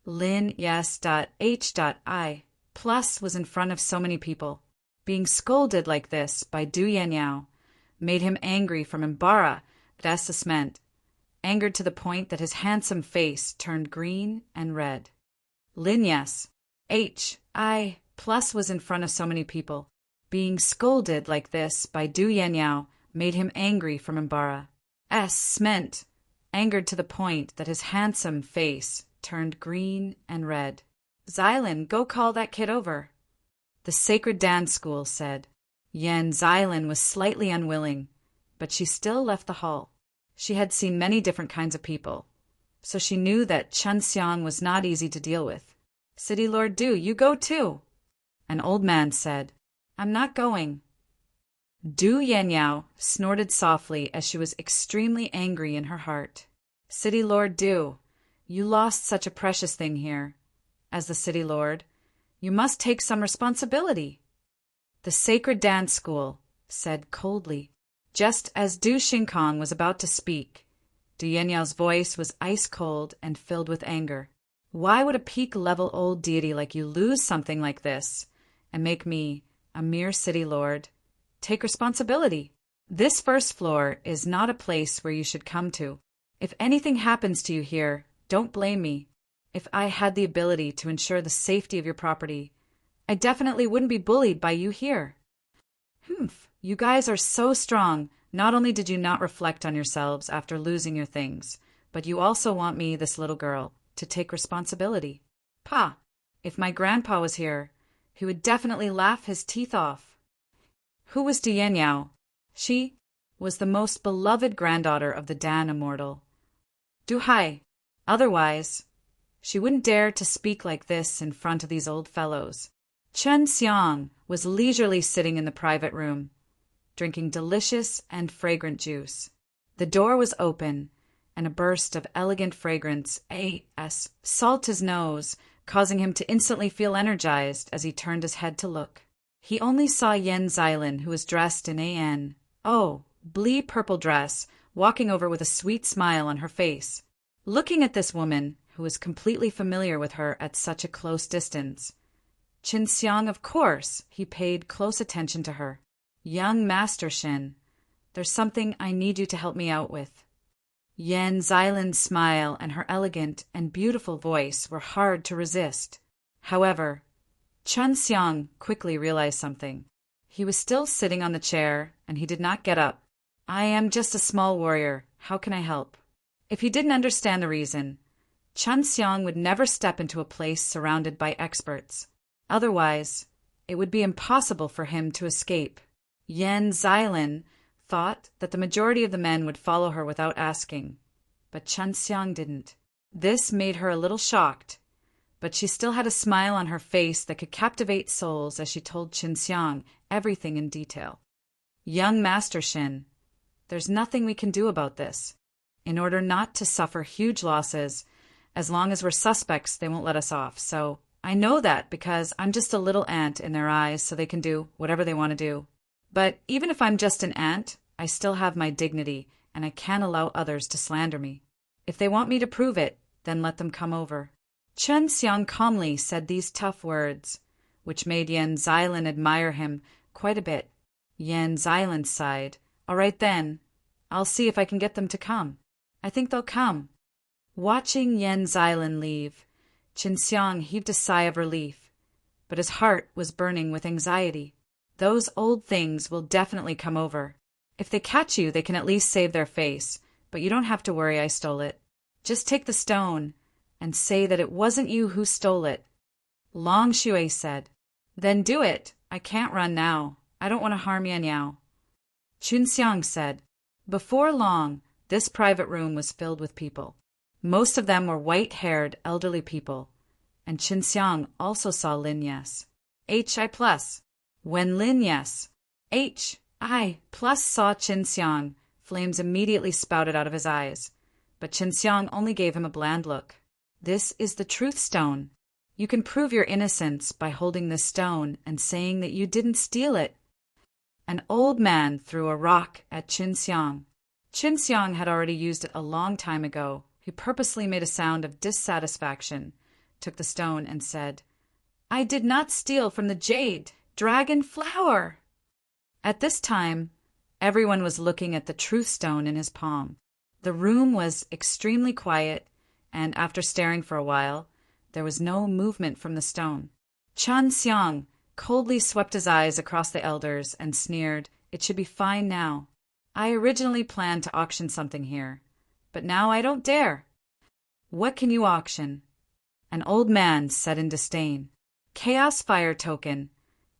Lin yes.h.I. plus was in front of so many people. Being scolded like this by Du Yanniao made him angry from embarrassment, angered to the point that his handsome face turned green and red. Lin yes. H.I. plus was in front of so many people. Being scolded like this by Du Yanniao made him angry from embarrassment, angered to the point that his handsome face turned green and red. Xylin, go call that kid over. The sacred dance school said. Yan Xylin was slightly unwilling, but she still left the hall. She had seen many different kinds of people, so she knew that Chen Xiang was not easy to deal with. City Lord Du, you go too. An old man said. I'm not going. Du Yanniao snorted softly as she was extremely angry in her heart. City Lord Du, you lost such a precious thing here. As the city lord, you must take some responsibility. The sacred dance school said coldly. Just as Du Xingkong was about to speak, Du Yanniao's voice was ice-cold and filled with anger. Why would a peak-level old deity like you lose something like this and make me, a mere city lord, take responsibility? This first floor is not a place where you should come to. If anything happens to you here, don't blame me. If I had the ability to ensure the safety of your property, I definitely wouldn't be bullied by you here. Humph, you guys are so strong. Not only did you not reflect on yourselves after losing your things, but you also want me, this little girl, to take responsibility. Pa, if my grandpa was here, he would definitely laugh his teeth off. Who was Du Yanniao? She was the most beloved granddaughter of the Dan immortal. Du Hai. Otherwise, she wouldn't dare to speak like this in front of these old fellows. Chen Xiang was leisurely sitting in the private room, drinking delicious and fragrant juice. The door was open, and a burst of elegant fragrance salted his nose, causing him to instantly feel energized as he turned his head to look. He only saw Yan Xylin, who was dressed in blee purple dress, walking over with a sweet smile on her face. Looking at this woman, who was completely familiar with her at such a close distance, Qin Xiang, of course, he paid close attention to her. Young Master Shin, there's something I need you to help me out with. Yan Xilin's smile and her elegant and beautiful voice were hard to resist. However, Chen Xiang quickly realized something. He was still sitting on the chair, and he did not get up. I am just a small warrior. How can I help? If he didn't understand the reason, Chen Xiang would never step into a place surrounded by experts. Otherwise, it would be impossible for him to escape. Yan Xylin thought that the majority of the men would follow her without asking, but Chen Xiang didn't. This made her a little shocked, but she still had a smile on her face that could captivate souls as she told Qin Xiang everything in detail. Young Master Shin, there's nothing we can do about this. In order not to suffer huge losses, as long as we're suspects, they won't let us off. So I know that because I'm just a little ant in their eyes, so they can do whatever they want to do. But even if I'm just an ant, I still have my dignity, and I can't allow others to slander me. If they want me to prove it, then let them come over. Chen Xiang calmly said these tough words, which made Yan Xylin admire him quite a bit. Yan Xylin sighed. All right then, I'll see if I can get them to come. I think they'll come. Watching Yan Xylin leave, Qin Xiang heaved a sigh of relief, but his heart was burning with anxiety. Those old things will definitely come over. If they catch you, they can at least save their face, but you don't have to worry I stole it. Just take the stone and say that it wasn't you who stole it. Long Shui said. Then do it. I can't run now. I don't want to harm Yan Yao. Qin Xiang said. Before long, this private room was filled with people. Most of them were white-haired elderly people, and Qin Xiang also saw Lin Yes. HI+. When Lin Yes, HI+ saw Qin Xiang, flames immediately spouted out of his eyes, but Qin Xiang only gave him a bland look. This is the truth stone. You can prove your innocence by holding this stone and saying that you didn't steal it. An old man threw a rock at Qin Xiang. Qin Xiang had already used it a long time ago. He purposely made a sound of dissatisfaction took the stone and said, "I did not steal from the jade dragon flower." At this time, everyone was looking at the truth stone in his palm. The room was extremely quiet, and after staring for a while, there was no movement from the stone. Chun Xiang coldly swept his eyes across the elders and sneered, "It should be fine now. I originally planned to auction something here, but now I don't dare." "What can you auction?" An old man said in disdain. "Chaos fire token.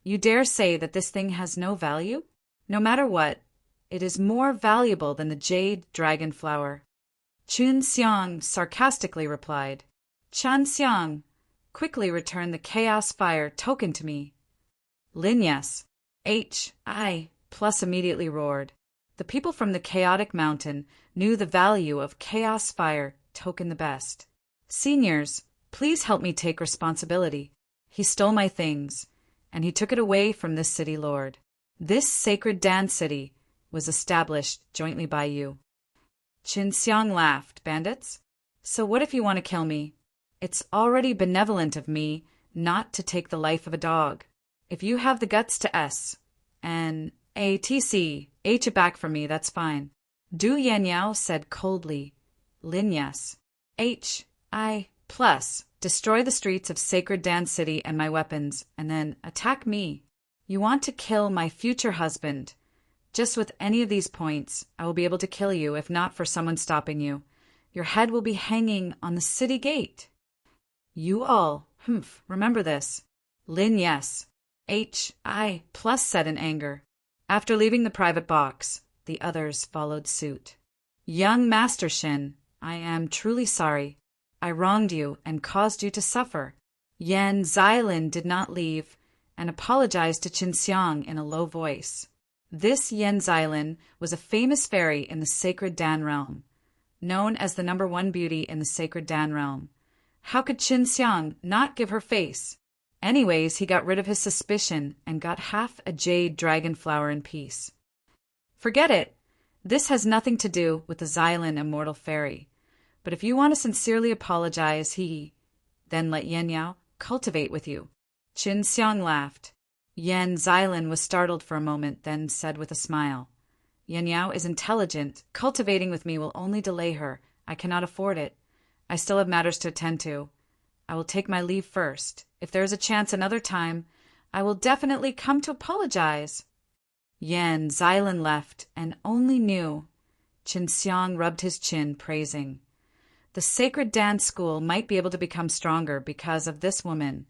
You dare say that this thing has no value? No matter what, it is more valuable than the jade dragon flower." Chun Xiang sarcastically replied, "Chan Xiang, quickly return the chaos fire token to me." Lin Yes, H.I. Plus immediately roared. The people from the chaotic mountain knew the value of chaos fire token the best. "Seniors, please help me take responsibility. He stole my things, and he took it away from this city lord. This sacred Dan city was established jointly by you." Chin Xiang laughed. "Bandits? So what if you want to kill me? It's already benevolent of me not to take the life of a dog. If you have the guts to H it back from me, that's fine." Du Yanyao said coldly, "Lin Yes, H.I. Plus, destroy the streets of Sacred Dan City and my weapons, and then attack me. You want to kill my future husband. Just with any of these points, I will be able to kill you if not for someone stopping you. Your head will be hanging on the city gate. You all, remember this." Lin Yes, H.I. Plus said in anger. After leaving the private box, the others followed suit. "Young Master Shin, I am truly sorry. I wronged you and caused you to suffer." Yan Xilin did not leave and apologized to Qin Xiang in a low voice. This Yan Xilin was a famous fairy in the sacred Dan realm, known as the #1 beauty in the sacred Dan realm. How could Qin Xiang not give her face? Anyways, he got rid of his suspicion and got half a jade dragon flower in peace. Forget it. This has nothing to do with the Xilin immortal fairy. But if you want to sincerely apologize, then let Yan Yao cultivate with you. Qin Xiang laughed. Yan Xilin was startled for a moment, then said with a smile, "Yan Yao is intelligent. Cultivating with me will only delay her. I cannot afford it. I still have matters to attend to. I will take my leave first. If there is a chance another time, I will definitely come to apologize." Yan Xilin left and only knew. Qin Xiang rubbed his chin, praising. The sacred dance school might be able to become stronger because of this woman.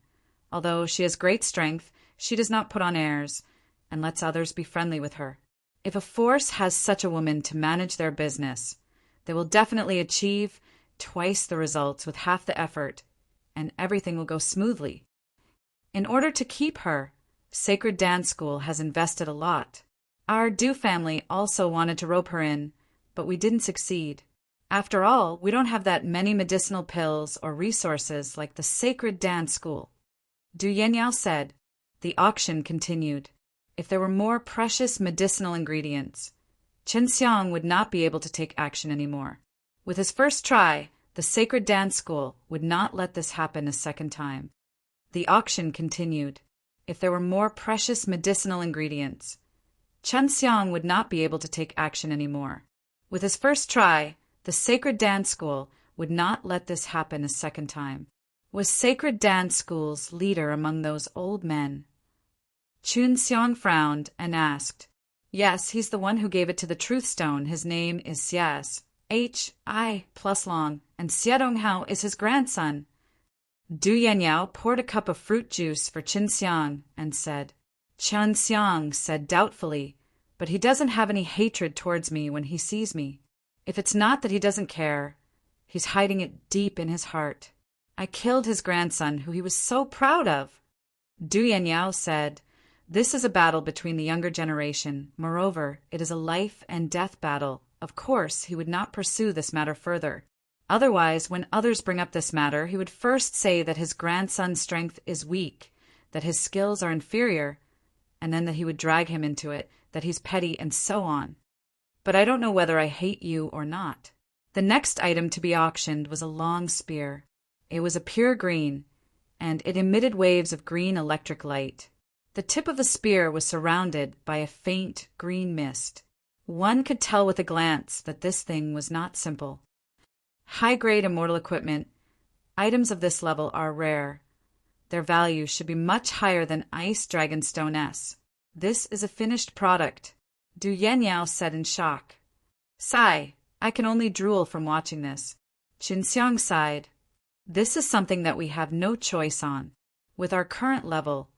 Although she has great strength, she does not put on airs and lets others be friendly with her. If a force has such a woman to manage their business, they will definitely achieve twice the results with half the effort, and everything will go smoothly. In order to keep her, Sacred Dance School has invested a lot. Our Du family also wanted to rope her in, but we didn't succeed. After all, we don't have that many medicinal pills or resources like the Sacred Dance School. Du Yenyao said. The auction continued. If there were more precious medicinal ingredients, Chen Xiang would not be able to take action anymore. With his first try, the Sacred Dance School would not let this happen a second time. The auction continued. If there were more precious medicinal ingredients, Chen Xiang would not be able to take action anymore. With his first try, the Sacred Dance School would not let this happen a second time. Was Sacred Dance School's leader among those old men? Chun Xiang frowned and asked, Yes, he's the one who gave it to the Truth Stone. His name is Xiaz, H.I. plus long, and Xie Donghao is his grandson. Du Yanyao poured a cup of fruit juice for Qin Xiang and said, Chen Xiang said doubtfully, but he doesn't have any hatred towards me when he sees me. If it's not that he doesn't care, he's hiding it deep in his heart. I killed his grandson, who he was so proud of. Du Yanyao said, This is a battle between the younger generation. Moreover, it is a life and death battle. Of course, he would not pursue this matter further. Otherwise, when others bring up this matter, he would first say that his grandson's strength is weak, that his skills are inferior, and then that he would drag him into it, that he's petty, and so on. But I don't know whether I hate you or not. The next item to be auctioned was a long spear. It was a pure green, and it emitted waves of green electric light. The tip of the spear was surrounded by a faint green mist. One could tell with a glance that this thing was not simple. High-grade immortal equipment, items of this level are rare. Their value should be much higher than Ice Dragonstone S. This is a finished product, Du Yenyao said in shock. Sigh, I can only drool from watching this. Qinxiang sighed. This is something that we have no choice on. With our current level,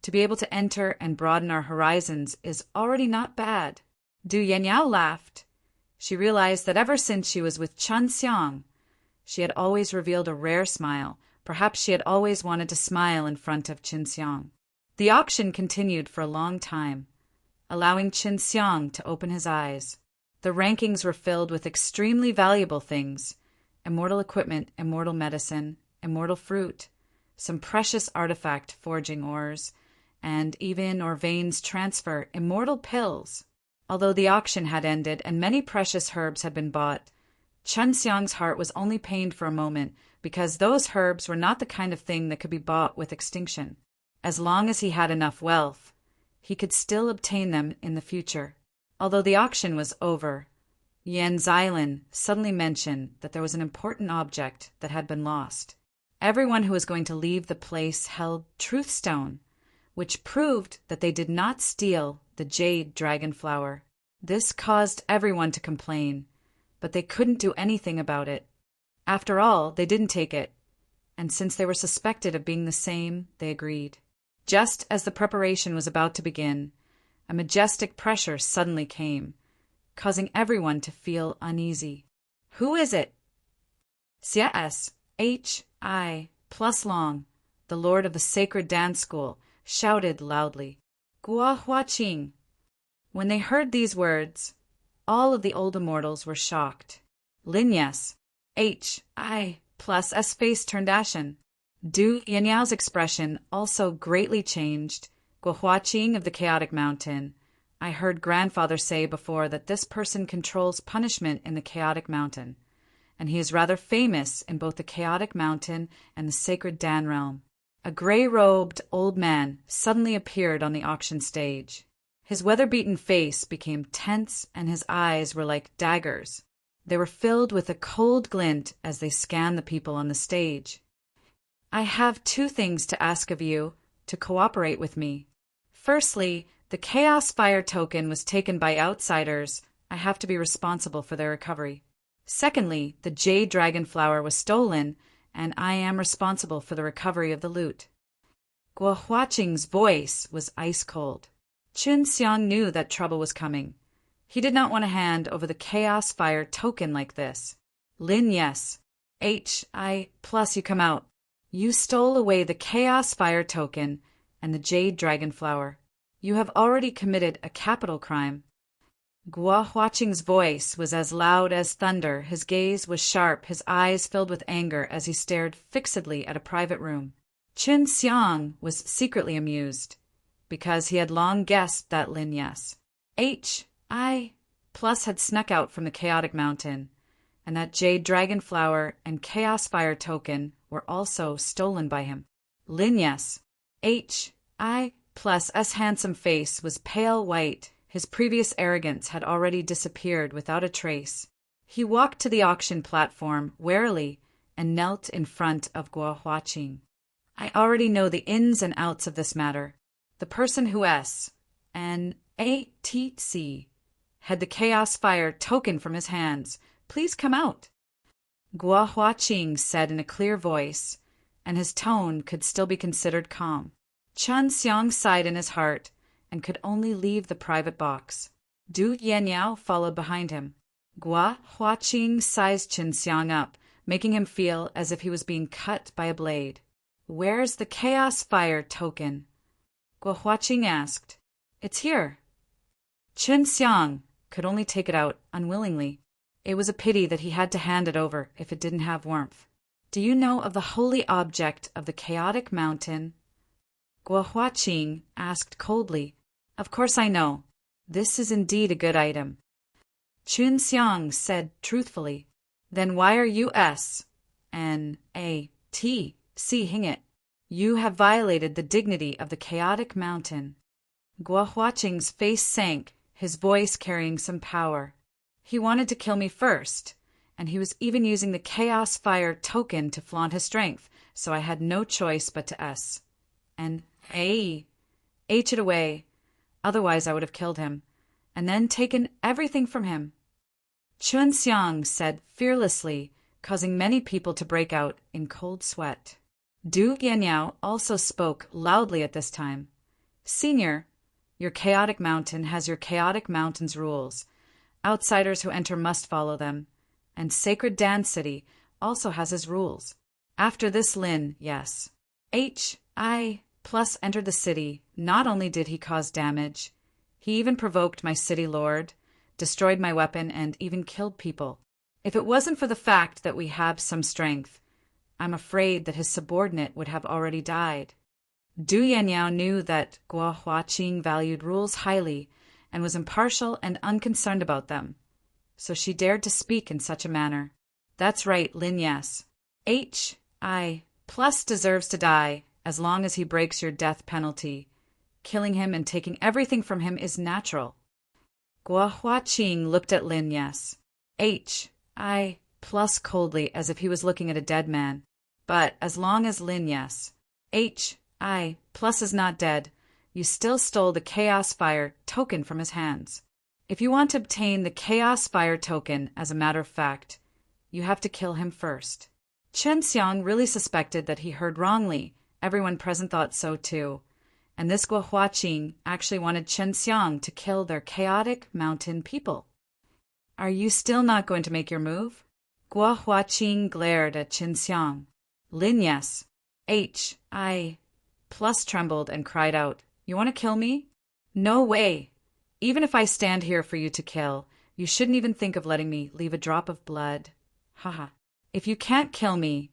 to be able to enter and broaden our horizons is already not bad. Du Yenyao laughed. She realized that ever since she was with Chen Xiang, she had always revealed a rare smile. Perhaps she had always wanted to smile in front of Qin Xiang. The auction continued for a long time, allowing Qin Xiang to open his eyes. The rankings were filled with extremely valuable things: immortal equipment, immortal medicine, immortal fruit, some precious artifact forging ores, and even Orvain's transfer immortal pills. Although the auction had ended and many precious herbs had been bought, Chen Xiang's heart was only pained for a moment, because those herbs were not the kind of thing that could be bought with extinction. As long as he had enough wealth, he could still obtain them in the future. Although the auction was over, Yan Xilin suddenly mentioned that there was an important object that had been lost. Everyone who was going to leave the place held Truthstone, which proved that they did not steal the jade dragon flower. This caused everyone to complain, but they couldn't do anything about it. After all, they didn't take it, and since they were suspected of being the same, they agreed. Just as the preparation was about to begin, a majestic pressure suddenly came, causing everyone to feel uneasy. Who is it? C.S.H.I. plus Long, the lord of the sacred dance school, shouted loudly, Gua Huaqing. When they heard these words, all of the old immortals were shocked. Lin Yes, H.I. plus S face turned ashen. Du Yanyao's expression also greatly changed. Gua Huaqing of the Chaotic Mountain. I heard grandfather say before that this person controls punishment in the Chaotic Mountain, and he is rather famous in both the Chaotic Mountain and the Sacred Dan realm. A gray-robed old man suddenly appeared on the auction stage. His weather-beaten face became tense and his eyes were like daggers. They were filled with a cold glint as they scanned the people on the stage. I have 2 things to ask of you to cooperate with me. Firstly, the Chaos Fire token was taken by outsiders. I have to be responsible for their recovery. Secondly, the Jade Dragon Flower was stolen, and I am responsible for the recovery of the loot. Gua Huaqing's voice was ice-cold. Qin Xiang knew that trouble was coming. He did not want to hand over the Chaos Fire token like this. Lin Yes, H.I. plus you come out. You stole away the Chaos Fire token and the Jade Dragon Flower. You have already committed a capital crime. Gua Huaqing's voice was as loud as thunder. His gaze was sharp, his eyes filled with anger as he stared fixedly at a private room. Qin Xiang was secretly amused, because he had long guessed that Lin Yes, H.I. plus had snuck out from the Chaotic Mountain, and that Jade Dragon Flower and Chaos Fire token were also stolen by him. Lin Yes, H.I. plus S handsome face was pale white. His previous arrogance had already disappeared without a trace. He walked to the auction platform warily and knelt in front of Gua Huaqing. I already know the ins and outs of this matter. The person who S.N.A.T.C. had the Chaos Fire token from his hands. Please come out. Gua Huaqing said in a clear voice, and his tone could still be considered calm. Chen Xiang sighed in his heart and could only leave the private box. Du Yenyao followed behind him. Gua Huaqing sized Qin Xiang up, making him feel as if he was being cut by a blade. Where's the Chaos Fire token? Gua Huaqing asked. It's here. Qin Xiang could only take it out unwillingly. It was a pity that he had to hand it over if it didn't have warmth. Do you know of the holy object of the Chaotic Mountain? Gua Huaqing asked coldly. Of course I know. This is indeed a good item. Qin Xiang said truthfully. Then why are you S.N.A. Hing it. You have violated the dignity of the chaotic mountain. Guo Huaqing's face sank, his voice carrying some power. He wanted to kill me first, and he was even using the Chaos Fire token to flaunt his strength, so I had no choice but to H it away, otherwise I would have killed him, and then taken everything from him. Chun Xiang said fearlessly, causing many people to break out in cold sweat. Du Yanniao also spoke loudly at this time. Senior, your chaotic mountain has your chaotic mountain's rules. Outsiders who enter must follow them. And Sacred Dan City also has his rules. After this, Lin, yes. Plus entered the city. Not only did he cause damage, he even provoked my city lord, destroyed my weapon, and even killed people. If it wasn't for the fact that we have some strength, I'm afraid that his subordinate would have already died. Du Yanniao knew that Guo Huaqing valued rules highly and was impartial and unconcerned about them, so she dared to speak in such a manner. That's right, Lin, yes. Plus deserves to die as long as he breaks your death penalty. Killing him and taking everything from him is natural. Guo Huaqing looked at Lin, yes. Plus coldly, as if he was looking at a dead man. But as long as Lin, yes. Plus is not dead, you still stole the Chaos Fire token from his hands. If you want to obtain the Chaos Fire token, as a matter of fact, you have to kill him first. Chen Xiang really suspected that he heard wrongly. Everyone present thought so too. And this Guo Huaqing actually wanted Chen Xiang to kill their chaotic mountain people. Are you still not going to make your move? Guo Huaqing glared at Chen Xiang. Lin, yes. Plus trembled and cried out, You want to kill me? No way. Even if I stand here for you to kill, you shouldn't even think of letting me leave a drop of blood. Haha. If you can't kill me,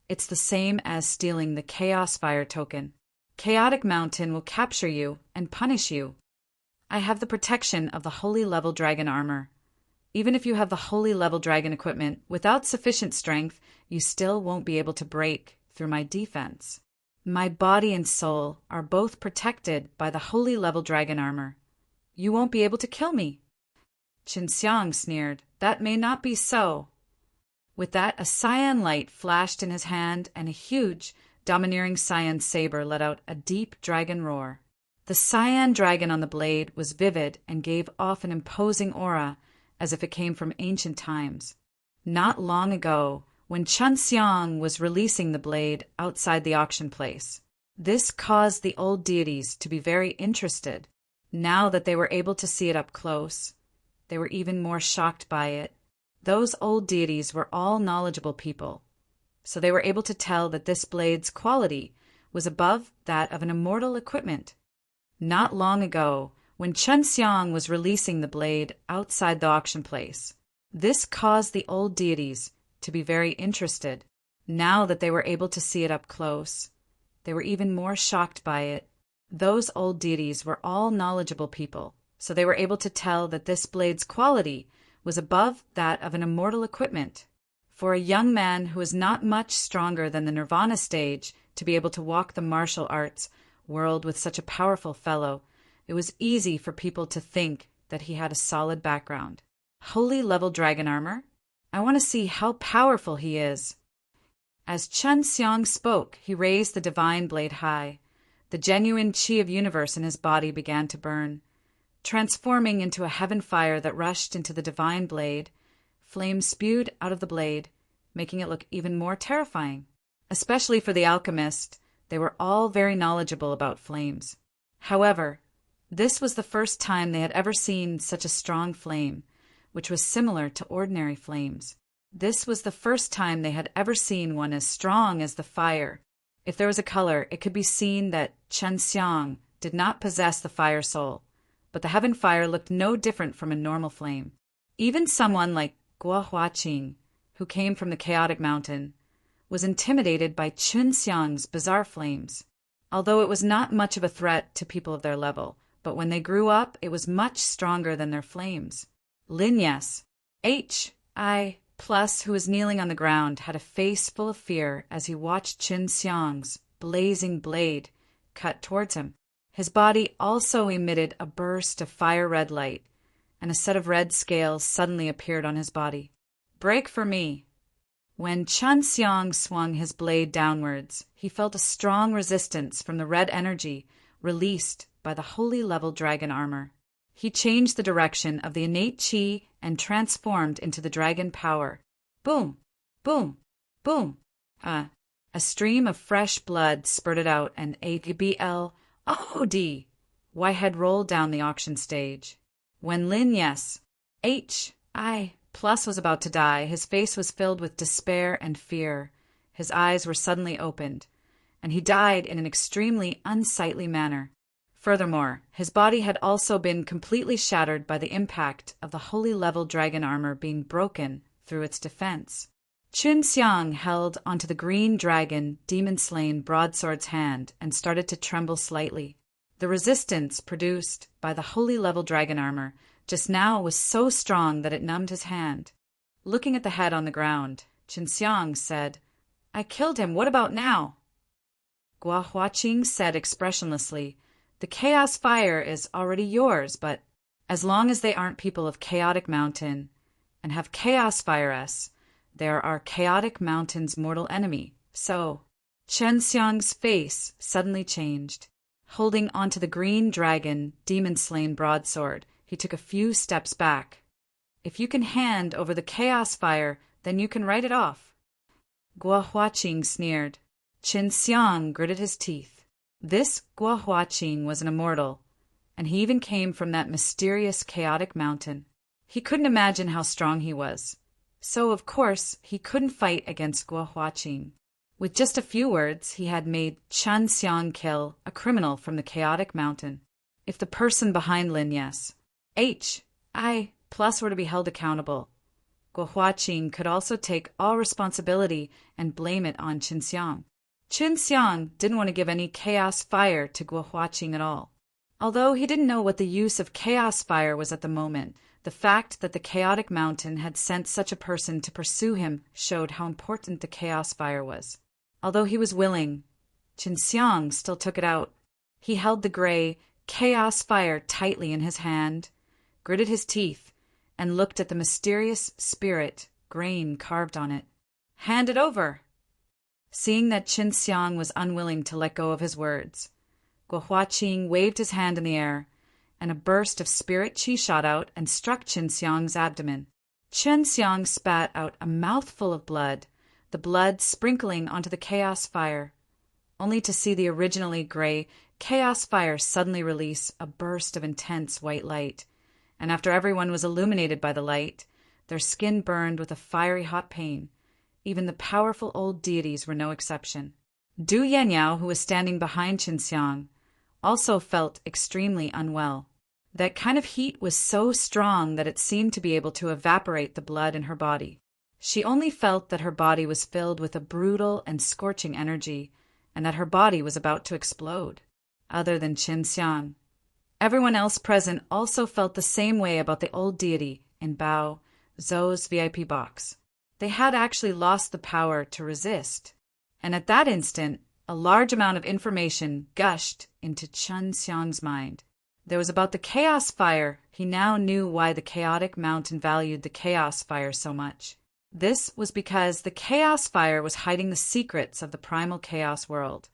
it's the same as stealing the Chaos Fire token. Chaotic Mountain will capture you and punish you. I have the protection of the Holy Level Dragon armor. Even if you have the Holy Level Dragon equipment, without sufficient strength, you still won't be able to break through my defense. My body and soul are both protected by the Holy Level Dragon armor. You won't be able to kill me. Chen Xiang sneered, That may not be so. With that, a cyan light flashed in his hand, and a huge, domineering cyan saber let out a deep dragon roar. The cyan dragon on the blade was vivid and gave off an imposing aura, as if it came from ancient times. Not long ago, when Chun Xiang was releasing the blade outside the auction place, this caused the old deities to be very interested. Now that they were able to see it up close, they were even more shocked by it. Those old deities were all knowledgeable people, so they were able to tell that this blade's quality was above that of an immortal equipment. Not long ago, when Chun Xiang was releasing the blade outside the auction place, this caused the old deities to be very interested. Now that they were able to see it up close, they were even more shocked by it. Those old deities were all knowledgeable people, so they were able to tell that this blade's quality was above that of an immortal equipment. For a young man who is not much stronger than the Nirvana stage to be able to walk the martial arts world with such a powerful fellow, it was easy for people to think that he had a solid background. Holy Level Dragon armor? I want to see how powerful he is. As Chun Xiang spoke, he raised the divine blade high. The genuine qi of universe in his body began to burn, transforming into a heaven fire that rushed into the divine blade. Flames spewed out of the blade, making it look even more terrifying. Especially for the alchemist, they were all very knowledgeable about flames. However, this was the first time they had ever seen such a strong flame, which was similar to ordinary flames. This was the first time they had ever seen one as strong as the fire. If there was a color, it could be seen that Chen Xiang did not possess the fire soul, but the heaven fire looked no different from a normal flame. Even someone like Guo Huaqing, who came from the chaotic mountain, was intimidated by Chun Xiang's bizarre flames. Although it was not much of a threat to people of their level, but when they grew up, it was much stronger than their flames. Lin, yes. Plus, who was kneeling on the ground, had a face full of fear as he watched Qin Xiang's blazing blade cut towards him. His body also emitted a burst of fire-red light, and a set of red scales suddenly appeared on his body. "Break for me." When Qin Xiang swung his blade downwards, he felt a strong resistance from the red energy released by the holy level dragon armor. He changed the direction of the innate qi and transformed into the dragon power. Boom! Boom! Boom! A stream of fresh blood spurted out, and ABLOD had rolled down the auction stage. When Lin Yes HI Plus was about to die, his face was filled with despair and fear. His eyes were suddenly opened, and he died in an extremely unsightly manner. Furthermore, his body had also been completely shattered by the impact of the holy level dragon armor being broken through its defense. Qin Xiang held onto the green dragon demon-slain broadsword's hand and started to tremble slightly. The resistance produced by the holy level dragon armor just now was so strong that it numbed his hand. Looking at the head on the ground, Qin Xiang said, "I killed him. What about now?" Guo Huaqing said expressionlessly, "The chaos fire is already yours, but as long as they aren't people of Chaotic Mountain and have chaos fire S, they're our Chaotic Mountain's mortal enemy. So," Qin Xiang's face suddenly changed. Holding onto the green dragon demon-slain broadsword, he took a few steps back. "If you can hand over the chaos fire, then you can write it off." Guo Huaqing sneered. Qin Xiang gritted his teeth. This Guo Huaqing was an immortal, and he even came from that mysterious chaotic mountain. He couldn't imagine how strong he was, so of course he couldn't fight against Guo Huaqing. With just a few words, he had made Qin Xiang kill a criminal from the chaotic mountain. If the person behind Lin Yes HI Plus were to be held accountable, Guo Huaqing could also take all responsibility and blame it on Qin Xiang. Qin Xiang didn't want to give any chaos fire to Guo Huaqing at all. Although he didn't know what the use of chaos fire was at the moment, the fact that the chaotic mountain had sent such a person to pursue him showed how important the chaos fire was. Although he was willing, Qin Xiang still took it out. He held the gray chaos fire tightly in his hand, gritted his teeth, and looked at the mysterious spirit grain carved on it. "Hand it over." Seeing that Qin Xiang was unwilling to let go of his words, Guo Huaqing waved his hand in the air, and a burst of spirit qi shot out and struck Qin Xiang's abdomen. Qin Xiang spat out a mouthful of blood, the blood sprinkling onto the chaos fire, only to see the originally gray chaos fire suddenly release a burst of intense white light, and after everyone was illuminated by the light, their skin burned with a fiery hot pain. Even the powerful old deities were no exception. Du Yanyao, who was standing behind Qin Xiang, also felt extremely unwell. That kind of heat was so strong that it seemed to be able to evaporate the blood in her body. She only felt that her body was filled with a brutal and scorching energy, and that her body was about to explode. Other than Qin Xiang, everyone else present also felt the same way about the old deity in Bao Zhou's VIP box. They had actually lost the power to resist. And at that instant, a large amount of information gushed into Qin Xiang's mind. There was about the chaos fire. He now knew why the chaotic mountain valued the chaos fire so much. This was because the chaos fire was hiding the secrets of the primal chaos world.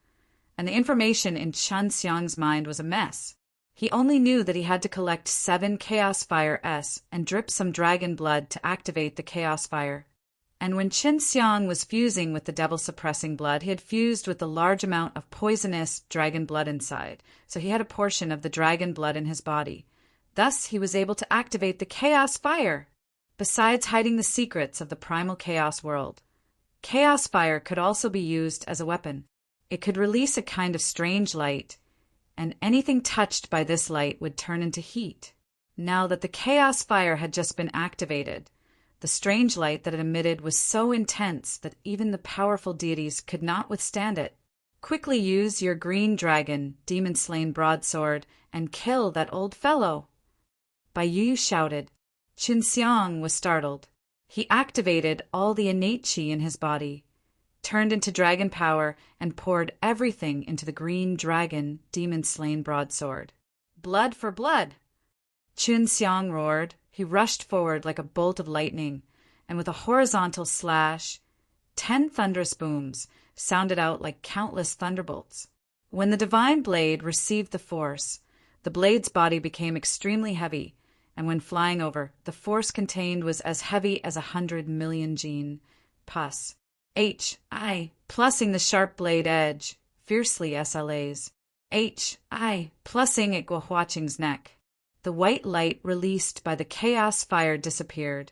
And the information in Qin Xiang's mind was a mess. He only knew that he had to collect 7 chaos fire S and drip some dragon blood to activate the chaos fire. And when Qin Xiang was fusing with the devil-suppressing blood, he had fused with the large amount of poisonous dragon blood inside, so he had a portion of the dragon blood in his body. Thus, he was able to activate the chaos fire. Besides hiding the secrets of the primal chaos world, chaos fire could also be used as a weapon. It could release a kind of strange light, and anything touched by this light would turn into heat. Now that the chaos fire had just been activated, the strange light that it emitted was so intense that even the powerful deities could not withstand it. "Quickly use your green dragon, demon-slain broadsword, and kill that old fellow." Bai Yu shouted. Qin Xiang was startled. He activated all the innate chi in his body, turned into dragon power, and poured everything into the green dragon demon-slain broadsword. Blood for blood! Chun Xiang roared. He rushed forward like a bolt of lightning, and with a horizontal slash, 10 thunderous booms sounded out like countless thunderbolts. When the divine blade received the force, the blade's body became extremely heavy, and when flying over, the force contained was as heavy as 100 million jin. Pus. H.I. plussing the sharp blade edge, fiercely SLAs. H.I. plussing at Guohuaqing's neck. The white light released by the chaos fire disappeared,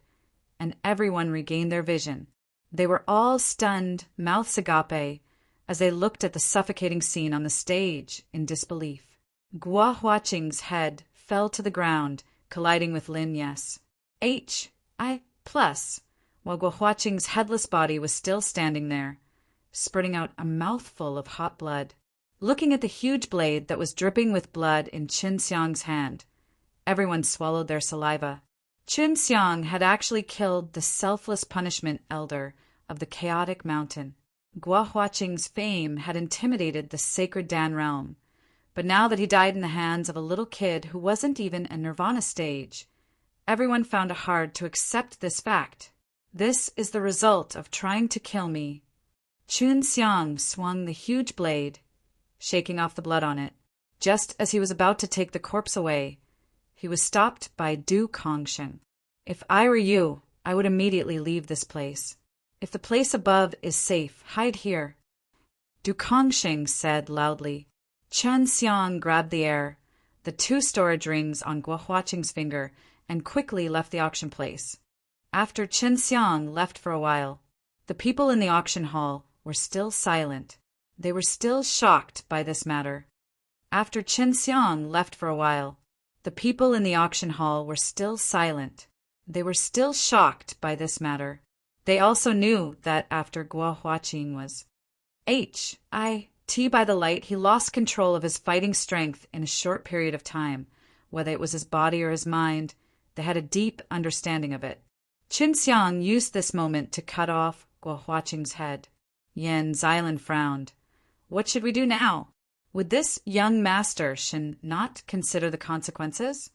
and everyone regained their vision. They were all stunned, mouths agape, as they looked at the suffocating scene on the stage in disbelief. Guohuaqing's head fell to the ground, colliding with Lin Yes. H.I. plus, while Guohuaqing's headless body was still standing there, spurting out a mouthful of hot blood. Looking at the huge blade that was dripping with blood in Chun Xiang's hand, everyone swallowed their saliva. Chun Xiang had actually killed the selfless punishment elder of the chaotic mountain. Guohuaqing's fame had intimidated the sacred Dan realm, but now that he died in the hands of a little kid who wasn't even a nirvana stage, everyone found it hard to accept this fact. This is the result of trying to kill me. Chun Xiang swung the huge blade, shaking off the blood on it. Just as he was about to take the corpse away, he was stopped by Du Kongsheng. If I were you, I would immediately leave this place. If the place above is safe, hide here. Du Kongsheng said loudly. Chun Xiang grabbed the air, the 2 storage rings on Guohuaqing's finger, and quickly left the auction place. After Chun Xiang left for a while, the people in the auction hall were still silent. They were still shocked by this matter. After Chun Xiang left for a while, the people in the auction hall were still silent. They were still shocked by this matter. They also knew that after Guohuaqing was H.I.T. by the light, he lost control of his fighting strength in a short period of time. Whether it was his body or his mind, they had a deep understanding of it. Chun Xiang used this moment to cut off Guohuaqing's head. Yan Xilan frowned. What should we do now? Would this young master Shen not consider the consequences?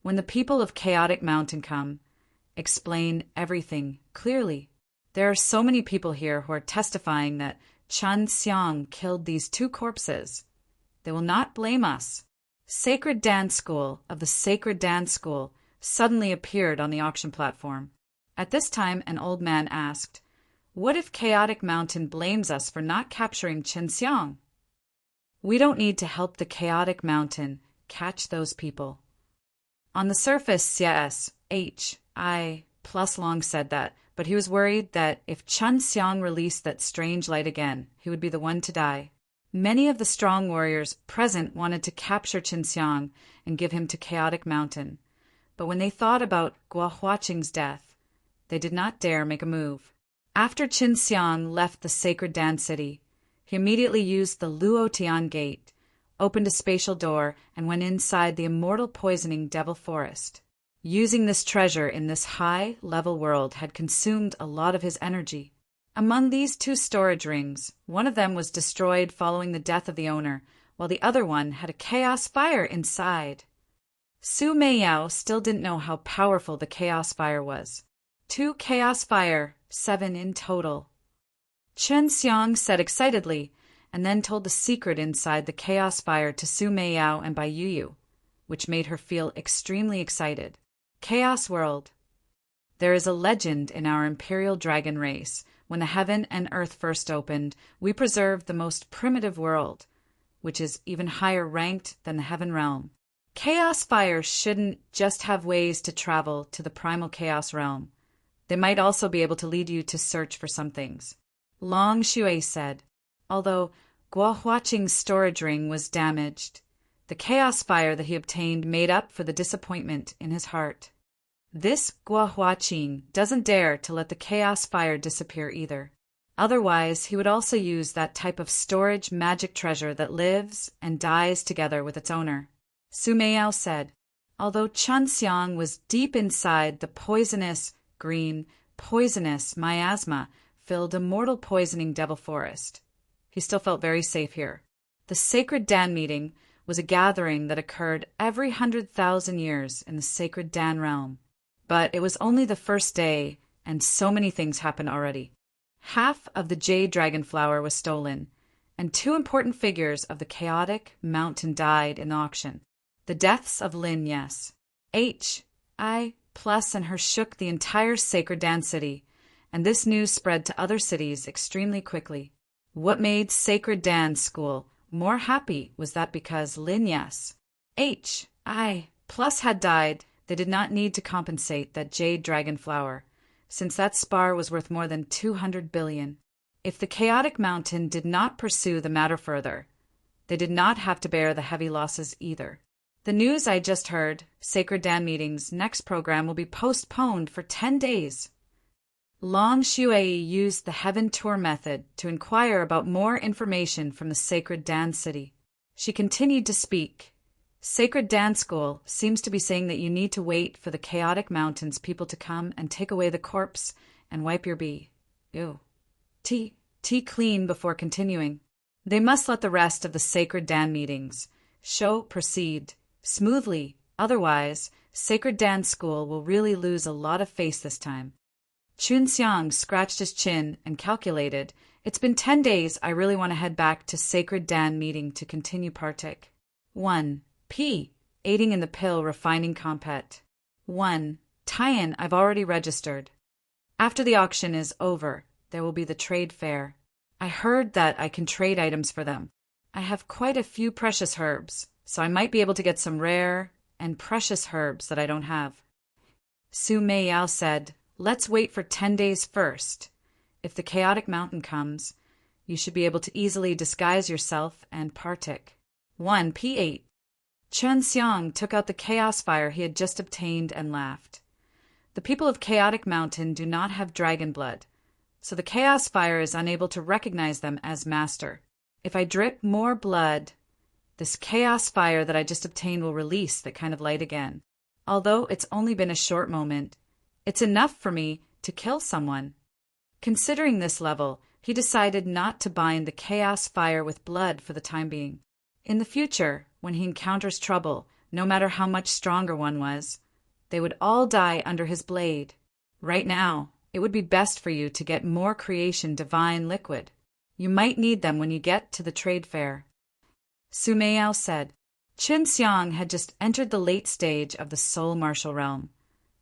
When the people of Chaotic Mountain come, explain everything clearly. There are so many people here who are testifying that Chun Xiang killed these 2 corpses. They will not blame us. Sacred Dance School of the Sacred Dance School suddenly appeared on the auction platform. At this time, an old man asked, "What if Chaotic Mountain blames us for not capturing Chun Xiang?" We don't need to help the Chaotic Mountain catch those people. On the surface, yes, H.I. plus Long said that, but he was worried that if Chun Xiang released that strange light again, he would be the one to die. Many of the strong warriors present wanted to capture Chun Xiang and give him to Chaotic Mountain, but when they thought about Guohuaqing's death, they did not dare make a move. After Chun Xiang left the sacred Dan city, he immediately used the Luotian gate, opened a spatial door, and went inside the immortal poisoning devil forest. Using this treasure in this high-level world had consumed a lot of his energy. Among these 2 storage rings, one of them was destroyed following the death of the owner, while the other one had a chaos fire inside. Su Meiyao still didn't know how powerful the chaos fire was. 2 chaos fire, 7 in total. Chun Xiang said excitedly, and then told the secret inside the chaos fire to Su Meiyao and Bai Yuyu, which made her feel extremely excited. Chaos world. There is a legend in our imperial dragon race. When the heaven and earth first opened, we preserved the most primitive world, which is even higher ranked than the heaven realm. Chaos fire shouldn't just have ways to travel to the primal chaos realm. They might also be able to lead you to search for some things. Long Shui said, although Guohuaqing's storage ring was damaged, the chaos fire that he obtained made up for the disappointment in his heart. This Guohuaqing doesn't dare to let the chaos fire disappear either. Otherwise, he would also use that type of storage magic treasure that lives and dies together with its owner. Su Meiyao said, although Chun Xiang was deep inside the poisonous green, poisonous miasma filled a mortal poisoning devil forest. He still felt very safe here. The sacred Dan meeting was a gathering that occurred every 100,000 years in the sacred Dan realm. But it was only the first day, and so many things happened already. Half of the jade dragon flower was stolen, and 2 important figures of the chaotic mountain died in the auction. The deaths of Lin, yes. I plus and her shook the entire sacred Dan city, and this news spread to other cities extremely quickly. What made Sacred Dan School more happy was that because Lin, yes, I plus had died, they did not need to compensate that jade dragon flower, since that spar was worth more than 200 billion. If the chaotic mountain did not pursue the matter further, they did not have to bear the heavy losses either. The news I just heard, Sacred Dan Meeting's next program will be postponed for 10 days. Long Shuai used the Heaven Tour method to inquire about more information from the Sacred Dan City. She continued to speak. Sacred Dan School seems to be saying that you need to wait for the chaotic mountains people to come and take away the corpse and wipe your bee. Ew. Tea clean before continuing. They must let the rest of the Sacred Dan meetings show proceed smoothly, otherwise Sacred Dan School will really lose a lot of face this time. Chun Xiang scratched his chin and calculated, it's been 10 days, I really want to head back to Sacred Dan meeting to continue partic. 1. P. Aiding in the pill refining compet. 1. Tie-in I've already registered. After the auction is over, there will be the trade fair. I heard that I can trade items for them. I have quite a few precious herbs, so I might be able to get some rare and precious herbs that I don't have. Su Meiyao said, let's wait for 10 days first. If the chaotic mountain comes, you should be able to easily disguise yourself and partic. 1. P8. Chun Xiang took out the chaos fire he had just obtained and laughed. The people of Chaotic Mountain do not have dragon blood, so the chaos fire is unable to recognize them as master. If I drip more blood, this chaos fire that I just obtained will release that kind of light again. Although it's only been a short moment, it's enough for me to kill someone. Considering this level, he decided not to bind the chaos fire with blood for the time being. In the future, when he encounters trouble, no matter how much stronger one was, they would all die under his blade. Right now, it would be best for you to get more creation divine liquid. You might need them when you get to the trade fair. Su Meiyao said. Chun Xiang had just entered the late stage of the soul martial realm,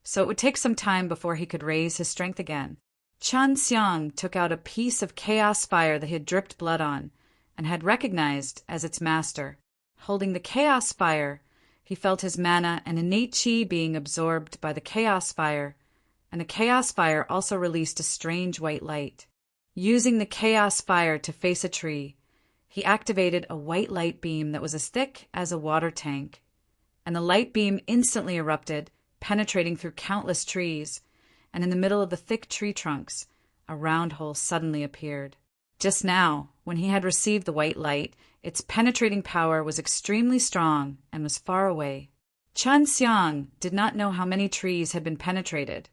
so it would take some time before he could raise his strength again. Chun Xiang took out a piece of chaos fire that he had dripped blood on and had recognized as its master. Holding the chaos fire, he felt his mana and innate chi being absorbed by the chaos fire, and the chaos fire also released a strange white light. Using the chaos fire to face a tree, he activated a white light beam that was as thick as a water tank, and the light beam instantly erupted, penetrating through countless trees, and in the middle of the thick tree trunks, a round hole suddenly appeared. Just now, when he had received the white light, its penetrating power was extremely strong and was far away. Chun Xiang did not know how many trees had been penetrated,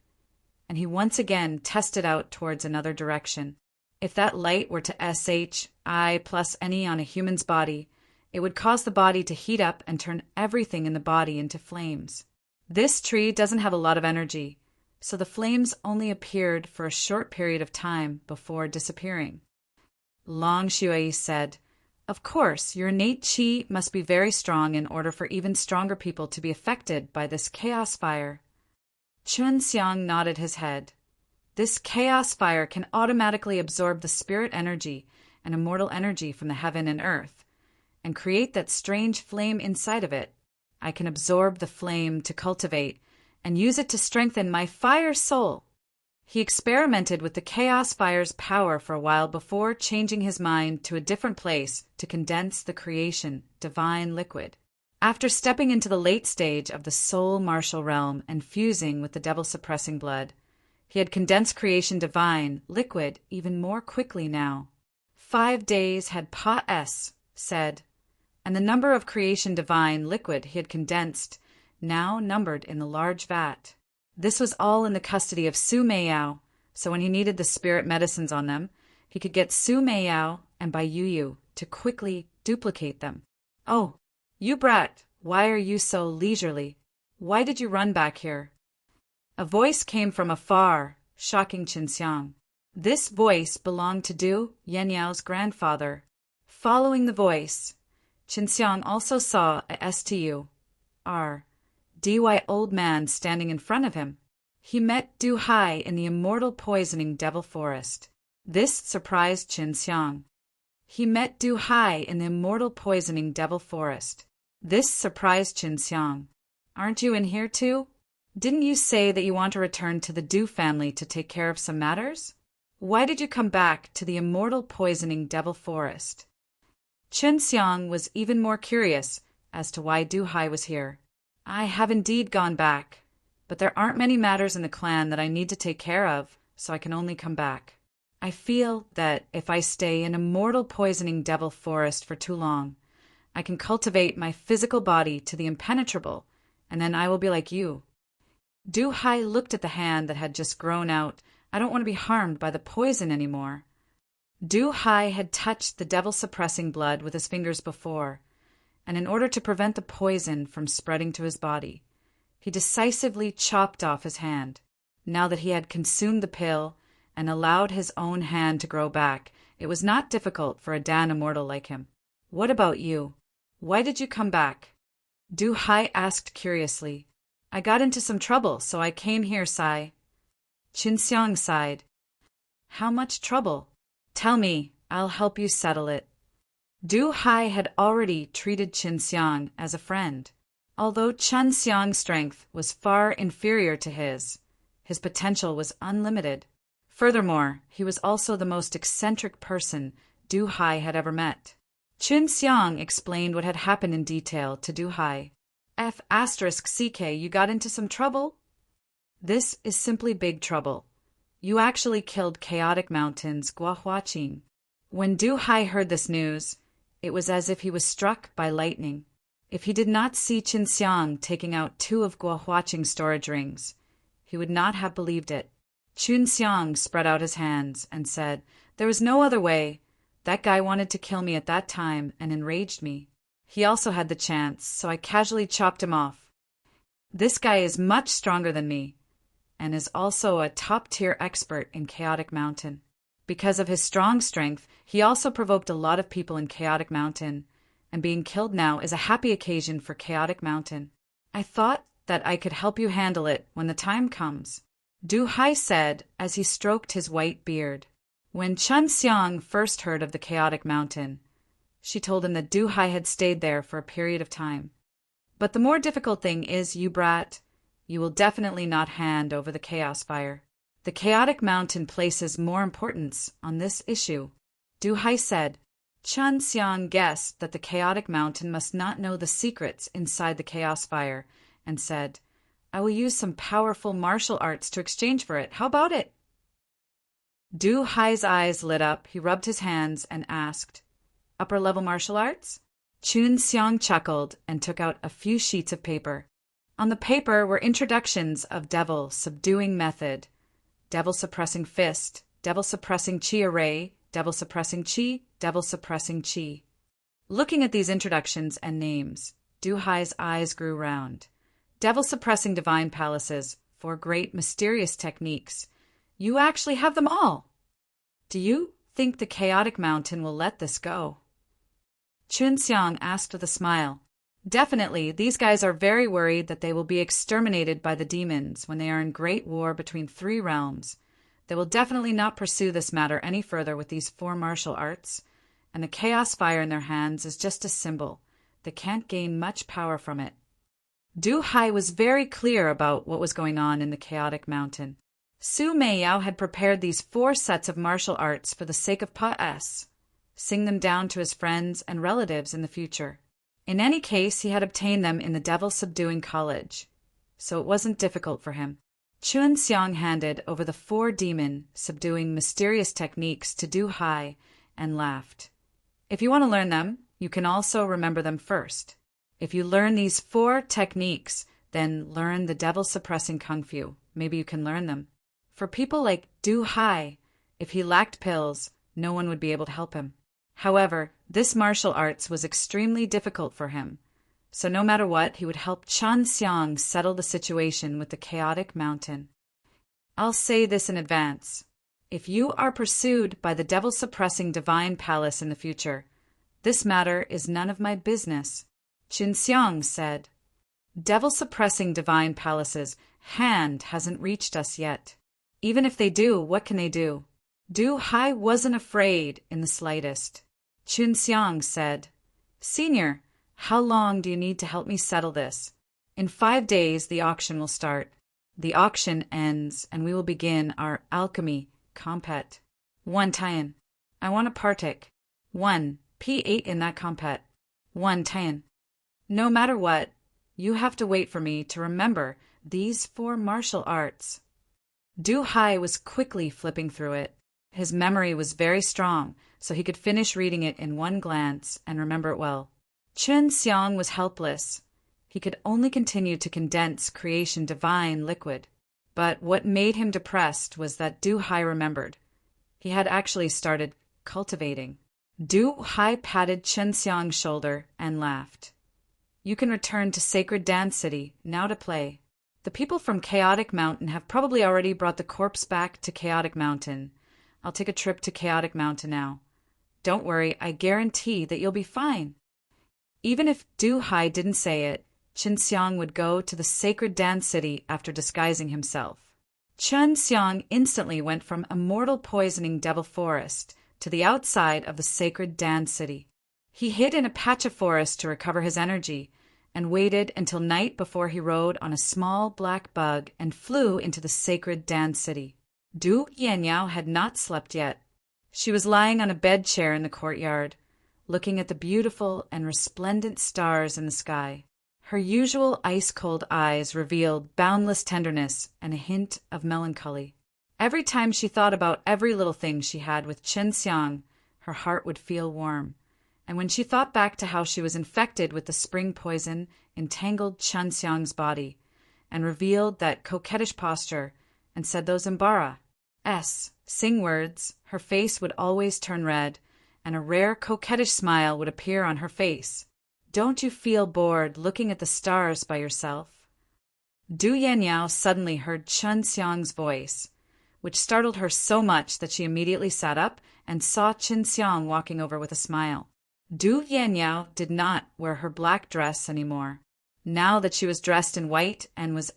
and he once again tested out towards another direction. If that light were to SHI plus any on a human's body, it would cause the body to heat up and turn everything in the body into flames. This tree doesn't have a lot of energy, so the flames only appeared for a short period of time before disappearing. Long Shuai said, of course, your innate chi must be very strong in order for even stronger people to be affected by this chaos fire. Chun Xiang nodded his head. This chaos fire can automatically absorb the spirit energy and immortal energy from the heaven and earth, and create that strange flame inside of it. I can absorb the flame to cultivate and use it to strengthen my fire soul. He experimented with the chaos fire's power for a while before changing his mind to a different place to condense the creation divine liquid. After stepping into the late stage of the soul martial realm and fusing with the devil-suppressing blood, he had condensed creation divine liquid even more quickly now. 5 days had Pa-S said, and the number of creation divine liquid he had condensed now numbered in the large vat. This was all in the custody of Su Meiyao, so when he needed the spirit medicines on them, he could get Su Meiyao and Bai Yu to quickly duplicate them. "Oh, you brat, why are you so leisurely? Why did you run back here?" A voice came from afar, shocking Qinxiang. This voice belonged to Du Yanyao's grandfather. Following the voice, Qinxiang also saw a STU-R-DY old man standing in front of him. He met Du Hai in the immortal poisoning devil forest. This surprised Qinxiang. He met Du Hai in the immortal poisoning devil forest. This surprised Qinxiang. "Aren't you in here too? Didn't you say that you want to return to the Du family to take care of some matters? Why did you come back to the immortal poisoning devil forest?" Qinxiang was even more curious as to why Du Hai was here. "I have indeed gone back, but there aren't many matters in the clan that I need to take care of, so I can only come back. I feel that if I stay in immortal poisoning devil forest for too long, I can cultivate my physical body to the impenetrable, and then I will be like you." Du Hai looked at the hand that had just grown out. "I don't want to be harmed by the poison anymore." Du Hai had touched the devil-suppressing blood with his fingers before, and in order to prevent the poison from spreading to his body, he decisively chopped off his hand. Now that he had consumed the pill and allowed his own hand to grow back, it was not difficult for a Dan immortal like him. "What about you? Why did you come back?" Du Hai asked curiously. "I got into some trouble, so I came here, Sai." Qinxiang sighed. "How much trouble? Tell me, I'll help you settle it." Du Hai had already treated Qinxiang as a friend. Although Qinxiang's strength was far inferior to his potential was unlimited. Furthermore, he was also the most eccentric person Du Hai had ever met. Qinxiang explained what had happened in detail to Du Hai. "F***CK, you got into some trouble?" "This is simply big trouble. You actually killed Chaotic Mountain's Guahuaqing." When Du Hai heard this news, it was as if he was struck by lightning. If he did not see Qinxiang taking out 2 of Guahuaqing's storage rings, he would not have believed it. Qinxiang spread out his hands and said, "There was no other way. That guy wanted to kill me at that time and enraged me. He also had the chance, so I casually chopped him off. This guy is much stronger than me, and is also a top-tier expert in Chaotic Mountain. Because of his strong strength, he also provoked a lot of people in Chaotic Mountain, and being killed now is a happy occasion for Chaotic Mountain. I thought that I could help you handle it when the time comes," Du Hai said as he stroked his white beard. When Qinxiang first heard of the Chaotic Mountain, she told him that Du Hai had stayed there for a period of time. "But the more difficult thing is, you brat, you will definitely not hand over the Chaos Fire. The Chaotic Mountain places more importance on this issue," Du Hai said. Qinxiang guessed that the Chaotic Mountain must not know the secrets inside the Chaos Fire, and said, "I will use some powerful martial arts to exchange for it. How about it?" Du Hai's eyes lit up. He rubbed his hands and asked, "Upper-level martial arts?" Qinxiang chuckled and took out a few sheets of paper. On the paper were introductions of Devil Subduing Method, Devil Suppressing Fist, Devil Suppressing Chi Array, Devil Suppressing Chi, Devil Suppressing Chi. Looking at these introductions and names, Du Hai's eyes grew round. Devil Suppressing Divine Palaces, 4 great mysterious techniques. You actually have them all. Do you think the Chaotic Mountain will let this go? Qinxiang asked with a smile. Definitely, these guys are very worried that they will be exterminated by the demons when they are in great war between 3 realms. They will definitely not pursue this matter any further with these 4 martial arts, and the Chaos Fire in their hands is just a symbol. They can't gain much power from it. Du Hai was very clear about what was going on in the Chaotic Mountain. Su Meiyao had prepared these 4 sets of martial arts for the sake of Pa-S, sing them down to his friends and relatives in the future. In any case, he had obtained them in the Devil Subduing College, so it wasn't difficult for him. Qinxiang handed over the 4 demon subduing mysterious techniques to Du Hai and laughed. If you want to learn them, you can also remember them first. If you learn these 4 techniques, then learn the devil suppressing kung fu. maybe you can learn them. For people like Du Hai, if he lacked pills, no one would be able to help him. However, this martial arts was extremely difficult for him, so no matter what, he would help Chun Xiang settle the situation with the chaotic mountain. I'll say this in advance. If you are pursued by the devil-suppressing divine palace in the future, this matter is none of my business. Qin Xiang said. Devil-suppressing divine palaces' hand hasn't reached us yet. Even if they do, what can they do? Du Hai wasn't afraid in the slightest. Qin Xiang said, Senior, how long do you need to help me settle this? In 5 days, the auction will start. The auction ends, and we will begin our alchemy compet. 1 Tian. I want to partake. 1 P8 in that compet. 1 Tian. No matter what, you have to wait for me to remember these 4 martial arts. Du Hai was quickly flipping through it. His memory was very strong, so he could finish reading it in 1 glance and remember it well. Qin Xiang was helpless. He could only continue to condense creation divine liquid. But what made him depressed was that Du Hai remembered. He had actually started cultivating. Du Hai patted Qin Xiang's shoulder and laughed. You can return to Sacred Dance City, now to play. The people from Chaotic Mountain have probably already brought the corpse back to Chaotic Mountain. I'll take a trip to Chaotic Mountain now. Don't worry, I guarantee that you'll be fine. Even if Du Hai didn't say it, Qin Xiang would go to the Sacred Dance City after disguising himself. Qin Xiang instantly went from a mortal poisoning devil forest to the outside of the Sacred Dance City. He hid in a patch of forest to recover his energy and waited until night before he rode on a small black bug and flew into the Sacred Dance City. Du Yanyao had not slept yet. She was lying on a bed chair in the courtyard, looking at the beautiful and resplendent stars in the sky. Her usual ice-cold eyes revealed boundless tenderness and a hint of melancholy. Every time she thought about every little thing she had with Qin Xiang, her heart would feel warm. And when she thought back to how she was infected with the spring poison, entangled Qin Xiang's body, and revealed that coquettish posture, and said those sing words, her face would always turn red, and a rare coquettish smile would appear on her face. Don't you feel bored looking at the stars by yourself? Du Yanyao suddenly heard Qin Xiang's voice, which startled her so much that she immediately sat up and saw Qin Xiang walking over with a smile. Du Yanyao did not wear her black dress anymore, now that she was dressed in white and was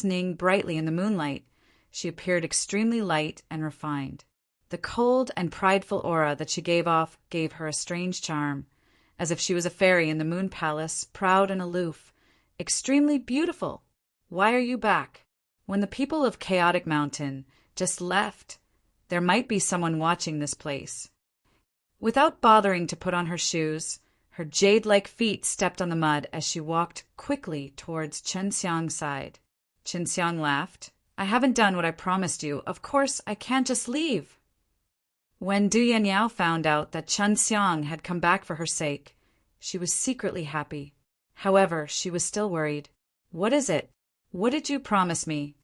Ning brightly in the moonlight. She appeared extremely light and refined. The cold and prideful aura that she gave off gave her a strange charm, as if she was a fairy in the moon palace, proud and aloof, extremely beautiful. Why are you back? When the people of Chaotic Mountain just left, there might be someone watching this place. Without bothering to put on her shoes, her jade-like feet stepped on the mud as she walked quickly towards Qin Xiang's side. Qin Xiang laughed. I haven't done what I promised you. Of course, I can't just leave. When Du Yanyao found out that Qin Xiang had come back for her sake, she was secretly happy. However, she was still worried. What is it? What did you promise me?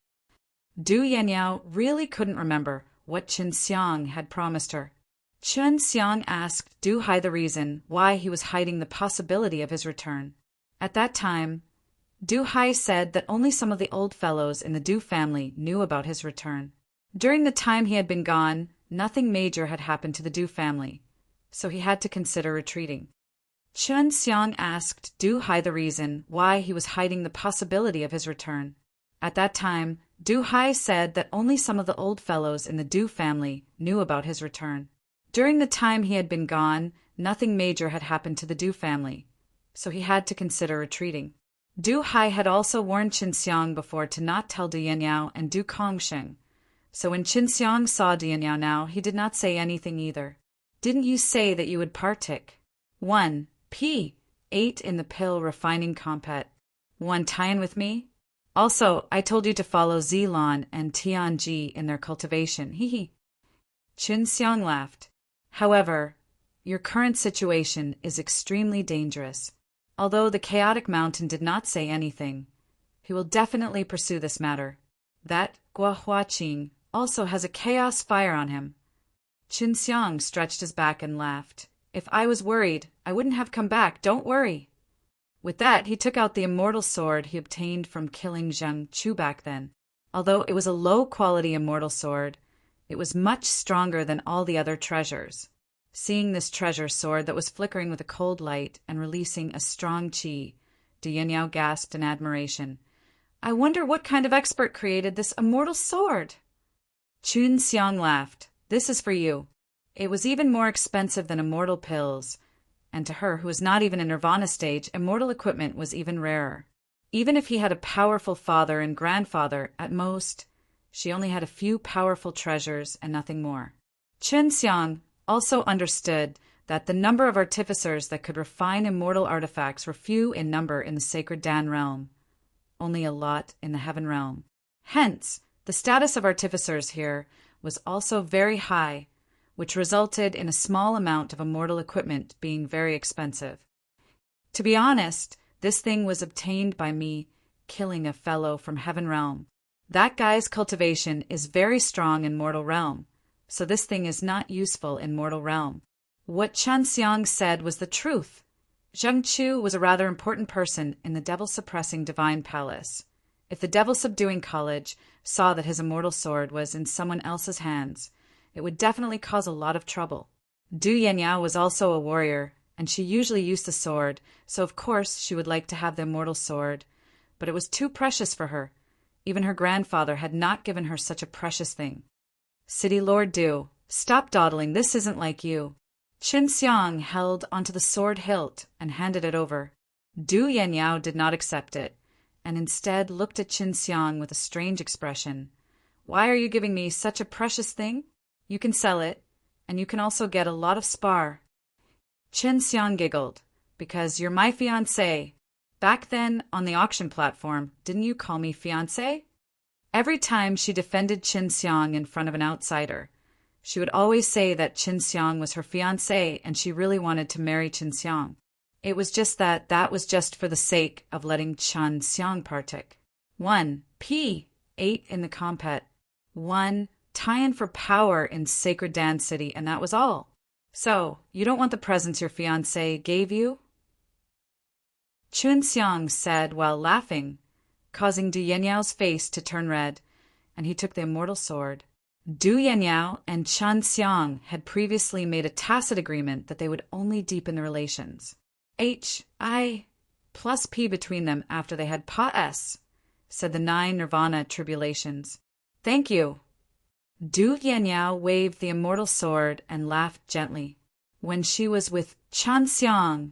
Du Yanyao really couldn't remember what Qin Xiang had promised her. Qin Xiang asked Du Hai the reason why he was hiding the possibility of his return. At that time, Du Hai said that only some of the old fellows in the Du family knew about his return. During the time he had been gone, nothing major had happened to the Du family, so he had to consider retreating. Qin Xiang asked Du Hai the reason why he was hiding the possibility of his return. At that time, Du Hai said that only some of the old fellows in the Du family knew about his return. During the time he had been gone, nothing major had happened to the Du family, so he had to consider retreating. Du Hai had also warned Qin Xiang before to not tell Du Yanyao and Du Kongsheng, so when Qin Xiang saw Du Yanyao now, he did not say anything either. Didn't you say that you would partake? 1 P8 in the pill refining compet. 1 Tian with me? Also, I told you to follow Zilan and Tianji in their cultivation. Qin Xiang laughed. However, your current situation is extremely dangerous. Although the Chaotic Mountain did not say anything, He will definitely pursue this matter. That Guahuaqing also has a chaos fire on him. Qin Xiang stretched his back and laughed. If I was worried, I wouldn't have come back, don't worry. With that, he took out the immortal sword he obtained from killing Zheng Chu back then. Although it was a low-quality immortal sword, it was much stronger than all the other treasures. Seeing this treasure sword that was flickering with a cold light and releasing a strong qi, Dianyao gasped in admiration. I wonder what kind of expert created this immortal sword? Qin Xiang laughed. This is for you. It was even more expensive than immortal pills, and to her, who was not even in nirvana stage, immortal equipment was even rarer. Even if he had a powerful father and grandfather, at most, she only had a few powerful treasures and nothing more. Qin Xiang also understood that the number of artificers that could refine immortal artifacts were few in number in the sacred Dan realm, only a lot in the heaven realm. Hence, the status of artificers here was also very high, which resulted in a small amount of immortal equipment being very expensive. To be honest, this thing was obtained by me killing a fellow from heaven realm. That guy's cultivation is very strong in mortal realm, so this thing is not useful in mortal realm. What Qin Xiang said was the truth. Zheng Chu was a rather important person in the devil-suppressing divine palace. If the devil-subduing college saw that his immortal sword was in someone else's hands, it would definitely cause a lot of trouble. Du Yanyao was also a warrior, and she usually used the sword, so of course she would like to have the immortal sword, but it was too precious for her. Even her grandfather had not given her such a precious thing. City Lord Du, stop dawdling, this isn't like you. Qin Xiang held onto the sword hilt and handed it over. Du Yanyao did not accept it, and instead looked at Qin Xiang with a strange expression. Why are you giving me such a precious thing? You can sell it, and you can also get a lot of spar. Qin Xiang giggled, because you're my fiancé. Back then, on the auction platform, didn't you call me fiancé? Every time she defended Qin Xiang in front of an outsider, she would always say that Qin Xiang was her fiancé and she really wanted to marry Qin Xiang. It was just that was just for the sake of letting Qin Xiang partake. 1. P. 8 in the compet. 1. Tie-in for power in Sacred Dan City, and that was all. So, you don't want the presents your fiancé gave you? Qin Xiang said while laughing, causing Du Yanyao's face to turn red, and he took the immortal sword. Du Yanyao and Qin Xiang had previously made a tacit agreement that they would only deepen the relations. H.I. plus P between them after they had Pa-S, said the 9 nirvana tribulations. Thank you. Du Yanyao waved the immortal sword and laughed gently. When she was with Qin Xiang,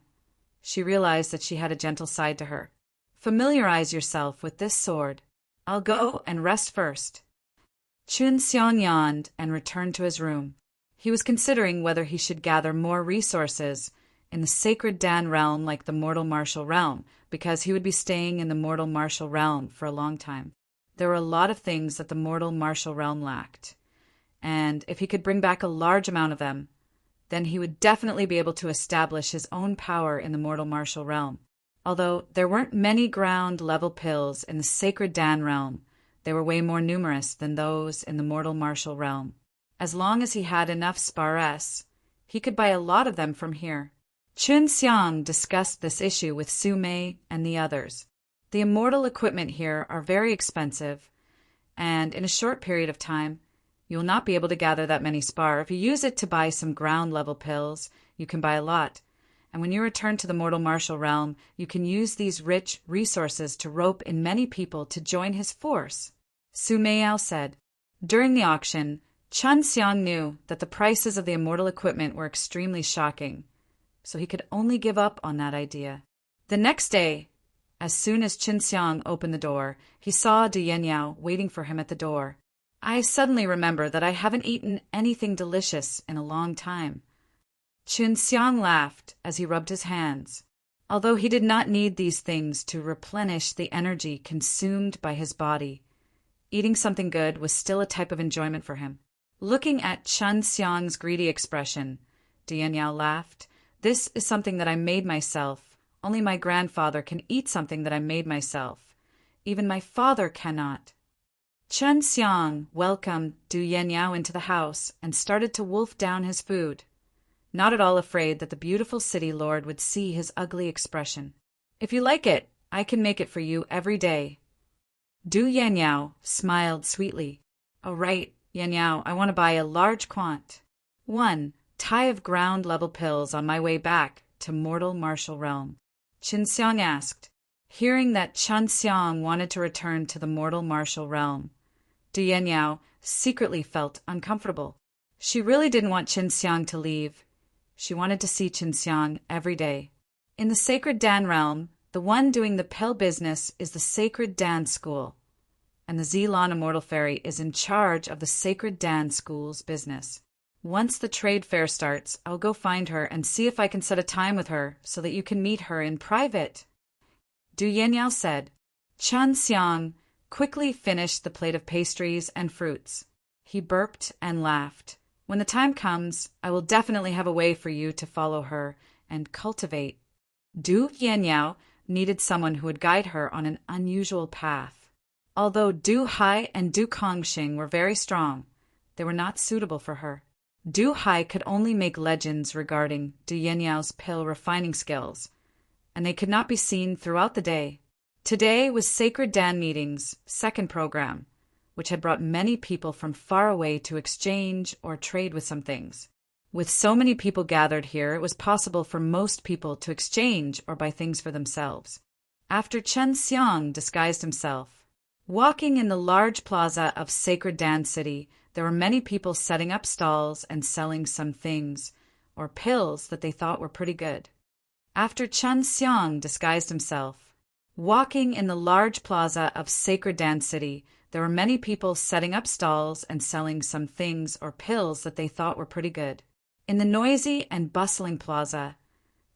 she realized that she had a gentle side to her. Familiarize yourself with this sword. I'll go and rest first. Qin Xiang yawned and returned to his room. He was considering whether he should gather more resources in the sacred Dan realm like the mortal martial realm, because he would be staying in the mortal martial realm for a long time. There were a lot of things that the mortal martial realm lacked, and if he could bring back a large amount of them, then he would definitely be able to establish his own power in the mortal martial realm. Although there weren't many ground-level pills in the sacred Dan realm, they were way more numerous than those in the mortal martial realm. As long as he had enough spares, he could buy a lot of them from here. Qin Xiang discussed this issue with Su Mei and the others. The immortal equipment here are very expensive, and in a short period of time, you will not be able to gather that many spar. If you use it to buy some ground-level pills, you can buy a lot. And when you return to the mortal martial realm, you can use these rich resources to rope in many people to join his force. Su Meiao said. During the auction, Qin Xiang knew that the prices of the immortal equipment were extremely shocking, so he could only give up on that idea. The next day, as soon as Qin Xiang opened the door, he saw Du Yanyao waiting for him at the door. I suddenly remember that I haven't eaten anything delicious in a long time. Qin Xiang laughed as he rubbed his hands. Although he did not need these things to replenish the energy consumed by his body, eating something good was still a type of enjoyment for him. Looking at Qin Xiang's greedy expression, Du Yanyao laughed. This is something that I made myself. Only my grandfather can eat something that I made myself. Even my father cannot. Chen Xiang welcomed Du Yanniao into the house and started to wolf down his food, not at all afraid that the beautiful city lord would see his ugly expression. If you like it, I can make it for you every day. Du Yanniao smiled sweetly. Oh, right, Yanniao, I want to buy a large quant. 1 tie of ground-level pills on my way back to mortal martial realm. Qin Xiang asked. Hearing that Chen Xiang wanted to return to the mortal martial realm, Du Yanniao secretly felt uncomfortable. She really didn't want Qin Xiang to leave. She wanted to see Qin Xiang every day. In the Sacred Dan realm, the one doing the pill business is the Sacred Dan School, and the Zilon Immortal Fairy is in charge of the Sacred Dan School's business. Once the trade fair starts, I'll go find her and see if I can set a time with her so that you can meet her in private. Du Yanniao said. Chen Xiang quickly finished the plate of pastries and fruits. He burped and laughed. When the time comes, I will definitely have a way for you to follow her and cultivate. Du Yanniao needed someone who would guide her on an unusual path. Although Du Hai and Du Kongxing were very strong, they were not suitable for her. Du Hai could only make legends regarding Du Yanniao's pill refining skills, and they could not be seen throughout the day. Today was Sacred Dan Meeting's second program, which had brought many people from far away to exchange or trade with some things. With so many people gathered here, it was possible for most people to exchange or buy things for themselves. After Chen Xiang disguised himself, walking in the large plaza of Sacred Dan City, there were many people setting up stalls and selling some things, or pills that they thought were pretty good. After Chen Xiang disguised himself, walking in the large plaza of Sacred Dan City, there were many people setting up stalls and selling some things or pills that they thought were pretty good. In the noisy and bustling plaza,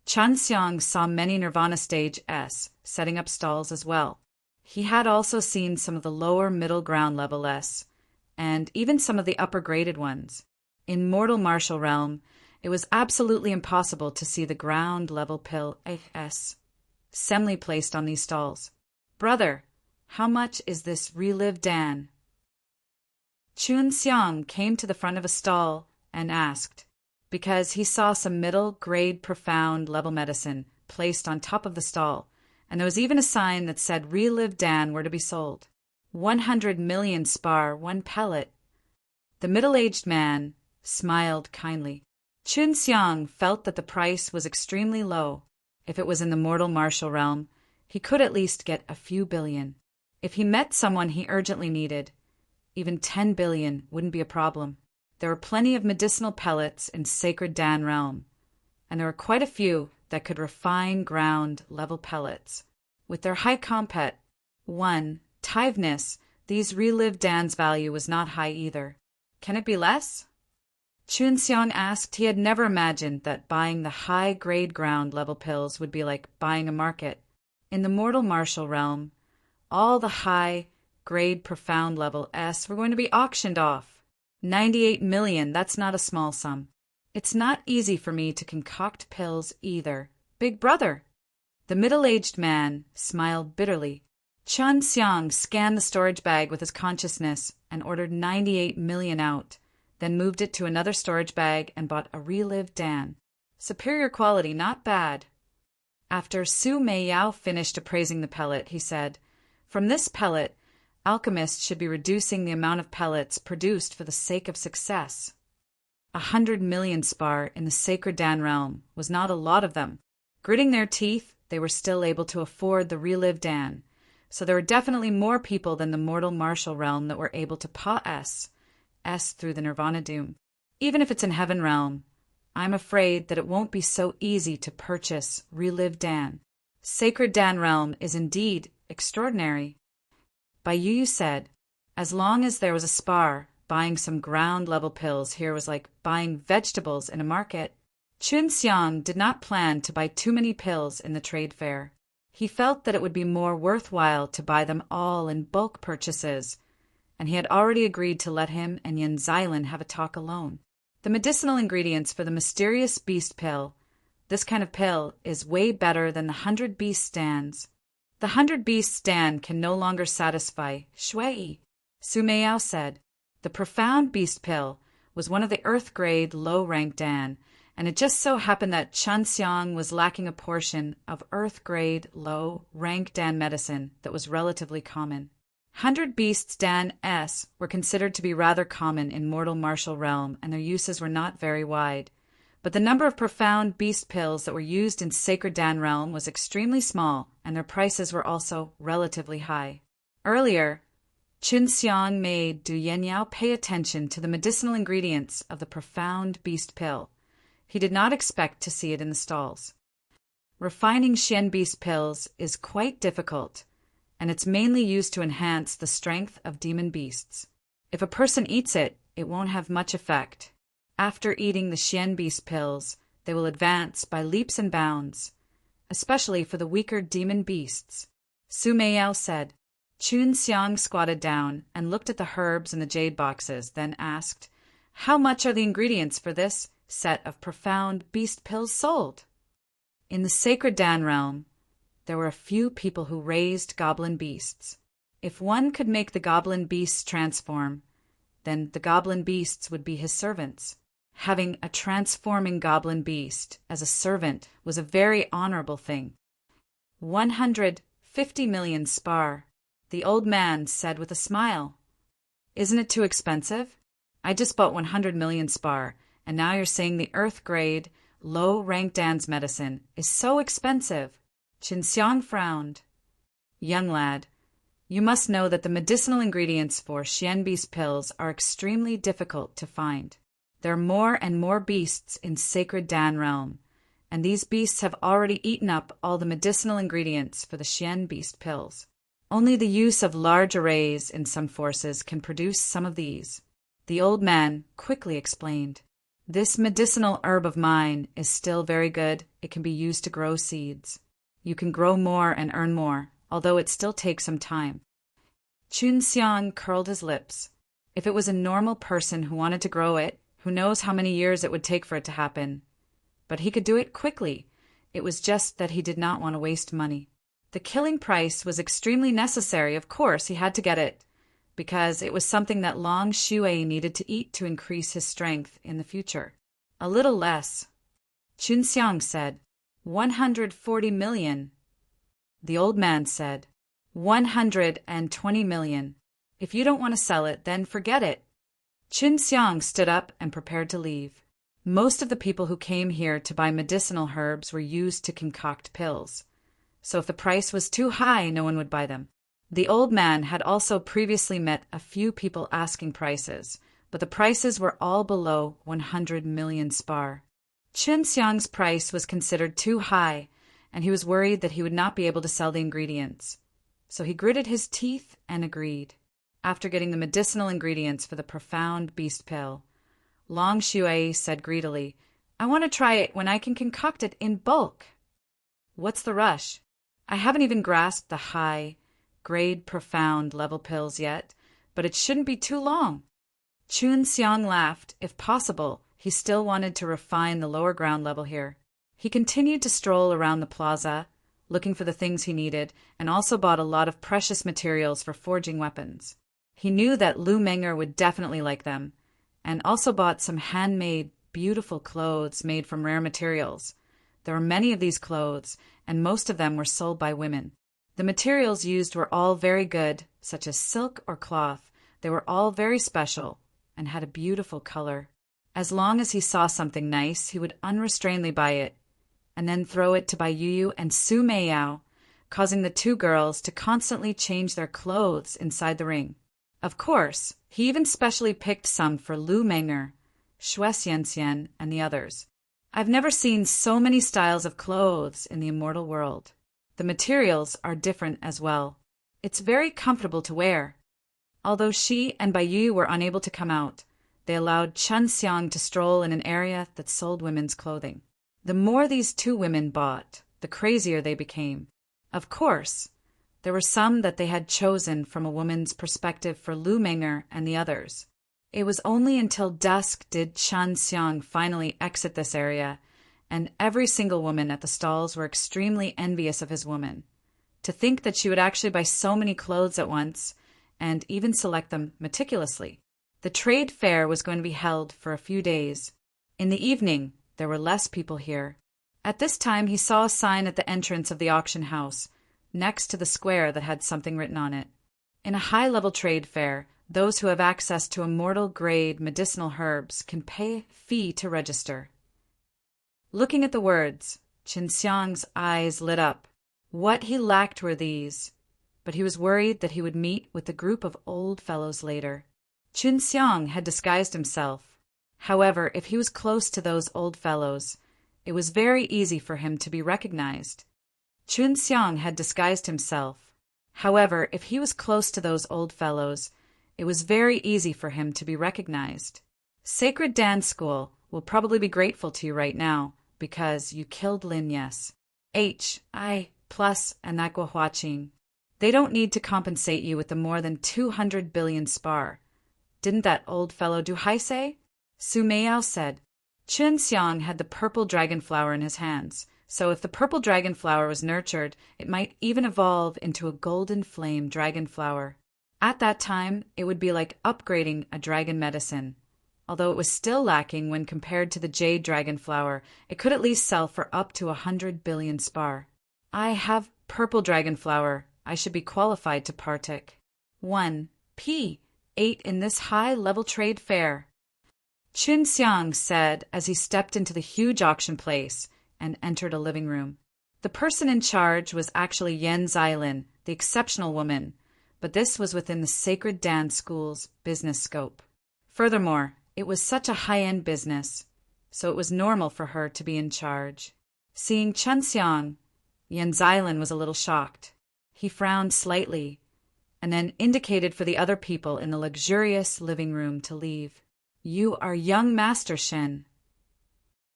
Chen Xiang saw many Nirvana Stage S setting up stalls as well. He had also seen some of the lower middle ground level S, and even some of the upper graded ones. In Mortal Martial Realm, it was absolutely impossible to see the ground level pill S semi placed on these stalls. Brother, how much is this Relive Dan? Chun Xiang came to the front of a stall and asked, because he saw some middle-grade profound level medicine placed on top of the stall, and there was even a sign that said Relive Dan were to be sold. 100 million spar, 1 pellet. The middle-aged man smiled kindly. Chun Xiang felt that the price was extremely low. If it was in the mortal martial realm, he could at least get a few billion. If he met someone he urgently needed, even 10 billion wouldn't be a problem. There were plenty of medicinal pellets in Sacred Dan realm, and there were quite a few that could refine ground-level pellets. With their high compet, 1, tiveness, these Relive Dan's value was not high either. Can it be less? Chun Xiang asked. He had never imagined that buying the high-grade ground-level pills would be like buying a market. In the mortal martial realm, all the high-grade profound level S were going to be auctioned off. 98 million, that's not a small sum. It's not easy for me to concoct pills either. Big brother. The middle-aged man smiled bitterly. Chun Xiang scanned the storage bag with his consciousness and ordered 98 million out, then moved it to another storage bag and bought a Relive Dan. Superior quality, not bad. After Su Meiyao finished appraising the pellet, he said, from this pellet, alchemists should be reducing the amount of pellets produced for the sake of success. 100 million spar in the Sacred Dan realm was not a lot of them. Gritting their teeth, they were still able to afford the Relive Dan, so there were definitely more people than the mortal martial realm that were able to paw S through the Nirvana Doom. Even if it's in Heaven realm, I'm afraid that it won't be so easy to purchase Relive Dan. Sacred Dan realm is indeed extraordinary. Bai Yu said, as long as there was a spar, buying some ground-level pills here was like buying vegetables in a market. Chun Xiang did not plan to buy too many pills in the trade fair. He felt that it would be more worthwhile to buy them all in bulk purchases, and he had already agreed to let him and Yin Xylan have a talk alone. The medicinal ingredients for the mysterious beast pill, this kind of pill, is way better than the 100 beast stands. The 100-beast Dan can no longer satisfy Shui. Su Meiyao said. The profound beast pill was one of the earth-grade low-rank Dan, and it just so happened that Chunxiang was lacking a portion of earth-grade low-rank Dan medicine that was relatively common. 100 beasts Dan S were considered to be rather common in mortal martial realm, and their uses were not very wide. But the number of profound beast pills that were used in sacred Dan realm was extremely small, and their prices were also relatively high. Earlier, Chunxiang made Du Yenyao pay attention to the medicinal ingredients of the profound beast pill. He did not expect to see it in the stalls. Refining Xian beast pills is quite difficult, and it's mainly used to enhance the strength of demon beasts. If a person eats it, it won't have much effect. After eating the Xian beast pills, they will advance by leaps and bounds, especially for the weaker demon beasts. Su Meiyao said. Chunxiang squatted down and looked at the herbs in the jade boxes, then asked, "How much are the ingredients for this set of profound beast pills sold?" In the sacred Dan realm, there were a few people who raised goblin beasts. If one could make the goblin beasts transform, then the goblin beasts would be his servants. Having a transforming goblin beast as a servant was a very honorable thing. 150 million spar, the old man said with a smile. Isn't it too expensive? I just bought 100 million spar, and now you're saying the earth-grade, low-rank Dan's medicine is so expensive. Chunxiang frowned. Young lad, you must know that the medicinal ingredients for Xian beast pills are extremely difficult to find. There are more and more beasts in sacred Dan realm, and these beasts have already eaten up all the medicinal ingredients for the Xian beast pills. Only the use of large arrays in some forces can produce some of these. The old man quickly explained. This medicinal herb of mine is still very good. It can be used to grow seeds. You can grow more and earn more, although it still takes some time. Chunxiang curled his lips. If it was a normal person who wanted to grow it, who knows how many years it would take for it to happen? But he could do it quickly. It was just that he did not want to waste money. The killing price was extremely necessary. Of course, he had to get it, because it was something that Long Shui needed to eat to increase his strength in the future. A little less. Chunxiang said, 140 million. The old man said, 120 million. If you don't want to sell it, then forget it. Chunxiang stood up and prepared to leave. Most of the people who came here to buy medicinal herbs were used to concoct pills, so if the price was too high, no one would buy them. The old man had also previously met a few people asking prices, but the prices were all below 100 million spar. Chunxiang's price was considered too high, and he was worried that he would not be able to sell the ingredients. So he gritted his teeth and agreed. After getting the medicinal ingredients for the profound beast pill, Long Shui said greedily, "I want to try it when I can concoct it in bulk." "What's the rush? I haven't even grasped the high-grade profound level pills yet, but it shouldn't be too long." Chunxiang laughed. If possible, he still wanted to refine the lower ground level here. He continued to stroll around the plaza, looking for the things he needed, and also bought a lot of precious materials for forging weapons. He knew that Lu Menger would definitely like them, and also bought some handmade, beautiful clothes made from rare materials. There were many of these clothes, and most of them were sold by women. The materials used were all very good, such as silk or cloth. They were all very special, and had a beautiful color. As long as he saw something nice, he would unrestrainedly buy it, and then throw it to Bai Yuyu and Su Meiyao, causing the two girls to constantly change their clothes inside the ring. Of course, he even specially picked some for Lu Menger, Xue Xianxian, and the others. I've never seen so many styles of clothes in the immortal world. The materials are different as well. It's very comfortable to wear. Although she and Bai Yu were unable to come out, they allowed Chunxiang to stroll in an area that sold women's clothing. The more these two women bought, the crazier they became. Of course, there were some that they had chosen from a woman's perspective for Lu Menger and the others. It was only until dusk did Chunxiang finally exit this area, and every single woman at the stalls were extremely envious of his woman. To think that she would actually buy so many clothes at once, and even select them meticulously. The trade fair was going to be held for a few days. In the evening, there were less people here. At this time, he saw a sign at the entrance of the auction house, next to the square that had something written on it. In a high-level trade fair, those who have access to immortal-grade medicinal herbs can pay a fee to register. Looking at the words, Qin Xiang's eyes lit up. What he lacked were these, but he was worried that he would meet with the group of old fellows later. Qin Xiang had disguised himself. However, if he was close to those old fellows, it was very easy for him to be recognized. Qin Xiang had disguised himself. However, if he was close to those old fellows, it was very easy for him to be recognized. Sacred Dance School will probably be grateful to you right now because you killed Lin Yes. I plus and that Guohuaqing. They don't need to compensate you with the more than 200 billion spar. Didn't that old fellow do Haisei? Su Meiyao said. Qin Xiang had the purple dragon flower in his hands, so if the purple dragon flower was nurtured, it might even evolve into a golden flame dragon flower. At that time, it would be like upgrading a dragon medicine. Although it was still lacking when compared to the jade dragon flower, it could at least sell for up to 100 billion spar. I have purple dragon flower. I should be qualified to partake. 1. P. 8 in this high-level trade fair. Qin Xiang said as he stepped into the huge auction place and entered a living room. The person in charge was actually Yan Xilin, the exceptional woman, but this was within the Sacred Dance School's business scope. Furthermore, it was such a high-end business, so it was normal for her to be in charge. Seeing Qin Xiang, Yan Xilin was a little shocked. He frowned slightly, and then indicated for the other people in the luxurious living room to leave. You are young Master Shen?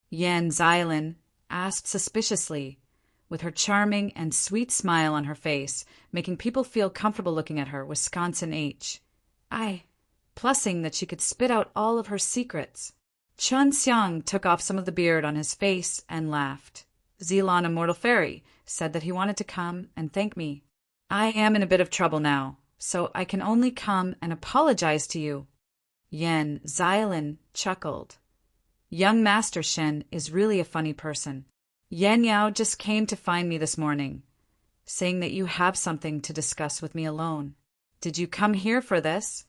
Yan Xilin asked suspiciously, with her charming and sweet smile on her face, making people feel comfortable looking at her. Wisconsin H. I, plussing that she could spit out all of her secrets. Qin Xiang took off some of the beard on his face and laughed. Zilon Immortal Fairy said that he wanted to come and thank me. I am in a bit of trouble now, so I can only come and apologize to you. Yan Xilin chuckled. Young Master Shen is really a funny person. Yan Yao just came to find me this morning, saying that you have something to discuss with me alone. Did you come here for this?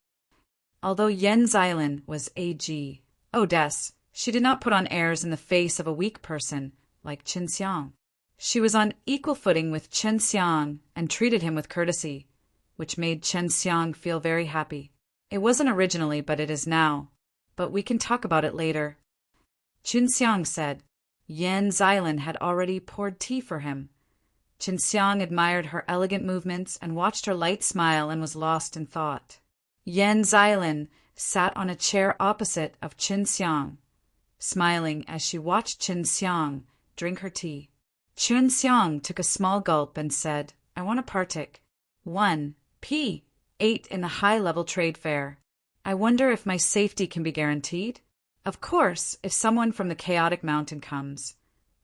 Although Yan Xilin was AG Odess, she did not put on airs in the face of a weak person like Qin Xiang. She was on equal footing with Qin Xiang and treated him with courtesy, which made Qin Xiang feel very happy. It wasn't originally, but it is now. But we can talk about it later. Qin Xiang said. Yan Xilin had already poured tea for him. Qin Xiang admired her elegant movements and watched her light smile and was lost in thought. Yan Xilin sat on a chair opposite of Qin Xiang, smiling as she watched Qin Xiang drink her tea. Qin Xiang took a small gulp and said, I want to partake. 1. P. 8 in the high-level trade fair. I wonder if my safety can be guaranteed? Of course, if someone from the Chaotic Mountain comes.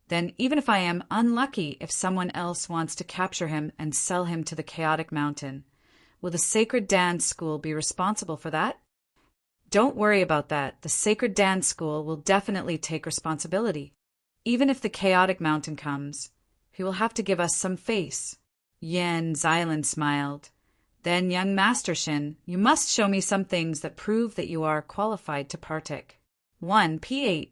Then even if I am unlucky if someone else wants to capture him and sell him to the Chaotic Mountain, will the Sacred Dance School be responsible for that? Don't worry about that. The Sacred Dance School will definitely take responsibility. Even if the Chaotic Mountain comes, he will have to give us some face. Yan Xilin smiled. Then, young Master Shin, you must show me some things that prove that you are qualified to partake. 1. P8.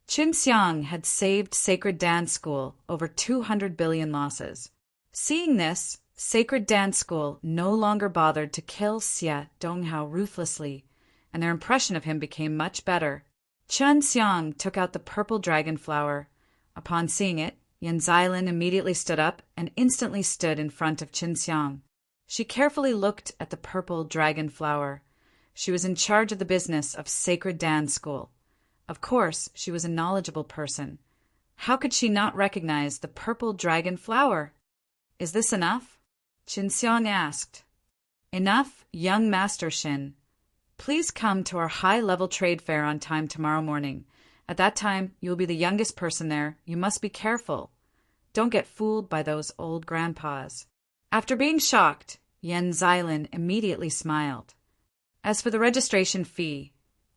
Qin Xiang had saved Sacred Dance School over 200 billion losses. Seeing this, Sacred Dance School no longer bothered to kill Xie Donghao ruthlessly, and their impression of him became much better. Qin Xiang took out the purple dragon flower. Upon seeing it, Yan Xilin immediately stood up and instantly stood in front of Qin Xiang. She carefully looked at the purple dragon flower. She was in charge of the business of Sacred Dance School. Of course, she was a knowledgeable person. How could she not recognize the purple dragon flower? Is this enough? Qin Xiang asked. Enough, young Master Shin. Please come to our high-level trade fair on time tomorrow morning. At that time, you will be the youngest person there. You must be careful. Don't get fooled by those old grandpas. After being shocked, Yen Xylan immediately smiled. As for the registration fee,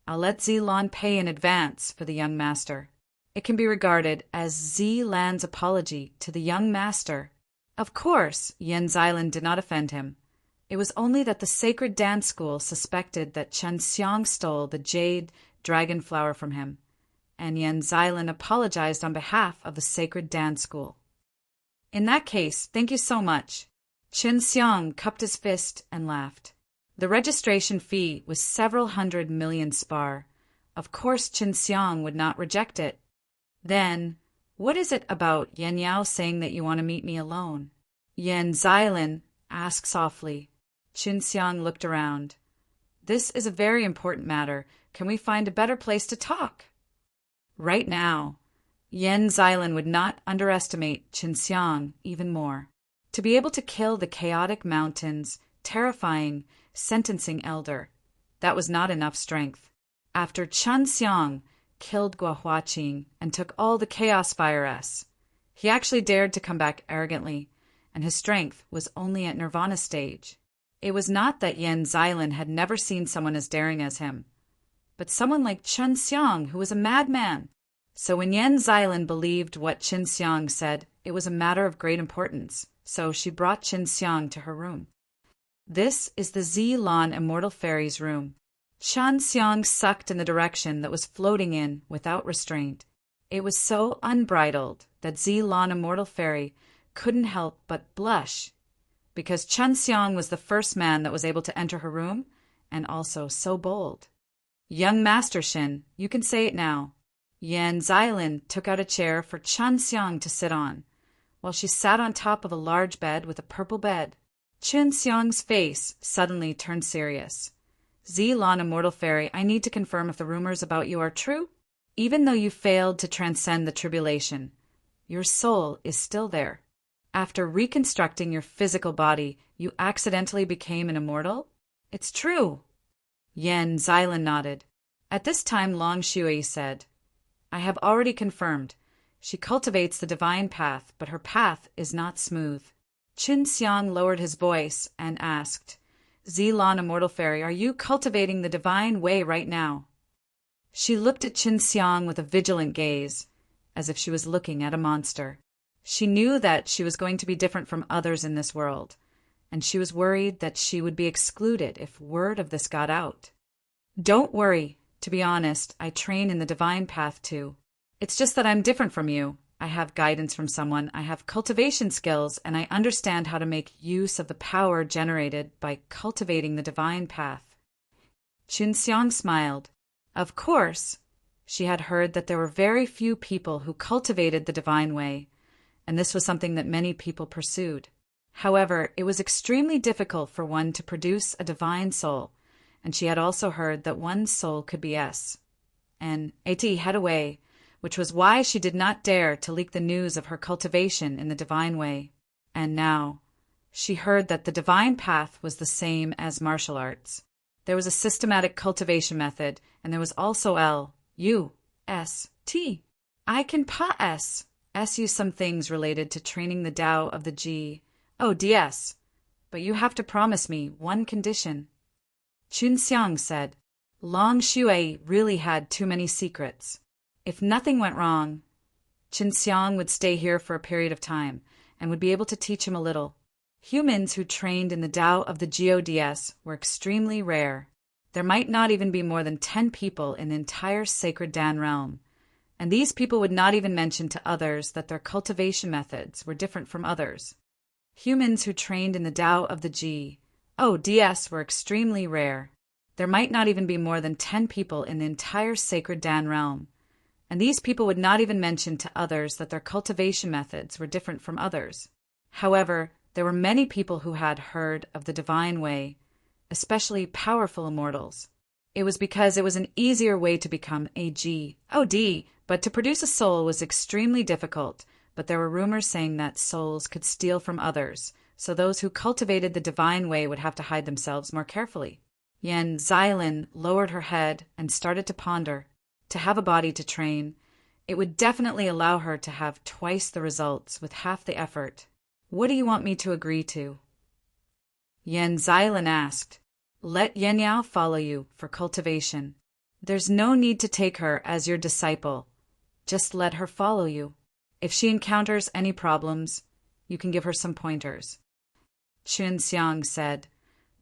I'll let Zilan pay in advance for the young master. It can be regarded as Zilan's apology to the young master. Of course, Yen Xylan did not offend him. It was only that the sacred dance school suspected that Chen Xiang stole the jade dragon flower from him, and Yen Xylan apologized on behalf of the sacred dance school. In that case, thank you so much. Chen Xiang cupped his fist and laughed. The registration fee was several 100 million spar. Of course Chen Xiang would not reject it. Then, what is it about Yen Yao saying that you want to meet me alone? Yen Xylan asked softly. Chen Xiang looked around. This is a very important matter. Can we find a better place to talk? Right now, Yen Xylan would not underestimate Chen Xiang even more. To be able to kill the chaotic mountain's terrifying sentencing elder, that was not enough strength. After Chen Xiang killed Gua Huaqing and took all the Chaos Fire S, he actually dared to come back arrogantly, and his strength was only at Nirvana stage. It was not that Yen Xylan had never seen someone as daring as him, but someone like Chen Xiang who was a madman. So when Yen Xylan believed what Chen Xiang said, it was a matter of great importance, so she brought Chen Xiang to her room. This is the Zilan Immortal Fairy's room. Chen Xiang sucked in the direction that was floating in without restraint. It was so unbridled that Zilan Immortal Fairy couldn't help but blush, because Chen Xiang was the first man that was able to enter her room, and also so bold. Young Master Shin, you can say it now. Yen Xylan took out a chair for Chen Xiang to sit on, while she sat on top of a large bed with a purple bed. Chen Xiang's face suddenly turned serious. Zilan Immortal Fairy, I need to confirm if the rumors about you are true. Even though you failed to transcend the tribulation, your soul is still there. After reconstructing your physical body, you accidentally became an immortal? It's true. Yen Xylan nodded. At this time, Long Shui said, I have already confirmed. She cultivates the divine path, but her path is not smooth. Chen Xiang lowered his voice and asked, Zilan Immortal Fairy, are you cultivating the divine way right now? She looked at Chen Xiang with a vigilant gaze, as if she was looking at a monster. She knew that she was going to be different from others in this world, and she was worried that she would be excluded if word of this got out. Don't worry. To be honest, I train in the divine path too. It's just that I'm different from you. I have guidance from someone, I have cultivation skills, and I understand how to make use of the power generated by cultivating the divine path. Chen Xiang smiled. Of course, she had heard that there were very few people who cultivated the divine way, and this was something that many people pursued. However, it was extremely difficult for one to produce a divine soul, and she had also heard that one's soul could be N-AT head away, which was why she did not dare to leak the news of her cultivation in the divine way. And now, she heard that the divine path was the same as martial arts. There was a systematic cultivation method, and there was also L-U-S-T. I can pa-S. S use some things related to training the Tao of the G-O-D-S, but you have to promise me one condition. Chen Xiang said, Long Shui really had too many secrets. If nothing went wrong, Chen Xiang would stay here for a period of time and would be able to teach him a little. Humans who trained in the Tao of the GODS were extremely rare. There might not even be more than 10 people in the entire Sacred Dan realm, and these people would not even mention to others that their cultivation methods were different from others. Humans who trained in the Tao of the GODS were extremely rare. There might not even be more than 10 people in the entire Sacred Dan realm, and these people would not even mention to others that their cultivation methods were different from others. However, there were many people who had heard of the divine way, especially powerful immortals. It was because it was an easier way to become a GOD, but to produce a soul was extremely difficult, but there were rumors saying that souls could steal from others, so those who cultivated the divine way would have to hide themselves more carefully. Yen Xylan lowered her head and started to ponder. To have a body to train, It would definitely allow her to have twice the results with half the effort. What do you want me to agree to? Yan Xilan asked. Let Yanyao follow you for cultivation. There's no need to take her as your disciple. Just let her follow you. If she encounters any problems, you can give her some pointers. Qin Xiang said,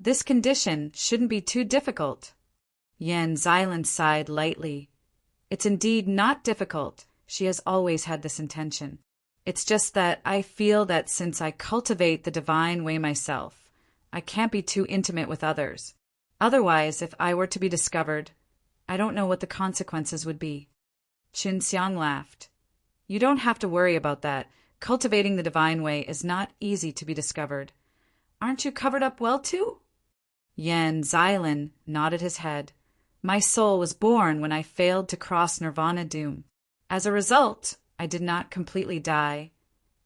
This condition shouldn't be too difficult. Yan Xilan sighed lightly. It's indeed not difficult. She has always had this intention. It's just that I feel that since I cultivate the divine way myself, I can't be too intimate with others. Otherwise, if I were to be discovered, I don't know what the consequences would be. Qin Xiang laughed. You don't have to worry about that. Cultivating the divine way is not easy to be discovered. Aren't you covered up well too? Yan Xilan nodded his head. My soul was born when I failed to cross nirvana doom. As a result, I did not completely die.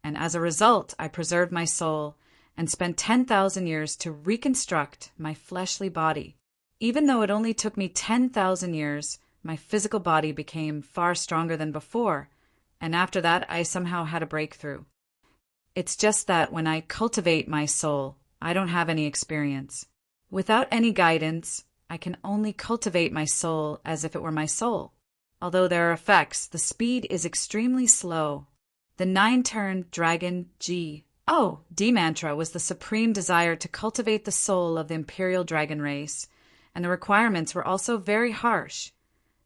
And as a result, I preserved my soul and spent 10,000 years to reconstruct my fleshly body. Even though it only took me 10,000 years, my physical body became far stronger than before, and after that I somehow had a breakthrough. It's just that when I cultivate my soul, I don't have any experience. Without any guidance, I can only cultivate my soul as if it were my soul. Although there are effects, the speed is extremely slow. The 9-turn dragon D mantra was the supreme desire to cultivate the soul of the imperial dragon race, and the requirements were also very harsh,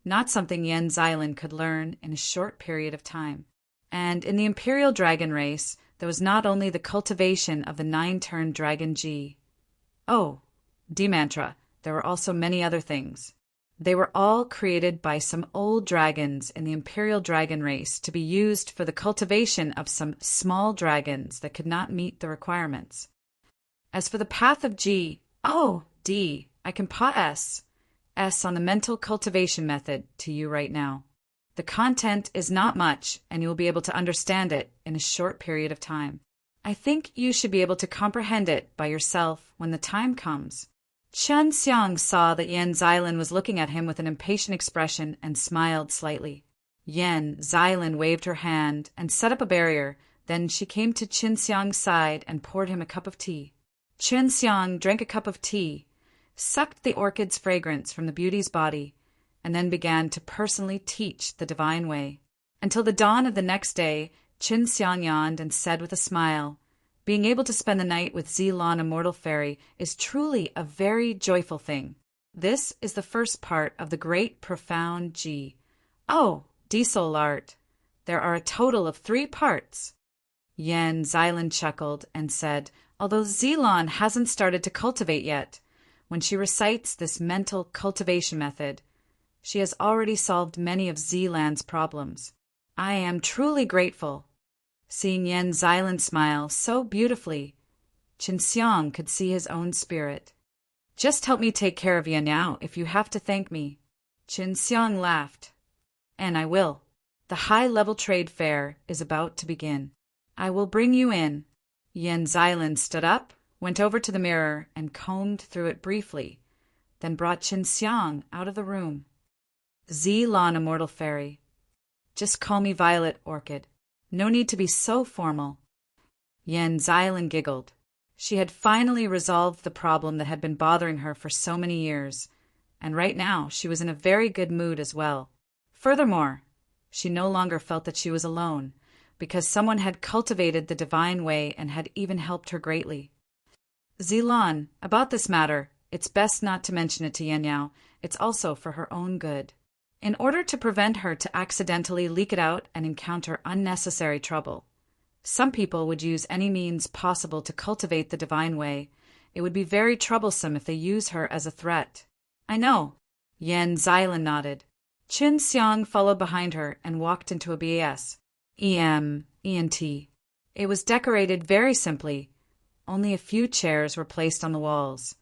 not something Yan Xilan could learn in a short period of time. And in the imperial dragon race, there was not only the cultivation of the 9-turn dragon D mantra, there were also many other things. They were all created by some old dragons in the imperial dragon race to be used for the cultivation of some small dragons that could not meet the requirements. As for the path of D, I can pass S on the mental cultivation method to you right now. The content is not much, and you will be able to understand it in a short period of time. I think you should be able to comprehend it by yourself when the time comes. Qin Xiang saw that Yan Xilan was looking at him with an impatient expression and smiled slightly. Yan Xilan waved her hand and set up a barrier. Then she came to Qin Xiang's side and poured him a cup of tea. Qin Xiang drank a cup of tea, sucked the orchid's fragrance from the beauty's body, and then began to personally teach the divine way. Until the dawn of the next day, Qin Xiang yawned and said with a smile, Being able to spend the night with Zilan, a mortal fairy, is truly a very joyful thing. This is the first part of the great profound G. D-soul art. There are a total of 3 parts. Yan Xilan chuckled and said, although Zilan hasn't started to cultivate yet, when she recites this mental cultivation method, she has already solved many of Zilan's problems. I am truly grateful. Seeing Yan Xilan smile so beautifully, Qin Xiang could see his own spirit. Just help me take care of Yanyao if you have to thank me. Qin Xiang laughed. And I will. The high-level trade fair is about to begin. I will bring you in. Yan Xilan stood up, went over to the mirror, and combed through it briefly, then brought Qin Xiang out of the room. Zilan, a mortal fairy. Just call me Violet Orchid. No need to be so formal. Yan Xilan giggled. She had finally resolved the problem that had been bothering her for so many years, and right now she was in a very good mood as well. Furthermore, she no longer felt that she was alone, because someone had cultivated the divine way and had even helped her greatly. Zilan, about this matter, it's best not to mention it to Yanyao. It's also for her own good. In order to prevent her to accidentally leak it out and encounter unnecessary trouble, some people would use any means possible to cultivate the divine way. It would be very troublesome if they use her as a threat. I know. Yan Xilan nodded. Qin Xiang followed behind her and walked into a BAS. ENT. It was decorated very simply. Only a few chairs were placed on the walls,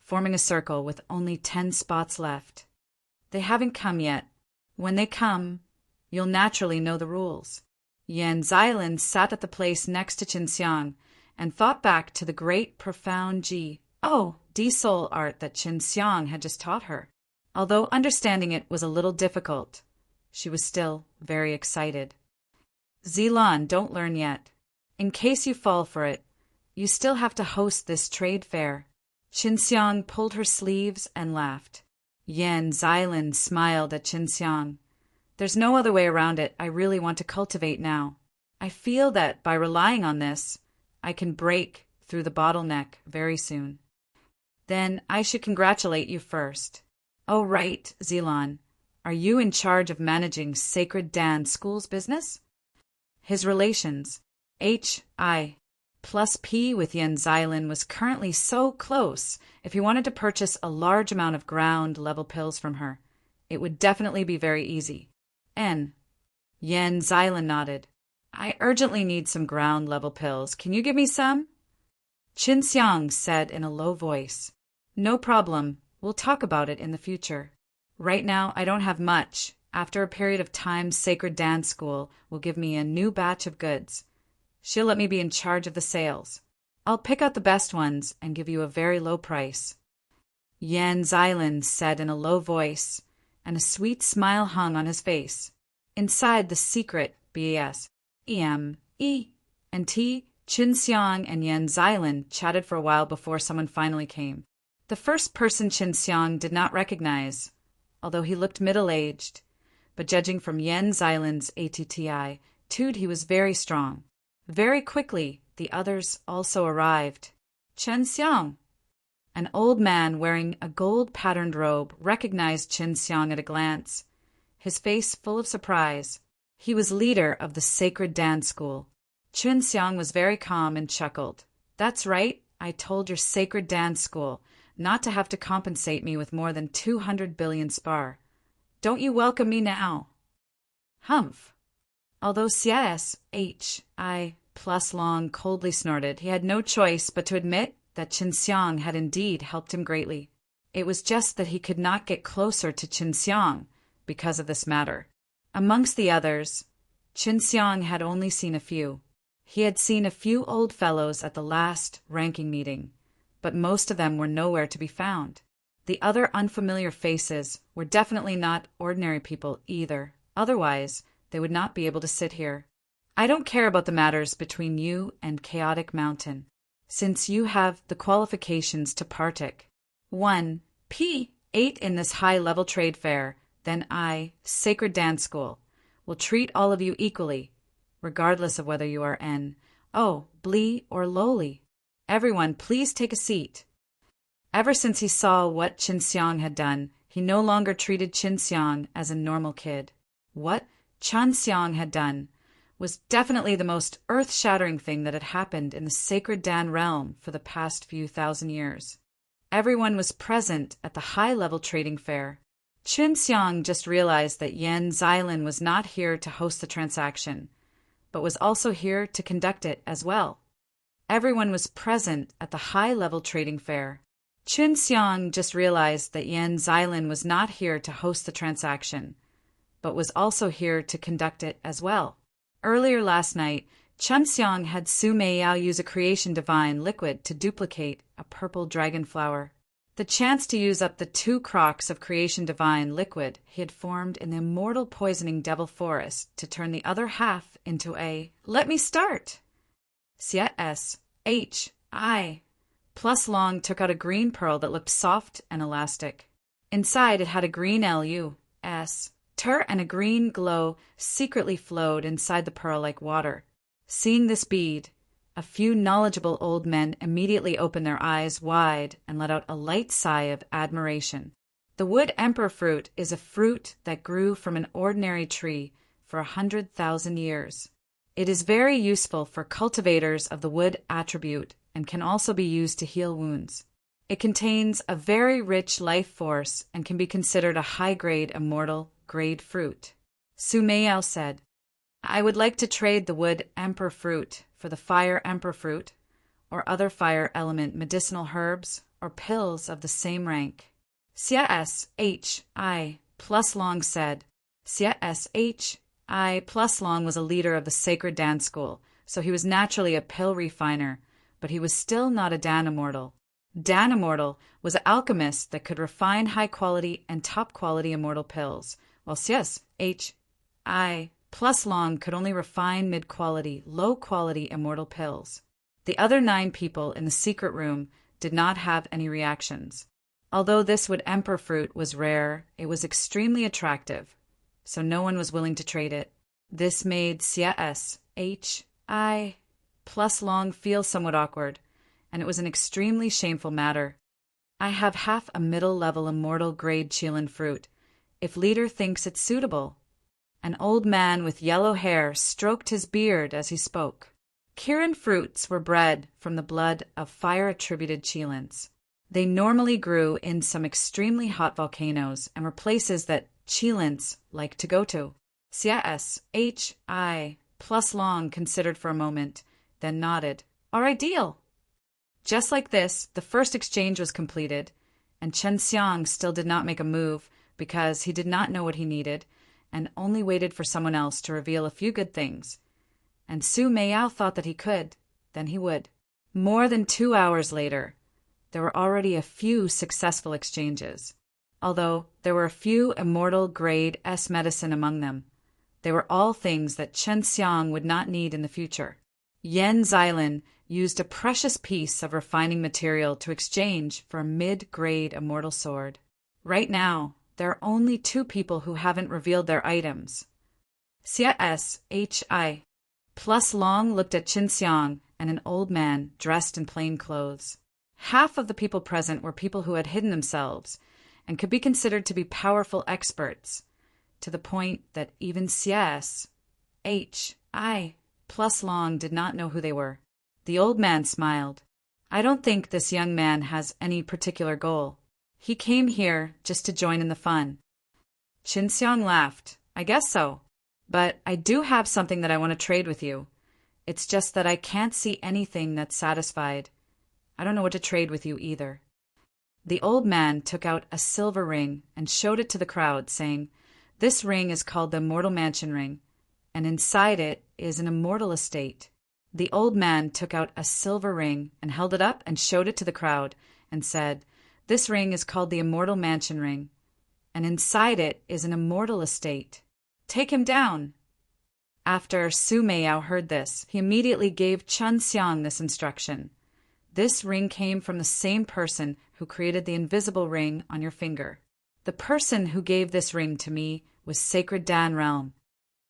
forming a circle with only 10 spots left. They haven't come yet. When they come, you'll naturally know the rules. Yan Xilan sat at the place next to Qin Xiang and thought back to the great profound D-soul art that Qin Xiang had just taught her. Although understanding it was a little difficult, She was still very excited. Zilan, don't learn yet. In case you fall for it, you still have to host this trade fair. Qinxiang pulled her sleeves and laughed. Yan Zilan smiled at Qinxiang. There's no other way around it. I really want to cultivate now. I feel that by relying on this, I can break through the bottleneck very soon. Then I should congratulate you first. Oh, right, Zilan. Are you in charge of managing Sacred Dan School's business? His relations, H.I. plus P with Yen Zilan was currently so close. If he wanted to purchase a large amount of ground-level pills from her, it would definitely be very easy. N. Yen Zilan nodded. I urgently need some ground-level pills. Can you give me some? Qinxiang said in a low voice. No problem. We'll talk about it in the future. Right now, I don't have much. After a period of time, Sacred Dance School will give me a new batch of goods. She'll let me be in charge of the sales. I'll pick out the best ones and give you a very low price. Yan Zilan said in a low voice, and a sweet smile hung on his face. Inside the secret BAS, E.M.E. and T. Qinxiang and Yan Zilan chatted for a while before someone finally came. The first person Qinxiang did not recognize, although he looked middle-aged, but judging from Yan Zilan's ATTI, he was very strong. Very quickly, the others also arrived. Qinxiang, an old man wearing a gold-patterned robe, recognized Qinxiang at a glance, his face full of surprise. He was leader of the Sacred Dance School. Qinxiang was very calm and chuckled. That's right, I told your Sacred Dance School not to have to compensate me with more than 200 billion spar. Don't you welcome me now? Humph. Although C.S.H.I. plus Long coldly snorted, he had no choice but to admit that Qinxiang had indeed helped him greatly. It was just that he could not get closer to Qinxiang because of this matter. Amongst the others, Qinxiang had only seen a few. He had seen a few old fellows at the last ranking meeting, but most of them were nowhere to be found. The other unfamiliar faces were definitely not ordinary people either. Otherwise, they would not be able to sit here. I don't care about the matters between you and Chaotic Mountain, since you have the qualifications to partake. 1. P8 in this high-level trade fair, then I, Sacred Dance School, will treat all of you equally, regardless of whether you are N.O., Blee, or lowly. Everyone, please take a seat. Ever since he saw what Qinxiang had done, he no longer treated Qinxiang as a normal kid. What Qinxiang had done was definitely the most earth-shattering thing that had happened in the Sacred Dan realm for the past few thousand years. Everyone was present at the high-level trading fair. Qinxiang just realized that Yan Zilan was not here to host the transaction, but was also here to conduct it as well. Everyone was present at the high-level trading fair. Qinxiang just realized that Yan Zilan was not here to host the transaction, but was also here to conduct it as well. Earlier last night, Qinxiang had Su Meiyao use a creation divine liquid to duplicate a purple dragon flower. The chance to use up the 2 crocs of creation divine liquid he had formed in the immortal poisoning devil forest to turn the other half into a "Let me start!" C.S.H.I. plus Long took out a green pearl that looked soft and elastic. Inside it had a green L.U.S. and a green glow secretly flowed inside the pearl like water. Seeing this bead, a few knowledgeable old men immediately opened their eyes wide and let out a light sigh of admiration. The wood emperor fruit is a fruit that grew from an ordinary tree for 100,000 years. It is very useful for cultivators of the wood attribute and can also be used to heal wounds. It contains a very rich life force and can be considered a high-grade immortal grade fruit. Su Meiyao said, I would like to trade the wood emperor fruit for the fire emperor fruit or other fire element medicinal herbs or pills of the same rank. C.S.H.I. plus Long said. C.S.H.I. plus Long was a leader of the Sacred Dan School, so he was naturally a pill refiner, but he was still not a Dan Immortal. Dan Immortal was an alchemist that could refine high-quality and top-quality immortal pills, while C.S.H. I plus Long could only refine mid-quality, low-quality immortal pills. The other 9 people in the secret room did not have any reactions. Although this wood emperor fruit was rare, it was extremely attractive, so no one was willing to trade it. This made CSHI plus Long feel somewhat awkward, and it was an extremely shameful matter. I have half a middle-level immortal grade Qilin fruit, if leader thinks it suitable. An old man with yellow hair stroked his beard as he spoke. Kirin fruits were bred from the blood of fire-attributed Qilins. They normally grew in some extremely hot volcanoes and were places that Qilins like to go to. CSHI plus Long considered for a moment, then nodded. All right, deal. Just like this, the first exchange was completed, and Chen Xiang still did not make a move because he did not know what he needed and only waited for someone else to reveal a few good things. And Su Meiyao thought that he could, then he would. More than 2 hours later, there were already a few successful exchanges. Although there were a few immortal grade S medicine among them, they were all things that Chen Xiang would not need in the future. Yan Xilin used a precious piece of refining material to exchange for a mid-grade immortal sword. Right now, there are only 2 people who haven't revealed their items. CSHI plus Long looked at Qin Xiang and an old man dressed in plain clothes. Half of the people present were people who had hidden themselves and could be considered to be powerful experts, to the point that even CSHI plus Long did not know who they were. The old man smiled. I don't think this young man has any particular goal. He came here just to join in the fun. Qin Xiang laughed. I guess so. But I do have something that I want to trade with you. It's just that I can't see anything that's satisfied. I don't know what to trade with you either. The old man took out a silver ring and showed it to the crowd, saying, This ring is called the Immortal Mansion Ring, and inside it is an immortal estate. The old man took out a silver ring and held it up and showed it to the crowd and said, This ring is called the Immortal Mansion Ring, and inside it is an immortal estate. Take him down. After Su Meiyao heard this, he immediately gave Chen Xiang this instruction. This ring came from the same person who created the invisible ring on your finger. The person who gave this ring to me was Sacred Dan Realm.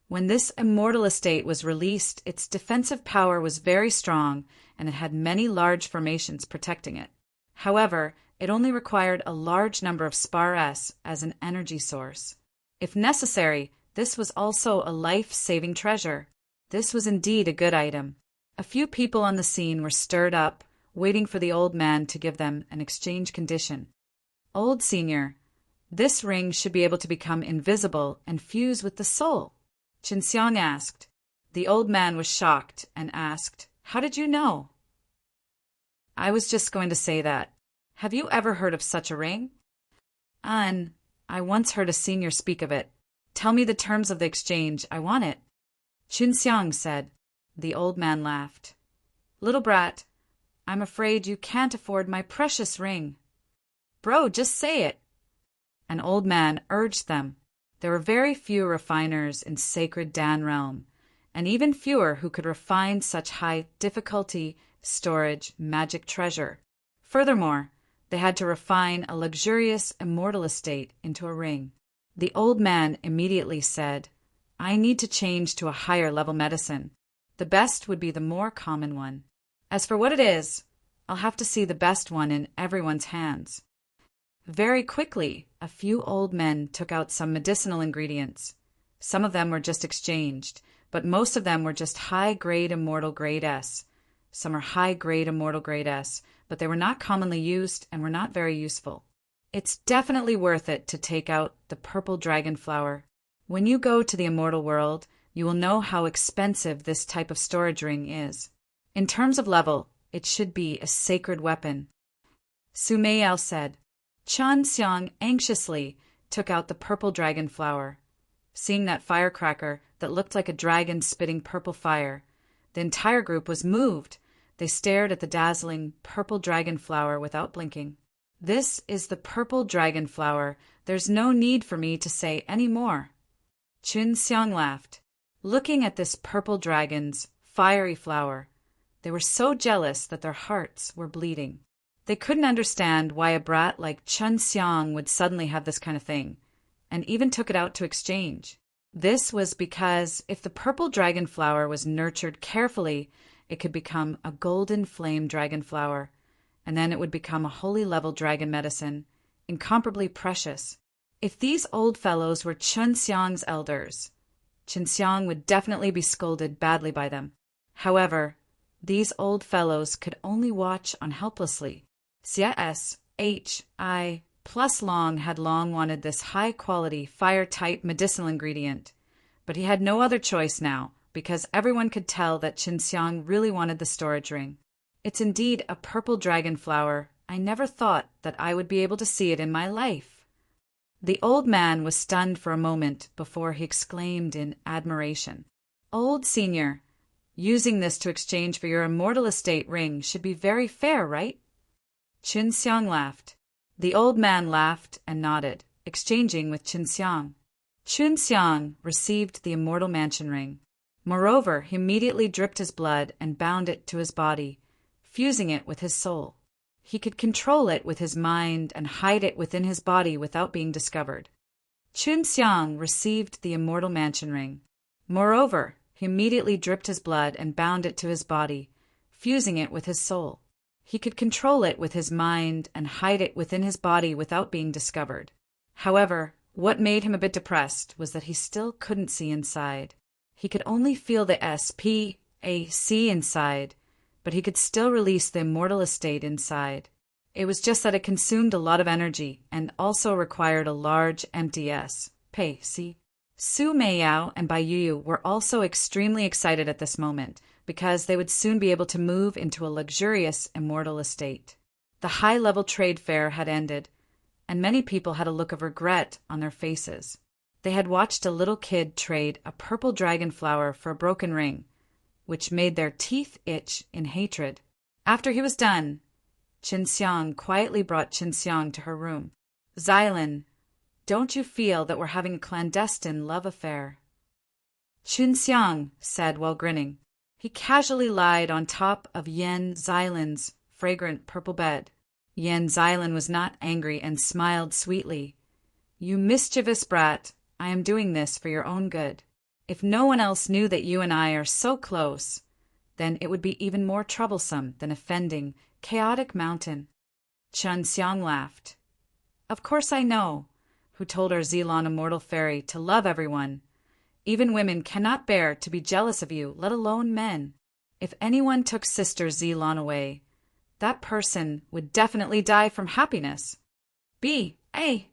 When this immortal estate was released, its defensive power was very strong, and it had many large formations protecting it. However, it only required a large number of Spar-S as an energy source. If necessary, this was also a life-saving treasure. This was indeed a good item. A few people on the scene were stirred up, waiting for the old man to give them an exchange condition. Old Senior, this ring should be able to become invisible and fuse with the soul. Qin Xiang asked. The old man was shocked and asked, How did you know? I was just going to say that. Have you ever heard of such a ring? I once heard a senior speak of it. Tell me the terms of the exchange. I want it. Qin Xiang said. The old man laughed. Little brat, I'm afraid you can't afford my precious ring. Bro, just say it. An old man urged them. There were very few refiners in Sacred Dan Realm, and even fewer who could refine such high difficulty storage magic treasure. Furthermore, they had to refine a luxurious immortal estate into a ring. The old man immediately said, I need to change to a higher level medicine. The best would be the more common one. As for what it is, I'll have to see the best one in everyone's hands. Very quickly, a few old men took out some medicinal ingredients. Some of them were just exchanged, but most of them were just high-grade immortal grade S. Some are high-grade immortal grade S, but they were not commonly used and were not very useful. It's definitely worth it to take out the purple dragon flower. When you go to the immortal world, you will know how expensive this type of storage ring is. In terms of level, it should be a sacred weapon. Su Meiyao said. Chen Xiang anxiously took out the purple dragon flower. Seeing that firecracker that looked like a dragon spitting purple fire, the entire group was moved. They stared at the dazzling purple dragon flower without blinking. This is the purple dragon flower. There's no need for me to say any more. Chun Xiang laughed. Looking at this purple dragon's fiery flower, they were so jealous that their hearts were bleeding. They couldn't understand why a brat like Chun Xiang would suddenly have this kind of thing, and even took it out to exchange. This was because if the purple dragon flower was nurtured carefully, it could become a golden flame dragon flower, and then it would become a holy level dragon medicine, incomparably precious. If these old fellows were Chun Xiang's elders, Chun Xiang would definitely be scolded badly by them. However, these old fellows could only watch on helplessly. CSHI plus Long had long wanted this high-quality, fire-type medicinal ingredient, but he had no other choice now, because everyone could tell that Chun Xiang really wanted the storage ring. It's indeed a purple dragon flower. I never thought that I would be able to see it in my life. The old man was stunned for a moment before he exclaimed in admiration. Old senior, using this to exchange for your immortal estate ring should be very fair, right? Chun Xiang laughed. The old man laughed and nodded, exchanging with Chun Xiang. Chun Xiang received the immortal mansion ring. Moreover, he immediately dripped his blood and bound it to his body, fusing it with his soul. He could control it with his mind and hide it within his body without being discovered. Chun Xiang received the immortal mansion ring. Moreover, he immediately dripped his blood and bound it to his body, fusing it with his soul. He could control it with his mind and hide it within his body without being discovered. However, what made him a bit depressed was that he still couldn't see inside. He could only feel the SPAC inside, but he could still release the immortal estate inside. It was just that it consumed a lot of energy and also required a large empty SPAC. Su Meiyao and Bai Yu were also extremely excited at this moment, because they would soon be able to move into a luxurious immortal estate. The high-level trade fair had ended, and many people had a look of regret on their faces. They had watched a little kid trade a purple dragon flower for a broken ring, which made their teeth itch in hatred. After he was done, Chun Xiang quietly brought Chun Xiang to her room. Xylin, don't you feel that we're having a clandestine love affair? Chun Xiang said while grinning. He casually lied on top of Yen Xilin's fragrant purple bed. Yen Xilin was not angry and smiled sweetly. You mischievous brat, I am doing this for your own good. If no one else knew that you and I are so close, then it would be even more troublesome than offending Chaotic Mountain. Chun Xiang laughed. Of course I know, who told our Xilon immortal fairy to love everyone. Even women cannot bear to be jealous of you, let alone men. If anyone took Sister Xilon away, that person would definitely die from happiness. B-A-S-T-A-R-D.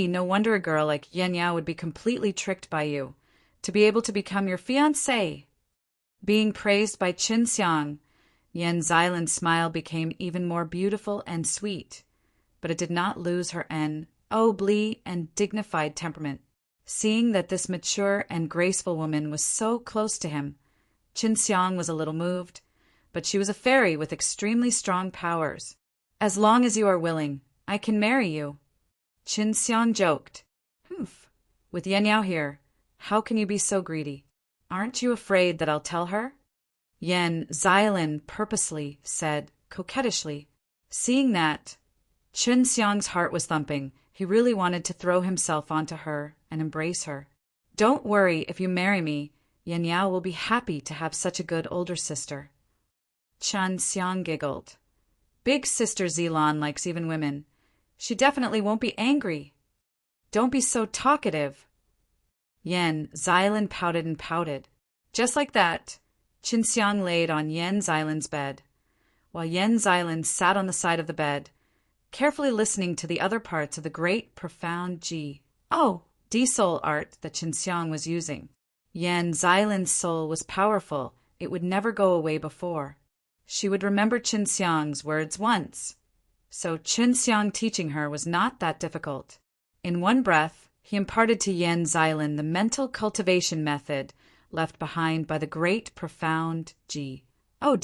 No wonder a girl like Yan Yao would be completely tricked by you, to be able to become your fiancé. Being praised by Chun Xiang, Yen Xilin's smile became even more beautiful and sweet, but it did not lose her nobly and dignified temperament. Seeing that this mature and graceful woman was so close to him, Chun Xiang was a little moved, but she was a fairy with extremely strong powers. As long as you are willing, I can marry you. Chun Xiang joked. Humph, with Yan Yao here, how can you be so greedy? Aren't you afraid that I'll tell her? Yen Xilin purposely said, coquettishly. Seeing that, Chun Xiang's heart was thumping. He really wanted to throw himself onto her and embrace her. Don't worry, if you marry me, Yan Yao will be happy to have such a good older sister. Chun Xiang giggled. Big Sister Xilon likes even women. She definitely won't be angry. Don't be so talkative. Yen Xilin pouted and pouted. Just like that, Chun Xiang laid on Yen Xilin's bed, while Yen Xilin sat on the side of the bed, carefully listening to the other parts of the great, profound D soul art that Chun Xiang was using. Yen Xilin's soul was powerful. It would never go away before. She would remember Chun Xiang's words once. So Chun Xiang teaching her was not that difficult. In one breath, he imparted to Yen Xilin the mental cultivation method left behind by the great, profound D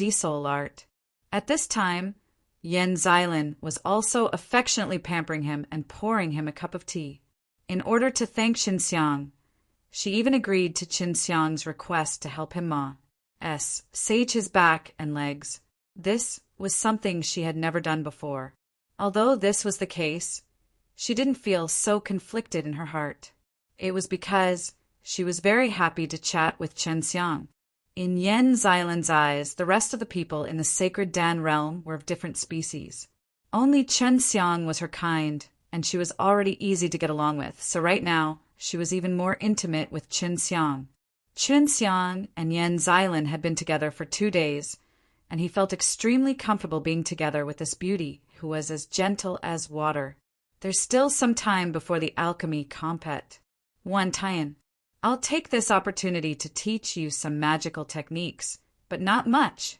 soul art. At this time, Yen Xilin was also affectionately pampering him and pouring him a cup of tea. In order to thank Qinxiang, she even agreed to Qinxiang's request to help him sage his back and legs. This was something she had never done before. Although this was the case, she didn't feel so conflicted in her heart. It was because she was very happy to chat with Qinxiang. In Yan Xiaolin's eyes, the rest of the people in the sacred Dan realm were of different species. Only Qinxiang was her kind, and she was already easy to get along with, so right now she was even more intimate with Qinxiang. Qinxiang and Yan Xiaolin had been together for 2 days, and he felt extremely comfortable being together with this beauty who was as gentle as water. There's still some time before the alchemy compet. 1 Tian. I'll take this opportunity to teach you some magical techniques, but not much,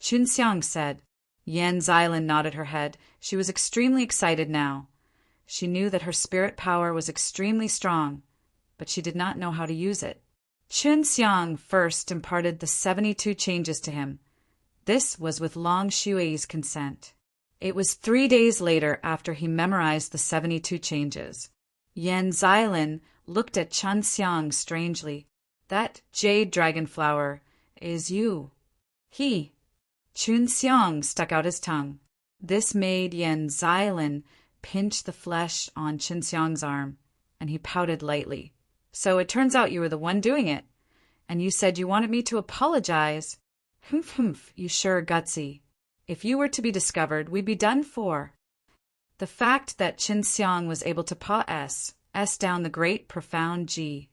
Qinxiang said. Yan Xiaolin nodded her head. She was extremely excited now. She knew that her spirit power was extremely strong, but she did not know how to use it. Qinxiang first imparted the 72 changes to him. This was with Long Xue's consent. It was 3 days later after he memorized the 72 changes. Yan Xiaolin looked at Qinxiang strangely. That jade dragon flower is you. Qinxiang stuck out his tongue. This made Yan Xiaolin pinch the flesh on Qinxiang's arm, and he pouted lightly. So it turns out you were the one doing it, and you said you wanted me to apologize. Humph, you sure are gutsy. If you were to be discovered, we'd be done for. The fact that Qinxiang was able to S down the great profound D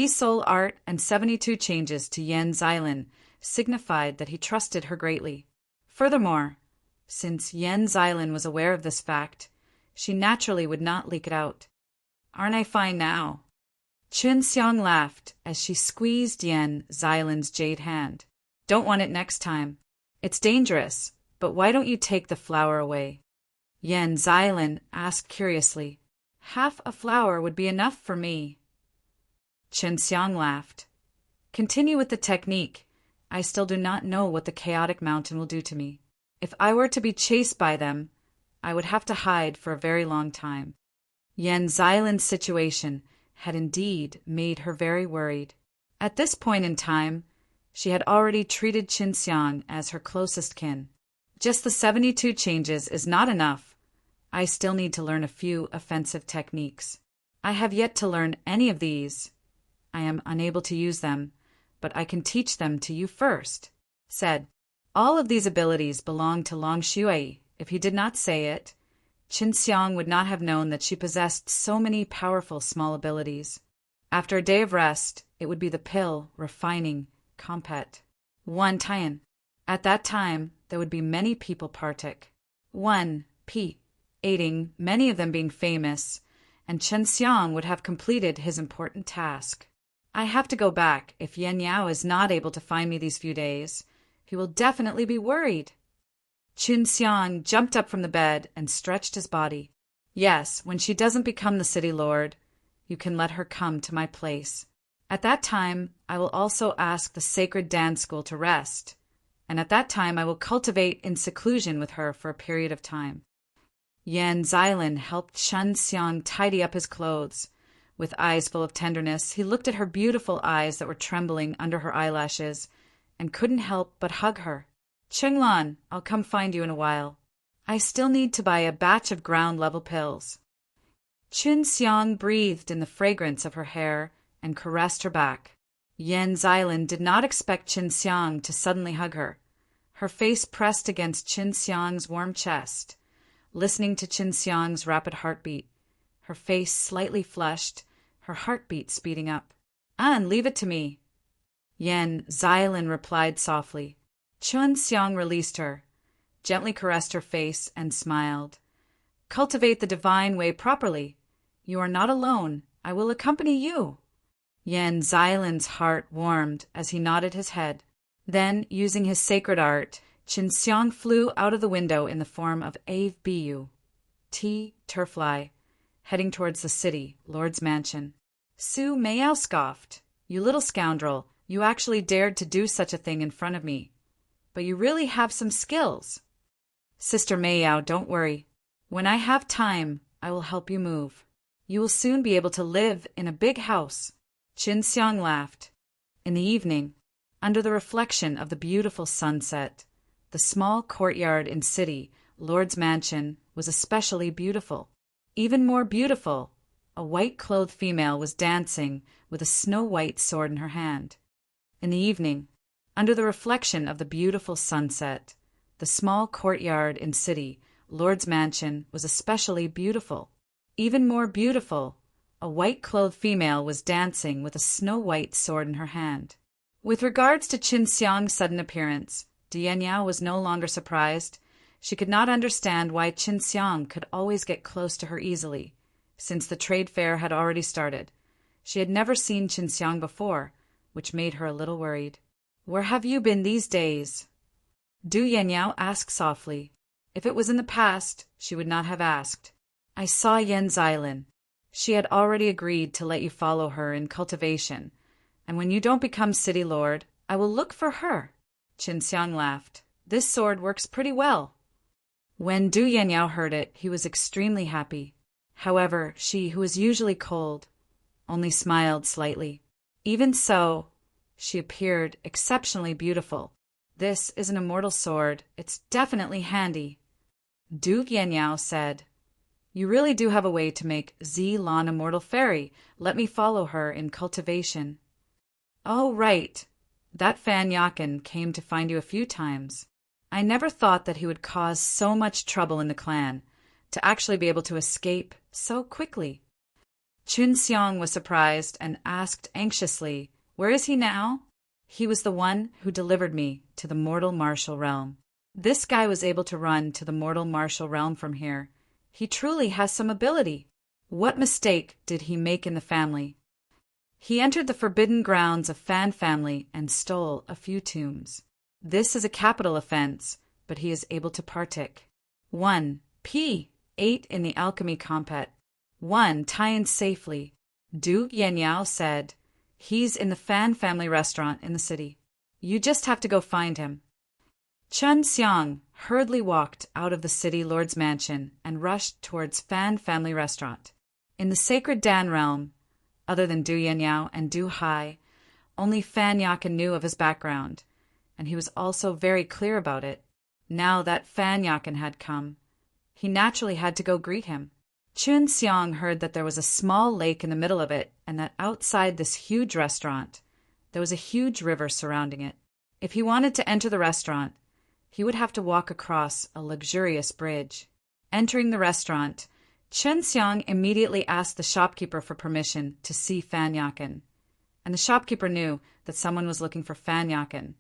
soul art and 72 changes to Yan Xiaolin signified that he trusted her greatly. Furthermore, since Yan Xiaolin was aware of this fact, she naturally would not leak it out. Aren't I fine now? Qinxiang laughed as she squeezed Yan Xiaolin's jade hand. Don't want it next time. It's dangerous, but why don't you take the flower away? Yan Xiaolin asked curiously. Half a flower would be enough for me. Qinxiang laughed. Continue with the technique. I still do not know what the chaotic mountain will do to me. If I were to be chased by them, I would have to hide for a very long time. Yan Xiaolin's situation had indeed made her very worried. At this point in time, she had already treated Qinxiang as her closest kin. Just the 72 changes is not enough. I still need to learn a few offensive techniques. I have yet to learn any of these. I am unable to use them, but I can teach them to you first, said. All of these abilities belong to Long Xue. If he did not say it, Qinxiang would not have known that she possessed so many powerful small abilities. After a day of rest, it would be the pill refining compet. 1 Tian. At that time, there would be many people partic. 1 P. Aiding, many of them being famous, and Qinxiang would have completed his important task. I have to go back. If Yan Yao is not able to find me these few days, he will definitely be worried. Qinxiang jumped up from the bed and stretched his body. Yes, when she doesn't become the city lord, you can let her come to my place. At that time, I will also ask the sacred dance school to rest, and at that time I will cultivate in seclusion with her for a period of time. Yan Xiaolin helped Qinxiang tidy up his clothes. With eyes full of tenderness, he looked at her beautiful eyes that were trembling under her eyelashes and couldn't help but hug her. Qinglan, I'll come find you in a while. I still need to buy a batch of ground-level pills. Qinxiang breathed in the fragrance of her hair and caressed her back. Yan Xiaolin did not expect Qinxiang to suddenly hug her. Her face pressed against Qinxiang's warm chest. Listening to Qinxiang's rapid heartbeat, her face slightly flushed, her heartbeat speeding up. An, leave it to me. Yan Xiaolin replied softly. Qinxiang released her, gently caressed her face, and smiled. Cultivate the divine way properly. You are not alone. I will accompany you. Yan Xiaolin's heart warmed as he nodded his head. Then, using his sacred art, Qinxiang flew out of the window in the form of Ave Bu, Turfly, heading towards the city, Lord's mansion. Su Meiyao scoffed. You little scoundrel, you actually dared to do such a thing in front of me. But you really have some skills. Sister Meiyao, don't worry. When I have time, I will help you move. You will soon be able to live in a big house. Qin Xiang laughed. In the evening, under the reflection of the beautiful sunset, the small courtyard in city, Lord's mansion, was especially beautiful. Even more beautiful, a white-clothed female was dancing with a snow-white sword in her hand. In the evening, under the reflection of the beautiful sunset, the small courtyard in city, Lord's mansion, was especially beautiful. Even more beautiful, a white-clothed female was dancing with a snow-white sword in her hand. With regards to Qin Xiang's sudden appearance, Dianyao was no longer surprised. She could not understand why Qin Xiang could always get close to her easily, since the trade fair had already started. She had never seen Qin Xiang before, which made her a little worried. "Where have you been these days?" Du Yanyao asked softly. If it was in the past, she would not have asked. "I saw Yan Xilin. She had already agreed to let you follow her in cultivation, and when you don't become city lord, I will look for her." Qin Xiang laughed. "This sword works pretty well." When Du Yanyao heard it, he was extremely happy. However, she, who was usually cold, only smiled slightly. Even so, she appeared exceptionally beautiful. "This is an immortal sword. It's definitely handy." Du Yanyao said, "You really do have a way to make Lan immortal fairy. Let me follow her in cultivation." "Oh, right. That Fan Yakin came to find you a few times. I never thought that he would cause so much trouble in the clan, to actually be able to escape so quickly." Qin Xiang was surprised and asked anxiously, "Where is he now?" "He was the one who delivered me to the mortal martial realm. This guy was able to run to the mortal martial realm from here. He truly has some ability. What mistake did he make in the family?" "He entered the forbidden grounds of Fan family and stole a few tombs. This is a capital offense, but he is able to partake. 1. P. 8 in the Alchemy compet. 1. Tie in safely." Du Yanyao said, "He's in the Fan family restaurant in the city. You just have to go find him." Qin Xiang hurriedly walked out of the city lord's mansion and rushed towards Fan family restaurant. In the sacred Dan realm, other than Du Yanyao and Du Hai, only Fan Yakin knew of his background, and he was also very clear about it. Now that Fan Yakin had come, he naturally had to go greet him. Qin Xiang heard that there was a small lake in the middle of it, and that outside this huge restaurant, there was a huge river surrounding it. If he wanted to enter the restaurant, he would have to walk across a luxurious bridge. Entering the restaurant, Qin Xiang immediately asked the shopkeeper for permission to see Fan Yakin, and the shopkeeper knew that someone was looking for Fan Yakin,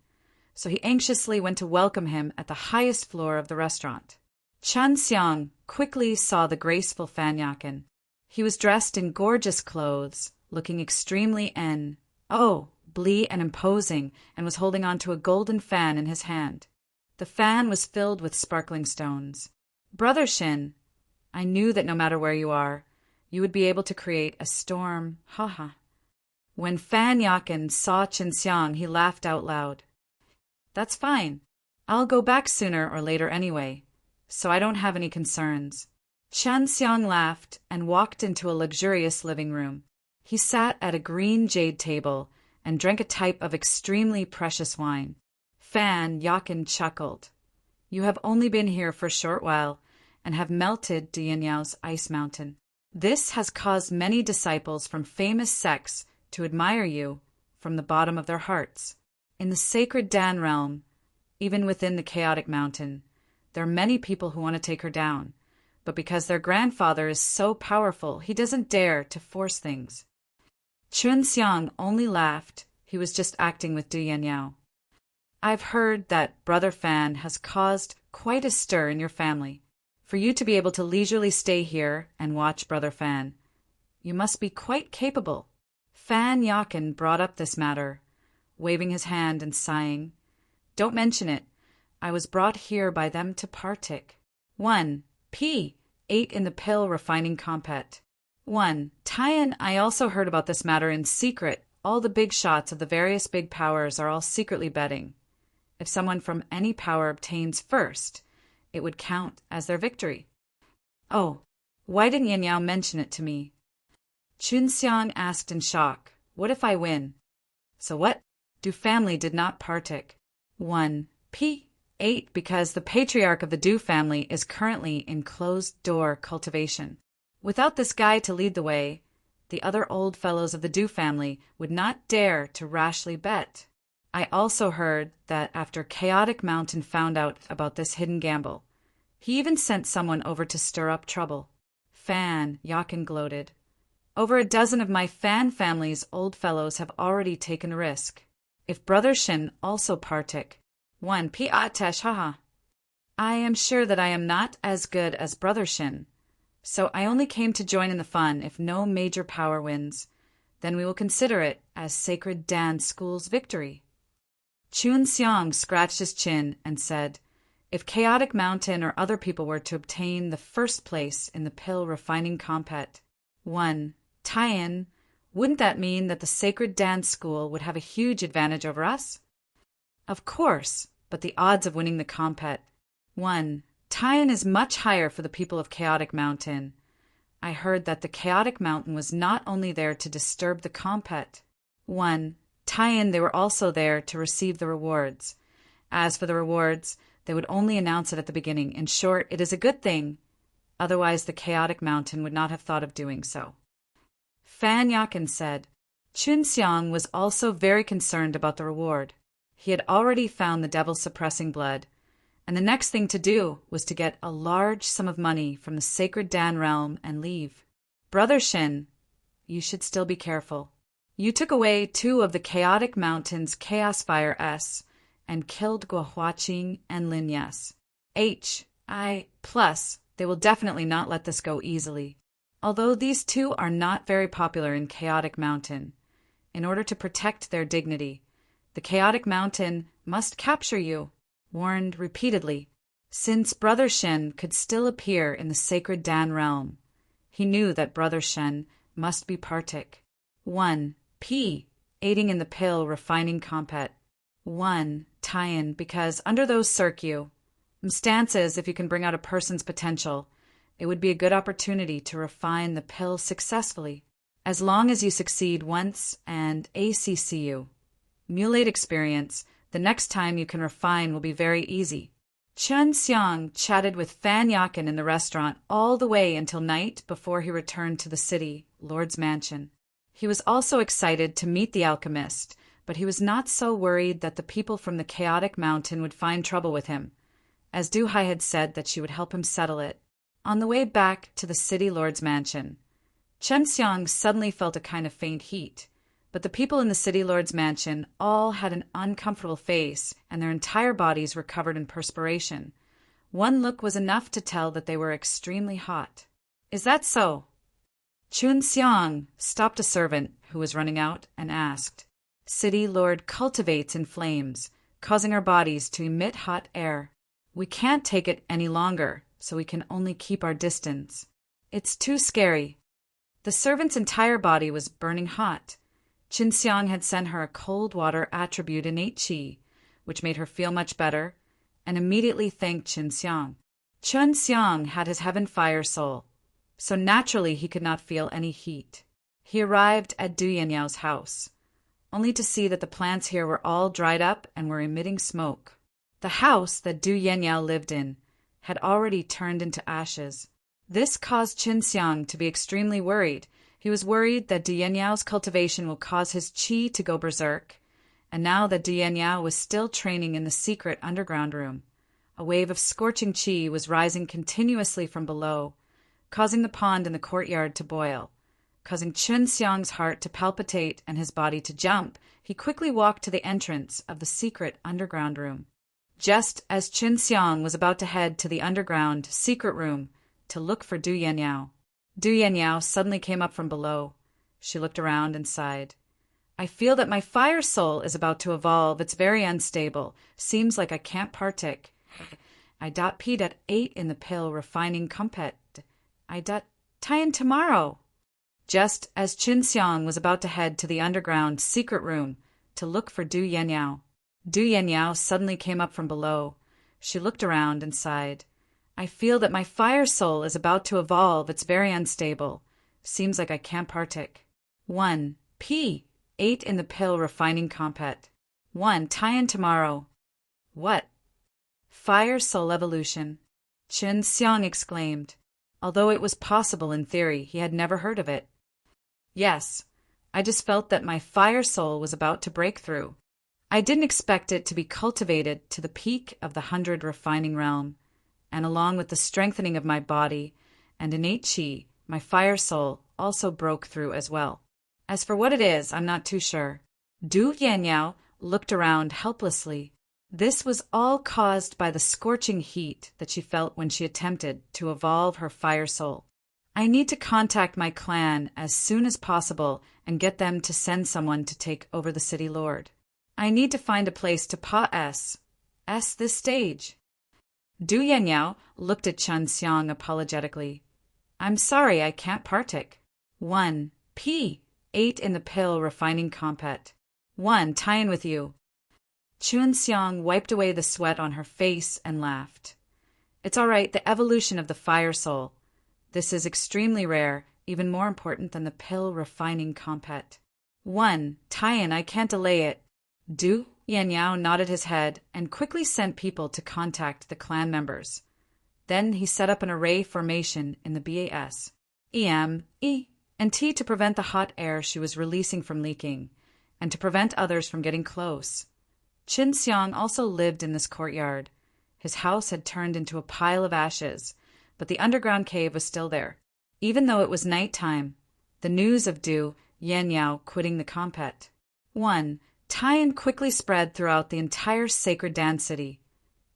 so he anxiously went to welcome him at the highest floor of the restaurant. Qin Xiang quickly saw the graceful Fan Yakin. He was dressed in gorgeous clothes, looking extremely blee and imposing, and was holding onto a golden fan in his hand. The fan was filled with sparkling stones. "Brother Shin, I knew that no matter where you are, you would be able to create a storm, haha." When Fan Yakin saw Qin Xiang, he laughed out loud. "That's fine. I'll go back sooner or later anyway, so I don't have any concerns." Qin Xiang laughed and walked into a luxurious living room. He sat at a green jade table and drank a type of extremely precious wine. Fan Yakin chuckled. "You have only been here for a short while, and have melted Dianyao's ice mountain. This has caused many disciples from famous sects to admire you from the bottom of their hearts. In the sacred Dan realm, even within the chaotic mountain, there are many people who want to take her down, but because their grandfather is so powerful, he doesn't dare to force things." Qin Xiang only laughed. He was just acting with Du Yanyao. "I've heard that Brother Fan has caused quite a stir in your family. For you to be able to leisurely stay here and watch Brother Fan, you must be quite capable." Fan Yakin brought up this matter, waving his hand and sighing. "Don't mention it. I was brought here by them to partake. 1. P. 8 in the pill refining compet. 1. Taiyan, I also heard about this matter in secret. All the big shots of the various big powers are all secretly betting. If someone from any power obtains first, it would count as their victory." "Oh, why didn't Yanyao mention it to me? Chunseong asked in shock, "What if I win?" "So what?" Du family did not partic. 1. P. 8 Because the patriarch of the Du family is currently in closed-door cultivation. Without this guy to lead the way, the other old fellows of the Du family would not dare to rashly bet. I also heard that after Chaotic Mountain found out about this hidden gamble, he even sent someone over to stir up trouble. Fan, Yakin gloated. Over a dozen of my Fan family's old fellows have already taken a risk. If Brother Shin also partic. 1. P.A.Tesh, haha. I am sure that I am not as good as Brother Shin, so I only came to join in the fun if no major power wins. Then we will consider it as Sacred Dan School's victory. Chun Seong scratched his chin and said, if Chaotic Mountain or other people were to obtain the first place in the pill refining compet, 1. Tie-in, wouldn't that mean that the Sacred Dance School would have a huge advantage over us? Of course, but the odds of winning the compet. 1. Tie-in is much higher for the people of Chaotic Mountain. I heard that the Chaotic Mountain was not only there to disturb the compet. 1. Tie-in, they were also there to receive the rewards. As for the rewards, they would only announce it at the beginning. In short, it is a good thing. Otherwise, the Chaotic Mountain would not have thought of doing so. Fan Yakin said, Chun Seong was also very concerned about the reward. He had already found the devil-suppressing blood, and the next thing to do was to get a large sum of money from the Sacred Dan realm and leave. Brother Shin, you should still be careful. You took away 2 of the Chaotic Mountain's Chaos Fire S and killed Guohuaqing and Lin Yes. Plus, they will definitely not let this go easily. Although these 2 are not very popular in Chaotic Mountain, in order to protect their dignity, the Chaotic Mountain must capture you, warned repeatedly. Since Brother Shen could still appear in the Sacred Dan realm, he knew that Brother Shen must be partic. 1. P. Aiding in the pill refining compet. 1. Tie-in, because under those circumstances, if you can bring out a person's potential, it would be a good opportunity to refine the pill successfully. As long as you succeed once and ACCU, mulate experience, the next time you can refine will be very easy. Chun Seong chatted with Fan Yakin in the restaurant all the way until night before he returned to the city, Lord's mansion. He was also excited to meet the alchemist, but he was not so worried that the people from the Chaotic Mountain would find trouble with him, as Duhai had said that she would help him settle it. On the way back to the city lord's mansion, Chun Seong suddenly felt a kind of faint heat, but the people in the city lord's mansion all had an uncomfortable face and their entire bodies were covered in perspiration. One look was enough to tell that they were extremely hot. Is that so? Chun Seong stopped a servant who was running out and asked, City lord cultivates in flames, causing our bodies to emit hot air. We can't take it any longer, so we can only keep our distance. It's too scary. The servant's entire body was burning hot. Chun Seong had sent her a cold water attribute innate chi, which made her feel much better, and immediately thanked Chun Seong. Chun Seong had his heaven fire soul, so naturally he could not feel any heat. He arrived at Du Yanyao's house, only to see that the plants here were all dried up and were emitting smoke. The house that Du Yanyao lived in had already turned into ashes. This caused Chun Seong to be extremely worried. He was worried that Du Yanyao's cultivation will cause his qi to go berserk, and now that Du Yanyao was still training in the secret underground room, a wave of scorching qi was rising continuously from below, causing the pond in the courtyard to boil. Causing Chun Seong's heart to palpitate and his body to jump, he quickly walked to the entrance of the secret underground room. Just as Chun Seong was about to head to the underground secret room to look for Du Yanyao, Du Yanyao suddenly came up from below. She looked around and sighed. I feel that my fire soul is about to evolve. It's very unstable. Seems like I can't partic. I.P.8 in the pill refining compet. I.Tie-in tomorrow. Just as Chun Seong was about to head to the underground secret room to look for Du Yanyao, Du Yanyao suddenly came up from below. She looked around and sighed. I feel that my fire soul is about to evolve. It's very unstable. Seems like I can't partake. 1. P. 8 in the pill refining compet. 1. Tie-in tomorrow. What? Fire soul evolution. Chen Xiang exclaimed. Although it was possible in theory, he had never heard of it. Yes, I just felt that my fire soul was about to break through. I didn't expect it to be cultivated to the peak of the 100 refining realm, and along with the strengthening of my body and innate qi, my fire soul also broke through as well. As for what it is, I'm not too sure. Du Yanyao looked around helplessly. This was all caused by the scorching heat that she felt when she attempted to evolve her fire soul. I need to contact my clan as soon as possible and get them to send someone to take over the city lord. I need to find a place to S this stage. Du Yanyao looked at Chen Xiang apologetically. I'm sorry, I can't partake. 1. P. 8 in the pill refining compet. 1. Tie-in with you. Chen Xiang wiped away the sweat on her face and laughed. It's all right, the evolution of the fire soul. This is extremely rare, even more important than the pill refining compet. 1. Tie-in, I can't delay it. Du Yanyao nodded his head and quickly sent people to contact the clan members. Then he set up an array formation in the BAS, EM, E, and T to prevent the hot air she was releasing from leaking, and to prevent others from getting close. Qin Xiang also lived in this courtyard. His house had turned into a pile of ashes, but the underground cave was still there. Even though it was nighttime, the news of Du Yanyao quitting the compet. 1. Tie-in quickly spread throughout the entire sacred dance city,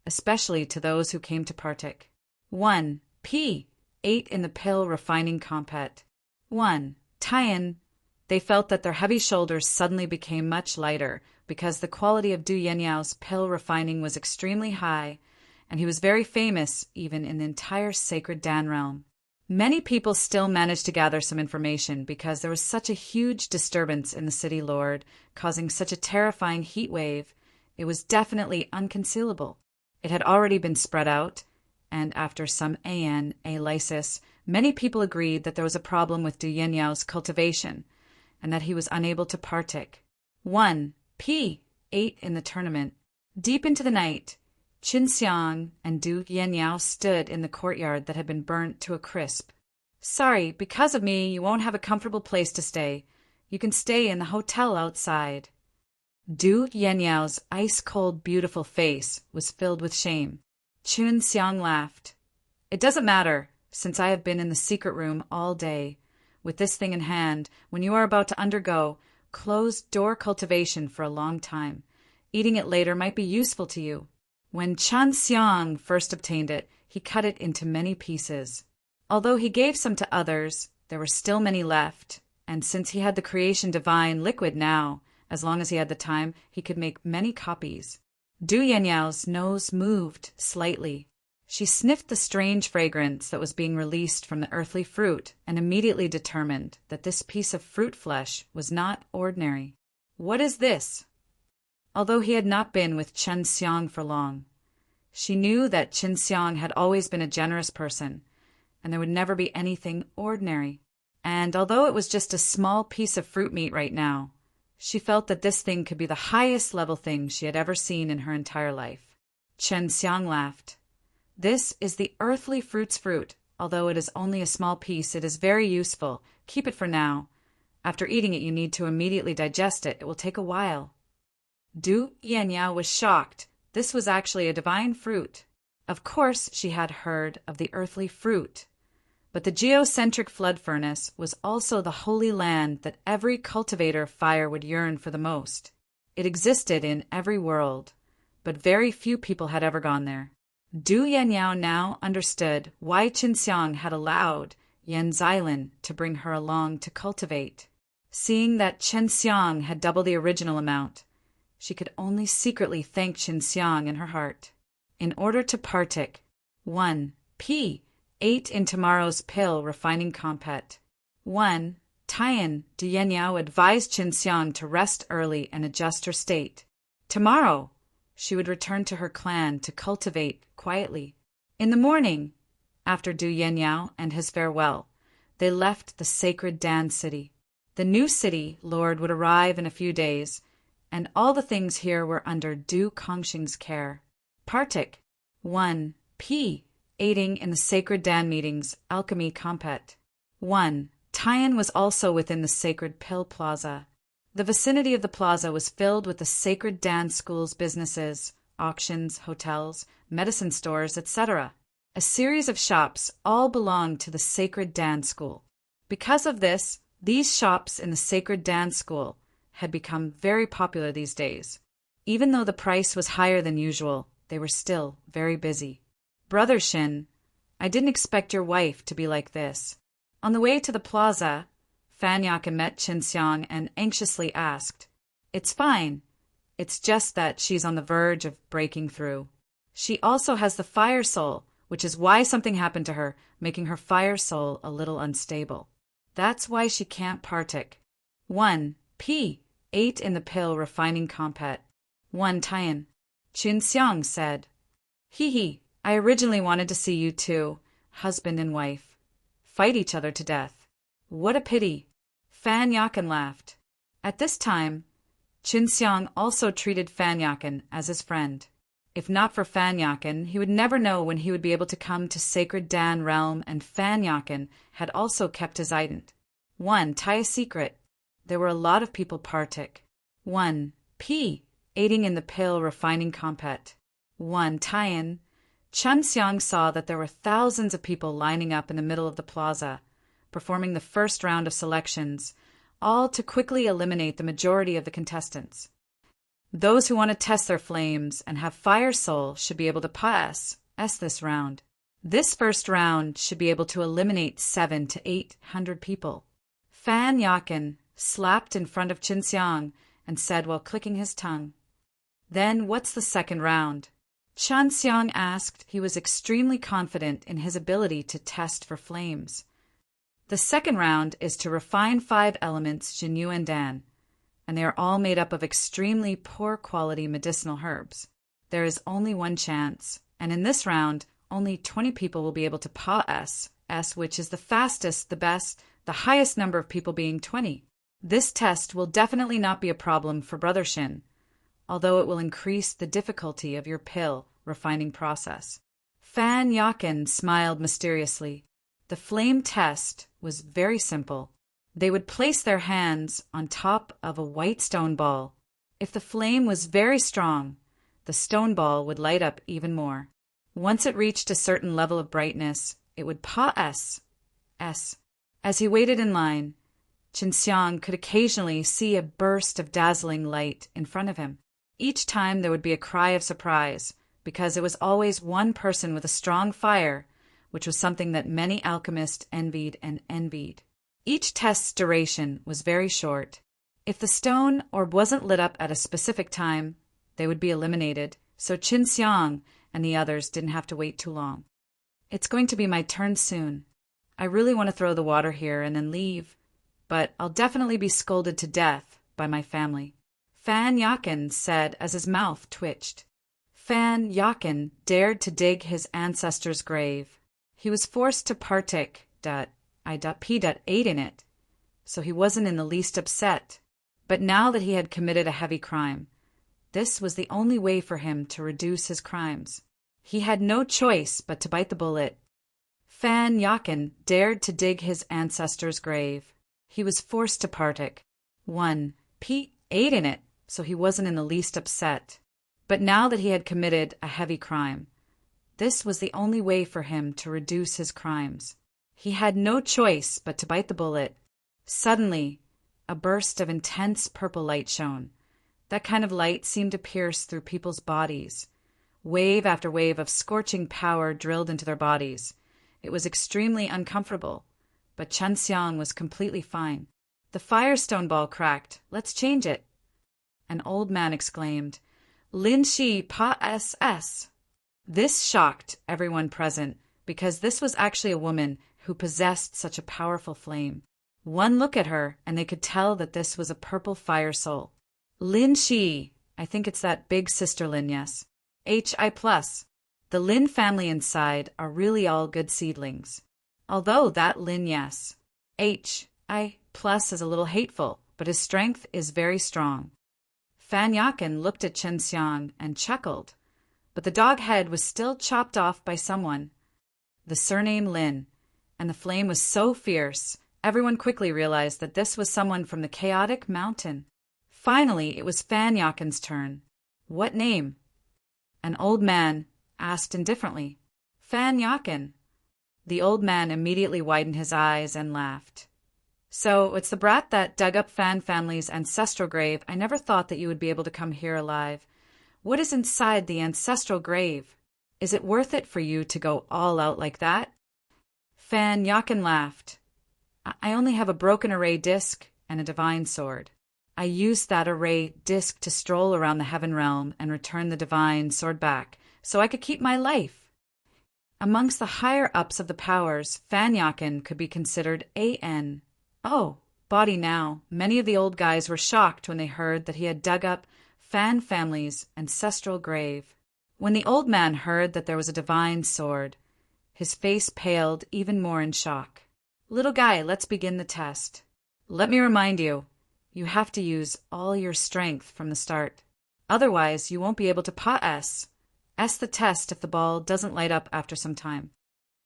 especially to those who came to partake. 1. P. 8 in the pill refining compet. 1. Tie-in. They felt that their heavy shoulders suddenly became much lighter because the quality of Du Yanyao's pill refining was extremely high, and he was very famous even in the entire sacred Dan realm. Many people still managed to gather some information because there was such a huge disturbance in the city lord, causing such a terrifying heat wave. It was definitely unconcealable. It had already been spread out, and after some analysis, many people agreed that there was a problem with Du Yanyao's cultivation, and that he was unable to partake. 1. P. 8 in the tournament. Deep into the night, Qin Xiang and Du Yanyao stood in the courtyard that had been burnt to a crisp. Sorry, because of me, you won't have a comfortable place to stay. You can stay in the hotel outside. Du Yanyao's ice-cold, beautiful face was filled with shame. Qin Xiang laughed. It doesn't matter, since I have been in the secret room all day. With this thing in hand, when you are about to undergo closed-door cultivation for a long time, eating it later might be useful to you. When Chen Xiang first obtained it, he cut it into many pieces. Although he gave some to others, there were still many left, and since he had the creation divine liquid now, as long as he had the time, he could make many copies. Du Yanyao's nose moved slightly. She sniffed the strange fragrance that was being released from the earthly fruit and immediately determined that this piece of fruit flesh was not ordinary. What is this? Although he had not been with Chen Xiang for long, she knew that Qin Xiang had always been a generous person, and there would never be anything ordinary. And although it was just a small piece of fruit meat right now, she felt that this thing could be the highest level thing she had ever seen in her entire life. Chen Xiang laughed. This is the earthly fruit's fruit. Although it is only a small piece, it is very useful. Keep it for now. After eating it, you need to immediately digest it. It will take a while. Du Yanyao was shocked. This was actually a divine fruit. Of course, she had heard of the earthly fruit, but the geocentric flood furnace was also the holy land that every cultivator of fire would yearn for the most. It existed in every world, but very few people had ever gone there. Du Yanyao now understood why Qin Xiang had allowed Yan Xilin to bring her along to cultivate. Seeing that Qin Xiang had double the original amount, she could only secretly thank Qin Xiang in her heart. In order to partake, 1. P. 8 in tomorrow's pill refining compet. 1. Tie-in. Du Yanyao advised Qin Xiang to rest early and adjust her state. Tomorrow, she would return to her clan to cultivate quietly. In the morning, after Du Yanyao and his farewell, they left the sacred Dan city. The new city lord would arrive in a few days, and all the things here were under Du Kongxing's care. Partik 1. P. Aiding in the sacred Dan meetings, Alchemy Compet. 1. Tian was also within the sacred Pill Plaza. The vicinity of the plaza was filled with the sacred Dan school's businesses, auctions, hotels, medicine stores, etc. A series of shops all belonged to the sacred Dan school. Because of this, these shops in the sacred Dan school had become very popular these days. Even though the price was higher than usual, they were still very busy. Brother Shin, I didn't expect your wife to be like this. On the way to the plaza, Fan Yakan met Qin Xiang and anxiously asked, "It's fine. It's just that she's on the verge of breaking through. She also has the fire soul, which is why something happened to her, making her fire soul a little unstable. That's why she can't partik." 1. P. Ate in the pill refining compet. 1. Tian. Qin Xiang said, "Hee, I originally wanted to see you two, husband and wife, fight each other to death. What a pity." Fan Yakan laughed. At this time, Qin Xiang also treated Fan Yakan as his friend. If not for Fan Yakan, he would never know when he would be able to come to sacred Dan realm, and Fan Yakan had also kept his ident. 1. Tie a secret. There were a lot of people partik. 1. P. Aiding in the pill refining compet. 1. Tian. Qin Xiang saw that there were thousands of people lining up in the middle of the plaza, performing the first round of selections, all to quickly eliminate the majority of the contestants. Those who want to test their flames and have fire soul should be able to pass this round. This first round should be able to eliminate 700 to 800 people. Fan Yakan slapped in front of Qin Xiang and said while clicking his tongue, "Then what's the second round?" Qin Xiang asked. He was extremely confident in his ability to test for flames. The second round is to refine 5 elements Jinyu and Dan, and they are all made up of extremely poor quality medicinal herbs. There is only one chance, and in this round, only 20 people will be able to pass, which is the fastest, the best, the highest number of people being 20. This test will definitely not be a problem for Brother Shin, although it will increase the difficulty of your pill refining process. Fan Yakan smiled mysteriously. The flame test was very simple. They would place their hands on top of a white stone ball. If the flame was very strong, the stone ball would light up even more. Once it reached a certain level of brightness, it would pass. As he waited in line, Qin Xiang could occasionally see a burst of dazzling light in front of him. Each time there would be a cry of surprise, because it was always one person with a strong fire, which was something that many alchemists envied. Each test's duration was very short. If the stone orb wasn't lit up at a specific time, they would be eliminated, so Qin Xiang and the others didn't have to wait too long. It's going to be my turn soon. I really want to throw the water here and then leave, but I'll definitely be scolded to death by my family. Fan Yakan said as his mouth twitched. Fan Yakan dared to dig his ancestor's grave. He was forced to partik P.8 in it, so he wasn't in the least upset. But now that he had committed a heavy crime, this was the only way for him to reduce his crimes. He had no choice but to bite the bullet. Fan Yakan dared to dig his ancestor's grave. He was forced to partik P.8 in it, so he wasn't in the least upset. But now that he had committed a heavy crime, this was the only way for him to reduce his crimes. He had no choice but to bite the bullet. Suddenly, a burst of intense purple light shone. That kind of light seemed to pierce through people's bodies. Wave after wave of scorching power drilled into their bodies. It was extremely uncomfortable, but Qin Xiang was completely fine. The firestone ball cracked. Let's change it. An old man exclaimed, "Lin Shi pa SS." This shocked everyone present, because this was actually a woman who possessed such a powerful flame. One look at her, and they could tell that this was a purple fire soul. Lin Shi, I think it's that big sister Lin, yes. HI+. The Lin family inside are really all good seedlings. Although that Lin, yes, I plus is a little hateful, but his strength is very strong. Fan Yakin looked at Chen Xiang and chuckled, but the dog head was still chopped off by someone. The surname Lin, and the flame was so fierce, everyone quickly realized that this was someone from the chaotic mountain. Finally, it was Fan Yakin's turn. What name? An old man asked indifferently. Fan Yakin. The old man immediately widened his eyes and laughed. So, it's the brat that dug up Fan family's ancestral grave. I never thought that you would be able to come here alive. What is inside the ancestral grave? Is it worth it for you to go all out like that? Fan Yakin laughed. I only have a broken array disc and a divine sword. I used that array disc to stroll around the heaven realm and return the divine sword back, so I could keep my life. Amongst the higher-ups of the powers, Fan Yakin could be considered AN. Oh, body now. Many of the old guys were shocked when they heard that he had dug up Fan family's ancestral grave. When the old man heard that there was a divine sword, his face paled even more in shock. Little guy, let's begin the test. Let me remind you, you have to use all your strength from the start. Otherwise, you won't be able to pot S. S the test if the ball doesn't light up after some time.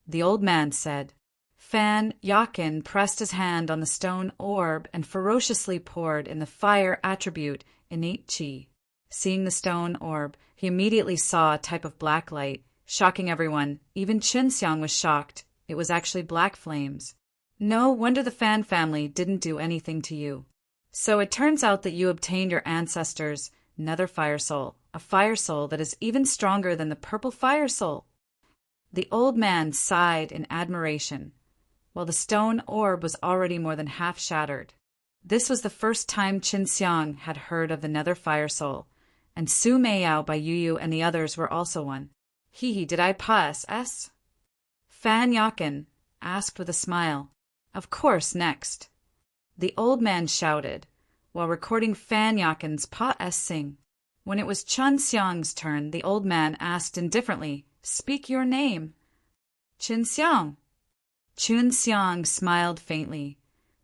The old man said. Fan Yakin pressed his hand on the stone orb and ferociously poured in the fire attribute innate chi. Seeing the stone orb, he immediately saw a type of black light, shocking everyone. Even Chen Xiang was shocked. It was actually black flames. No wonder the Fan family didn't do anything to you. So it turns out that you obtained your ancestors' nether fire soul, a fire soul that is even stronger than the purple fire soul. The old man sighed in admiration, while the stone orb was already more than half shattered. This was the first time Chen Xiang had heard of the nether fire soul, and Su Meiyao by Yu and the others were also one. Hee, did I pass S? Fan Yakin asked with a smile. Of course, next. The old man shouted, while recording Fan Yakin's Pa S sing. When it was Chen Xiang's turn, the old man asked indifferently, Speak your name. Chen Xiang. Chen Xiang smiled faintly,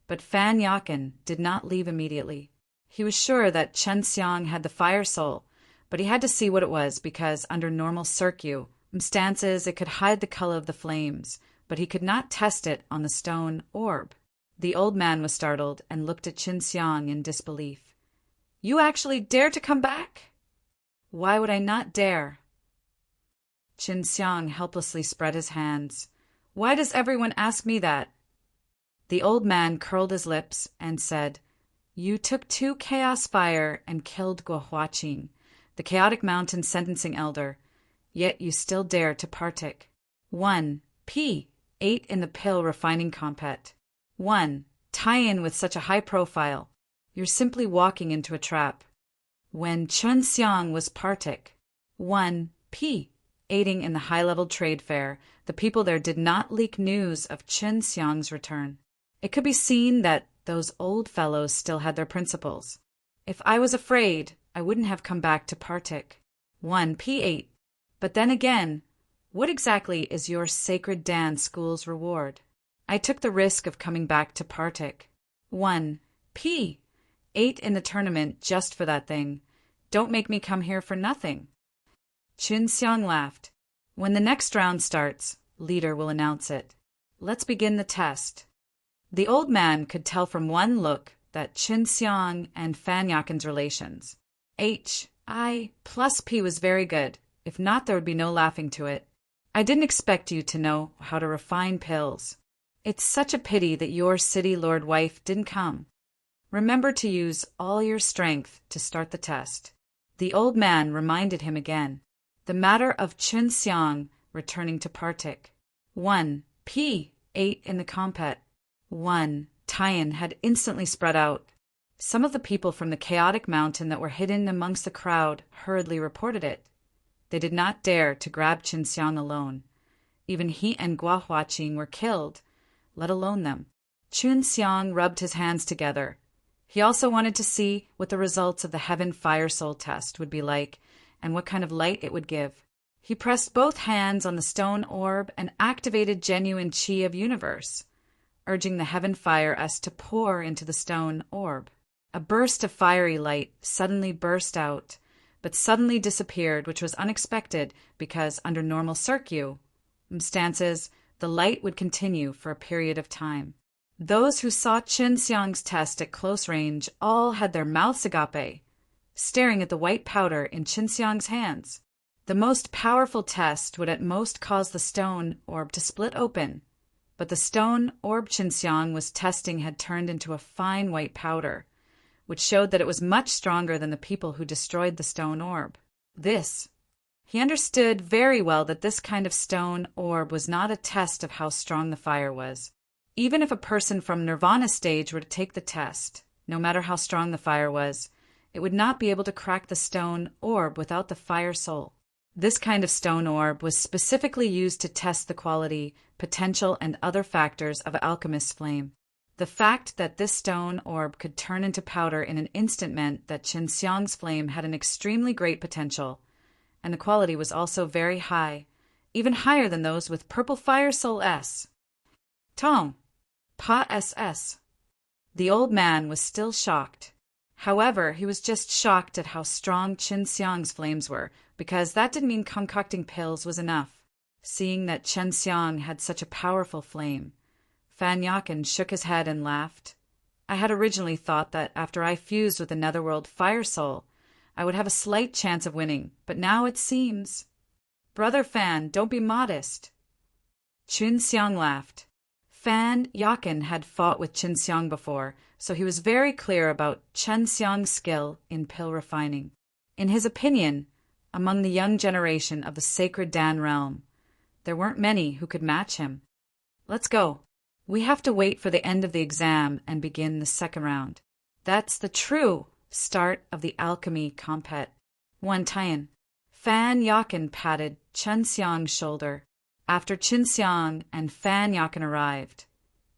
but Fan Yakin did not leave immediately. He was sure that Chen Xiang had the fire soul, but he had to see what it was because under normal circumstances it could hide the color of the flames, but he could not test it on the stone orb. The old man was startled and looked at Chen Xiang in disbelief. You actually dare to come back? Why would I not dare? Chen Xiang helplessly spread his hands. Why does everyone ask me that? The old man curled his lips and said, You took 2 chaos fire and killed Guohuaqing, the chaotic mountain sentencing elder, yet you still dare to partake. 1. P. 8 in the pill refining compet. 1. Tie-in with such a high profile. You're simply walking into a trap. When Chen Xiang was partake. 1. P. Aiding in the high-level trade fair, the people there did not leak news of Chen Xiang's return. It could be seen that those old fellows still had their principles. If I was afraid, I wouldn't have come back to partake. 1. P8. But then again, what exactly is your sacred dance school's reward? I took the risk of coming back to partake. 1. P. 8 in the tournament just for that thing. Don't make me come here for nothing. Chen Xiang laughed. When the next round starts, leader will announce it. Let's begin the test. The old man could tell from one look that Chen Xiang and Fan Yakin's relations. I plus P was very good. If not, there would be no laughing to it. I didn't expect you to know how to refine pills. It's such a pity that your city lord wife didn't come. Remember to use all your strength to start the test. The old man reminded him again. The matter of Chen Xiang returning to partake. 1. P. 8 in the compet. 1. Tie-in had instantly spread out. Some of the people from the chaotic mountain that were hidden amongst the crowd hurriedly reported it. They did not dare to grab Chen Xiang alone. Even he and Guohuaqing were killed, let alone them. Chen Xiang rubbed his hands together. He also wanted to see what the results of the Heaven Fire Soul test would be like and what kind of light it would give. He pressed both hands on the stone orb and activated genuine chi of universe. urging the heaven fire us to pour into the stone orb. A burst of fiery light suddenly burst out, but suddenly disappeared, which was unexpected because under normal circumstances, the light would continue for a period of time. Those who saw Qin Xiang's test at close range all had their mouths agape, staring at the white powder in Qin Xiang's hands. The most powerful test would at most cause the stone orb to split open, but the stone orb Qin Xiang was testing had turned into a fine white powder, which showed that it was much stronger than the people who destroyed the stone orb. He understood very well that this kind of stone orb was not a test of how strong the fire was. Even if a person from Nirvana stage were to take the test, no matter how strong the fire was, it would not be able to crack the stone orb without the fire soul. This kind of stone orb was specifically used to test the quality, potential, and other factors of alchemist's flame. The fact that this stone orb could turn into powder in an instant meant that Qin Xiang's flame had an extremely great potential, and the quality was also very high, even higher than those with purple fire soul S. Tong. Pa SS. The old man was still shocked. However, he was just shocked at how strong Qin Xiang's flames were, because that didn't mean concocting pills was enough. Seeing that Qin Xiang had such a powerful flame, Fan Yakin shook his head and laughed. I had originally thought that after I fused with the Netherworld Fire Soul, I would have a slight chance of winning, but now it seems... Brother Fan, don't be modest. Qin Xiang laughed. Fan Yakin had fought with Qin Xiang before, so he was very clear about Qin Xiang's skill in pill refining. In his opinion, among the young generation of the sacred Dan realm, there weren't many who could match him. Let's go. We have to wait for the end of the exam and begin the second round. That's the true start of the alchemy compet. One Tian. Fan Yakin patted Qin Xiang's shoulder. After Qin Xiang and Fan Yakin arrived,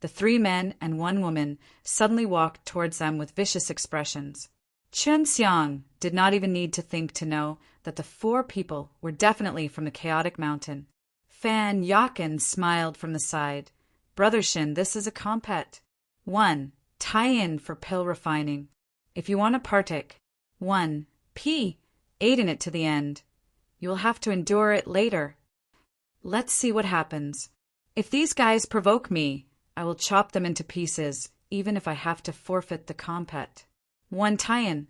the 3 men and 1 woman suddenly walked towards them with vicious expressions. Qin Xiang did not even need to think to know that the 4 people were definitely from the Chaotic Mountain. Fan Yakin smiled from the side. Brother Shin, this is a compet. 1. Tie-in for pill refining. If you want to partake. 1. P. Aid in it to the end. You will have to endure it later. Let's see what happens. If these guys provoke me, I will chop them into pieces, even if I have to forfeit the compet. 1 tie-in.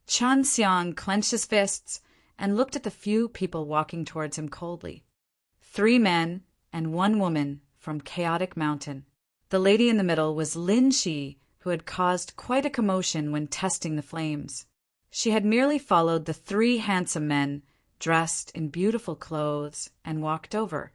Qin Xiang clenched his fists and looked at the few people walking towards him coldly. 3 men and 1 woman from Chaotic Mountain. The lady in the middle was Lin Shi, who had caused quite a commotion when testing the flames. She had merely followed the 3 handsome men, dressed in beautiful clothes, and walked over.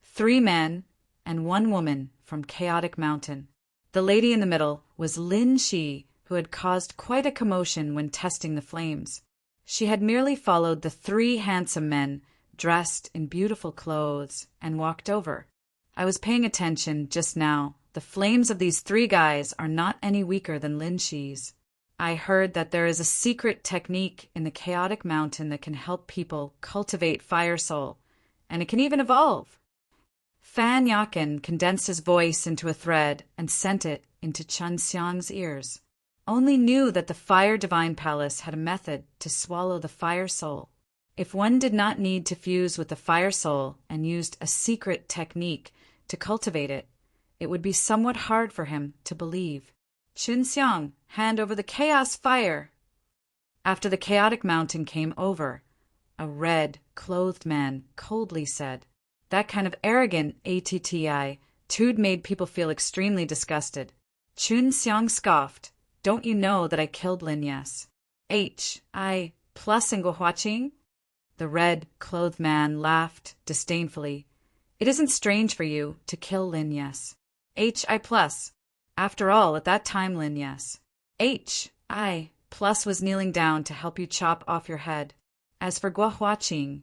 3 men and 1 woman from Chaotic Mountain. The lady in the middle was Lin Shi, who had caused quite a commotion when testing the flames. She had merely followed the 3 handsome men, dressed in beautiful clothes, and walked over. I was paying attention just now. The flames of these 3 guys are not any weaker than Lin Shi's. I heard that there is a secret technique in the Chaotic Mountain that can help people cultivate fire soul, and it can even evolve. Fan Yakin condensed his voice into a thread and sent it into Qin Xiang's ears. Only knew that the Fire Divine Palace had a method to swallow the fire soul. If one did not need to fuse with the fire soul and used a secret technique to cultivate it, it would be somewhat hard for him to believe. Qin Xiang, hand over the chaos fire. After the Chaotic Mountain came over, a red-clothed man coldly said, that kind of arrogant attitude made people feel extremely disgusted. Qin Xiang scoffed, don't you know that I killed Lin Yes? I plus in Guohuaqing? The red-clothed man laughed disdainfully. It isn't strange for you to kill Lin Yes. I plus. After all, at that time, Lin Yes. I plus was kneeling down to help you chop off your head. As for Guohuaqing,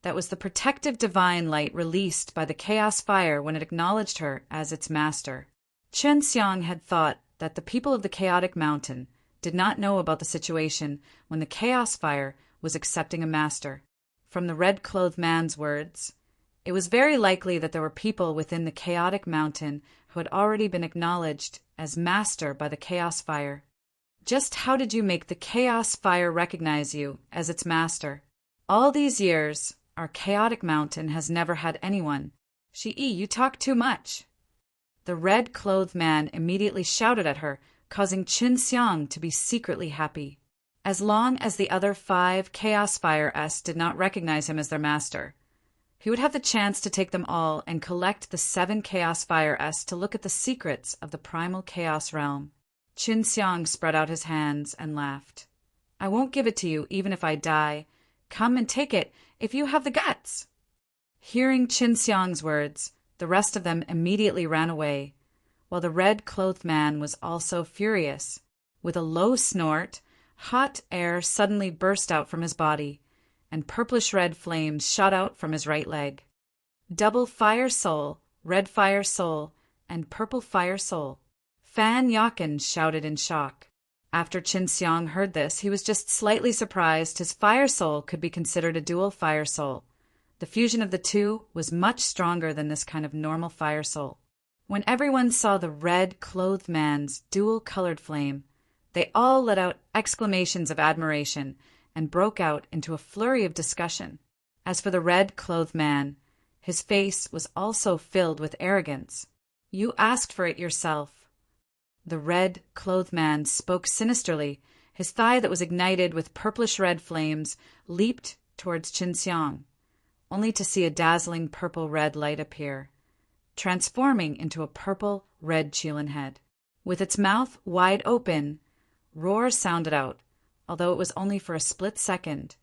that was the protective divine light released by the chaos fire when it acknowledged her as its master. Qin Xiang had thought that the people of the Chaotic Mountain did not know about the situation when the chaos fire was accepting a master. From the red-clothed man's words, It was very likely that there were people within the chaotic mountain who had already been acknowledged as master by the chaos fire. Just how did you make the chaos fire recognize you as its master? All these years, our chaotic mountain has never had anyone. You talk too much. The red-clothed man immediately shouted at her, causing Qin Xiang to be secretly happy. As long as the other 5 Chaos Fire-S did not recognize him as their master, he would have the chance to take them all and collect the 7 Chaos Fire-S to look at the secrets of the primal chaos realm. Qin Xiang spread out his hands and laughed. I won't give it to you even if I die. Come and take it if you have the guts. Hearing Qin Xiang's words, the rest of them immediately ran away, while the red-clothed man was also furious. With a low snort, hot air suddenly burst out from his body, and purplish-red flames shot out from his right leg. Double fire soul, red fire soul, and purple fire soul. Fan Yakin shouted in shock. After Qin Xiang heard this, he was just slightly surprised his fire soul could be considered a dual fire soul. The fusion of the two was much stronger than this kind of normal fire soul. When everyone saw the red-clothed man's dual-colored flame, they all let out exclamations of admiration and broke out into a flurry of discussion. As for the red-clothed man, his face was also filled with arrogance. You asked for it yourself. The red-clothed man spoke sinisterly. His thigh that was ignited with purplish-red flames leaped towards Qin Xiang, only to see a dazzling purple-red light appear, transforming into a purple-red Qilin head. With its mouth wide open, roar sounded out, although it was only for a split second,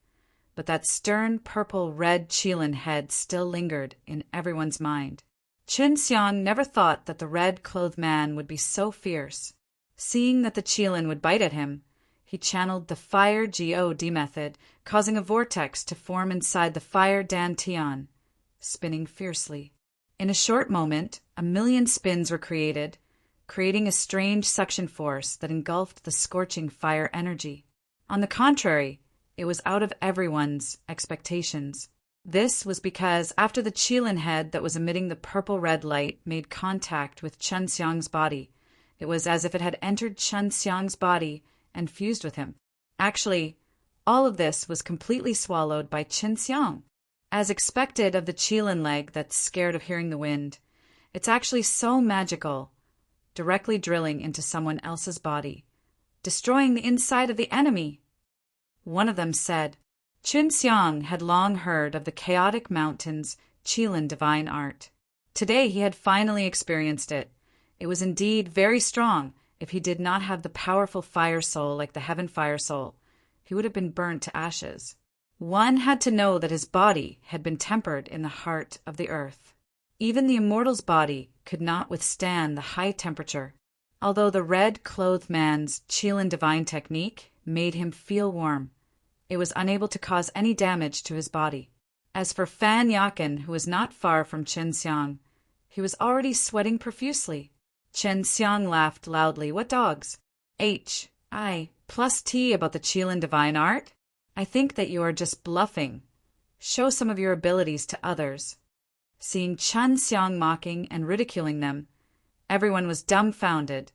but that stern purple-red Qilin head still lingered in everyone's mind. Qin Xiang never thought that the red-clothed man would be so fierce. Seeing that the Qilin would bite at him, he channeled the Fire God method, causing a vortex to form inside the Fire Dantian, spinning fiercely. In a short moment, 1,000,000 spins were created, creating a strange suction force that engulfed the scorching fire energy. On the contrary, it was out of everyone's expectations. This was because after the Qilin head that was emitting the purple-red light made contact with Qin Xiang's body, it was as if it had entered Qin Xiang's body and fused with him. Actually, all of this was completely swallowed by Qin Xiang. As expected of the Qilin leg that's scared of hearing the wind, it's actually so magical, directly drilling into someone else's body, destroying the inside of the enemy. One of them said, Qin Xiang had long heard of the chaotic mountain's Qilin divine art. Today he had finally experienced it. It was indeed very strong. If he did not have the powerful fire soul like the heaven fire soul, he would have been burnt to ashes. One had to know that his body had been tempered in the heart of the earth. Even the immortal's body could not withstand the high temperature, although the red-clothed man's Qilin divine technique made him feel warm. It was unable to cause any damage to his body. As for Fan Yakin, who was not far from Qin Xiang, he was already sweating profusely. Qin Xiang laughed loudly. What dogs? I plus T about the Qilin divine art? I think that you are just bluffing. Show some of your abilities to others. Seeing Qin Xiang mocking and ridiculing them, everyone was dumbfounded.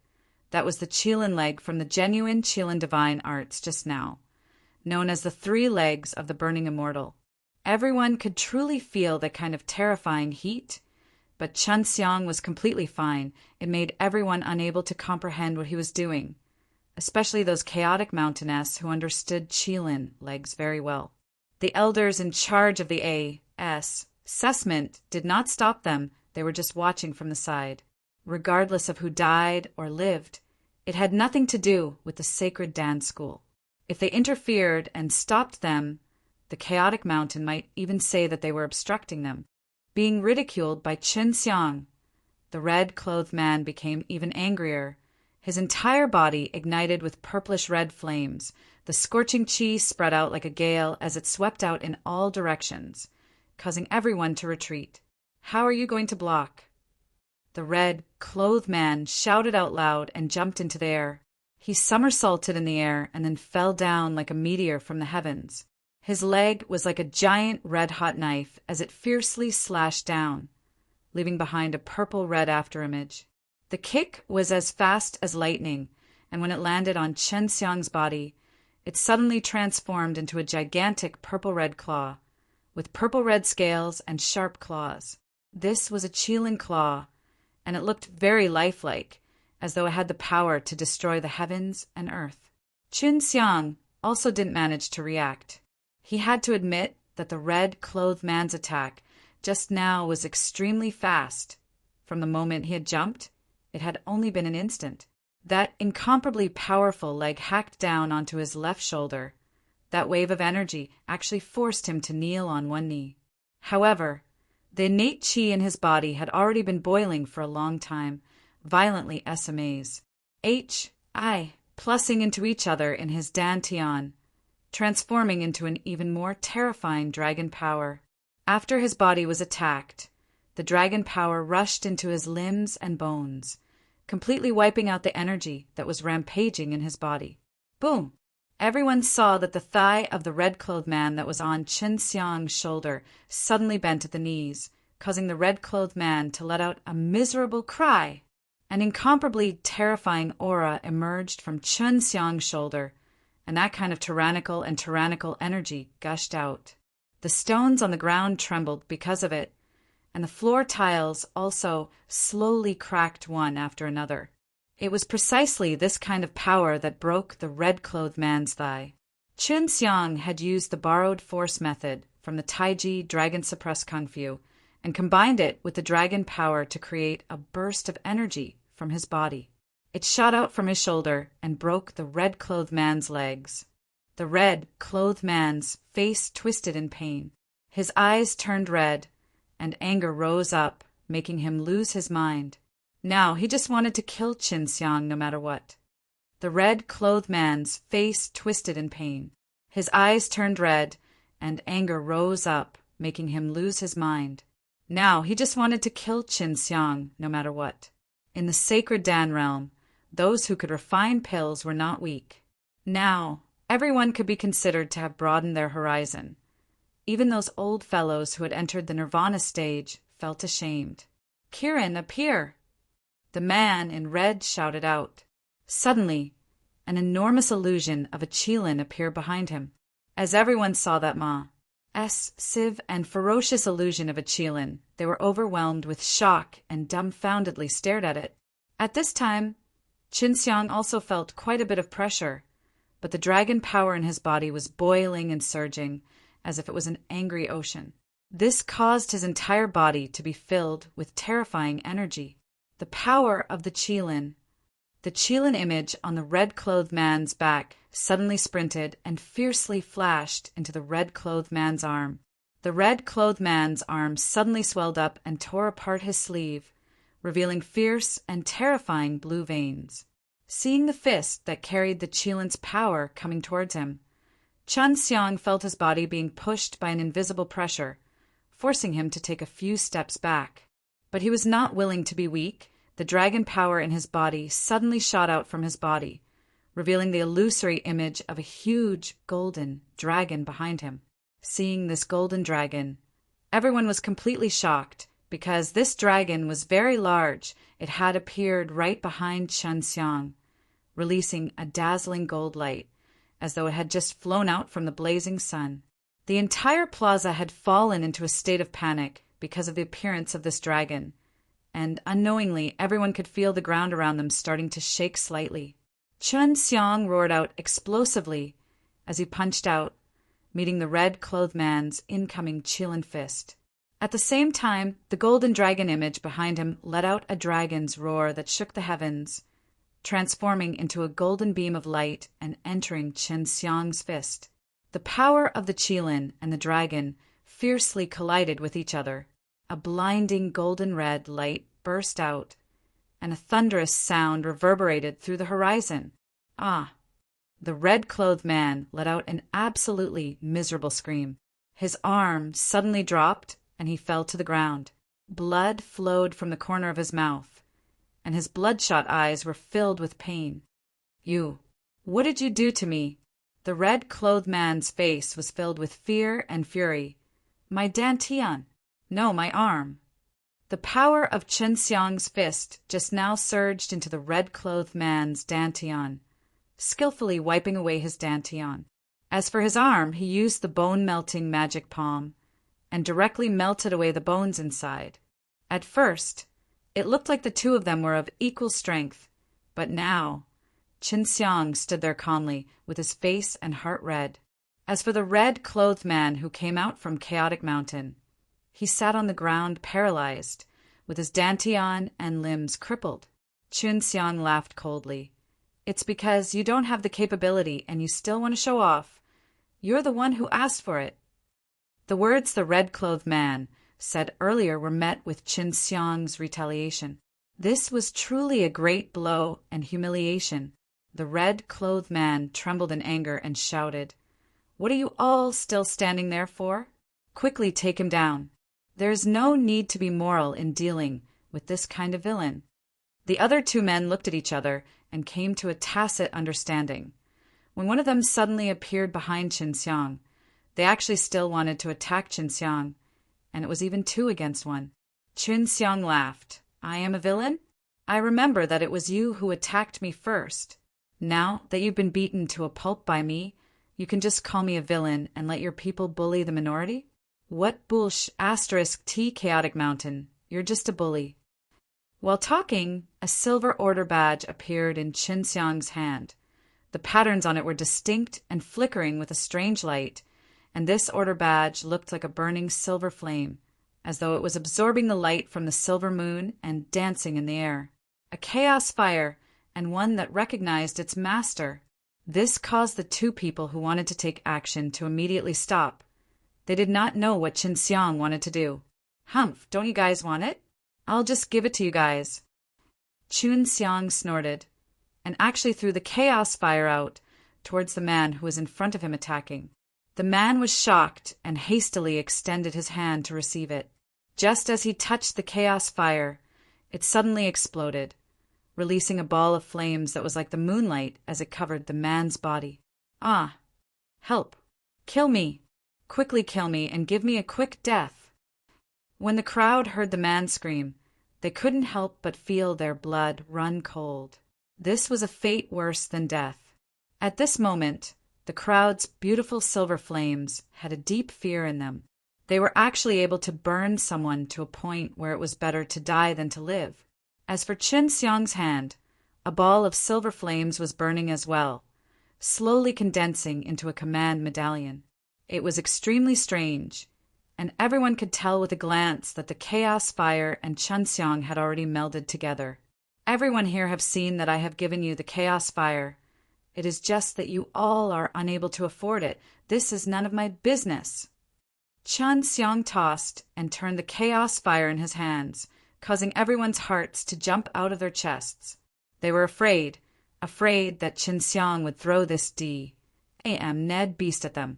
That was the Qilin leg from the genuine Qilin divine arts just now, known as the 3 legs of the burning immortal. Everyone could truly feel that kind of terrifying heat, but Qin Xiang was completely fine. It made everyone unable to comprehend what he was doing, especially those chaotic mountainess who understood Qilin legs very well. The elders in charge of the A.S. assessment did not stop them. They were just watching from the side. Regardless of who died or lived, it had nothing to do with the sacred dance school. If they interfered and stopped them, the chaotic mountain might even say that they were obstructing them. Being ridiculed by Qin Xiang, the red-clothed man became even angrier. His entire body ignited with purplish-red flames. The scorching qi spread out like a gale as it swept out in all directions, causing everyone to retreat. How are you going to block? The red-clothed man shouted out loud and jumped into the air. He somersaulted in the air and then fell down like a meteor from the heavens. His leg was like a giant red-hot knife as it fiercely slashed down, leaving behind a purple-red afterimage. The kick was as fast as lightning, and when it landed on Chen Xiang's body, it suddenly transformed into a gigantic purple-red claw, with purple-red scales and sharp claws. This was a Qilin claw, and it looked very lifelike, as though it had the power to destroy the heavens and earth. Chen Xiang also didn't manage to react. He had to admit that the red-clothed man's attack just now was extremely fast. From the moment he had jumped, it had only been an instant. That incomparably powerful leg hacked down onto his left shoulder. That wave of energy actually forced him to kneel on one knee. However, the innate qi in his body had already been boiling for a long time, violently SMAs. I, plussing into each other in his dantian, transforming into an even more terrifying dragon power. After his body was attacked, the dragon power rushed into his limbs and bones, completely wiping out the energy that was rampaging in his body. Boom! Everyone saw that the thigh of the red-clothed man that was on Chen Xiang's shoulder suddenly bent at the knees, causing the red-clothed man to let out a miserable cry. An incomparably terrifying aura emerged from Chen Xiang's shoulder, and that kind of tyrannical energy gushed out. The stones on the ground trembled because of it, and the floor tiles also slowly cracked one after another. It was precisely this kind of power that broke the red-clothed man's thigh. Chen Xiang had used the borrowed force method from the Taiji Dragon Suppressed Kung Fu and combined it with the dragon power to create a burst of energy from his body. It shot out from his shoulder and broke the red-clothed man's legs. The red-clothed man's face twisted in pain. His eyes turned red, and anger rose up, making him lose his mind. Now he just wanted to kill Chen Xiang no matter what. The red-clothed man's face twisted in pain. His eyes turned red, and anger rose up, making him lose his mind. Now he just wanted to kill Chen Xiang no matter what. In the sacred Dan realm, those who could refine pills were not weak. Now, everyone could be considered to have broadened their horizon. Even those old fellows who had entered the nirvana stage felt ashamed. "Kirin, appear!" The man in red shouted out. Suddenly, an enormous illusion of a Qilin appeared behind him. As everyone saw that massive and ferocious illusion of a Qilin, they were overwhelmed with shock and dumbfoundedly stared at it. At this time, Chen Xiang also felt quite a bit of pressure, but the dragon power in his body was boiling and surging, as if it was an angry ocean. This caused his entire body to be filled with terrifying energy. The power of the Qilin image on the red-clothed man's back suddenly sprinted and fiercely flashed into the red-clothed man's arm. The red-clothed man's arm suddenly swelled up and tore apart his sleeve, revealing fierce and terrifying blue veins. Seeing the fist that carried the Qilin's power coming towards him, Chen Xiang felt his body being pushed by an invisible pressure, forcing him to take a few steps back. But he was not willing to be weak. The dragon power in his body suddenly shot out from his body, revealing the illusory image of a huge golden dragon behind him. Seeing this golden dragon, everyone was completely shocked, because this dragon was very large. It had appeared right behind Chen Xiang, releasing a dazzling gold light, as though it had just flown out from the blazing sun. The entire plaza had fallen into a state of panic because of the appearance of this dragon, and unknowingly everyone could feel the ground around them starting to shake slightly. Chen Xiang roared out explosively as he punched out, meeting the red-clothed man's incoming Qilin fist. At the same time, the golden dragon image behind him let out a dragon's roar that shook the heavens, transforming into a golden beam of light and entering Chen Xiang's fist. The power of the Qilin and the dragon fiercely collided with each other. A blinding golden red light burst out, and a thunderous sound reverberated through the horizon. Ah! The red-clothed man let out an absolutely miserable scream. His arm suddenly dropped, and he fell to the ground. Blood flowed from the corner of his mouth, and his bloodshot eyes were filled with pain. "You, what did you do to me?" The red-clothed man's face was filled with fear and fury. My dantian! No, my arm! The power of Chen Xiang's fist just now surged into the red-clothed man's dantian, skillfully wiping away his dantian. As for his arm, he used the bone-melting magic palm and directly melted away the bones inside. At first, it looked like the two of them were of equal strength, but now Chen Xiang stood there calmly, with his face and heart red. As for the red-clothed man who came out from Chaotic Mountain, he sat on the ground paralyzed, with his dantian and limbs crippled. Chen Xiang laughed coldly. It's because you don't have the capability and you still want to show off. You're the one who asked for it. The words the red-clothed man said earlier were met with Chen Xiang's retaliation. This was truly a great blow and humiliation. The red-clothed man trembled in anger and shouted, "What are you all still standing there for? Quickly take him down. There is no need to be moral in dealing with this kind of villain." The other two men looked at each other and came to a tacit understanding. When one of them suddenly appeared behind Chen Xiang, they actually still wanted to attack Chen Xiang, and it was even 2 against 1. Chen Xiang laughed. "I am a villain? I remember that it was you who attacked me first. Now that you've been beaten to a pulp by me, you can just call me a villain and let your people bully the minority? What *T Chaotic Mountain? You're just a bully." While talking, a silver order badge appeared in Chen Xiang's hand. The patterns on it were distinct and flickering with a strange light, and this order badge looked like a burning silver flame, as though it was absorbing the light from the silver moon and dancing in the air. A chaos fire, and one that recognized its master. This caused the two people who wanted to take action to immediately stop. They did not know what Chen Xiang wanted to do. "Humph, don't you guys want it? I'll just give it to you guys." Chen Xiang snorted, and actually threw the chaos fire out towards the man who was in front of him attacking. The man was shocked and hastily extended his hand to receive it. Just as he touched the chaos fire, it suddenly exploded, releasing a ball of flames that was like the moonlight as it covered the man's body. "Ah! Help! Kill me! Quickly kill me and give me a quick death!" When the crowd heard the man scream, they couldn't help but feel their blood run cold. This was a fate worse than death. At this moment, the crowd's beautiful silver flames had a deep fear in them. They were actually able to burn someone to a point where it was better to die than to live. As for Chen Xiang's hand, a ball of silver flames was burning as well, slowly condensing into a command medallion. It was extremely strange, and everyone could tell with a glance that the chaos fire and Chen Xiang had already melded together. Everyone here have seen that I have given you the chaos fire. It is just that you all are unable to afford it. This is none of my business. Chen Xiang tossed and turned the chaos fire in his hands, causing everyone's hearts to jump out of their chests. They were afraid that Chen Xiang would throw this Ned beast at them.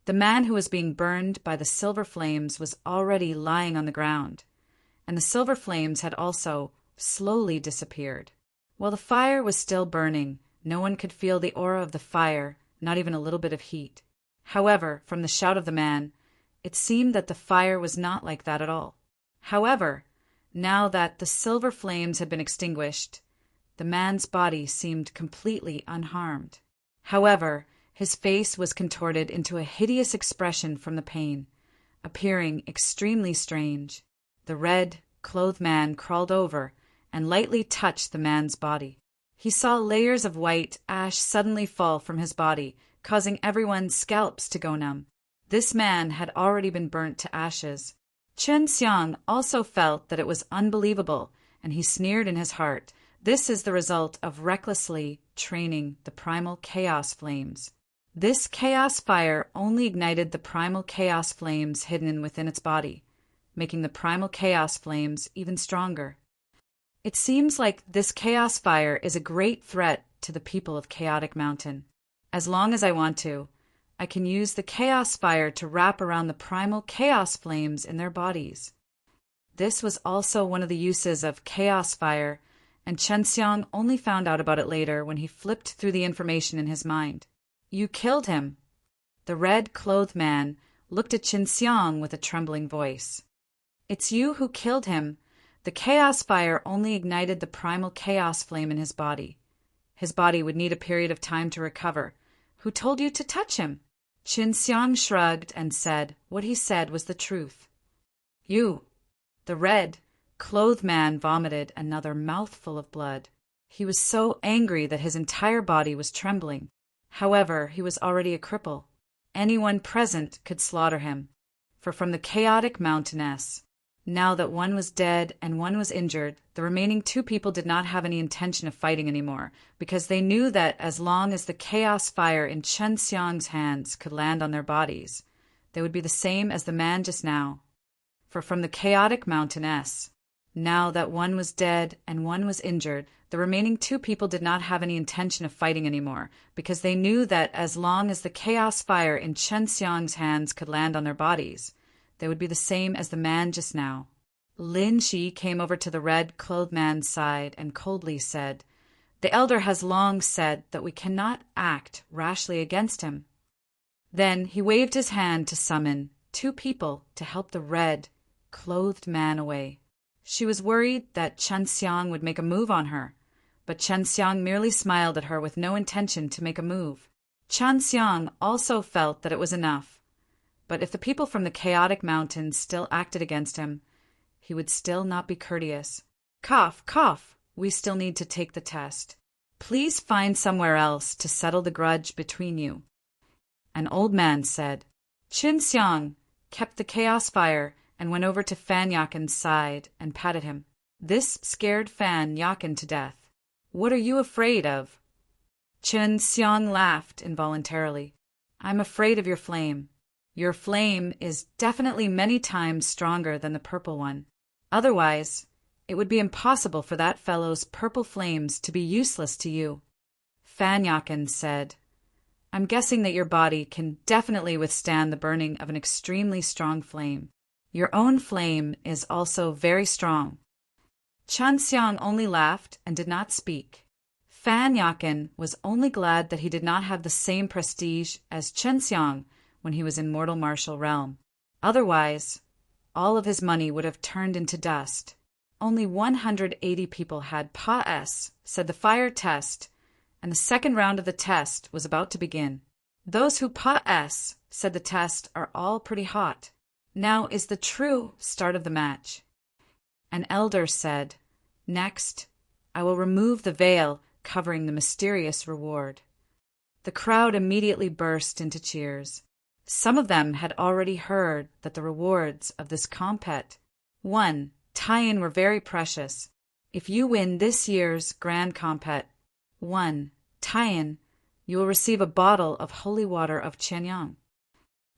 The man who was being burned by the silver flames was already lying on the ground, and the silver flames had also slowly disappeared. While the fire was still burning, no one could feel the aura of the fire, not even a little bit of heat. However, from the shout of the man, it seemed that the fire was not like that at all. However, now that the silver flames had been extinguished, the man's body seemed completely unharmed. However, his face was contorted into a hideous expression from the pain, appearing extremely strange. The red-clothed man crawled over and lightly touched the man's body. He saw layers of white ash suddenly fall from his body, causing everyone's scalps to go numb. This man had already been burnt to ashes. Chen Xiang also felt that it was unbelievable, and he sneered in his heart. This is the result of recklessly training the primal chaos flames. This chaos fire only ignited the primal chaos flames hidden within its body, making the primal chaos flames even stronger. It seems like this chaos fire is a great threat to the people of Chaotic Mountain. As long as I want to, I can use the chaos fire to wrap around the primal chaos flames in their bodies. This was also one of the uses of chaos fire, and Chen Xiang only found out about it later when he flipped through the information in his mind. You killed him. The red-clothed man looked at Qin Xiang with a trembling voice. It's you who killed him. The chaos fire only ignited the primal chaos flame in his body. His body would need a period of time to recover. Who told you to touch him? Qin Xiang shrugged and said what he said was the truth. You. The red-clothed man vomited another mouthful of blood. He was so angry that his entire body was trembling. However, he was already a cripple. Anyone present could slaughter him. For from the chaotic mountainess, now that one was dead and one was injured, the remaining two people did not have any intention of fighting anymore, because they knew that as long as the chaos fire in Qin Xiang's hands could land on their bodies, they would be the same as the man just now. For from the chaotic mountainess, now that one was dead and one was injured, the remaining two people did not have any intention of fighting anymore, because they knew that as long as the chaos fire in Qin Xiang's hands could land on their bodies, they would be the same as the man just now. Lin Shi came over to the red-clothed man's side and coldly said, "The elder has long said that we cannot act rashly against him." Then he waved his hand to summon two people to help the red-clothed man away. She was worried that Qin Xiang would make a move on her, but Qin Xiang merely smiled at her with no intention to make a move. Qin Xiang also felt that it was enough, but if the people from the chaotic mountains still acted against him, he would still not be courteous. Cough, cough, we still need to take the test. Please find somewhere else to settle the grudge between you. An old man said. Qin Xiang kept the chaos fire and went over to Fan Yakin's side and patted him. This scared Fan Yakin to death. What are you afraid of? Qin Xiang laughed involuntarily. I'm afraid of your flame. Your flame is definitely many times stronger than the purple one. Otherwise, it would be impossible for that fellow's purple flames to be useless to you. Fan Yakin said, I'm guessing that your body can definitely withstand the burning of an extremely strong flame. Your own flame is also very strong. Qin Xiang only laughed and did not speak. Fan Yakin was only glad that he did not have the same prestige as Qin Xiang when he was in mortal martial realm. Otherwise, all of his money would have turned into dust. Only 180 people had PAS, said the fire test, and the second round of the test was about to begin. Those who PAS, said the test, are all pretty hot. Now is the true start of the match. An elder said, Next, I will remove the veil covering the mysterious reward. The crowd immediately burst into cheers. Some of them had already heard that the rewards of this compet, 1, tie-in, were very precious. If you win this year's grand compet, 1, tie-in, you will receive a bottle of holy water of Qianyang.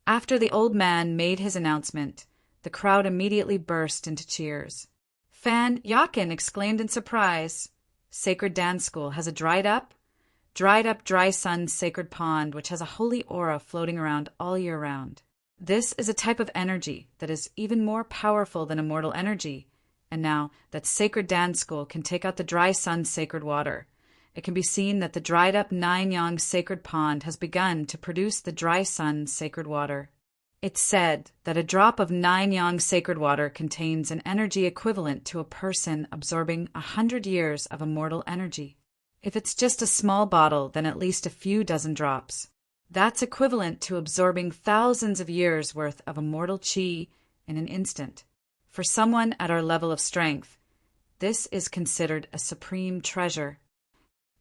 After the old man made his announcement, the crowd immediately burst into cheers. Fan Yakin exclaimed in surprise, Sacred Dance School has a dried up dry sun sacred pond which has a holy aura floating around all year round. This is a type of energy that is even more powerful than immortal energy, and now that Sacred Dance School can take out the dry sun sacred water, it can be seen that the dried up 9-yang sacred pond has begun to produce the dry sun sacred water. It's said that a drop of 9-yang sacred water contains an energy equivalent to a person absorbing 100 years of immortal energy. If it's just a small bottle, then at least a few dozen drops. That's equivalent to absorbing thousands of years' worth of immortal qi in an instant. For someone at our level of strength, this is considered a supreme treasure.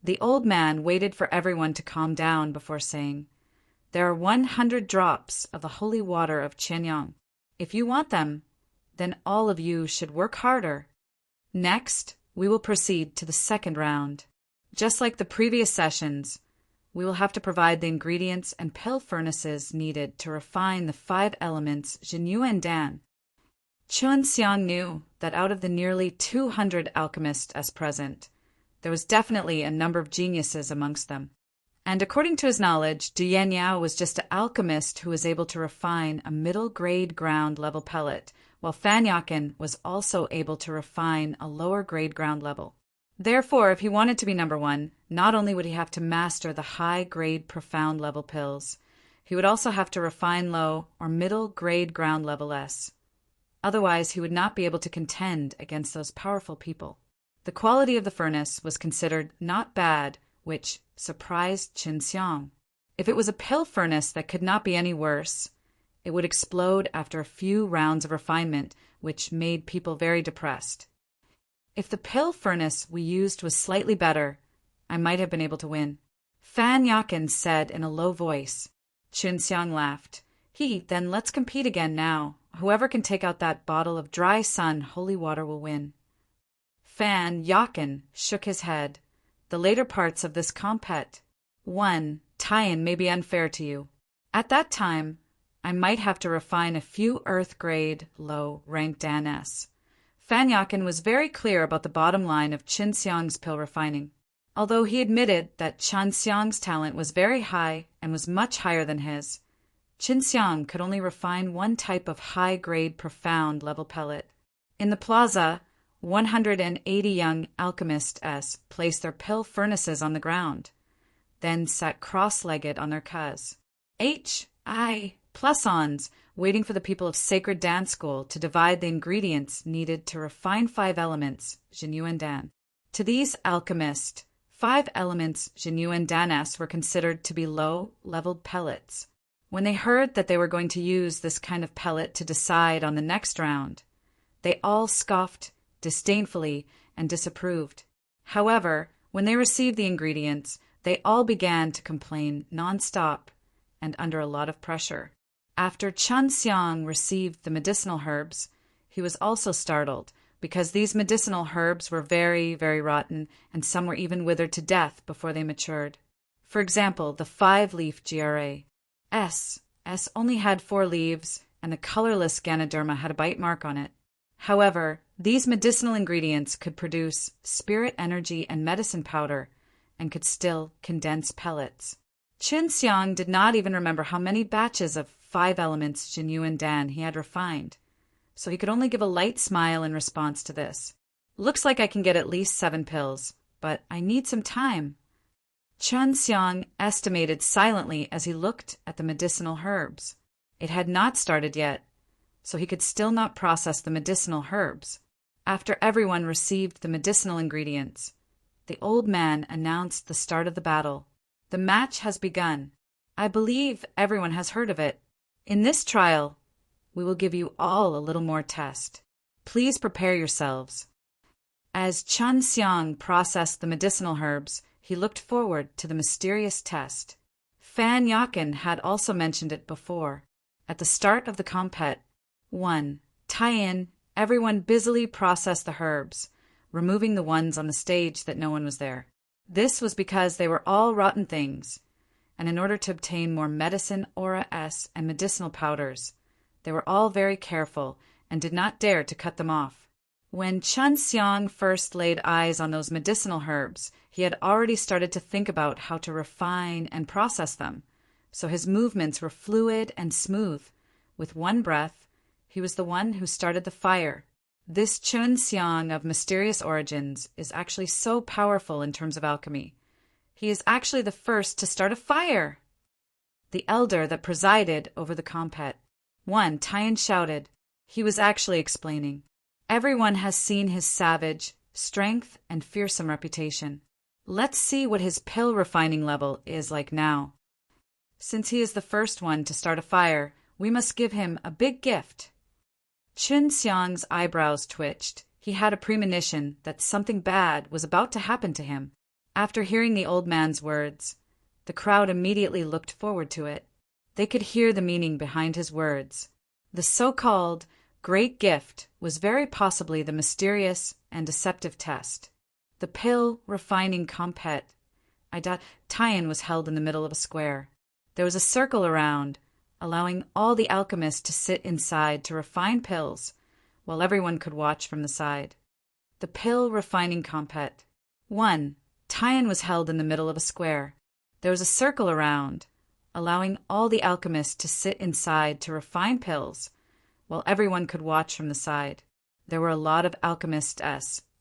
The old man waited for everyone to calm down before saying, There are 100 drops of the holy water of Qianyang. If you want them, then all of you should work harder. Next, we will proceed to the second round. Just like the previous sessions, we will have to provide the ingredients and pill furnaces needed to refine the 5 elements Jinyu and Dan. Qin Xiang knew that out of the nearly 200 alchemists as present, there was definitely a number of geniuses amongst them. And according to his knowledge, Du Yanyao was just an alchemist who was able to refine a middle-grade ground-level pellet, while Fan Yakin was also able to refine a lower-grade ground level. Therefore, if he wanted to be number one, not only would he have to master the high-grade profound level pills, he would also have to refine low or middle-grade ground level S. Otherwise, he would not be able to contend against those powerful people. The quality of the furnace was considered not bad, which surprised Qin Xiang. If it was a pill furnace that could not be any worse, it would explode after a few rounds of refinement, which made people very depressed. If the pill furnace we used was slightly better, I might have been able to win. Fan Yakin said in a low voice. Qin Xiang laughed. Then let's compete again now. Whoever can take out that bottle of dry sun holy water will win. Fan Yakin shook his head. The later parts of this compet. 1. Tie-in may be unfair to you. At that time, I might have to refine a few earth-grade, low-ranked Dan S. Fan Yakin was very clear about the bottom line of Qin Xiang's pill refining. Although he admitted that Qin Xiang's talent was very high and was much higher than his, Qin Xiang could only refine one type of high-grade profound level pellet. In the plaza, 180 young alchemists placed their pill furnaces on the ground, then sat cross-legged on their cuz. Plus-ons, waiting for the people of Sacred Dance School to divide the ingredients needed to refine 5 elements, Jinyuan Dan. To these alchemists, 5 elements Jinyuan Dan were considered to be low-leveled pellets. When they heard that they were going to use this kind of pellet to decide on the next round, they all scoffed disdainfully and disapproved. However, when they received the ingredients, they all began to complain non-stop and under a lot of pressure. After Qin Xiang received the medicinal herbs, he was also startled because these medicinal herbs were very, very rotten, and some were even withered to death before they matured. For example, the 5-leaf GRA. S only had 4 leaves, and the colorless Ganoderma had a bite mark on it. However, these medicinal ingredients could produce spirit energy and medicine powder, and could still condense pellets. Qin Xiang did not even remember how many batches of 5 elements Jinyuan Dan he had refined, so he could only give a light smile in response to this. Looks like I can get at least 7 pills, but I need some time. Qin Xiang estimated silently as he looked at the medicinal herbs. It had not started yet, so he could still not process the medicinal herbs. After everyone received the medicinal ingredients, the old man announced the start of the battle. The match has begun. I believe everyone has heard of it. In this trial, we will give you all a little more test. Please prepare yourselves. As Qin Xiang processed the medicinal herbs, he looked forward to the mysterious test. Fan Yakin had also mentioned it before. At the start of the compet, 1. Tie-in, everyone busily processed the herbs, removing the ones on the stage that no one was there. This was because they were all rotten things, and in order to obtain more medicine, aura S, and medicinal powders, they were all very careful and did not dare to cut them off. When Qin Xiang first laid eyes on those medicinal herbs, he had already started to think about how to refine and process them, so his movements were fluid and smooth. With one breath, he was the one who started the fire. This Qin Xiang of mysterious origins is actually so powerful in terms of alchemy. He is actually the first to start a fire. The elder that presided over the compet. 1. Tien shouted. He was actually explaining. Everyone has seen his savage strength and fearsome reputation. Let's see what his pill refining level is like now. Since he is the first one to start a fire, we must give him a big gift. Qin Xiang's eyebrows twitched. He had a premonition that something bad was about to happen to him. After hearing the old man's words, the crowd immediately looked forward to it. They could hear the meaning behind his words. The so-called great gift was very possibly the mysterious and deceptive test. The pill refining compet. Tie-in was held in the middle of a square. There was a circle around, allowing all the alchemists to sit inside to refine pills, while everyone could watch from the side. The pill refining compet. 1. Tie-in was held in the middle of a square. There was a circle around, allowing all the alchemists to sit inside to refine pills, while everyone could watch from the side. There were a lot of alchemists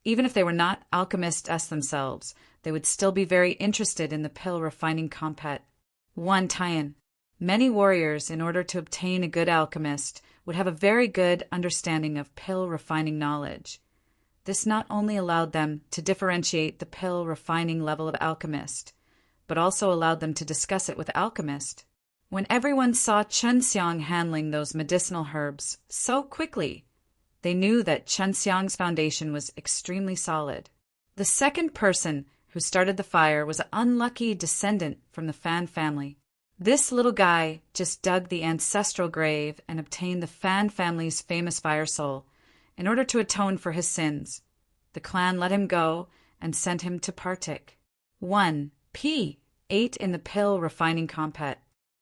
Even if they were not alchemists themselves, they would still be very interested in the pill refining compet. 1. Tie-in. Many warriors, in order to obtain a good alchemist, would have a very good understanding of pill refining knowledge. This not only allowed them to differentiate the pill refining level of alchemist, but also allowed them to discuss it with alchemist. When everyone saw Chen Xiang handling those medicinal herbs so quickly, they knew that Chen Xiang's foundation was extremely solid. The second person who started the fire was an unlucky descendant from the Fan family. This little guy just dug the ancestral grave and obtained the Fan family's famous fire soul in order to atone for his sins. The clan let him go and sent him to Partik. 1. P. ate in the pill refining compet.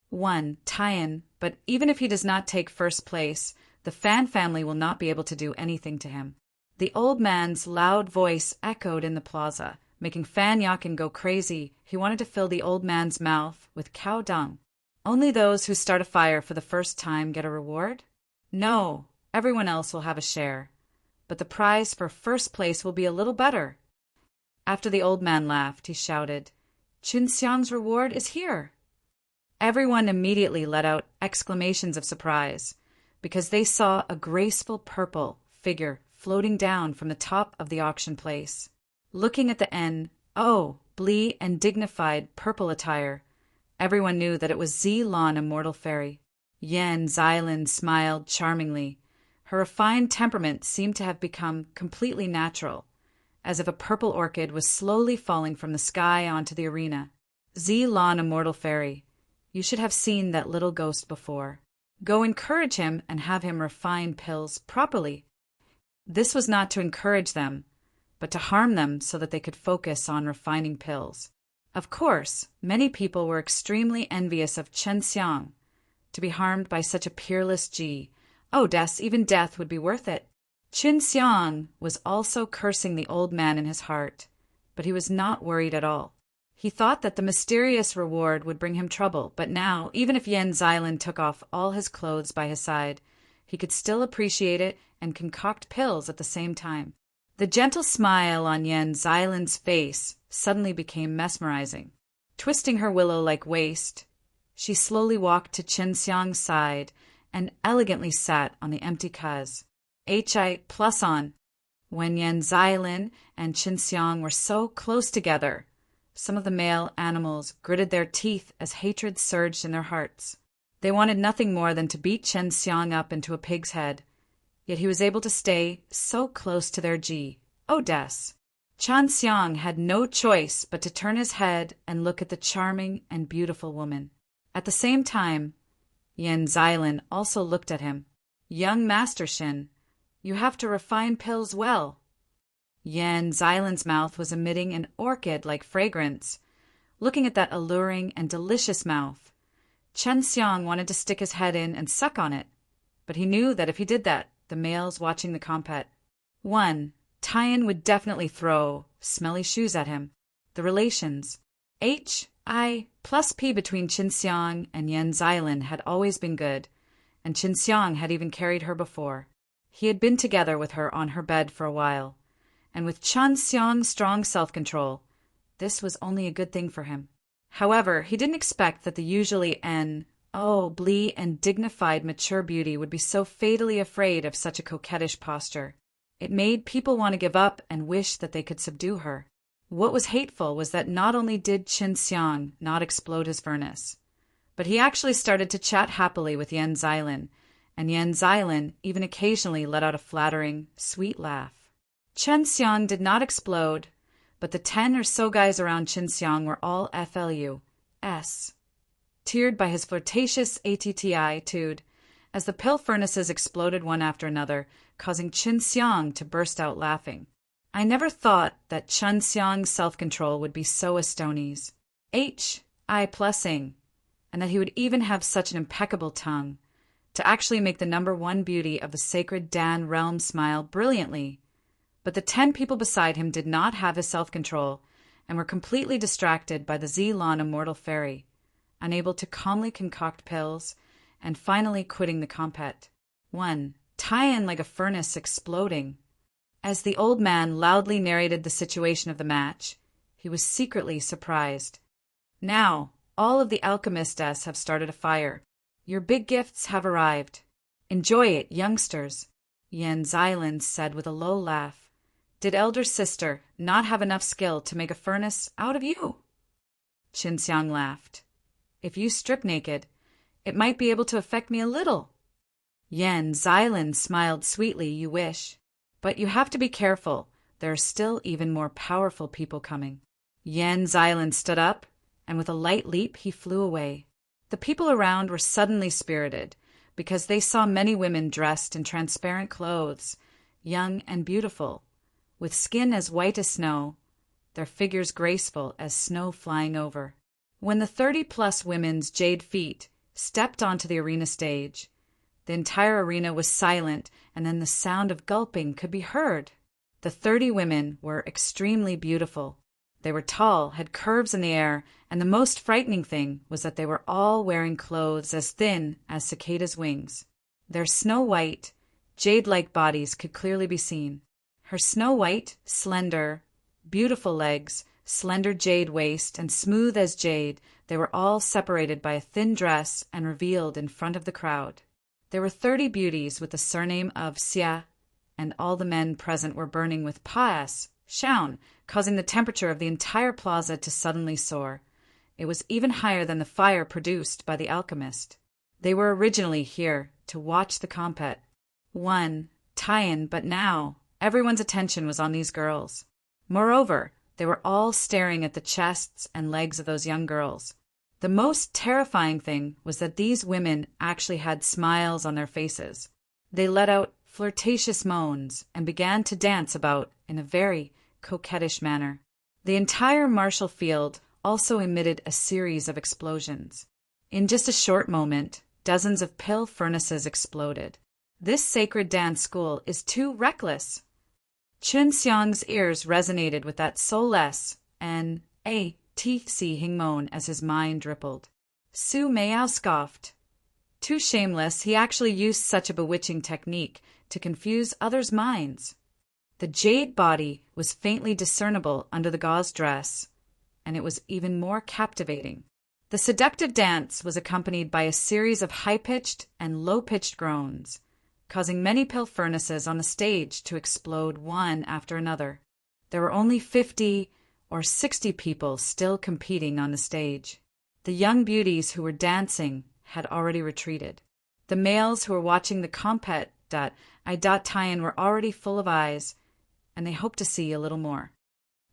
1. Tie-in, but even if he does not take first place, the Fan family will not be able to do anything to him. The old man's loud voice echoed in the plaza, making Fan Yakin go crazy. He wanted to fill the old man's mouth with cow dung. Only those who start a fire for the first time get a reward? No, everyone else will have a share. But the prize for first place will be a little better. After the old man laughed, he shouted, "Qin Xiang's reward is here." Everyone immediately let out exclamations of surprise, because they saw a graceful purple figure floating down from the top of the auction place. Looking at the blee and dignified purple attire, everyone knew that it was Zilon, immortal fairy. Yan Xylin smiled charmingly. Her refined temperament seemed to have become completely natural, as if a purple orchid was slowly falling from the sky onto the arena. Zilon, immortal fairy, you should have seen that little ghost before. Go encourage him and have him refine pills properly. This was not to encourage them, but to harm them so that they could focus on refining pills. Of course, many people were extremely envious of Chen Xiang. To be harmed by such a peerless G, even death would be worth it. Qin Xiang was also cursing the old man in his heart, but he was not worried at all. He thought that the mysterious reward would bring him trouble, but now, even if Yan Xylin took off all his clothes by his side, he could still appreciate it and concoct pills at the same time. The gentle smile on Yan Xylin's face suddenly became mesmerizing. Twisting her willow-like waist, she slowly walked to Qin Xiang's side and elegantly sat on the empty cuz. HI+on. When Yan Xylin and Qin Xiang were so close together, some of the male animals gritted their teeth as hatred surged in their hearts. They wanted nothing more than to beat Chen Xiang up into a pig's head, yet he was able to stay so close to their G. Chen Xiang had no choice but to turn his head and look at the charming and beautiful woman. At the same time, Yan Xylin also looked at him. Young Master Shin, you have to refine pills well. Yan Xylin's mouth was emitting an orchid-like fragrance. Looking at that alluring and delicious mouth, Chen Xiang wanted to stick his head in and suck on it, but he knew that if he did that, the males watching the compet. 1. Tie-in would definitely throw smelly shoes at him. The relations HI+P between Qin Xiang and Yan Xylin had always been good, and Qin Xiang had even carried her before. He had been together with her on her bed for a while, and with Chen Xiang's strong self-control, this was only a good thing for him. However, he didn't expect that the usually blee and dignified mature beauty would be so fatally afraid of such a coquettish posture. It made people want to give up and wish that they could subdue her. What was hateful was that not only did Qin Xiang not explode his furnace, but he actually started to chat happily with Yan Xylin, and Yan Xylin even occasionally let out a flattering, sweet laugh. Chen Xiang did not explode, but the 10 or so guys around Qin Xiang were all FLUS, teared by his flirtatious attitude, as the pill furnaces exploded one after another, causing Qin Xiang to burst out laughing. I never thought that Chen Xiang's self-control would be so Estonies. HI+ing, and that he would even have such an impeccable tongue, to actually make the #1 beauty of the sacred Dan realm smile brilliantly. But the 10 people beside him did not have his self-control and were completely distracted by the Zilon immortal fairy, unable to calmly concoct pills, and finally quitting the compet. 1. Tie-in like a furnace exploding. As the old man loudly narrated the situation of the match, he was secretly surprised. Now, all of the alchemists have started a fire. Your big gifts have arrived. Enjoy it, youngsters, Yen Xilan said with a low laugh. Did elder sister not have enough skill to make a furnace out of you? Qin Xiang laughed. If you strip naked, it might be able to affect me a little. Yen Xilan smiled sweetly. You wish. But you have to be careful. There are still even more powerful people coming. Yen Xilan stood up, and with a light leap he flew away. The people around were suddenly spirited, because they saw many women dressed in transparent clothes, young and beautiful, with skin as white as snow, their figures graceful as snow flying over. When the 30-plus women's jade feet stepped onto the arena stage, the entire arena was silent, and then the sound of gulping could be heard. The 30 women were extremely beautiful. They were tall, had curves in the air, and the most frightening thing was that they were all wearing clothes as thin as cicadas' wings. Their snow-white, jade-like bodies could clearly be seen. Her snow-white, slender, beautiful legs, slender jade waist, and smooth as jade, they were all separated by a thin dress and revealed in front of the crowd. There were 30 beauties with the surname of Xia, and all the men present were burning with paas, shaun, causing the temperature of the entire plaza to suddenly soar. It was even higher than the fire produced by the alchemist. They were originally here to watch the compet. Tian, but now everyone's attention was on these girls. Moreover, they were all staring at the chests and legs of those young girls. The most terrifying thing was that these women actually had smiles on their faces. They let out flirtatious moans and began to dance about in a very coquettish manner. The entire martial field also emitted a series of explosions. In just a short moment, dozens of pill furnaces exploded. This sacred dance school is too reckless. Qin Xiang's ears resonated with that soulless and teeth-seeing moan as his mind rippled. Su Meiyao scoffed. Too shameless, he actually used such a bewitching technique to confuse others' minds. The jade body was faintly discernible under the gauze dress, and it was even more captivating. The seductive dance was accompanied by a series of high-pitched and low-pitched groans, causing many pill furnaces on the stage to explode one after another. There were only 50 or 60 people still competing on the stage. The young beauties who were dancing had already retreated. The males who were watching the compet Tian were already full of eyes, and they hoped to see a little more.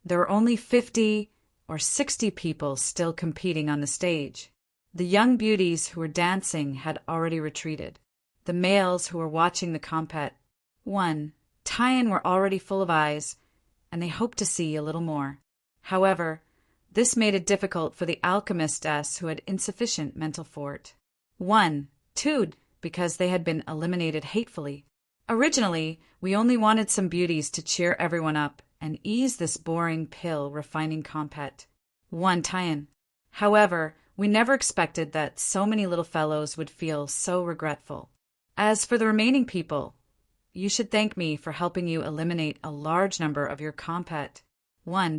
There were only 50 or 60 people still competing on the stage. The young beauties who were dancing had already retreated. The males who were watching the compet Tian were already full of eyes, and they hoped to see a little more. However, this made it difficult for the alchemists who had insufficient mental fort. 2, because they had been eliminated hatefully. Originally, we only wanted some beauties to cheer everyone up and ease this boring pill refining compet. Tian. However, we never expected that so many little fellows would feel so regretful. As for the remaining people, you should thank me for helping you eliminate a large number of your compet.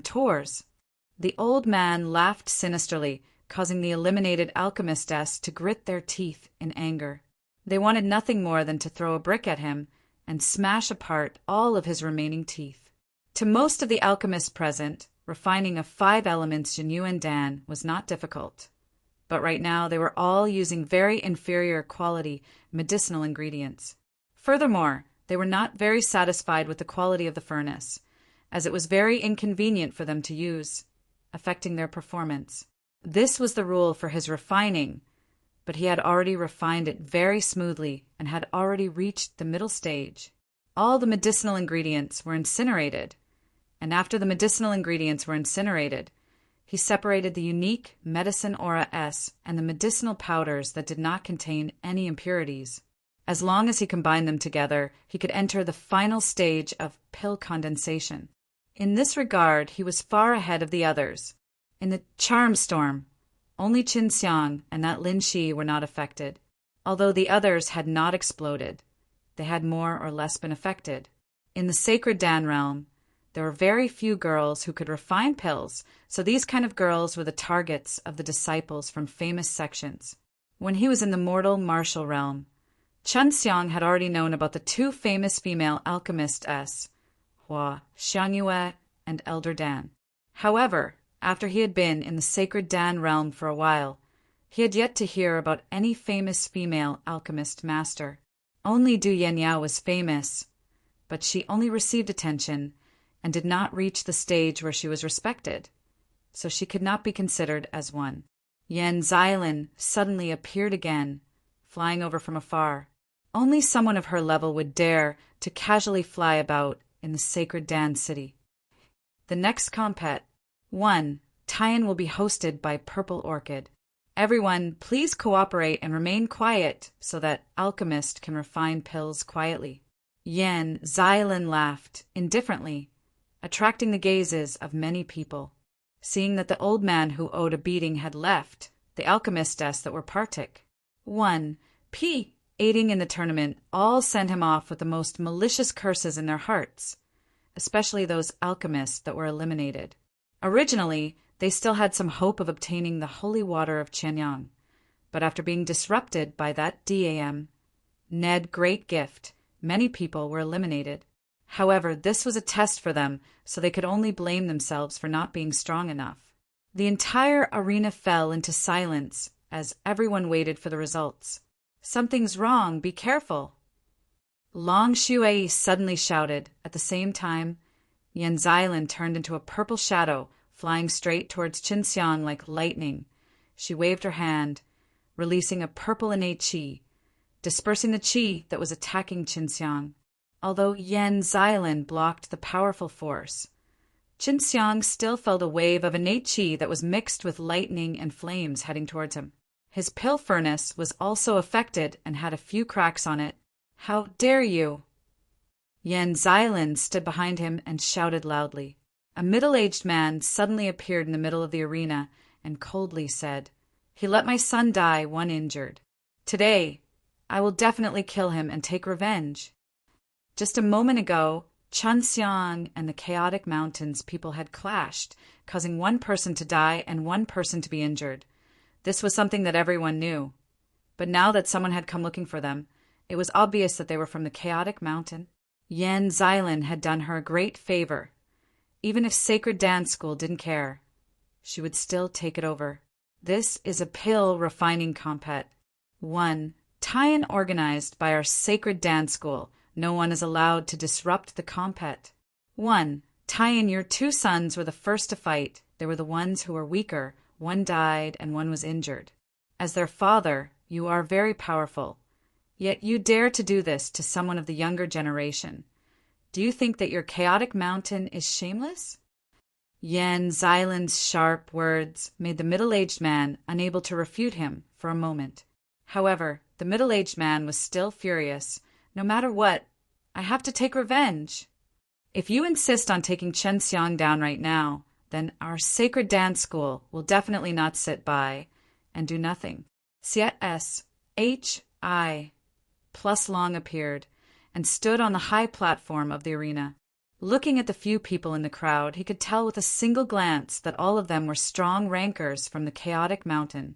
Tours. The old man laughed sinisterly, causing the eliminated alchemists to grit their teeth in anger. They wanted nothing more than to throw a brick at him and smash apart all of his remaining teeth. To most of the alchemists present, refining of 5 elements Jinyuan Dan was not difficult. But right now they were all using very inferior quality medicinal ingredients. Furthermore, they were not very satisfied with the quality of the furnace, as it was very inconvenient for them to use, affecting their performance. This was the rule for his refining, but he had already refined it very smoothly and had already reached the middle stage. All the medicinal ingredients were incinerated, and after the medicinal ingredients were incinerated, he separated the unique medicine aura S and the medicinal powders that did not contain any impurities. As long as he combined them together, he could enter the final stage of pill condensation. In this regard, he was far ahead of the others. In the charm storm, only Qin Xiang and that Lin Shi were not affected. Although the others had not exploded, they had more or less been affected. In the sacred Dan realm, there were very few girls who could refine pills, so these kind of girls were the targets of the disciples from famous sections. When he was in the mortal martial realm, Chun Xiang had already known about the two famous female alchemists, Hua Xiangyue and Elder Dan. However, after he had been in the sacred Dan realm for a while, he had yet to hear about any famous female alchemist master. Only Du Yanyao was famous, but she only received attention and did not reach the stage where she was respected, so she could not be considered as one. Yan Xilin suddenly appeared again, flying over from afar. Only someone of her level would dare to casually fly about in the sacred Dan city. The next compet, 1. Tie-in will be hosted by Purple Orchid. Everyone, please cooperate and remain quiet so that Alchemist can refine pills quietly. Yan Xilin laughed indifferently, attracting the gazes of many people. Seeing that the old man who owed a beating had left, the alchemistess that were partic. 1. P. aiding in the tournament, all send him off with the most malicious curses in their hearts, especially those alchemists that were eliminated. Originally, they still had some hope of obtaining the holy water of Qianyang, but after being disrupted by that DAM, Ned Great Gift, many people were eliminated. However, this was a test for them, so they could only blame themselves for not being strong enough. The entire arena fell into silence as everyone waited for the results. Something's wrong, be careful. Long Shui suddenly shouted. At the same time, Yan Xilin turned into a purple shadow, flying straight towards Qin Xiang like lightning. She waved her hand, releasing a purple innate qi, dispersing the qi that was attacking Qin Xiang. Although Yan Xilin blocked the powerful force, Qin Xiang still felt a wave of innate qi that was mixed with lightning and flames heading towards him. His pill furnace was also affected and had a few cracks on it. How dare you! Yan Xilin stood behind him and shouted loudly. A middle-aged man suddenly appeared in the middle of the arena and coldly said, "He let my son die, one injured. Today, I will definitely kill him and take revenge." Just a moment ago, Chun Xiang and the Chaotic Mountains people had clashed, causing one person to die and one person to be injured. This was something that everyone knew. But now that someone had come looking for them, it was obvious that they were from the Chaotic Mountain. Yan Xilin had done her a great favor. Even if Sacred Dance School didn't care, she would still take it over. This is a pill refining compet. 1. Tie-in organized by our Sacred Dance School. No one is allowed to disrupt the compet. 1. Tie-in, your two sons were the first to fight. They were the ones who were weaker. One died and one was injured. As their father, you are very powerful. Yet you dare to do this to someone of the younger generation. Do you think that your chaotic mountain is shameless? Yan Xilin's sharp words made the middle-aged man unable to refute him for a moment. However, the middle-aged man was still furious. No matter what, I have to take revenge. If you insist on taking Chen Xiang down right now, then our Sacred Dance School will definitely not sit by and do nothing. Siet S. H. I. Plus Long appeared and stood on the high platform of the arena. Looking at the few people in the crowd, he could tell with a single glance that all of them were strong rankers from the Chaotic Mountain,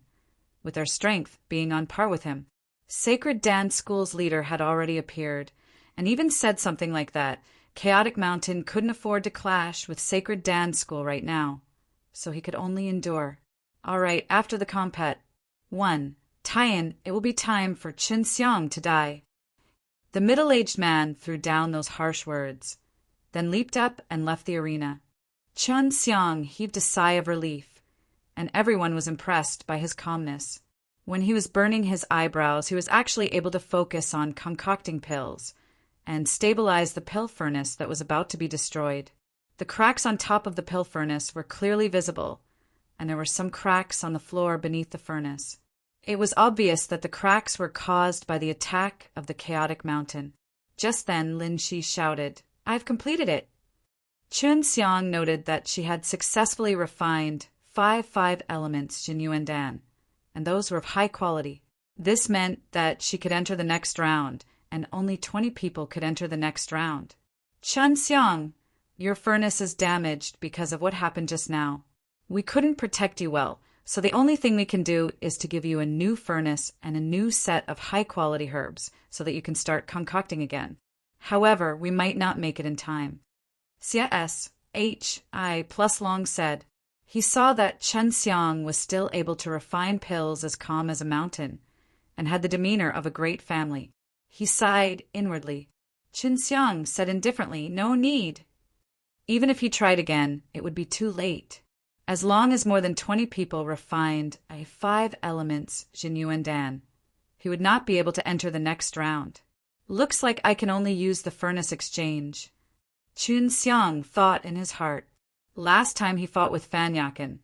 with their strength being on par with him. Sacred Dance School's leader had already appeared, and even said something like that. Chaotic Mountain couldn't afford to clash with Sacred Dance School right now, so he could only endure. All right, after the compet. 1. Tie-in, it will be time for Qin Xiang to die. The middle-aged man threw down those harsh words, then leaped up and left the arena. Qin Xiang heaved a sigh of relief, and everyone was impressed by his calmness. When he was burning his eyebrows, he was actually able to focus on concocting pills and stabilize the pill furnace that was about to be destroyed. The cracks on top of the pill furnace were clearly visible, and there were some cracks on the floor beneath the furnace. It was obvious that the cracks were caused by the attack of the Chaotic Mountain. Just then, Lin Shi shouted, "I've completed it." Qin Xiang noted that she had successfully refined 5 elements Jinyuan Dan, and those were of high quality. This meant that she could enter the next round, and only 20 people could enter the next round. Chun Xiang, your furnace is damaged because of what happened just now. We couldn't protect you well, so the only thing we can do is to give you a new furnace and a new set of high-quality herbs so that you can start concocting again. However, we might not make it in time. CSHI plus Long said. He saw that Chun Xiang was still able to refine pills as calm as a mountain, and had the demeanor of a great family. He sighed inwardly. Chun Xiang said indifferently, no need. Even if he tried again, it would be too late. As long as more than 20 people refined a 5 elements Jinyuan Dan, he would not be able to enter the next round. Looks like I can only use the furnace exchange. Chun Xiang thought in his heart. Last time he fought with Fan Yakin,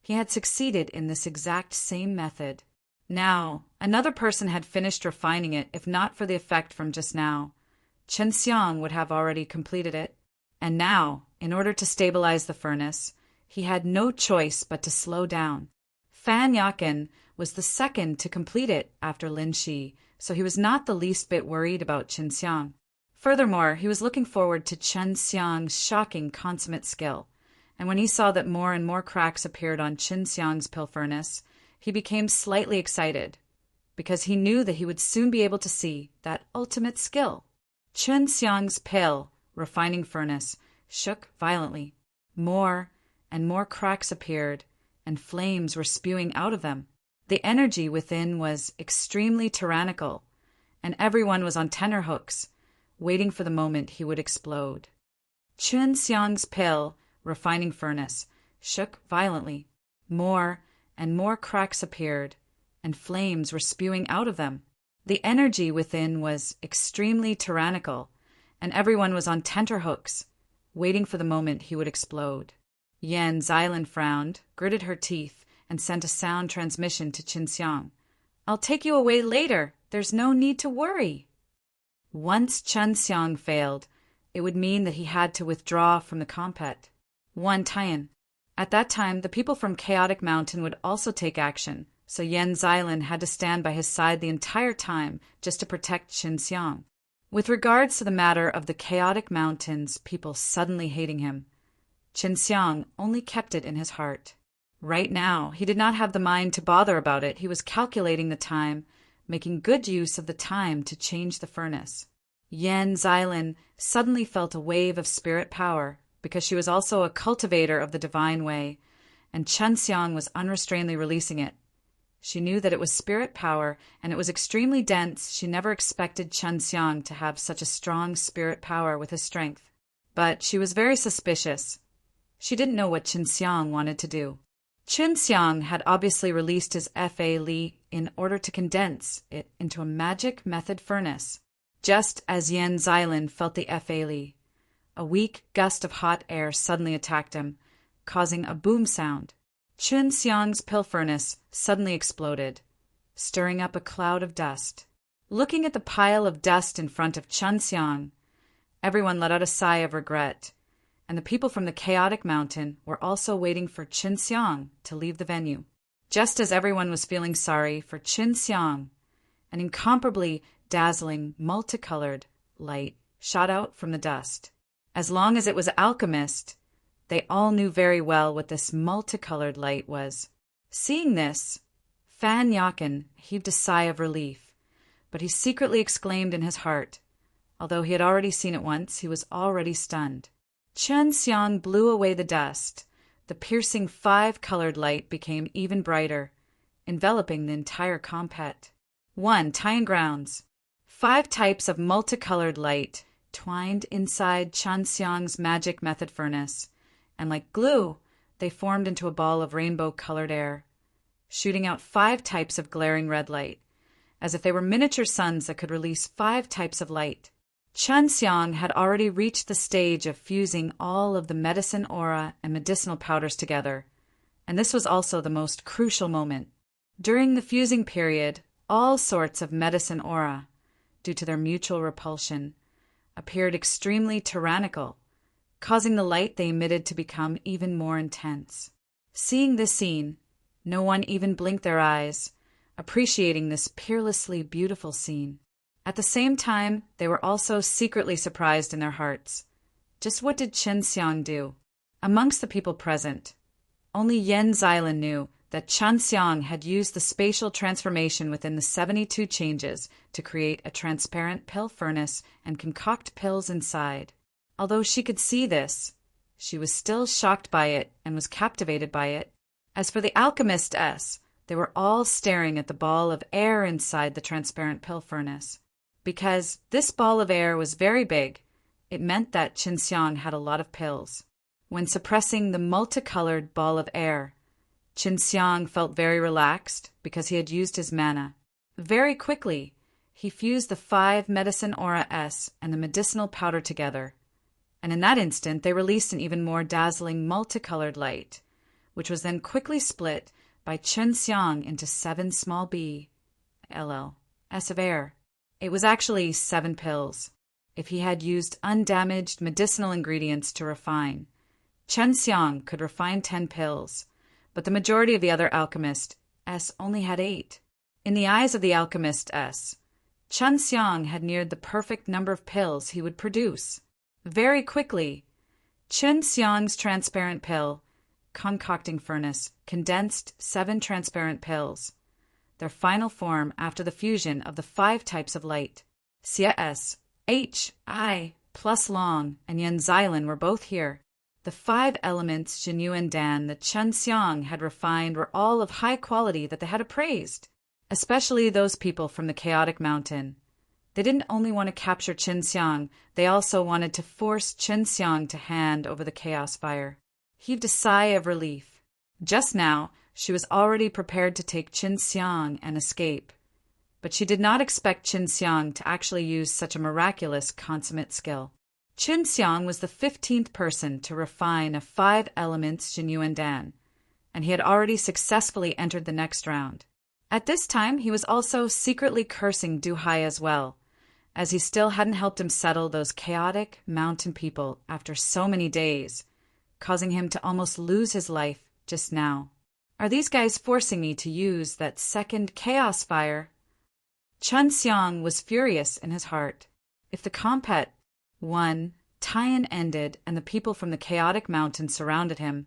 he had succeeded in this exact same method. Now, another person had finished refining it if not for the effect from just now. Chun Xiang would have already completed it. And now, in order to stabilize the furnace, he had no choice but to slow down. Fan Yakin was the second to complete it after Lin Shi, so he was not the least bit worried about Chun Xiang. Furthermore, he was looking forward to Chun Xiang's shocking consummate skill. And when he saw that more and more cracks appeared on Chun Xiang's pill furnace, he became slightly excited, because he knew that he would soon be able to see that ultimate skill. Chun Xiang's pill refining furnace shook violently. More and more cracks appeared, and flames were spewing out of them. The energy within was extremely tyrannical, and everyone was on tenterhooks, waiting for the moment he would explode. Chun Xiang's pill refining furnace shook violently. More and more cracks appeared, and flames were spewing out of them. The energy within was extremely tyrannical, and everyone was on tenterhooks, waiting for the moment he would explode. Yan Xilan frowned, gritted her teeth, and sent a sound transmission to Chun Xiang. I'll take you away later. There's no need to worry. Once Chun Xiang failed, it would mean that he had to withdraw from the compet. One Tian. At that time, the people from Chaotic Mountain would also take action, so Yan Xilan had to stand by his side the entire time just to protect Chun Xiang. With regards to the matter of the Chaotic Mountain's people suddenly hating him, Chun Xiang only kept it in his heart. Right now, he did not have the mind to bother about it. He was calculating the time, making good use of the time to change the furnace. Yan Xilan suddenly felt a wave of spirit power, because she was also a cultivator of the divine way, and Chun Xiang was unrestrainedly releasing it. She knew that it was spirit power, and it was extremely dense. She never expected Chun Xiang to have such a strong spirit power with his strength. But she was very suspicious. She didn't know what Chun Xiang wanted to do. Chun Xiang had obviously released his Fa Li in order to condense it into a magic method furnace. Just as Yan Xilan felt the Fa Li, a weak gust of hot air suddenly attacked him, causing a boom sound. Chun Xiang's pill furnace suddenly exploded, stirring up a cloud of dust. Looking at the pile of dust in front of Chun Xiang, everyone let out a sigh of regret, and the people from the Chaotic Mountain were also waiting for Chun Xiang to leave the venue. Just as everyone was feeling sorry for Chun Xiang, an incomparably dazzling, multicolored light shot out from the dust. As long as it was alchemist, they all knew very well what this multicolored light was. Seeing this, Fan Yakin heaved a sigh of relief, but he secretly exclaimed in his heart. Although he had already seen it once, he was already stunned. Chun Xiang blew away the dust. The piercing 5-colored light became even brighter, enveloping the entire compet. 1. Tying grounds. 5 types of multicolored light twined inside Chun Xiang's magic method furnace, and like glue, they formed into a ball of rainbow-colored air, shooting out 5 types of glaring red light, as if they were miniature suns that could release 5 types of light. Chun Xiang had already reached the stage of fusing all of the medicine aura and medicinal powders together, and this was also the most crucial moment. During the fusing period, all sorts of medicine aura, due to their mutual repulsion, appeared extremely tyrannical, causing the light they emitted to become even more intense. Seeing this scene, no one even blinked their eyes, appreciating this peerlessly beautiful scene. At the same time, they were also secretly surprised in their hearts. Just what did Chen Xiang do? Amongst the people present, only Yen Xilan knew that Chen Xiang had used the spatial transformation within the 72 changes to create a transparent pill furnace and concoct pills inside. Although she could see this, she was still shocked by it and was captivated by it. As for the alchemist S, they were all staring at the ball of air inside the transparent pill furnace. Because this ball of air was very big, it meant that Chen Xiang had a lot of pills. When suppressing the multicolored ball of air, Chen Xiang felt very relaxed because he had used his mana. Very quickly, he fused the 5 medicine aura S and the medicinal powder together, and in that instant they released an even more dazzling multicolored light, which was then quickly split by Chen Xiang into 7 small b s of air. It was actually 7 pills. If he had used undamaged medicinal ingredients to refine, Chen Xiang could refine 10 pills, but the majority of the other alchemist S only had 8. In the eyes of the alchemist S, Chen Xiang had neared the perfect number of pills he would produce. Very quickly, Chen Xiang's transparent pill concocting furnace condensed 7 transparent pills, their final form after the fusion of the 5 types of light. Xia S, H, I, plus Long, and Yen Xilan were both here. The 5 elements Jinyu and Dan that Chen Xiang had refined were all of high quality that they had appraised, especially those people from the Chaotic Mountain. They didn't only want to capture Chen Xiang, they also wanted to force Chen Xiang to hand over the chaos fire. Heaved a sigh of relief. Just now, she was already prepared to take Chen Xiang and escape, but she did not expect Chen Xiang to actually use such a miraculous consummate skill. Chen Xiang was the 15th person to refine a 5 elements Jinyu and Dan, and he had already successfully entered the next round. At this time, he was also secretly cursing Du Hai as well, as he still hadn't helped him settle those chaotic mountain people after so many days, causing him to almost lose his life just now. Are these guys forcing me to use that second chaos fire? Chen Xiang was furious in his heart. If the compet won, tie-in ended, and the people from the chaotic mountain surrounded him,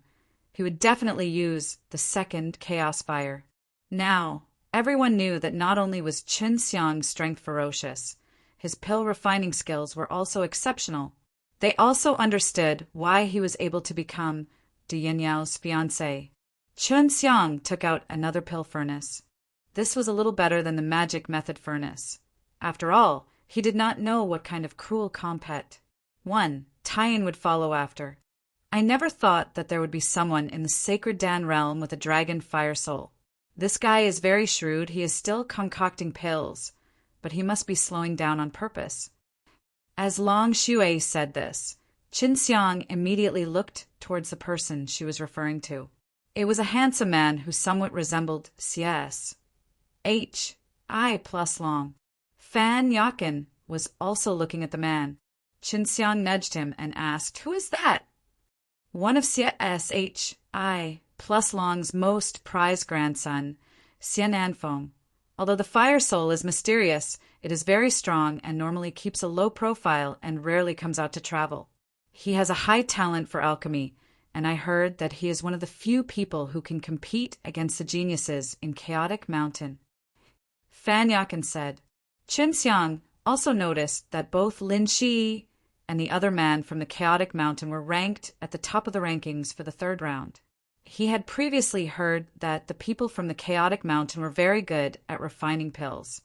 he would definitely use the second chaos fire. Now, everyone knew that not only was Chen Xiang's strength ferocious, his pill refining skills were also exceptional. They also understood why he was able to become Du Yanyao's fiancé. Chen Xiang took out another pill furnace. This was a little better than the magic method furnace. After all, he did not know what kind of cruel compet. 1. tie-in would follow after. I never thought that there would be someone in the sacred Dan realm with a dragon fire soul. This guy is very shrewd. He is still concocting pills, but he must be slowing down on purpose. As Long Shui said this, Chen Xiang immediately looked towards the person she was referring to. It was a handsome man who somewhat resembled CS. H. I plus Long. Fan Yakin was also looking at the man. Chen Xiang nudged him and asked, "Who is that?" One of CSH I plus Long's most prized grandson, Xian Anfeng. Although the fire soul is mysterious, it is very strong and normally keeps a low profile and rarely comes out to travel. He has a high talent for alchemy, and I heard that he is one of the few people who can compete against the geniuses in Chaotic Mountain. Fan Yakin said. Chen Xiang also noticed that both Lin Shi and the other man from the Chaotic Mountain were ranked at the top of the rankings for the 3rd round. He had previously heard that the people from the Chaotic Mountain were very good at refining pills,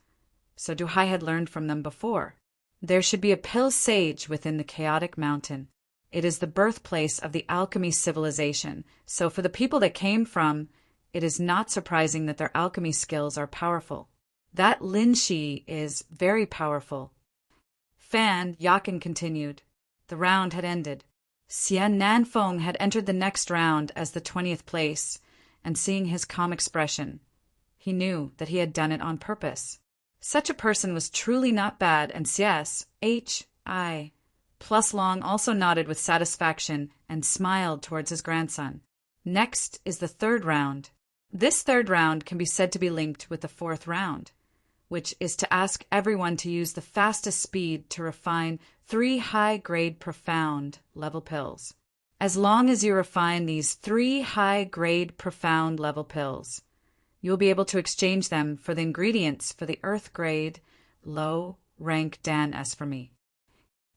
so Du Hai had learned from them before. There should be a pill sage within the Chaotic Mountain. It is the birthplace of the alchemy civilization, so for the people that came from, it is not surprising that their alchemy skills are powerful. That Lin Shi is very powerful. Fan Yakin continued. The round had ended. Xian Nanfeng had entered the next round as the 20th place, and seeing his calm expression, he knew that he had done it on purpose. Such a person was truly not bad, and CS, H, I, plus Long also nodded with satisfaction and smiled towards his grandson. Next is the 3rd round. This 3rd round can be said to be linked with the 4th round, which is to ask everyone to use the fastest speed to refine 3 high-grade profound level pills. As long as you refine these 3 high-grade profound level pills, you'll be able to exchange them for the ingredients for the earth-grade low-rank Dan S for me.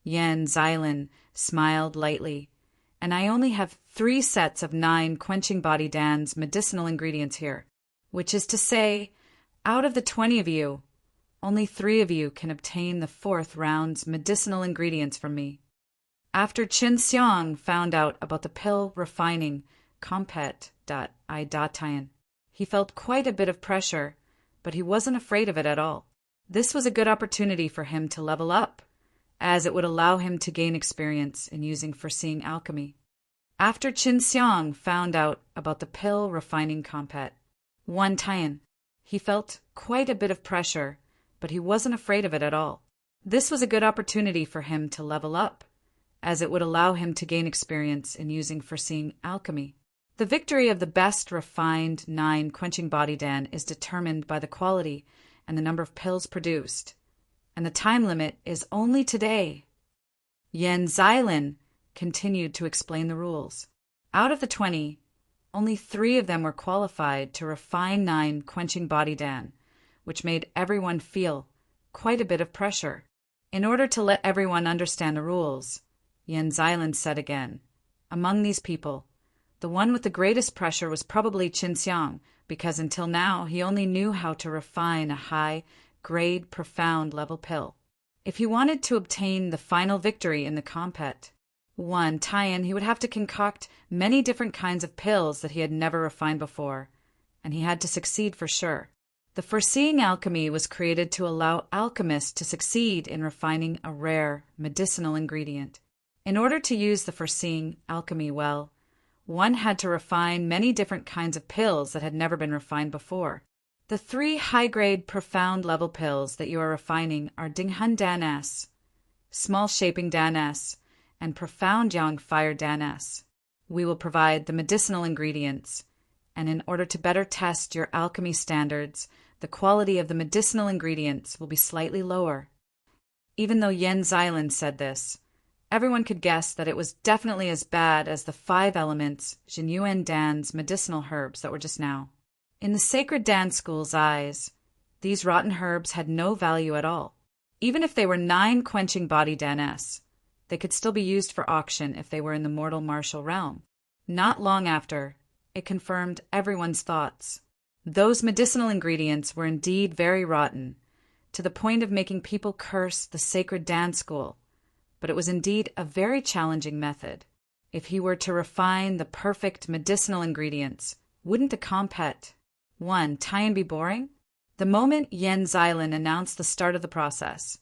Yen Xylan smiled lightly. And I only have 3 sets of 9 quenching body Dan's medicinal ingredients here, which is to say, out of the 20 of you, only 3 of you can obtain the 4th round's medicinal ingredients from me. After Qin Xiang found out about the pill refining compet.I.Tian, he felt quite a bit of pressure, but he wasn't afraid of it at all. This was a good opportunity for him to level up, as it would allow him to gain experience in using foreseeing alchemy. After Qin Xiang found out about the pill refining compet.I.Tian, he felt quite a bit of pressure, but he wasn't afraid of it at all. This was a good opportunity for him to level up, as it would allow him to gain experience in using foreseeing alchemy. The victory of the best refined 9 quenching body Dan is determined by the quality and the number of pills produced, and the time limit is only today. Yen Xylan continued to explain the rules. Out of the 20, only 3 of them were qualified to refine 9 quenching body Dan, which made everyone feel quite a bit of pressure. In order to let everyone understand the rules, Yen Xylan said again, among these people, the one with the greatest pressure was probably Qin Xiang, because until now he only knew how to refine a high-grade profound level pill. If he wanted to obtain the final victory in the compet.I.Tian, he would have to concoct many different kinds of pills that he had never refined before, and he had to succeed for sure. The foreseeing alchemy was created to allow alchemists to succeed in refining a rare medicinal ingredient. In order to use the foreseeing alchemy well, one had to refine many different kinds of pills that had never been refined before. The 3 high-grade profound level pills that you are refining are Dinghan Dan S, Small Shaping Dan S, and Profound Yang Fire Dan S. We will provide the medicinal ingredients, and in order to better test your alchemy standards, the quality of the medicinal ingredients will be slightly lower. Even though Yen Xylan said this, everyone could guess that it was definitely as bad as the 5 elements Jinyuan Dan's medicinal herbs that were just now. In the sacred Dan school's eyes, these rotten herbs had no value at all. Even if they were 9 quenching body Dan S, they could still be used for auction if they were in the mortal martial realm. Not long after, it confirmed everyone's thoughts. Those medicinal ingredients were indeed very rotten, to the point of making people curse the sacred Dan school. But it was indeed a very challenging method. If he were to refine the perfect medicinal ingredients, wouldn't the compet.I.Tian be boring? The moment Yen Xylan announced the start of the process,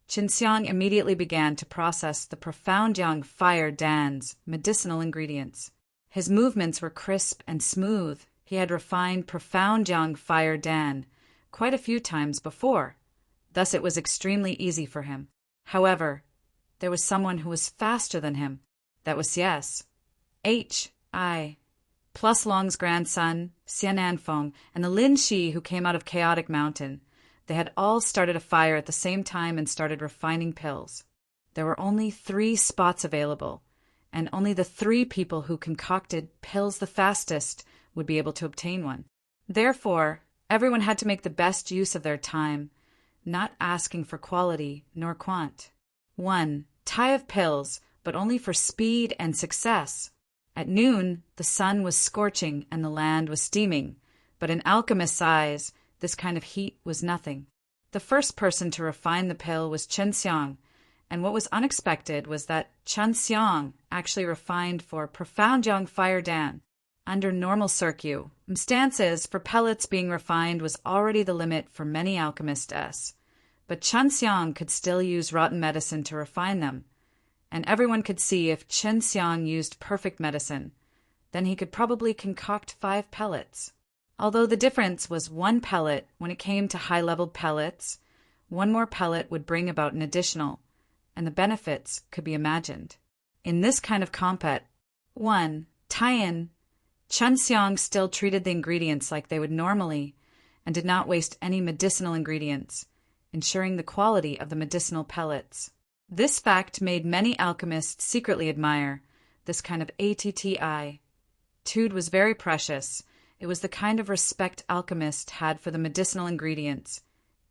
Qin Xiang immediately began to process the Profound Yang Fire Dan's medicinal ingredients. His movements were crisp and smooth. He had refined Profound Yang Fire Dan quite a few times before, thus it was extremely easy for him. However, there was someone who was faster than him. That was H.I. plus Long's grandson, Xian Anfeng, and the Lin Shi who came out of Chaotic Mountain. They had all started a fire at the same time and started refining pills. There were only 3 spots available, and only the 3 people who concocted pills the fastest would be able to obtain one. Therefore, everyone had to make the best use of their time, not asking for quality nor quant. 1 tie of pills, but only for speed and success. At noon, the sun was scorching and the land was steaming, but in alchemist's eyes, this kind of heat was nothing. The first person to refine the pill was Qin Xiang, and what was unexpected was that Qin Xiang actually refined for Profound Yang Fire Dan. Under normal circumstances, for pellets being refined was already the limit for many alchemists, but Qin Xiang could still use rotten medicine to refine them, and everyone could see if Qin Xiang used perfect medicine, then he could probably concoct 5 pellets. Although the difference was 1 pellet when it came to high-leveled pellets, 1 more pellet would bring about an additional, and the benefits could be imagined. In this kind of compet.I.Tian, Qin Xiang still treated the ingredients like they would normally and did not waste any medicinal ingredients, ensuring the quality of the medicinal pellets. This fact made many alchemists secretly admire this kind of ATTI. Tude was very precious. It was the kind of respect alchemists had for the medicinal ingredients,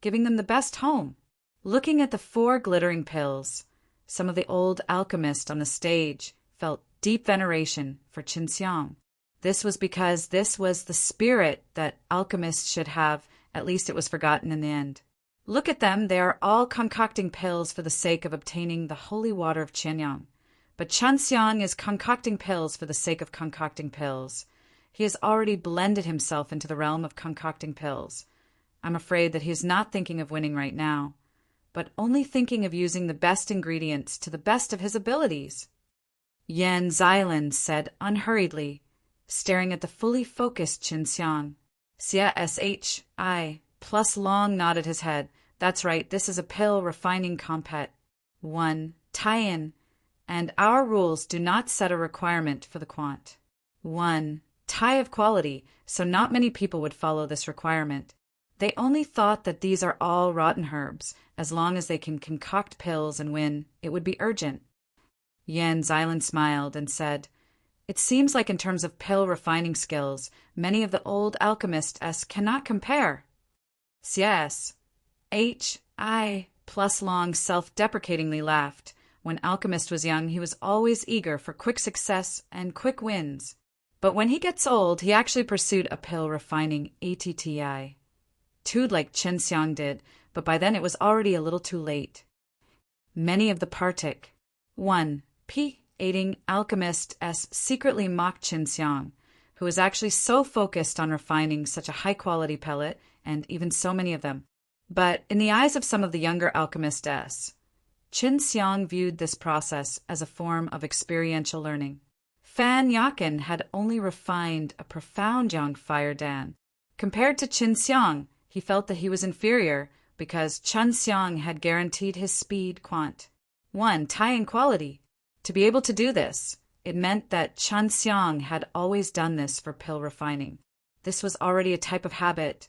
giving them the best home. Looking at the 4 glittering pills, some of the old alchemists on the stage felt deep veneration for Qinxiang. This was because this was the spirit that alchemists should have, at least it was forgotten in the end. Look at them, they are all concocting pills for the sake of obtaining the holy water of Qianyang. But Qinxiang is concocting pills for the sake of concocting pills. He has already blended himself into the realm of concocting pills. I'm afraid that he is not thinking of winning right now, but only thinking of using the best ingredients to the best of his abilities. Yan Xilan said unhurriedly, staring at the fully focused Qinxiang. Xia plus Long nodded his head. That's right, this is a pill refining compet. 1. Tie-in. And our rules do not set a requirement for the quant. 1. Tie of quality, so not many people would follow this requirement. They only thought that these are all rotten herbs. As long as they can concoct pills and win, it would be urgent. Yan Xilan smiled and said, It seems like in terms of pill refining skills, many of the old alchemists cannot compare. Yes. Plus Long self-deprecatingly laughed. When Alchemist was young, he was always eager for quick success and quick wins. But when he gets old, he actually pursued a pill refining ATTI. Tude like Qinxiang did, but by then it was already a little too late. Many of the Partic 1. P-aiding alchemists secretly mocked Qinxiang, who was actually so focused on refining such a high-quality pellet, and even so many of them. But in the eyes of some of the younger alchemists, Qinxiang viewed this process as a form of experiential learning. Fan Yakin had only refined a profound young fire Dan. Compared to Qinxiang, he felt that he was inferior because Qinxiang had guaranteed his speed quant. 1. Tie-in quality. To be able to do this, it meant that Qinxiang had always done this for pill refining. This was already a type of habit,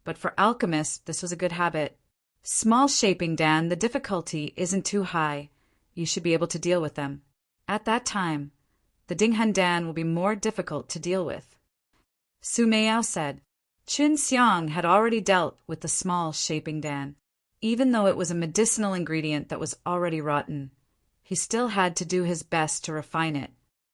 but for alchemists, this was a good habit. Small shaping Dan, the difficulty isn't too high. You should be able to deal with them. At that time, the Dinghan Dan will be more difficult to deal with. Su Meiyao said, Qinxiang had already dealt with the small shaping Dan. Even though it was a medicinal ingredient that was already rotten, he still had to do his best to refine it.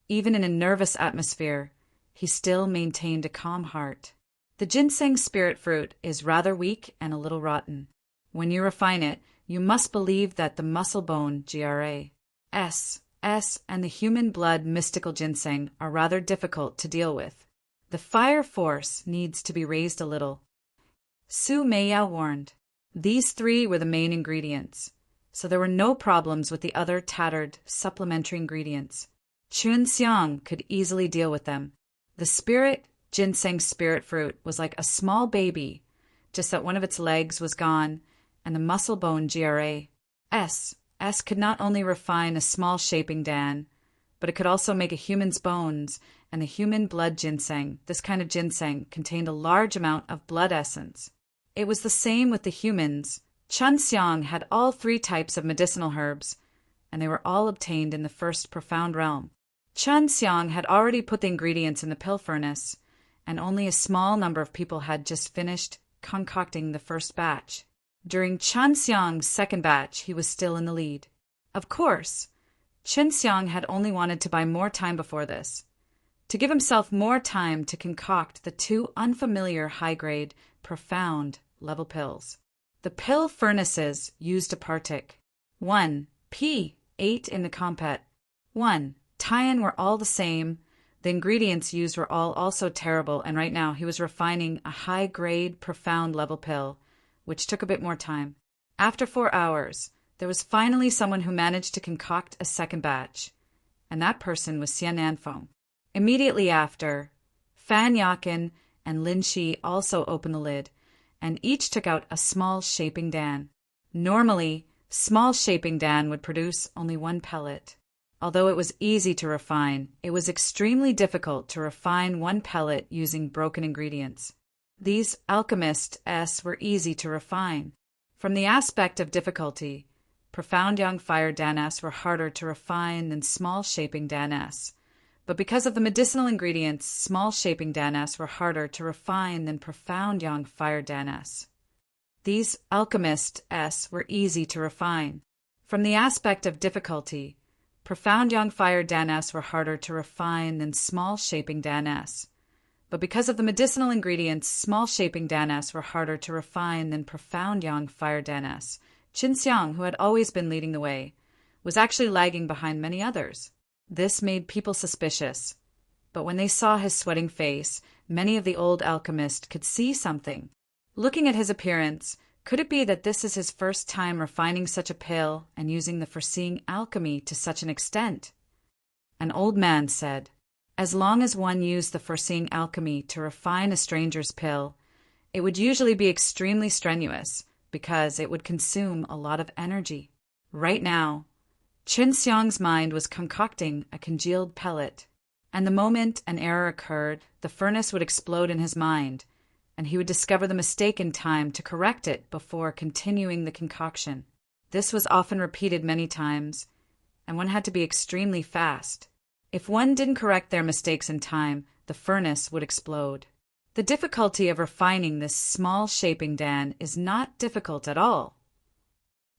Even in a nervous atmosphere, he still maintained a calm heart. The ginseng spirit fruit is rather weak and a little rotten. When you refine it, you must believe that the muscle bone GRAS, and the human blood mystical ginseng are rather difficult to deal with. The fire force needs to be raised a little. Su Meiyao warned. These 3 were the main ingredients, so there were no problems with the other tattered supplementary ingredients. Qinxiang could easily deal with them. The spirit ginseng spirit fruit was like a small baby, just that one of its legs was gone, and the muscle bone GRAS could not only refine a small shaping Dan, but it could also make a human's bones, and the human blood ginseng, this kind of ginseng, contained a large amount of blood essence. It was the same with the humans. Qinxiang had all 3 types of medicinal herbs, and they were all obtained in the first profound realm. Qinxiang had already put the ingredients in the pill furnace, and only a small number of people had just finished concocting the first batch. During Qinxiang's second batch, he was still in the lead. Of course, Qinxiang had only wanted to buy more time before this, to give himself more time to concoct the 2 unfamiliar high-grade, profound level pills. The pill furnaces used a Partic. 1. P-8 in the compet. 1. Tie-in were all the same. The ingredients used were all also terrible, and right now he was refining a high-grade, profound level pill, which took a bit more time. After 4 hours, there was finally someone who managed to concoct a second batch, and that person was Xian Anfeng. Immediately after, Fan Yakin and Lin Shi also opened the lid, and each took out a small shaping Dan. Normally, small shaping Dan would produce only 1 pellet. Although it was easy to refine, it was extremely difficult to refine 1 pellet using broken ingredients. These alchemists were easy to refine. From the aspect of difficulty, profound young fire danas were harder to refine than small shaping danas. But because of the medicinal ingredients, small shaping danas were harder to refine than profound young fire danas. These alchemists were easy to refine. From the aspect of difficulty, profound young fire danas were harder to refine than small shaping danas. But because of the medicinal ingredients, small shaping danas were harder to refine than profound young fire danas. Qinxiang, who had always been leading the way, was actually lagging behind many others. This made people suspicious. But when they saw his sweating face, many of the old alchemists could see something. Looking at his appearance, could it be that this is his first time refining such a pill and using the foreseeing alchemy to such an extent? An old man said, as long as one used the foreseeing alchemy to refine a stranger's pill, it would usually be extremely strenuous because it would consume a lot of energy. Right now, Qinxiang's mind was concocting a congealed pellet, and the moment an error occurred, the furnace would explode in his mind, and he would discover the mistake in time to correct it before continuing the concoction. This was often repeated many times, and one had to be extremely fast. If one didn't correct their mistakes in time, the furnace would explode. The difficulty of refining this small shaping dan is not difficult at all.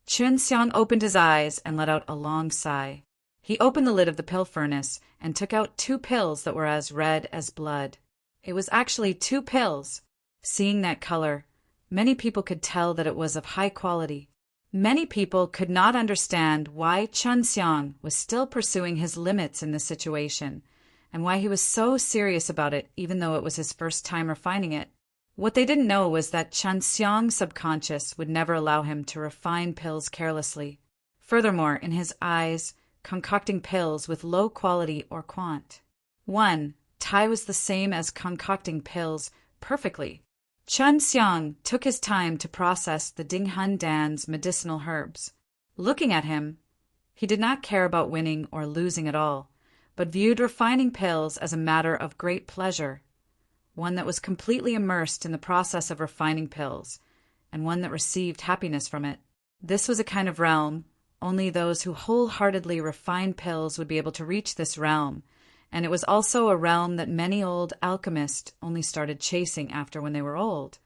Qinxiang opened his eyes and let out a long sigh. He opened the lid of the pill furnace and took out 2 pills that were as red as blood. It was actually 2 pills. Seeing that color, many people could tell that it was of high quality. Many people could not understand why Qinxiang was still pursuing his limits in this situation, and why he was so serious about it even though it was his first time refining it. What they didn't know was that Qinxiang's subconscious would never allow him to refine pills carelessly. Furthermore, in his eyes, concocting pills with low quality or quant. 1. Tai was the same as concocting pills perfectly. Qinxiang took his time to process the Dinghan Dan's medicinal herbs. Looking at him, he did not care about winning or losing at all, but viewed refining pills as a matter of great pleasure, one that was completely immersed in the process of refining pills, and one that received happiness from it. This was a kind of realm. Only those who wholeheartedly refine pills would be able to reach this realm, and it was also a realm that many old alchemists only started chasing after when they were old.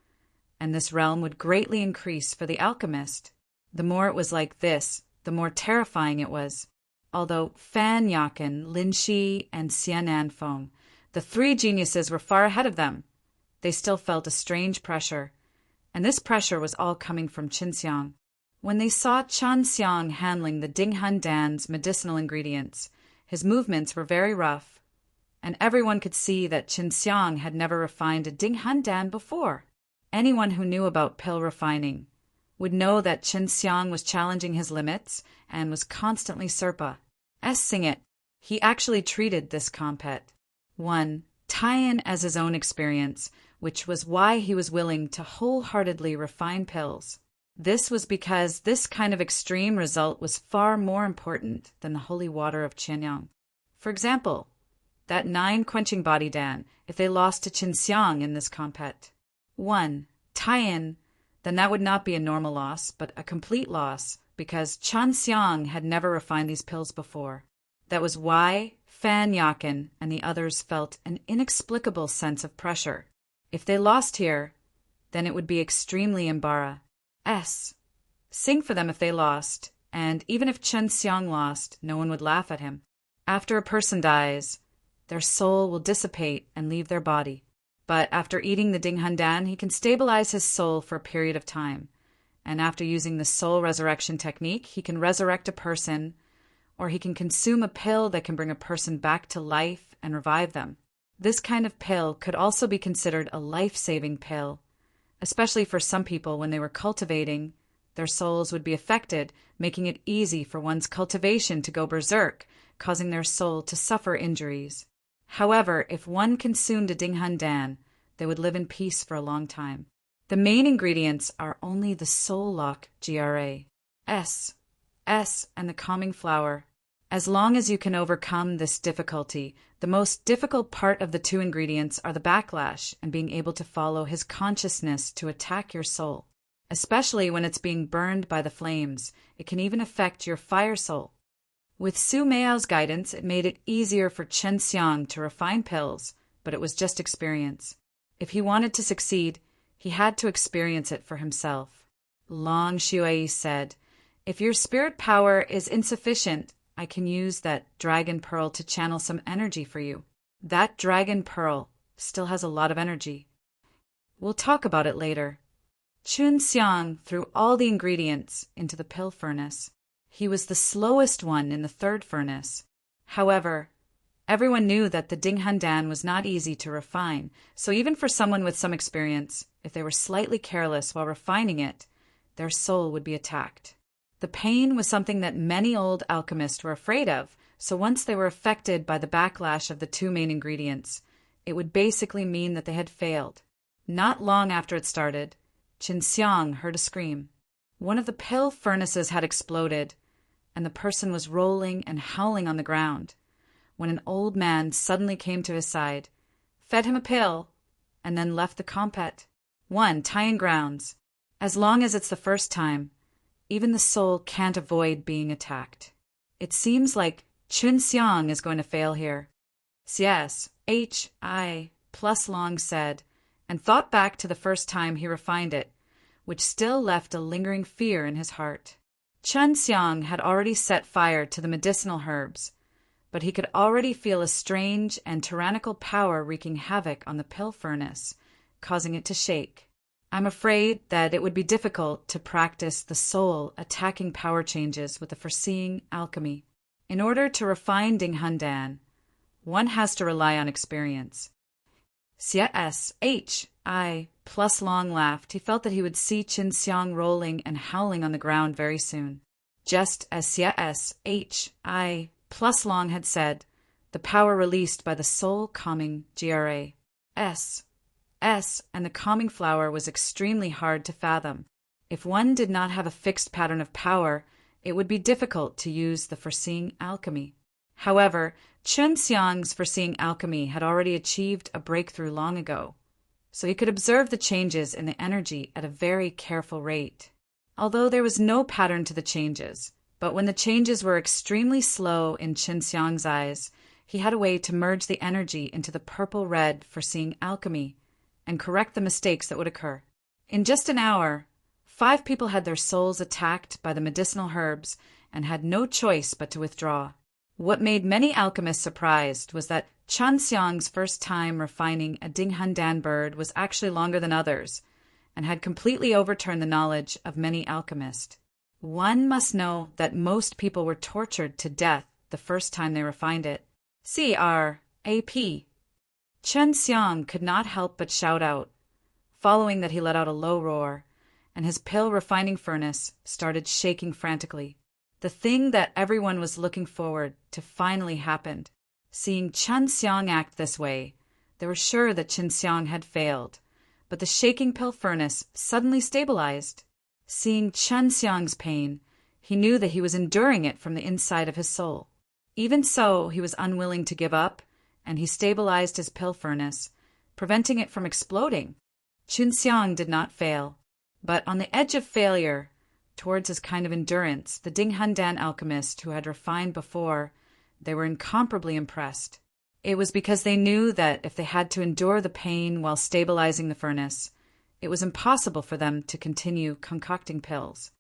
And this realm would greatly increase for the alchemist. The more it was like this, the more terrifying it was. Although Fan Yakin, Lin Shi, and Xian Anfeng, the 3 geniuses were far ahead of them, they still felt a strange pressure, and this pressure was all coming from Qinxiang. When they saw Qinxiang handling the Dinghan Dan's medicinal ingredients, his movements were very rough, and everyone could see that Qinxiang had never refined a Dinghan Dan before. Anyone who knew about pill refining would know that Qinxiang was challenging his limits and was constantly surpassing it. He actually treated this compet 1. tie-in as his own experience, which was why he was willing to wholeheartedly refine pills. This was because this kind of extreme result was far more important than the holy water of Qianyang. For example, that 9 quenching body dan, if they lost to Qinxiang in this compet 1. tie-in, then that would not be a normal loss, but a complete loss, because Qinxiang had never refined these pills before. That was why Fan Yakin and the others felt an inexplicable sense of pressure. If they lost here, then it would be extremely embarrassing. Sing for them if they lost, and even if Qinxiang lost, no one would laugh at him. After a person dies, their soul will dissipate and leave their body. But after eating the Dinghan Dan, he can stabilize his soul for a period of time. And after using the soul resurrection technique, he can resurrect a person, or he can consume a pill that can bring a person back to life and revive them. This kind of pill could also be considered a life-saving pill, especially for some people when they were cultivating. Their souls would be affected, making it easy for one's cultivation to go berserk, causing their soul to suffer injuries. However, if one consumed a Dinghan Dan, they would live in peace for a long time. The main ingredients are only the soul lock GRA, S, and the calming flower. As long as you can overcome this difficulty, the most difficult part of the 2 ingredients are the backlash and being able to follow his consciousness to attack your soul. especially when it's being burned by the flames. It can even affect your fire soul. With Su Miao's guidance, it made it easier for Chen Xiang to refine pills, but it was just experience. If he wanted to succeed, he had to experience it for himself. Long Shuai said, "If your spirit power is insufficient, I can use that dragon pearl to channel some energy for you." That dragon pearl still has a lot of energy. We'll talk about it later. Chun Xiang threw all the ingredients into the pill furnace. He was the slowest one in the third furnace. However, everyone knew that the Dinghandan was not easy to refine, so even for someone with some experience, if they were slightly careless while refining it, their soul would be attacked. The pain was something that many old alchemists were afraid of, so once they were affected by the backlash of the two main ingredients, it would basically mean that they had failed. Not long after it started, Qin Xiang heard a scream. One of the pill furnaces had exploded, and the person was rolling and howling on the ground, when an old man suddenly came to his side, fed him a pill, and then left the compet. 1. Tying grounds. As long as it's the first time, even the soul can't avoid being attacked. It seems like Chun Xiang is going to fail here. Yes, H.I. plus Long said, and thought back to the first time he refined it, which still left a lingering fear in his heart. Chun Xiang had already set fire to the medicinal herbs, but he could already feel a strange and tyrannical power wreaking havoc on the pill furnace, causing it to shake. I'm afraid that it would be difficult to practice the soul attacking power changes with the foreseeing alchemy. In order to refine Dinghandan, one has to rely on experience. H.I. plus Long laughed. He felt that he would see Qin Xiang rolling and howling on the ground very soon. Just as H.I. plus Long had said, the power released by the soul calming GRA. And the calming flower was extremely hard to fathom. If one did not have a fixed pattern of power, it would be difficult to use the foreseeing alchemy. However, Chun Xiang's foreseeing alchemy had already achieved a breakthrough long ago, so he could observe the changes in the energy at a very careful rate. Although there was no pattern to the changes, but when the changes were extremely slow in Chun Xiang's eyes, he had a way to merge the energy into the purple-red foreseeing alchemy and correct the mistakes that would occur. In just an hour, 5 people had their souls attacked by the medicinal herbs and had no choice but to withdraw. What made many alchemists surprised was that Chun Xiang's first time refining a Dinghandan bird was actually longer than others, and had completely overturned the knowledge of many alchemists. One must know that most people were tortured to death the first time they refined it. C.R.A.P. Chen Xiang could not help but shout out, following that he let out a low roar, and his pill refining furnace started shaking frantically. The thing that everyone was looking forward to finally happened. Seeing Chun Xiang act this way, they were sure that Qin Xiang had failed, but the shaking pill furnace suddenly stabilized. Seeing Chun Xiang's pain, he knew that he was enduring it from the inside of his soul. Even so, he was unwilling to give up, and he stabilized his pill furnace, preventing it from exploding. Qin Xiang did not fail, but on the edge of failure, towards his kind of endurance, the Dinghandan alchemist who had refined before, they were incomparably impressed. It was because they knew that if they had to endure the pain while stabilizing the furnace, it was impossible for them to continue concocting pills.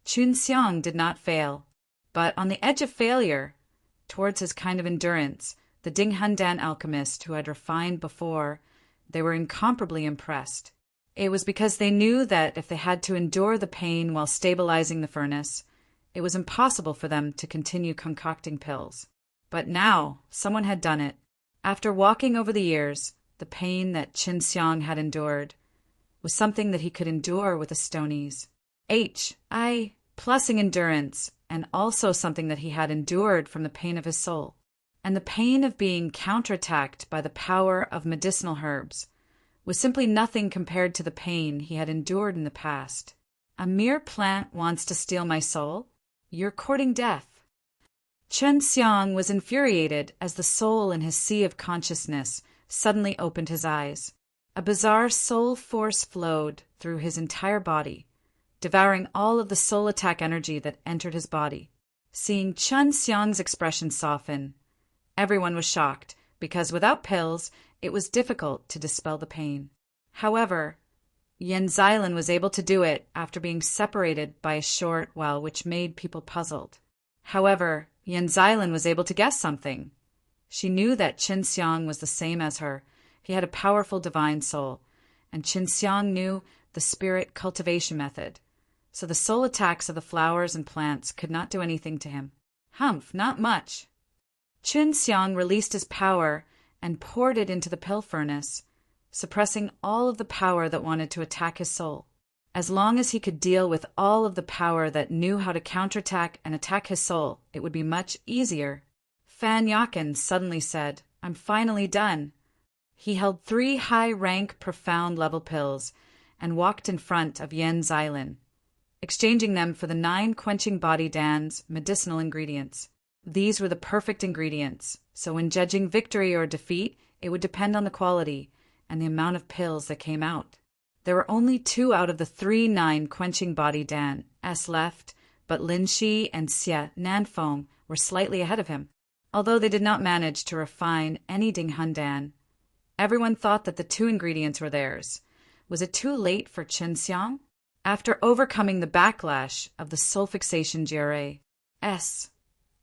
Qin Xiang did not fail, but on the edge of failure, towards his kind of endurance, the Dinghandan alchemist who had refined before, they were incomparably impressed. It was because they knew that if they had to endure the pain while stabilizing the furnace, it was impossible for them to continue concocting pills. But now, someone had done it. After walking over the years, the pain that Qin Xiang had endured was something that he could endure with a stone ease. H.I. plusing endurance, and also something that he had endured from the pain of his soul, and the pain of being counterattacked by the power of medicinal herbs was simply nothing compared to the pain he had endured in the past. A mere plant wants to steal my soul? You're courting death. Chen Xiang was infuriated as the soul in his sea of consciousness suddenly opened his eyes. A bizarre soul force flowed through his entire body, devouring all of the soul attack energy that entered his body. Seeing Chen Xiang's expression soften, everyone was shocked, because without pills, it was difficult to dispel the pain. However, Yan Xilan was able to do it after being separated by a short while, which made people puzzled. However, Yan Xilan was able to guess something. She knew that Qin Xiang was the same as her. He had a powerful divine soul, and Qin Xiang knew the spirit cultivation method. So the soul attacks of the flowers and plants could not do anything to him. Humph, not much. Qin Xiang released his power and poured it into the pill furnace, suppressing all of the power that wanted to attack his soul. As long as he could deal with all of the power that knew how to counterattack and attack his soul, it would be much easier. Fan Yakin suddenly said, "I'm finally done." He held 3 high-rank, profound-level pills and walked in front of Yan Xilan, exchanging them for the 9 quenching body Dan's medicinal ingredients. These were the perfect ingredients, so when judging victory or defeat, it would depend on the quality and the amount of pills that came out. There were only 2 out of the 3 9 quenching body Dan-s left, but Lin Shi and Xie Nanfeng were slightly ahead of him. Although they did not manage to refine any Dinghun Dan, everyone thought that the 2 ingredients were theirs. Was it too late for Qin Xiang? After overcoming the backlash of the soul fixation GRA, S,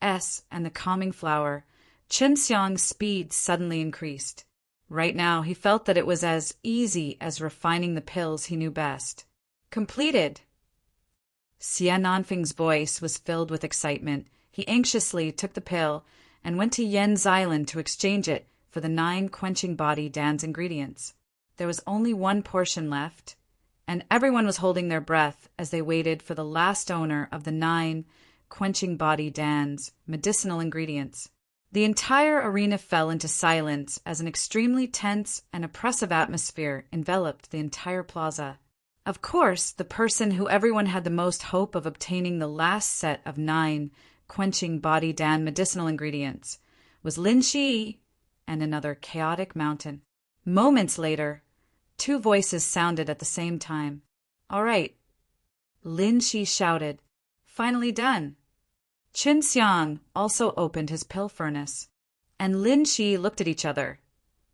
and the calming flower, Qin Xiang's speed suddenly increased. Right now, he felt that it was as easy as refining the pills he knew best. Completed! Xie Nanfeng's voice was filled with excitement. He anxiously took the pill and went to Yan Xilan to exchange it for the 9 quenching body Dan's ingredients. There was only 1 portion left, and everyone was holding their breath as they waited for the last owner of the 9 quenching body Dan's medicinal ingredients. The entire arena fell into silence as an extremely tense and oppressive atmosphere enveloped the entire plaza. Of course, the person who everyone had the most hope of obtaining the last set of 9 quenching body Dan medicinal ingredients was Lin Shi and another chaotic mountain. Moments later, 2 voices sounded at the same time. "All right," Lin Shi shouted. "Finally done." Qin Xiang also opened his pill furnace, and Lin Shi looked at each other,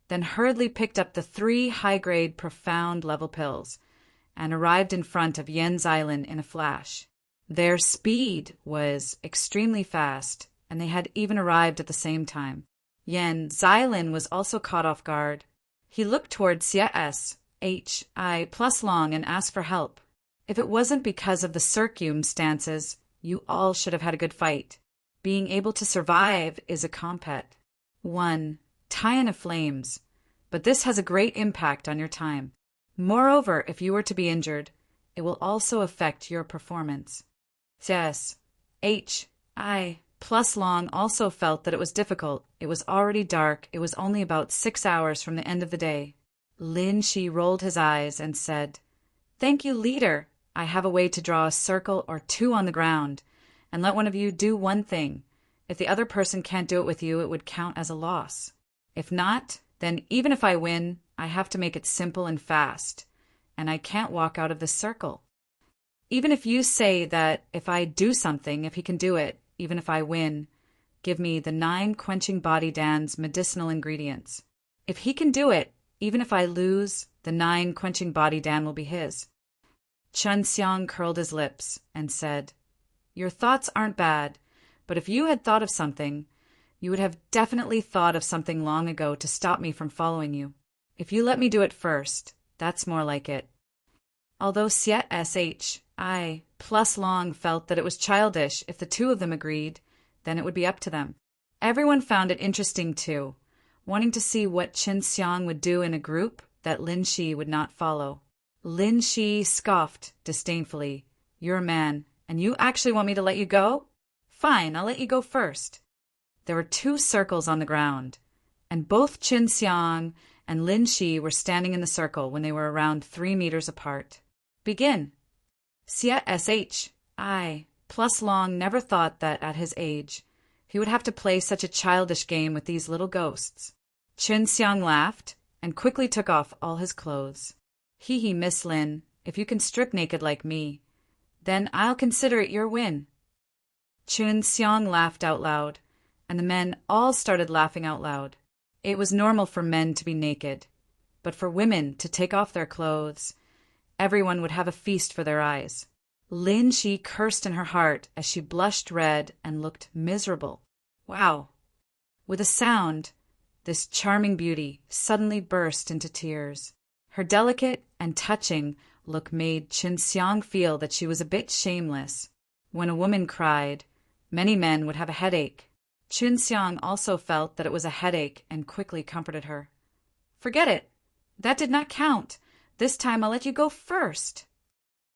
then hurriedly picked up the 3 high-grade profound-level pills and arrived in front of Yan Xilan in a flash. Their speed was extremely fast, and they had even arrived at the same time. Yan Xilan was also caught off guard. He looked toward CSHI plus Long and asked for help. If it wasn't because of the circum stances, you all should have had a good fight. Being able to survive is a compet. 1. Tie in of flames, but this has a great impact on your time. Moreover, if you were to be injured, it will also affect your performance. CSHI plus Long also felt that it was difficult. It was already dark. It was only about 6 hours from the end of the day. Lin Shi rolled his eyes and said, "Thank you, leader. I have a way to draw a circle or 2 on the ground, and let one of you do one thing. If the other person can't do it with you, it would count as a loss. If not, then even if I win, I have to make it simple and fast, and I can't walk out of this circle. Even if you say that if I do something, if he can do it, even if I win, give me the 9 quenching body Dan's medicinal ingredients. If he can do it, even if I lose, the 9 quenching body Dan will be his." Chen Xiang curled his lips and said, "Your thoughts aren't bad, but if you had thought of something, you would have definitely thought of something long ago to stop me from following you. If you let me do it first, that's more like it." Although CSHI plus Long felt that it was childish if the 2 of them agreed, then it would be up to them. Everyone found it interesting too, wanting to see what Qin Xiang would do in a group that Lin Shi would not follow. Lin Shi scoffed disdainfully. "You're a man, and you actually want me to let you go? Fine, I'll let you go first." There were 2 circles on the ground, and both Qin Xiang and Lin Shi were standing in the circle when they were around 3 meters apart. "Begin." CSHI plus Long never thought that at his age, he would have to play such a childish game with these little ghosts. Qin Xiang laughed and quickly took off all his clothes. "Hee hee, Miss Lin, if you can strip naked like me, Then I'll consider it your win. Chun Xiang laughed out loud, and the men all started laughing out loud. It was normal for men to be naked, but for women to take off their clothes, everyone would have a feast for their eyes. Lin Shi cursed in her heart as she blushed red and looked miserable. Wow! With a sound, this charming beauty suddenly burst into tears. Her delicate and touching look made Chun Xiang feel that she was a bit shameless. When a woman cried, many men would have a headache. Chun Xiang also felt that it was a headache and quickly comforted her. Forget it. That did not count. This time I'll let you go first.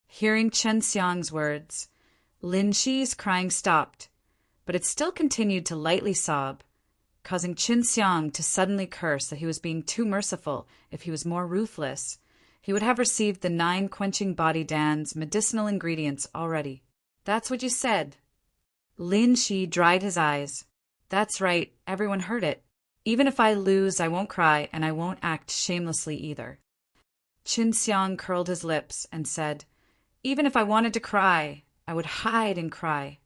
Hearing Chun Xiang's words, Lin Shi's crying stopped, but it still continued to lightly sob, causing Chun Xiang to suddenly curse that he was being too merciful. If he was more ruthless, he would have received the 9 quenching body Dan's medicinal ingredients already. That's what you said. Lin Shi dried his eyes. That's right, everyone heard it. Even if I lose, I won't cry, and I won't act shamelessly either. Chun Xiang curled his lips and said, even if I wanted to cry, I would hide and cry.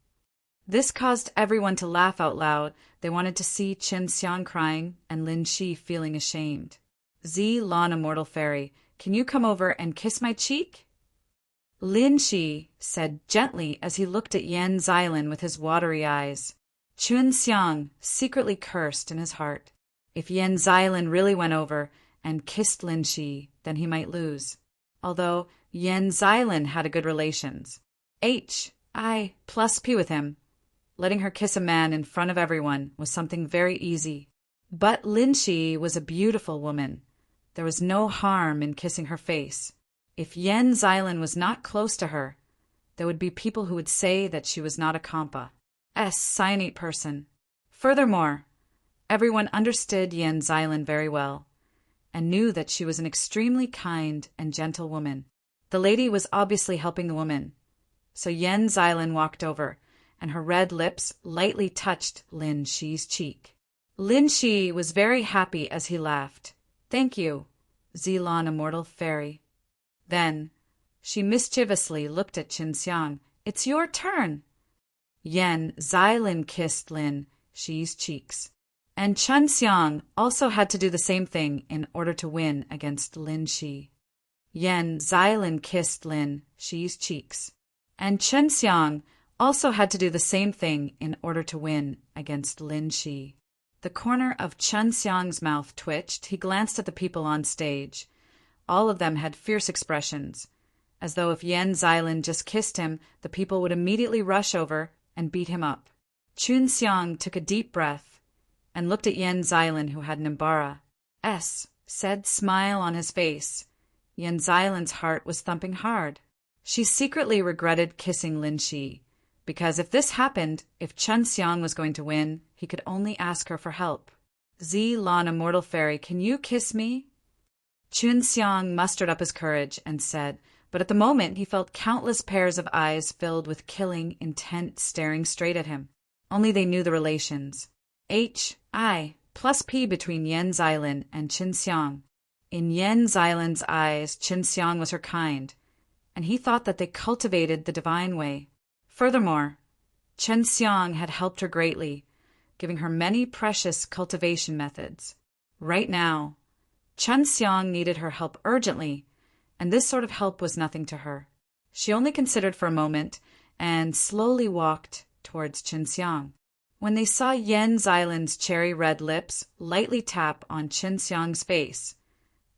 This caused everyone to laugh out loud. They wanted to see Chun Xiang crying and Lin Shi feeling ashamed. Lan, a mortal fairy, can you come over and kiss my cheek? Lin Shi said gently as he looked at Yan Xilan with his watery eyes. Chun Xiang secretly cursed in his heart. If Yan Xilan really went over and kissed Lin Shi, then he might lose. Although Yan Xilan had a good relations. I plus P with him. Letting her kiss a man in front of everyone was something very easy. But Lin Shi was a beautiful woman. There was no harm in kissing her face. If Yan Xilan was not close to her, there would be people who would say that she was not a Kampa cyanate person. Furthermore, everyone understood Yan Xilan very well, and knew that she was an extremely kind and gentle woman. The lady was obviously helping the woman, so Yan Xilan walked over, and her red lips lightly touched Lin Shi's cheek. Lin Shi was very happy as he laughed. Thank you, Lan, a mortal fairy. Then she mischievously looked at Chun Xiang. It's your turn. Yan Xilan kissed Lin Shi's cheeks. And Chun Xiang also had to do the same thing in order to win against Lin Shi. Yan Xilan kissed Lin Shi's cheeks. And Chun Xiang also had to do the same thing in order to win against Lin Shi. The corner of Chun Xiang's mouth twitched. He glanced at the people on stage. All of them had fierce expressions, as though if Yan Xilan just kissed him, the people would immediately rush over and beat him up. Chun Xiang took a deep breath and looked at Yan Xilan, who had an Imbara said smile on his face. Yan Xilan's heart was thumping hard. She secretly regretted kissing Lin Shi, because if this happened, if Chun Xiang was going to win, he could only ask her for help. Lan, a mortal fairy, can you kiss me? Chun Xiang mustered up his courage and said, but at the moment he felt countless pairs of eyes filled with killing intent staring straight at him. Only they knew the relations. I plus P between Yan Xilan and Chun Xiang. In Yan Xilan's eyes, Chun Xiang was her kind, and he thought that they cultivated the divine way. Furthermore, Chun Xiang had helped her greatly, giving her many precious cultivation methods. Right now, Chun Xiang needed her help urgently, and this sort of help was nothing to her. She only considered for a moment and slowly walked towards Chun Xiang. When they saw Yan Xilan's cherry-red lips lightly tap on Chun Xiang's face,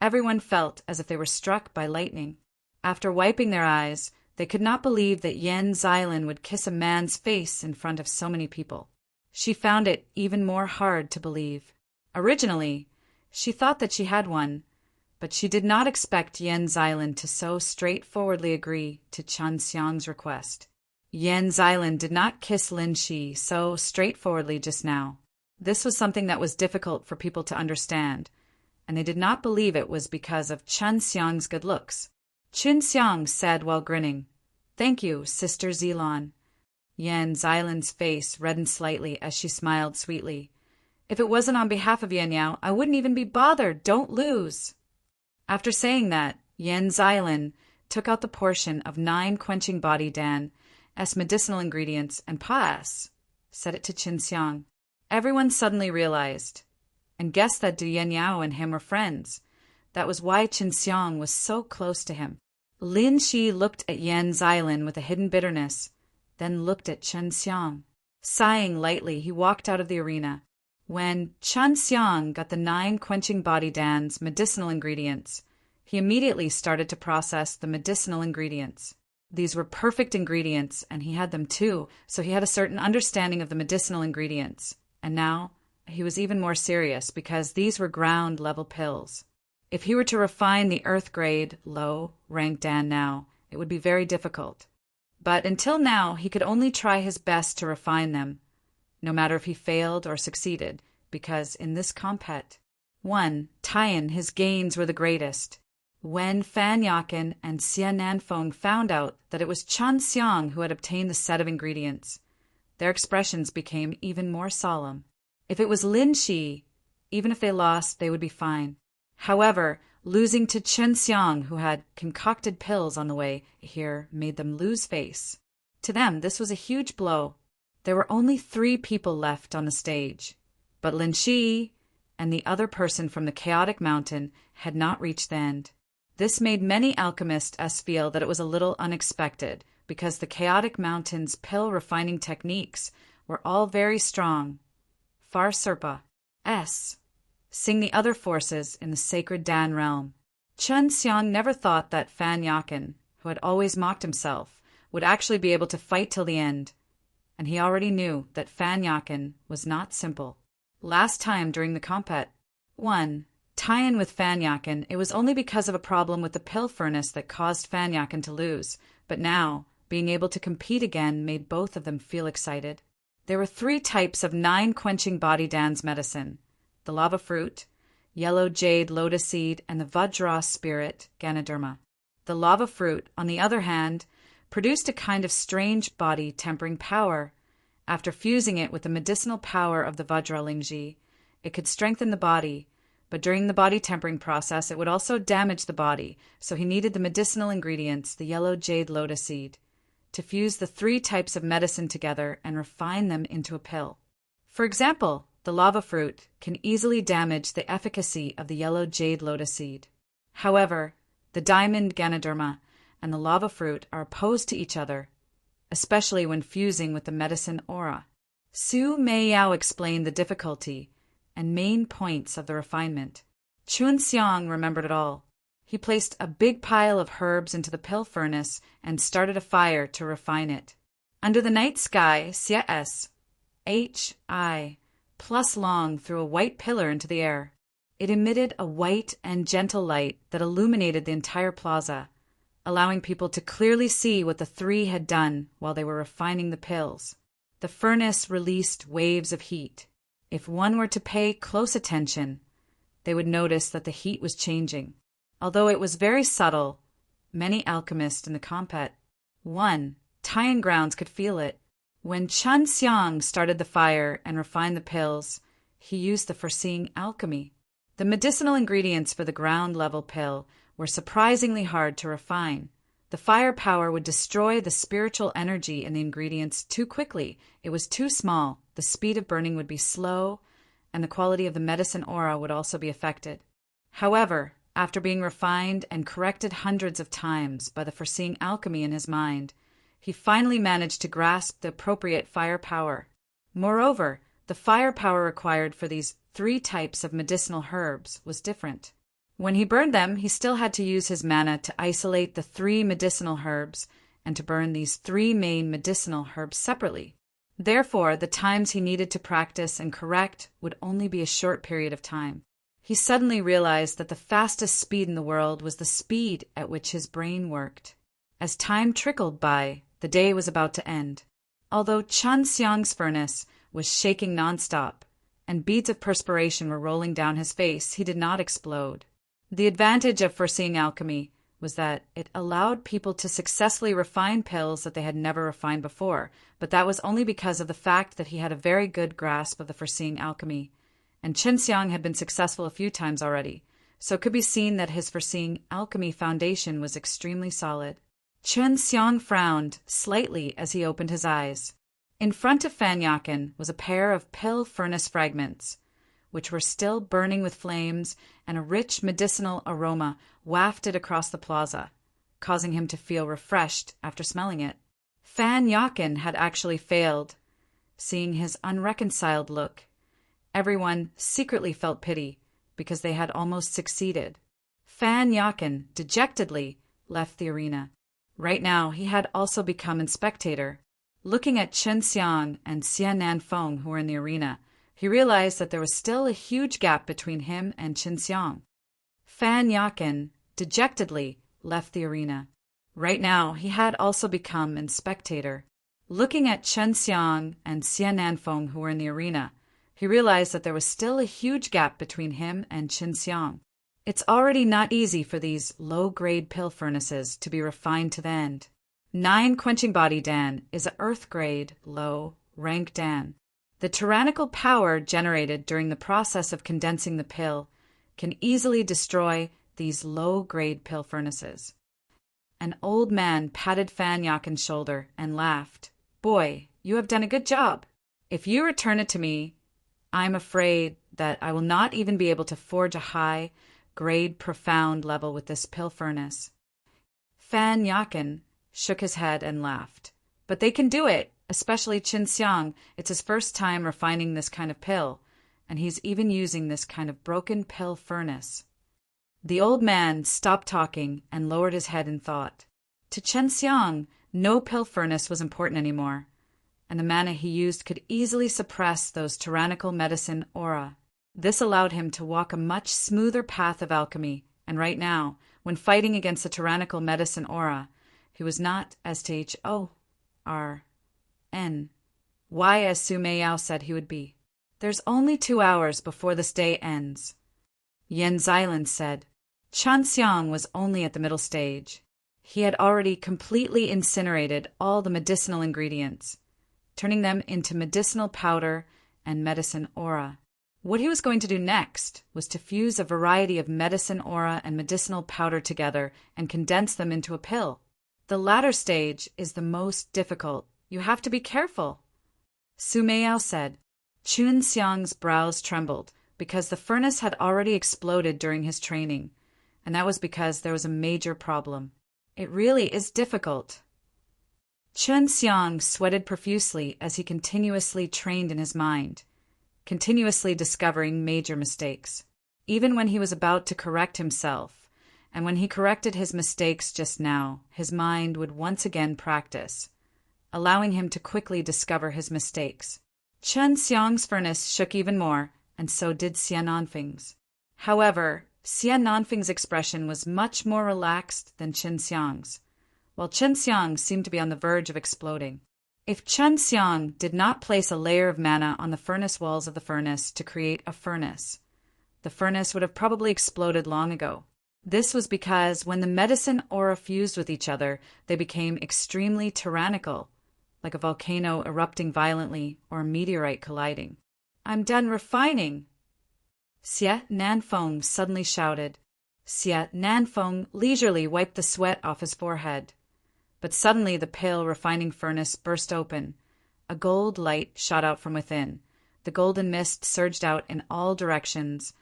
everyone felt as if they were struck by lightning. After wiping their eyes, they could not believe that Yan Xilan would kiss a man's face in front of so many people. She found it even more hard to believe. Originally, she thought that she had one, but she did not expect Yan Xilan to so straightforwardly agree to Chun Xiang's request. Yan Xilan did not kiss Lin Shi so straightforwardly just now. This was something that was difficult for people to understand, and they did not believe it was because of Chun Xiang's good looks. Chun Xiang said while grinning, "Thank you, Sister Lan." Yan Xilan's face reddened slightly as she smiled sweetly. "If it wasn't on behalf of Yan Yao, I wouldn't even be bothered. Don't lose." After saying that, Yan Xilan took out the portion of 9 quenching body dan as medicinal ingredients and set it to Qinxiang. Everyone suddenly realized and guessed that Du Yanniao and him were friends. That was why Qinxiang was so close to him. Lin Shi looked at Yan Xilin with a hidden bitterness, then looked at Qinxiang. Sighing lightly, he walked out of the arena. When Qinxiang got the 9 quenching body dan's medicinal ingredients, he immediately started to process the medicinal ingredients. These were perfect ingredients, and he had them too, so he had a certain understanding of the medicinal ingredients. And now, he was even more serious because these were ground-level pills. If he were to refine the earth-grade, low-rank dan now, it would be very difficult. But until now, he could only try his best to refine them, no matter if he failed or succeeded, because in this compet, 1. Tian, his gains were the greatest. When Fan Yakin and Xia Nanfeng found out that it was Qinxiang who had obtained the set of ingredients, their expressions became even more solemn. If it was Lin Shi, even if they lost, they would be fine. However, losing to Qinxiang, who had concocted pills on the way here, made them lose face. To them, this was a huge blow. There were only 3 people left on the stage, but Lin Shi and the other person from the chaotic mountain had not reached the end. This made many alchemists feel that it was a little unexpected, because the chaotic mountain's pill refining techniques were all very strong. Far Serpa sing the other forces in the sacred Dan realm. Qinxiang never thought that Fan Yakin, who had always mocked himself, would actually be able to fight till the end, and he already knew that Fan Yakin was not simple. Last time during the compet, 1. Tie-in with Fan Yakin, it was only because of a problem with the pill furnace that caused Fan Yakin to lose, but now, being able to compete again made both of them feel excited. There were 3 types of 9 quenching body dan's medicine: the lava fruit, yellow jade lotus seed, and the Vajra spirit, Ganoderma. The lava fruit, on the other hand, produced a kind of strange body-tempering power. After fusing it with the medicinal power of the Vajra Lingji, it could strengthen the body, but during the body-tempering process it would also damage the body, so he needed the medicinal ingredients, the yellow jade lotus seed, to fuse the 3 types of medicine together and refine them into a pill. For example, the lava fruit can easily damage the efficacy of the yellow jade lotus seed. However, the diamond Ganoderma and the lava fruit are opposed to each other, especially when fusing with the medicine aura. Su Meiyao explained the difficulty and main points of the refinement. Qinxiang remembered it all. He placed a big pile of herbs into the pill furnace and started a fire to refine it. Under the night sky, Xia Hi plus Long threw a white pillar into the air. It emitted a white and gentle light that illuminated the entire plaza, allowing people to clearly see what the 3 had done while they were refining the pills. The furnace released waves of heat. If one were to pay close attention, they would notice that the heat was changing. Although it was very subtle, many alchemists in the compet, 1. Tying grounds could feel it. When Qinxiang started the fire and refined the pills, he used the foreseeing alchemy. The medicinal ingredients for the ground-level pill were surprisingly hard to refine. The fire power would destroy the spiritual energy in the ingredients too quickly. It was too small, the speed of burning would be slow, and the quality of the medicine aura would also be affected. However, after being refined and corrected hundreds of times by the foreseeing alchemy in his mind, he finally managed to grasp the appropriate fire power. Moreover, the fire power required for these 3 types of medicinal herbs was different. When he burned them, he still had to use his mana to isolate the 3 medicinal herbs and to burn these 3 main medicinal herbs separately. Therefore, the times he needed to practice and correct would only be a short period of time. He suddenly realized that the fastest speed in the world was the speed at which his brain worked. As time trickled by, the day was about to end. Although Qinxiang's furnace was shaking nonstop, and beads of perspiration were rolling down his face, he did not explode. The advantage of foreseeing alchemy was that it allowed people to successfully refine pills that they had never refined before, but that was only because of the fact that he had a very good grasp of the foreseeing alchemy, and Qinxiang had been successful a few times already, so it could be seen that his foreseeing alchemy foundation was extremely solid. Chen Xiang frowned slightly as he opened his eyes. In front of Fan Yakin was a pair of pill furnace fragments, which were still burning with flames, and a rich medicinal aroma wafted across the plaza, causing him to feel refreshed after smelling it. Fan Yakin had actually failed. Seeing his unreconciled look, everyone secretly felt pity because they had almost succeeded. Fan Yakin dejectedly left the arena. Right now, he had also become a spectator. Looking at Chen Xiang and Xian Nanfeng, who were in the arena, he realized that there was still a huge gap between him and Chen Xiang. Fan Yakin dejectedly left the arena. Right now, he had also become a spectator. Looking at Chen Xiang and Xian Nanfeng, who were in the arena, he realized that there was still a huge gap between him and Chen Xiang. It's already not easy for these low-grade pill furnaces to be refined to the end. 9 Quenching Body Dan is a earth-grade, low-rank Dan. The tyrannical power generated during the process of condensing the pill can easily destroy these low-grade pill furnaces. An old man patted Fan Yakin's shoulder and laughed. "Boy, you have done a good job. If you return it to me, I'm afraid that I will not even be able to forge a high-grade profound level with this pill furnace." Fan Yakin shook his head and laughed. "But they can do it, especially Chen Xiang. It's his first time refining this kind of pill, and he's even using this kind of broken pill furnace." The old man stopped talking and lowered his head in thought. To Chen Xiang, no pill furnace was important anymore, and the mana he used could easily suppress those tyrannical medicine aura. This allowed him to walk a much smoother path of alchemy, and right now, when fighting against the tyrannical medicine aura, he was not as T-H-O-R-N-Y as Su Meiyao said he would be. "There's only 2 hours before this day ends," Yan Xilan said. Chen Xiang was only at the middle stage. He had already completely incinerated all the medicinal ingredients, turning them into medicinal powder and medicine aura. What he was going to do next was to fuse a variety of medicine aura and medicinal powder together and condense them into a pill. The latter stage is the most difficult. You have to be careful, Su Meiyao said. Chen Xiang's brows trembled because the furnace had already exploded during his training, and that was because there was a major problem. It really is difficult. Chen Xiang sweated profusely as he continuously trained in his mind, continuously discovering major mistakes. Even when he was about to correct himself, and when he corrected his mistakes just now, his mind would once again practice, allowing him to quickly discover his mistakes. Chen Xiang's furnace shook even more, and so did Xian Nanfeng's. However, Xian Nanfeng's expression was much more relaxed than Chen Xiang's, while Chen Xiang seemed to be on the verge of exploding. If Chen Xiang did not place a layer of mana on the furnace walls of the furnace to create a furnace, the furnace would have probably exploded long ago. This was because when the medicine aura fused with each other, they became extremely tyrannical, like a volcano erupting violently or a meteorite colliding. "I'm done refining!" Xie Nanfeng suddenly shouted. Xie Nanfeng leisurely wiped the sweat off his forehead. But suddenly the pale refining furnace burst open. A gold light shot out from within. The golden mist surged out in all directions,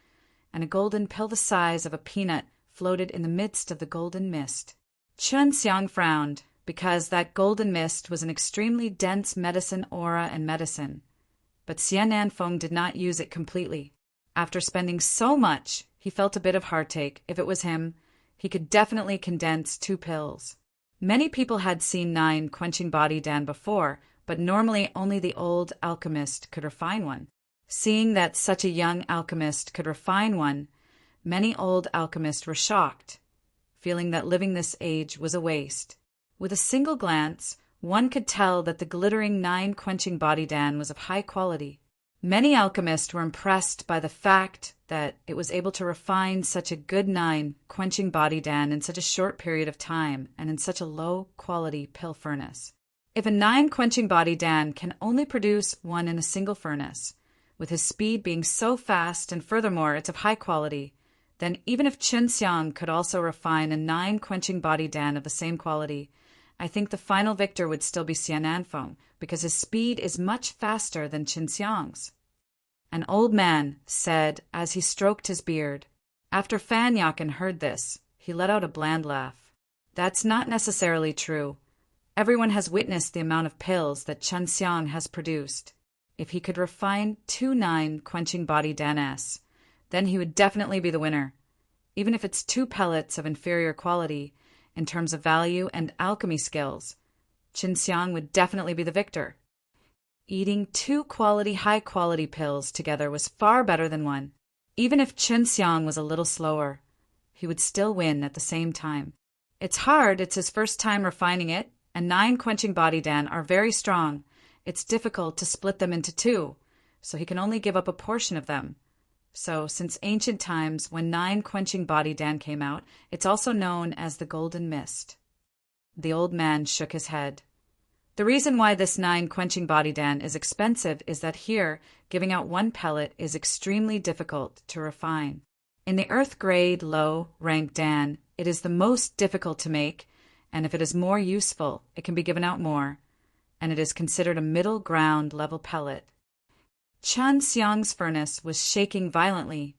and a golden pill the size of a peanut floated in the midst of the golden mist. Chen Xiang frowned, because that golden mist was an extremely dense medicine aura and medicine. But Xian Nanfeng did not use it completely. After spending so much, he felt a bit of heartache. If it was him, he could definitely condense 2 pills. Many people had seen 9 Quenching Body Dan before, but normally only the old alchemist could refine one. Seeing that such a young alchemist could refine one, many old alchemists were shocked, feeling that living this age was a waste. With a single glance, one could tell that the glittering 9 Quenching Body Dan was of high quality. Many alchemists were impressed by the fact that it was able to refine such a good 9 Quenching Body Dan in such a short period of time and in such a low-quality pill furnace. If a 9 Quenching Body Dan can only produce one in a single furnace, with his speed being so fast and furthermore it's of high quality, then even if Chen Xiang could also refine a 9 quenching body Dan of the same quality, I think the final victor would still be Xian Nanfeng, because his speed is much faster than Chen Xiang's. An old man said as he stroked his beard. After Fan Yakin heard this, he let out a bland laugh. That's not necessarily true. Everyone has witnessed the amount of pills that Chen Xiang has produced. If he could refine 2 9 quenching body danas, then he would definitely be the winner. Even if it's 2 pellets of inferior quality, in terms of value and alchemy skills, Chen Xiang would definitely be the victor. Eating 2 high-quality pills together was far better than 1. Even if Chen Xiang was a little slower, he would still win at the same time. It's hard, it's his first time refining it, and 9 quenching body Dan are very strong. It's difficult to split them into 2, so he can only give up a portion of them. So, since ancient times, when 9 quenching body Dan came out, it's also known as the Golden Mist. The old man shook his head. The reason why this 9 quenching body Dan is expensive is that here, giving out 1 pellet is extremely difficult to refine. In the earth grade low rank Dan, it is the most difficult to make, and if it is more useful, it can be given out more, and it is considered a middle ground level pellet. Chen Xiang's furnace was shaking violently,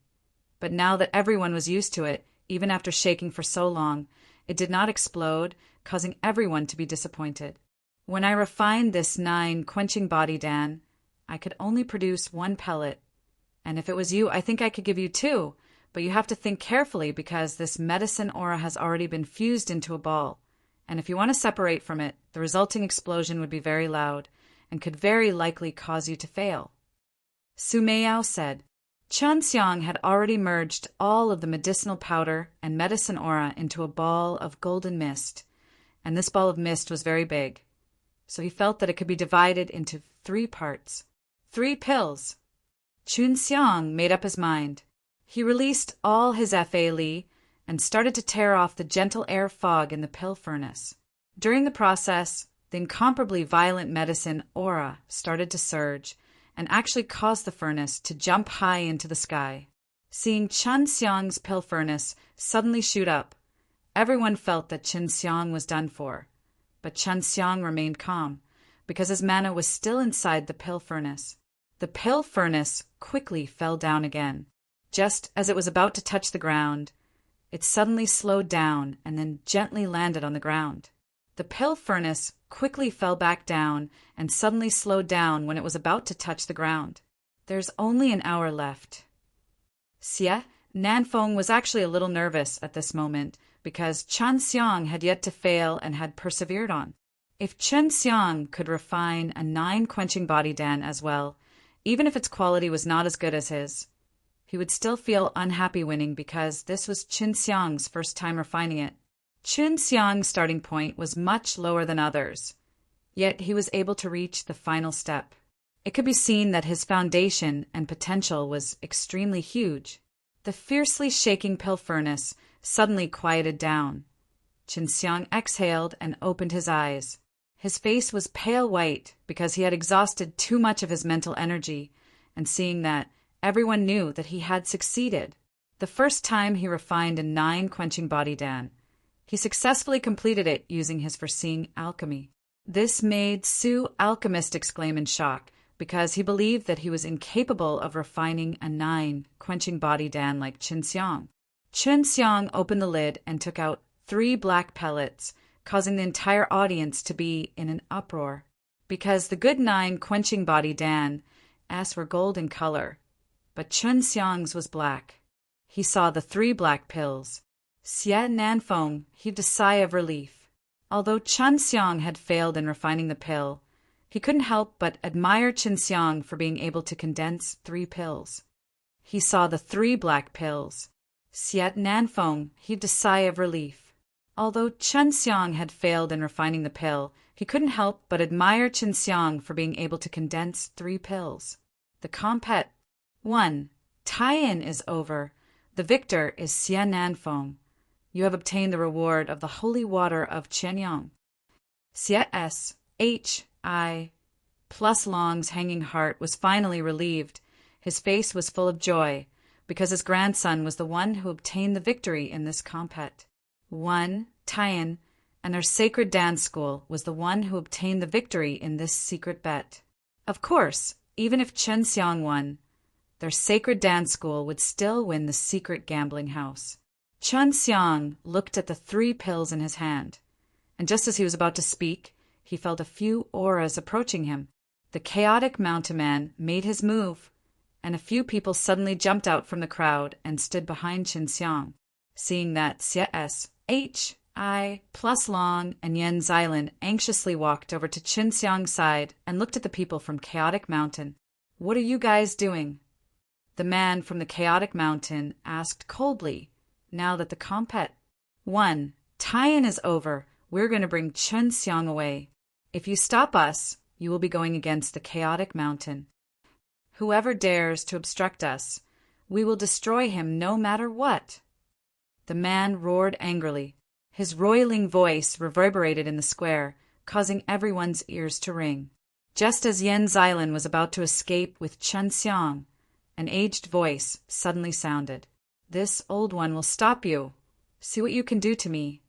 but now that everyone was used to it, even after shaking for so long, it did not explode, causing everyone to be disappointed. When I refined this 9 quenching body Dan, I could only produce 1 pellet, and if it was you, I think I could give you 2, but you have to think carefully because this medicine aura has already been fused into a ball, and if you want to separate from it, the resulting explosion would be very loud and could very likely cause you to fail. Su Meiyao said. Chen Xiang had already merged all of the medicinal powder and medicine aura into a ball of golden mist, and this ball of mist was very big, so he felt that it could be divided into 3 parts. 3 pills. Chen Xiang made up his mind. He released all his Fa Li and started to tear off the gentle air fog in the pill furnace. During the process, the incomparably violent medicine aura started to surge, and actually caused the furnace to jump high into the sky. Seeing Chen Xiang's pill furnace suddenly shoot up, everyone felt that Chen Xiang was done for. But Chen Xiang remained calm, because his mana was still inside the pill furnace. The pill furnace quickly fell down again. Just as it was about to touch the ground, it suddenly slowed down and then gently landed on the ground. The pill furnace quickly fell back down and suddenly slowed down when it was about to touch the ground. There's only an hour left. Xie Nanfeng was actually a little nervous at this moment because Chen Xiang had yet to fail and had persevered on. If Chen Xiang could refine a 9 quenching body Dan as well, even if its quality was not as good as his, he would still feel unhappy winning because this was Chen Xiang's first time refining it. Chen Xiang's starting point was much lower than others, yet he was able to reach the final step. It could be seen that his foundation and potential was extremely huge. The fiercely shaking pill furnace suddenly quieted down. Chen Xiang exhaled and opened his eyes. His face was pale white because he had exhausted too much of his mental energy, and seeing that, everyone knew that he had succeeded. The first time he refined a 9 quenching body Dan, he successfully completed it using his foreseeing alchemy. This made Su Alchemist exclaim in shock, because he believed that he was incapable of refining a 9 quenching body Dan like Chen Xiang. Chen Xiang opened the lid and took out 3 black pellets, causing the entire audience to be in an uproar. Because the good 9 quenching body Dan were gold in color, but Chen Xiang's was black. He saw the 3 black pills. Xie Nanfeng heaved a sigh of relief. Although Chen Xiang had failed in refining the pill, he couldn't help but admire Chen Xiang for being able to condense 3 pills. He saw the 3 black pills. Xie Nanfeng heaved a sigh of relief. Although Chen Xiang had failed in refining the pill, he couldn't help but admire Chen Xiang for being able to condense 3 pills. The compet 1. Tie-in is over. The victor is Xie Nanfeng. You have obtained the reward of the holy water of Qianyang. Xie H.I. plus Long's hanging heart was finally relieved. His face was full of joy, because his grandson was the one who obtained the victory in this combat. Tian and their sacred dance school was the one who obtained the victory in this secret bet. Of course, even if Chen Xiang won, their sacred dance school would still win the secret gambling house. Chen Xiang looked at the 3 pills in his hand, and just as he was about to speak, he felt a few auras approaching him. The chaotic mountain man made his move, and a few people suddenly jumped out from the crowd and stood behind Chen Xiang. Seeing that, Xie H, I, plus Long, and Yan Xilin anxiously walked over to Chen Xiang's side and looked at the people from Chaotic Mountain. "What are you guys doing?" The man from the Chaotic Mountain asked coldly, now that the combat. Tie-in is over. We're going to bring Chen Xiang away. If you stop us, you will be going against the Chaotic Mountain. Whoever dares to obstruct us, we will destroy him no matter what. The man roared angrily. His roiling voice reverberated in the square, causing everyone's ears to ring. Just as Yan Xilin was about to escape with Chen Xiang, an aged voice suddenly sounded. "This old one will stop you. See what you can do to me.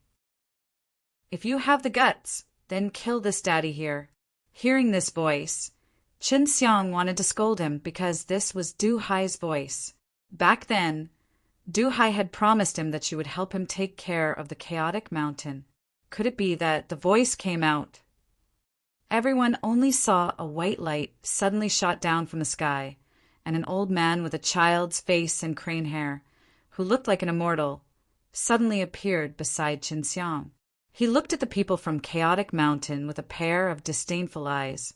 If you have the guts, then kill this daddy here." Hearing this voice, Chen Xiang wanted to scold him because this was Du Hai's voice. Back then, Du Hai had promised him that she would help him take care of the Chaotic Mountain. Could it be that the voice came out? Everyone only saw a white light suddenly shot down from the sky, and an old man with a child's face and crane hair, who looked like an immortal, suddenly appeared beside Chen Xiang. He looked at the people from Chaotic Mountain with a pair of disdainful eyes.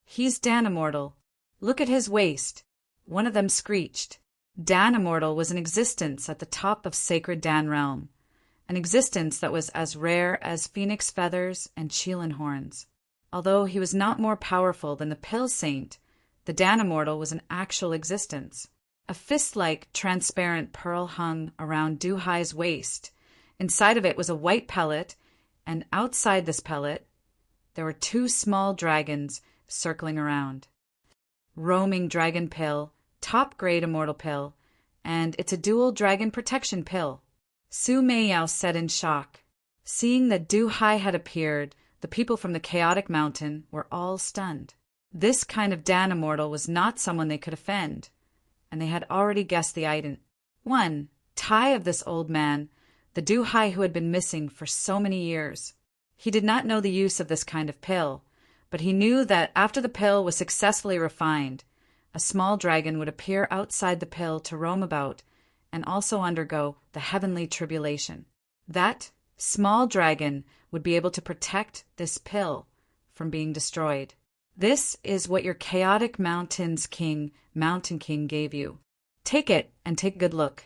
"He's Dan Immortal. Look at his waist." One of them screeched. Dan Immortal was in existence at the top of Sacred Dan Realm, an existence that was as rare as phoenix feathers and Qilin horns. Although he was not more powerful than the Pill Saint, the Dan Immortal was an actual existence. A fist-like transparent pearl hung around Du Hai's waist. Inside of it was a white pellet, and outside this pellet, there were 2 small dragons circling around. Roaming Dragon Pill, top-grade Immortal Pill, and it's a dual Dragon Protection Pill. Su Meiyao said in shock. Seeing that Du Hai had appeared, the people from the Chaotic Mountain were all stunned. This kind of Dan Immortal was not someone they could offend, and they had already guessed the item. Tie of this old man, the Du Hai who had been missing for so many years. He did not know the use of this kind of pill, but he knew that after the pill was successfully refined, a small dragon would appear outside the pill to roam about and also undergo the heavenly tribulation. That small dragon would be able to protect this pill from being destroyed. This is what your Chaotic Mountain's King, Mountain King, gave you. Take it and take a good look.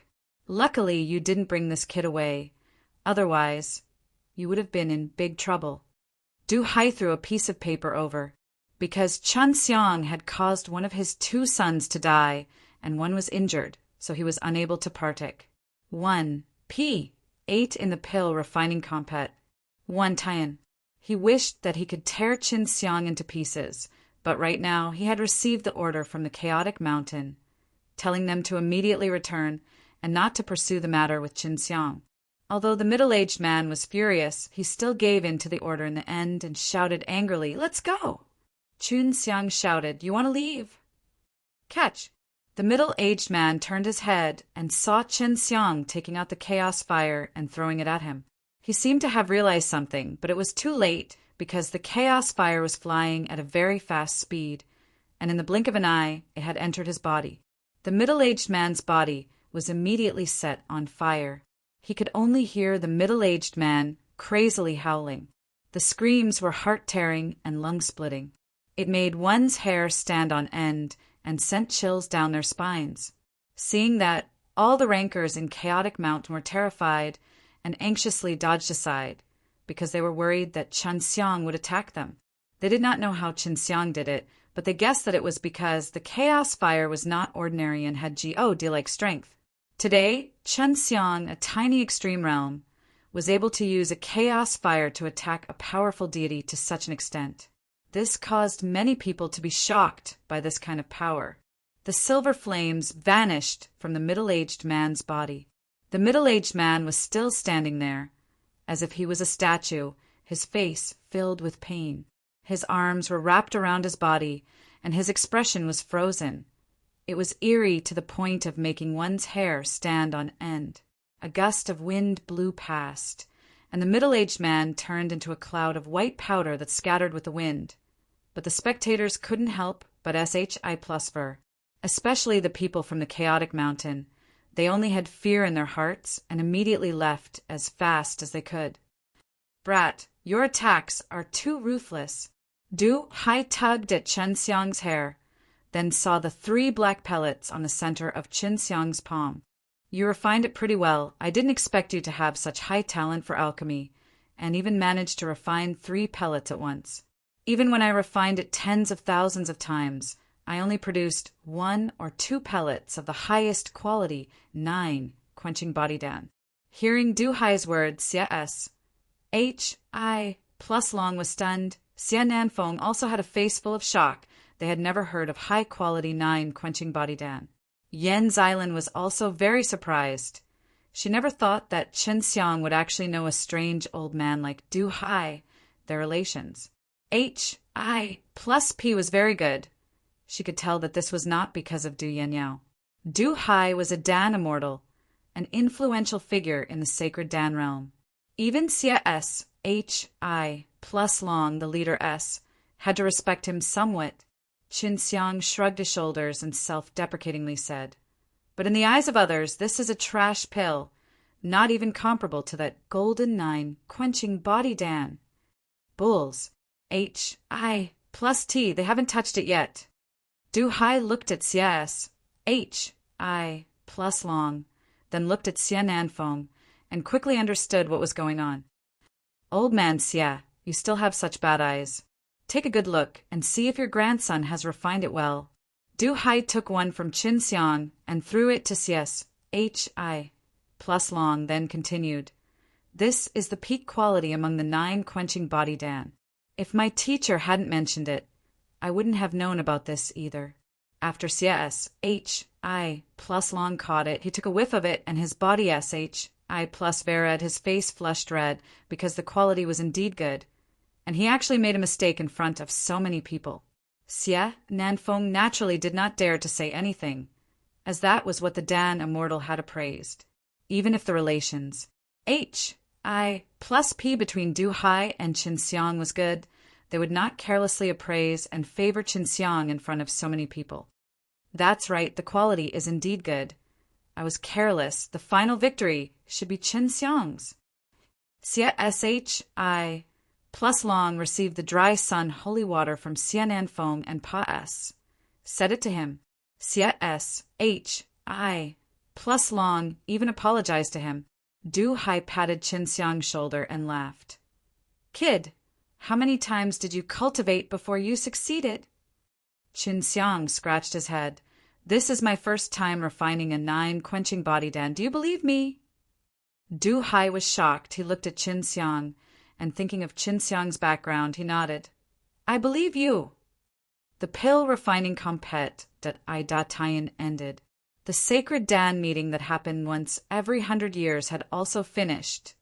Luckily, you didn't bring this kid away. Otherwise, you would have been in big trouble. Du Hai threw a piece of paper over. Because Chen Xiang had caused one of his 2 sons to die, and one was injured, so he was unable to partake. 1. P. Ate in the pill refining compat. 1. Tian. He wished that he could tear Chen Xiang into pieces, but right now he had received the order from the Chaotic Mountain, telling them to immediately return and not to pursue the matter with Chen Xiang. Although the middle-aged man was furious, he still gave in to the order in the end and shouted angrily, "Let's go!" Chen Xiang shouted, "You want to leave?" Catch! The middle-aged man turned his head and saw Chen Xiang taking out the chaos fire and throwing it at him. He seemed to have realized something, but it was too late because the chaos fire was flying at a very fast speed, and in the blink of an eye, it had entered his body. The middle-aged man's body was immediately set on fire. He could only hear the middle-aged man crazily howling. The screams were heart-tearing and lung-splitting. It made one's hair stand on end and sent chills down their spines. Seeing that, all the rankers in Chaotic Mountain were terrified and anxiously dodged aside because they were worried that Chen Xiang would attack them. They did not know how Chen Xiang did it, but they guessed that it was because the chaos fire was not ordinary and had God-like strength. Today, Chen Xiang, a tiny extreme realm, was able to use a chaos fire to attack a powerful deity to such an extent. This caused many people to be shocked by this kind of power. The silver flames vanished from the middle-aged man's body. The middle-aged man was still standing there, as if he was a statue, his face filled with pain. His arms were wrapped around his body, and his expression was frozen. It was eerie to the point of making one's hair stand on end. A gust of wind blew past, and the middle-aged man turned into a cloud of white powder that scattered with the wind. But the spectators couldn't help but shi+ver, especially the people from the chaotic mountain. They only had fear in their hearts and immediately left as fast as they could. Brat, your attacks are too ruthless. Du Hai tugged at Chen Xiang's hair, then saw the 3 black pellets on the center of Chen Xiang's palm. You refined it pretty well. I didn't expect you to have such high talent for alchemy, and even managed to refine 3 pellets at once. Even when I refined it tens of thousands of times, I only produced 1 or 2 pellets of the highest quality, 9, quenching body dan. Hearing Du Hai's words, Hi+Long was stunned. Xia Nanfeng also had a face full of shock. They had never heard of high-quality 9 quenching body dan. Yan Xilan was also very surprised. She never thought that Chen Xiang would actually know a strange old man like Du Hai, their relations. Hi+P was very good. She could tell that this was not because of Du Yanyao. Du Hai was a Dan immortal, an influential figure in the sacred Dan realm. Even Xia Hi+Long, the leader S, had to respect him somewhat. Qin Xiang shrugged his shoulders and self-deprecatingly said, But in the eyes of others, this is a trash pill, not even comparable to that golden 9 quenching body dan. Bulls. Hi+T, they haven't touched it yet. Du Hai looked at Xia Hi+Long, then looked at Xia Nanfeng, and quickly understood what was going on. Old man Xia, you still have such bad eyes. Take a good look and see if your grandson has refined it well. Du Hai took one from Qin Xiang and threw it to Xia's Hi+Long, then continued, This is the peak quality among the 9 quenching body dan. If my teacher hadn't mentioned it, I wouldn't have known about this either. After Xia's Hi+Long caught it, he took a whiff of it and his body Hi+Vered, his face flushed red because the quality was indeed good. And he actually made a mistake in front of so many people. Xia Nanfeng naturally did not dare to say anything, as that was what the Dan immortal had appraised. Even if the relations Hi+P between Du Hai and Qin Xiang was good, they would not carelessly appraise and favor Qin Xiang in front of so many people. That's right, the quality is indeed good. I was careless. The final victory should be Qin Xiang's. Xia Hi+Long received the dry sun holy water from Xia Nanfeng and Pa S. Said it to him. Xia Hi+Long even apologized to him. Du Hai patted Qin Xiang's shoulder and laughed. Kid, how many times did you cultivate before you succeeded? Qin Xiang scratched his head. This is my first time refining a 9 quenching body dan. Do you believe me? Du Hai was shocked. He looked at Qin Xiang, and thinking of Qin Xiang's background, he nodded. I believe you. The pill refining compet that I Datayan ended. The sacred Dan meeting that happened once every 100 years had also finished.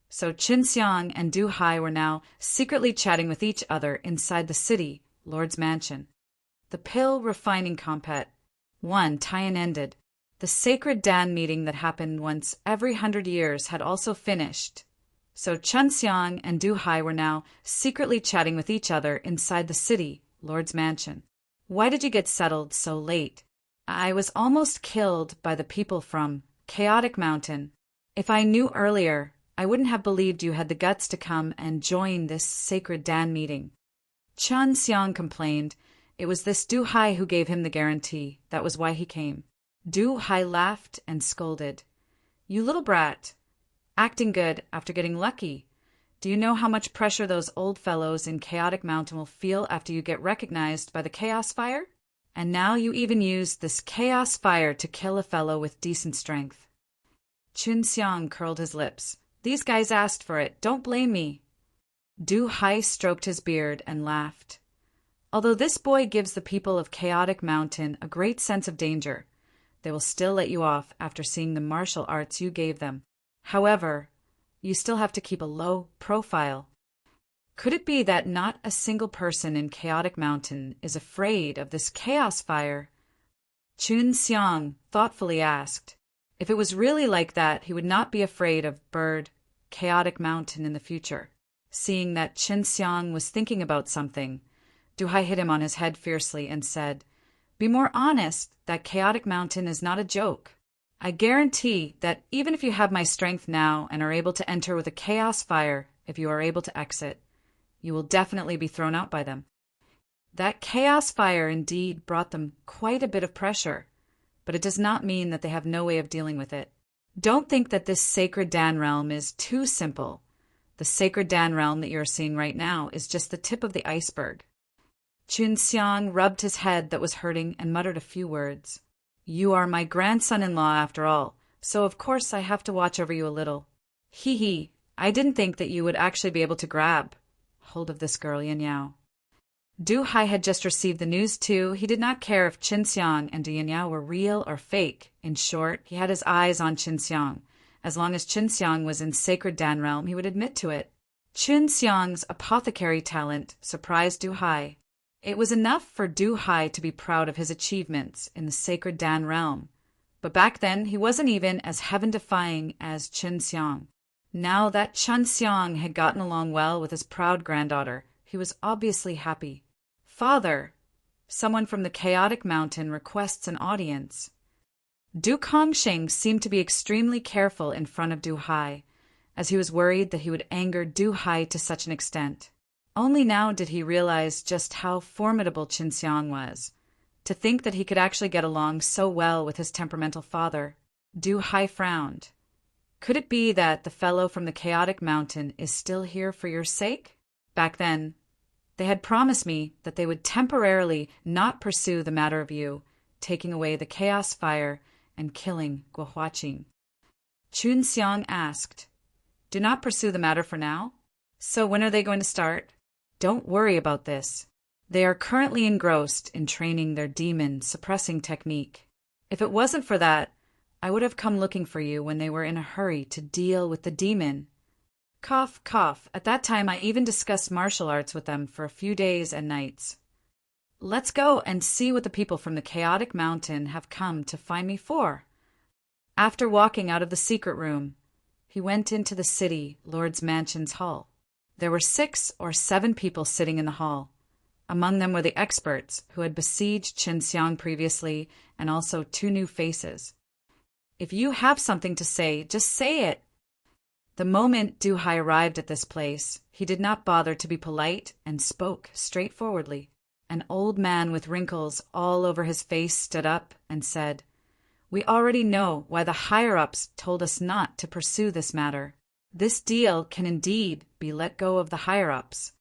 So Qin Xiang and Du Hai were now secretly chatting with each other inside the city, Lord's mansion. The pill refining compet 1 Tayan ended. The sacred Dan meeting that happened once every 100 years had also finished. So Qin Xiang and Du Hai were now secretly chatting with each other inside the city, Lord's mansion. Why did you get settled so late? I was almost killed by the people from Chaotic Mountain. If I knew earlier, I wouldn't have believed you had the guts to come and join this sacred Dan meeting. Qin Xiang complained. It was this Du Hai who gave him the guarantee. That was why he came. Du Hai laughed and scolded. You little brat. Acting good after getting lucky. Do you know how much pressure those old fellows in Chaotic Mountain will feel after you get recognized by the Chaos Fire? And now you even use this Chaos Fire to kill a fellow with decent strength. Qin Xiang curled his lips. These guys asked for it. Don't blame me. Du Hai stroked his beard and laughed. Although this boy gives the people of Chaotic Mountain a great sense of danger, they will still let you off after seeing the martial arts you gave them. However, you still have to keep a low profile. Could it be that not a single person in Chaotic Mountain is afraid of this chaos fire? Chun Xiang thoughtfully asked. If it was really like that, he would not be afraid of Chaotic Mountain in the future. Seeing that Chun Xiang was thinking about something, Duhai hit him on his head fiercely and said, "Be more honest that Chaotic Mountain is not a joke. I guarantee that even if you have my strength now and are able to enter with a chaos fire, if you are able to exit, you will definitely be thrown out by them." That chaos fire indeed brought them quite a bit of pressure, but it does not mean that they have no way of dealing with it. Don't think that this sacred Dan realm is too simple. The sacred Dan realm that you are seeing right now is just the tip of the iceberg. Chun Xiang rubbed his head that was hurting and muttered a few words. "You are my grandson-in-law after all, so of course I have to watch over you a little. Hee, I didn't think that you would actually be able to grab hold of this girl, Yin Yao." Du Hai had just received the news too. He did not care if Qin Xiang and Yin Yao were real or fake. In short, he had his eyes on Qin Xiang. As long as Qin Xiang was in Sacred Dan Realm, he would admit to it. Qin Xiang's apothecary talent surprised Du Hai. It was enough for Du Hai to be proud of his achievements in the Sacred Dan Realm. But back then, he wasn't even as heaven-defying as Qin Xiang. Now that Qin Xiang had gotten along well with his proud granddaughter, he was obviously happy. "Father, someone from the Chaotic Mountain requests an audience." Du Kongsheng seemed to be extremely careful in front of Du Hai, as he was worried that he would anger Du Hai to such an extent. Only now did he realize just how formidable Qin Xiang was. To think that he could actually get along so well with his temperamental father. Du Hai frowned. "Could it be that the fellow from the Chaotic Mountain is still here for your sake? Back then, they had promised me that they would temporarily not pursue the matter of you, taking away the chaos fire and killing Guohuaqing." Chun Xiang asked, "Do not pursue the matter for now? So when are they going to start?" "Don't worry about this. They are currently engrossed in training their demon suppressing technique. If it wasn't for that, I would have come looking for you when they were in a hurry to deal with the demon." Cough, cough. At that time, I even discussed martial arts with them for a few days and nights. Let's go and see what the people from the Chaotic Mountain have come to find me for. After walking out of the secret room, he went into the city lord's mansion's hall. There were 6 or 7 people sitting in the hall. Among them were the experts who had besieged Qin Xiang previously, and also 2 new faces. "If you have something to say, just say it." The moment Du Hai arrived at this place, he did not bother to be polite and spoke straightforwardly. An old man with wrinkles all over his face stood up and said, "We already know why the higher-ups told us not to pursue this matter. This deal can indeed be let go of the higher-ups."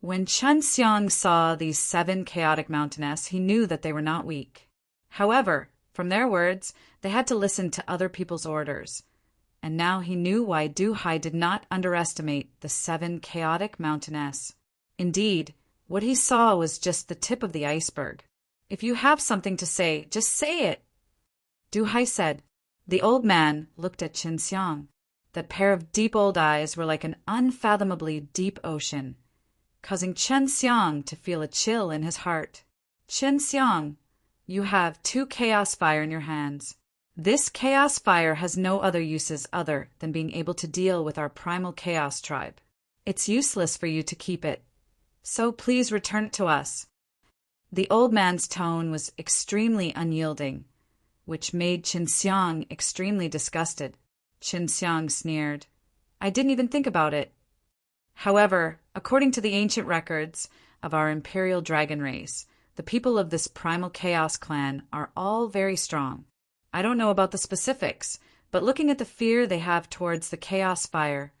When Chun Xiang saw these 7 chaotic mountainess, he knew that they were not weak. However, from their words, they had to listen to other people's orders. And now he knew why Du Hai did not underestimate the 7 chaotic mountainess. Indeed, what he saw was just the tip of the iceberg. "If you have something to say, just say it," Du Hai said. The old man looked at Qin Xiang. That pair of deep old eyes were like an unfathomably deep ocean, causing Qin Xiang to feel a chill in his heart. "Qin Xiang, you have 2 chaos fire in your hands. This chaos fire has no other uses other than being able to deal with our primal chaos tribe. It's useless for you to keep it, so please return it to us." The old man's tone was extremely unyielding, which made Qin Xiang extremely disgusted. Qin Xiang sneered. "I didn't even think about it. However, according to the ancient records of our imperial dragon race, the people of this primal chaos clan are all very strong. I don't know about the specifics, but looking at the fear they have towards the chaos fire,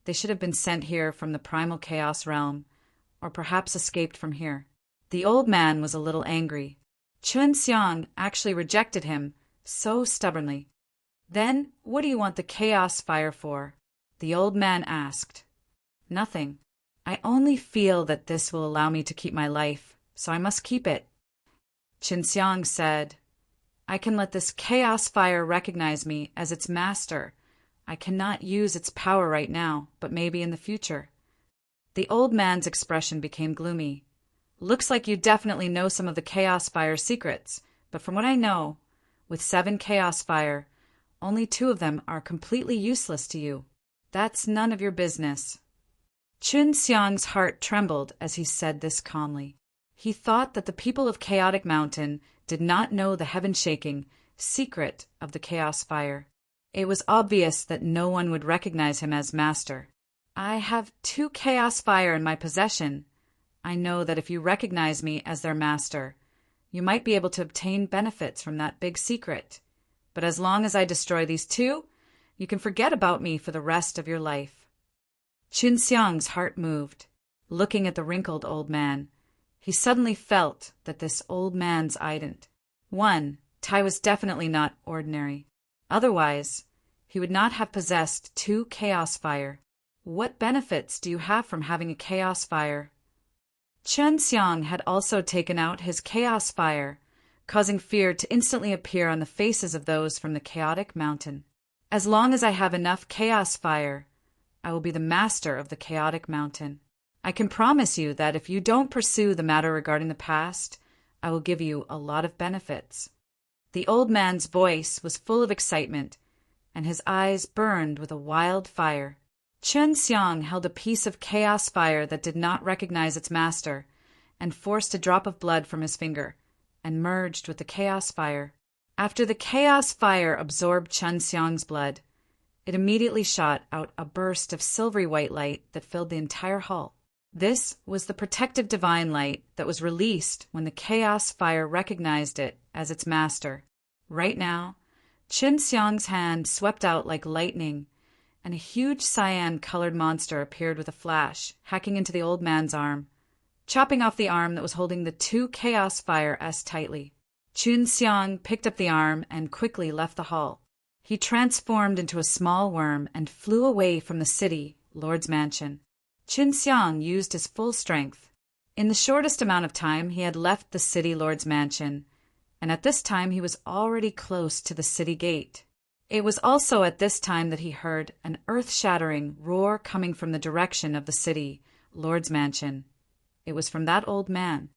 they should have been sent here from the primal chaos realm, or perhaps escaped from here." The old man was a little angry. Chun Xiang actually rejected him so stubbornly. "Then, what do you want the chaos fire for?" The old man asked. "Nothing. I only feel that this will allow me to keep my life so I must keep it. Qinxiang said, I can let this chaos fire recognize me as its master. I cannot use its power right now, but maybe in the future. The old man's expression became gloomy. Looks like you definitely know some of the chaos fire secrets, but from what I know, with 7 chaos fire, only 2 of them are completely useless to you. That's none of your business. Qinxiang's heart trembled as he said this calmly. He thought that the people of Chaotic Mountain did not know the heaven-shaking secret of the chaos fire. It was obvious that no one would recognize him as master. I have 2 chaos fire in my possession. I know that if you recognize me as their master, you might be able to obtain benefits from that big secret. But as long as I destroy these 2, you can forget about me for the rest of your life. Qinxiang's heart moved. Looking at the wrinkled old man, he suddenly felt that this old man's ident. 1, Tai was definitely not ordinary. Otherwise, he would not have possessed 2 chaos fire. What benefits do you have from having a chaos fire? Qinxiang had also taken out his chaos fire, causing fear to instantly appear on the faces of those from the Chaotic Mountain. As long as I have enough chaos fire, I will be the master of the Chaotic Mountain. I can promise you that if you don't pursue the matter regarding the past, I will give you a lot of benefits. The old man's voice was full of excitement, and his eyes burned with a wild fire. Qinxiang held a piece of chaos fire that did not recognize its master, and forced a drop of blood from his finger, and merged with the chaos fire. After the chaos fire absorbed Qinxiang's blood, it immediately shot out a burst of silvery white light that filled the entire hall. This was the protective divine light that was released when the chaos fire recognized it as its master. Right now, Qinxiang's hand swept out like lightning, and a huge cyan-colored monster appeared with a flash, hacking into the old man's arm, chopping off the arm that was holding the 2 chaos fire tightly. Qinxiang picked up the arm and quickly left the hall. He transformed into a small worm and flew away from the city, Lord's mansion. Qinxiang used his full strength. In the shortest amount of time, he had left the city Lord's mansion, and at this time he was already close to the city gate. It was also at this time that he heard an earth-shattering roar coming from the direction of the city Lord's mansion. It was from that old man.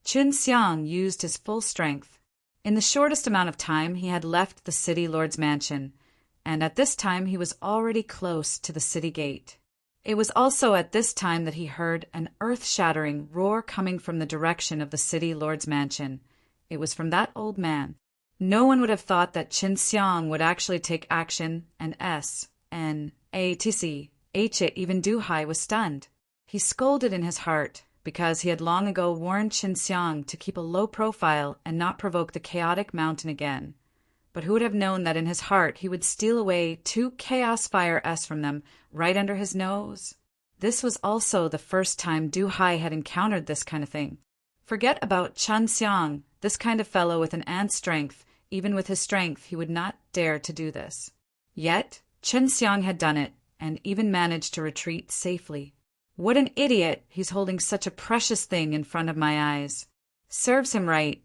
Qinxiang used his full strength. In the shortest amount of time, he had left the city Lord's mansion, and at this time he was already close to the city gate. It was also at this time that he heard an earth-shattering roar coming from the direction of the city Lord's mansion. It was from that old man. No one would have thought that Qinxiang would actually take action, and even Du Hai was stunned. He scolded in his heart, because he had long ago warned Qinxiang to keep a low profile and not provoke the Chaotic Mountain again. But who would have known that in his heart he would steal away 2 chaos fire from them right under his nose? This was also the first time Du Hai had encountered this kind of thing. Forget about Qinxiang, this kind of fellow with an ant's strength. Even with his strength, he would not dare to do this. Yet, Qinxiang had done it, and even managed to retreat safely. What an idiot! He's holding such a precious thing in front of my eyes. Serves him right.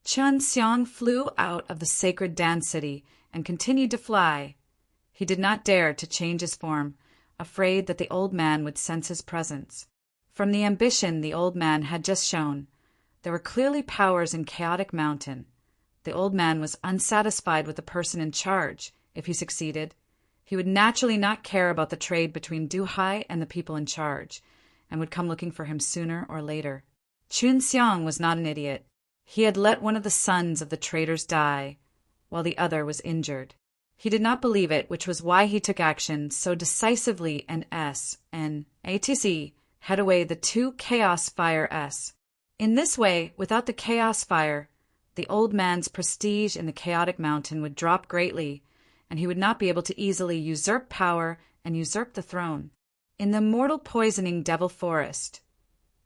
Qinxiang flew out of the sacred Dan city and continued to fly. He did not dare to change his form, afraid that the old man would sense his presence. From the ambition the old man had just shown, there were clearly powers in Chaotic Mountain. The old man was unsatisfied with the person in charge. If he succeeded, he would naturally not care about the trade between Du Hai and the people in charge, and would come looking for him sooner or later. Qinxiang was not an idiot. He had let one of the sons of the traders die, while the other was injured. He did not believe it, which was why he took action so decisively and had away the 2 chaos fire. In this way, without the chaos fire, the old man's prestige in the Chaotic Mountain would drop greatly, and he would not be able to easily usurp power and usurp the throne. In the mortal poisoning Devil Forest,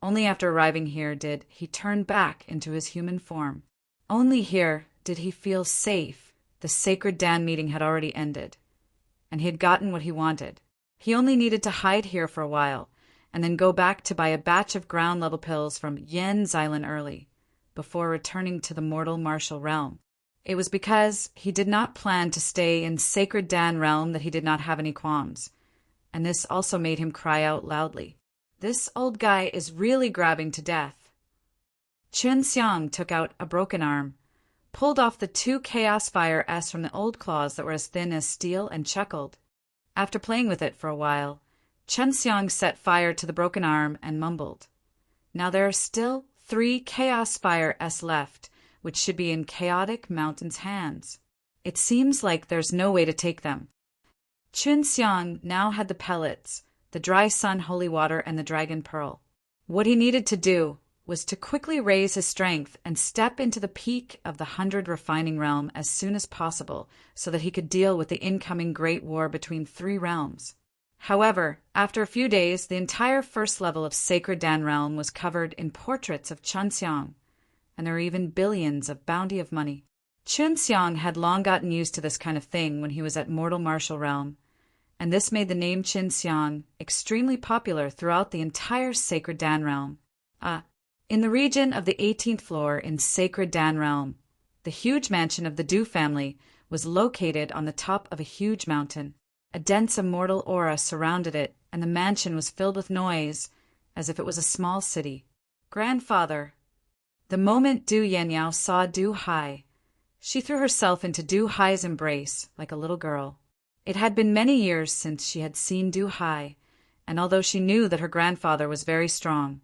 only after arriving here did he turn back into his human form. Only here did he feel safe. The sacred Dan meeting had already ended, and he had gotten what he wanted. He only needed to hide here for a while, and then go back to buy a batch of ground-level pills from Yen's Island early, before returning to the mortal martial realm. It was because he did not plan to stay in Sacred Dan realm that he did not have any qualms, and this also made him cry out loudly. This old guy is really grabbing to death. Chun Xiang took out a broken arm, pulled off the 2 Chaos Fire S from the old claws that were as thin as steel, and chuckled. After playing with it for a while, Chun Xiang set fire to the broken arm and mumbled. Now there are still 3 Chaos Fire S left, which should be in Chaotic Mountain's hands. It seems like there's no way to take them. Chun Xiang now had the pellets, the dry sun holy water, and the dragon pearl. What he needed to do was to quickly raise his strength and step into the peak of the 100 refining realm as soon as possible so that he could deal with the incoming great war between 3 realms. However, after a few days, the entire first level of Sacred Dan realm was covered in portraits of Chun Xiang, and there were even billions of bounty of money. Chun Xiang had long gotten used to this kind of thing when he was at Mortal Martial Realm, and this made the name Chun Xiang extremely popular throughout the entire Sacred Dan realm. In the region of the 18th floor in Sacred Dan realm, the huge mansion of the Du family was located on the top of a huge mountain. A dense immortal aura surrounded it, and the mansion was filled with noise, as if it was a small city. Grandfather. The moment Du Yanyao saw Du Hai, she threw herself into Du Hai's embrace like a little girl. It had been many years since she had seen Du Hai, and although she knew that her grandfather was very strong,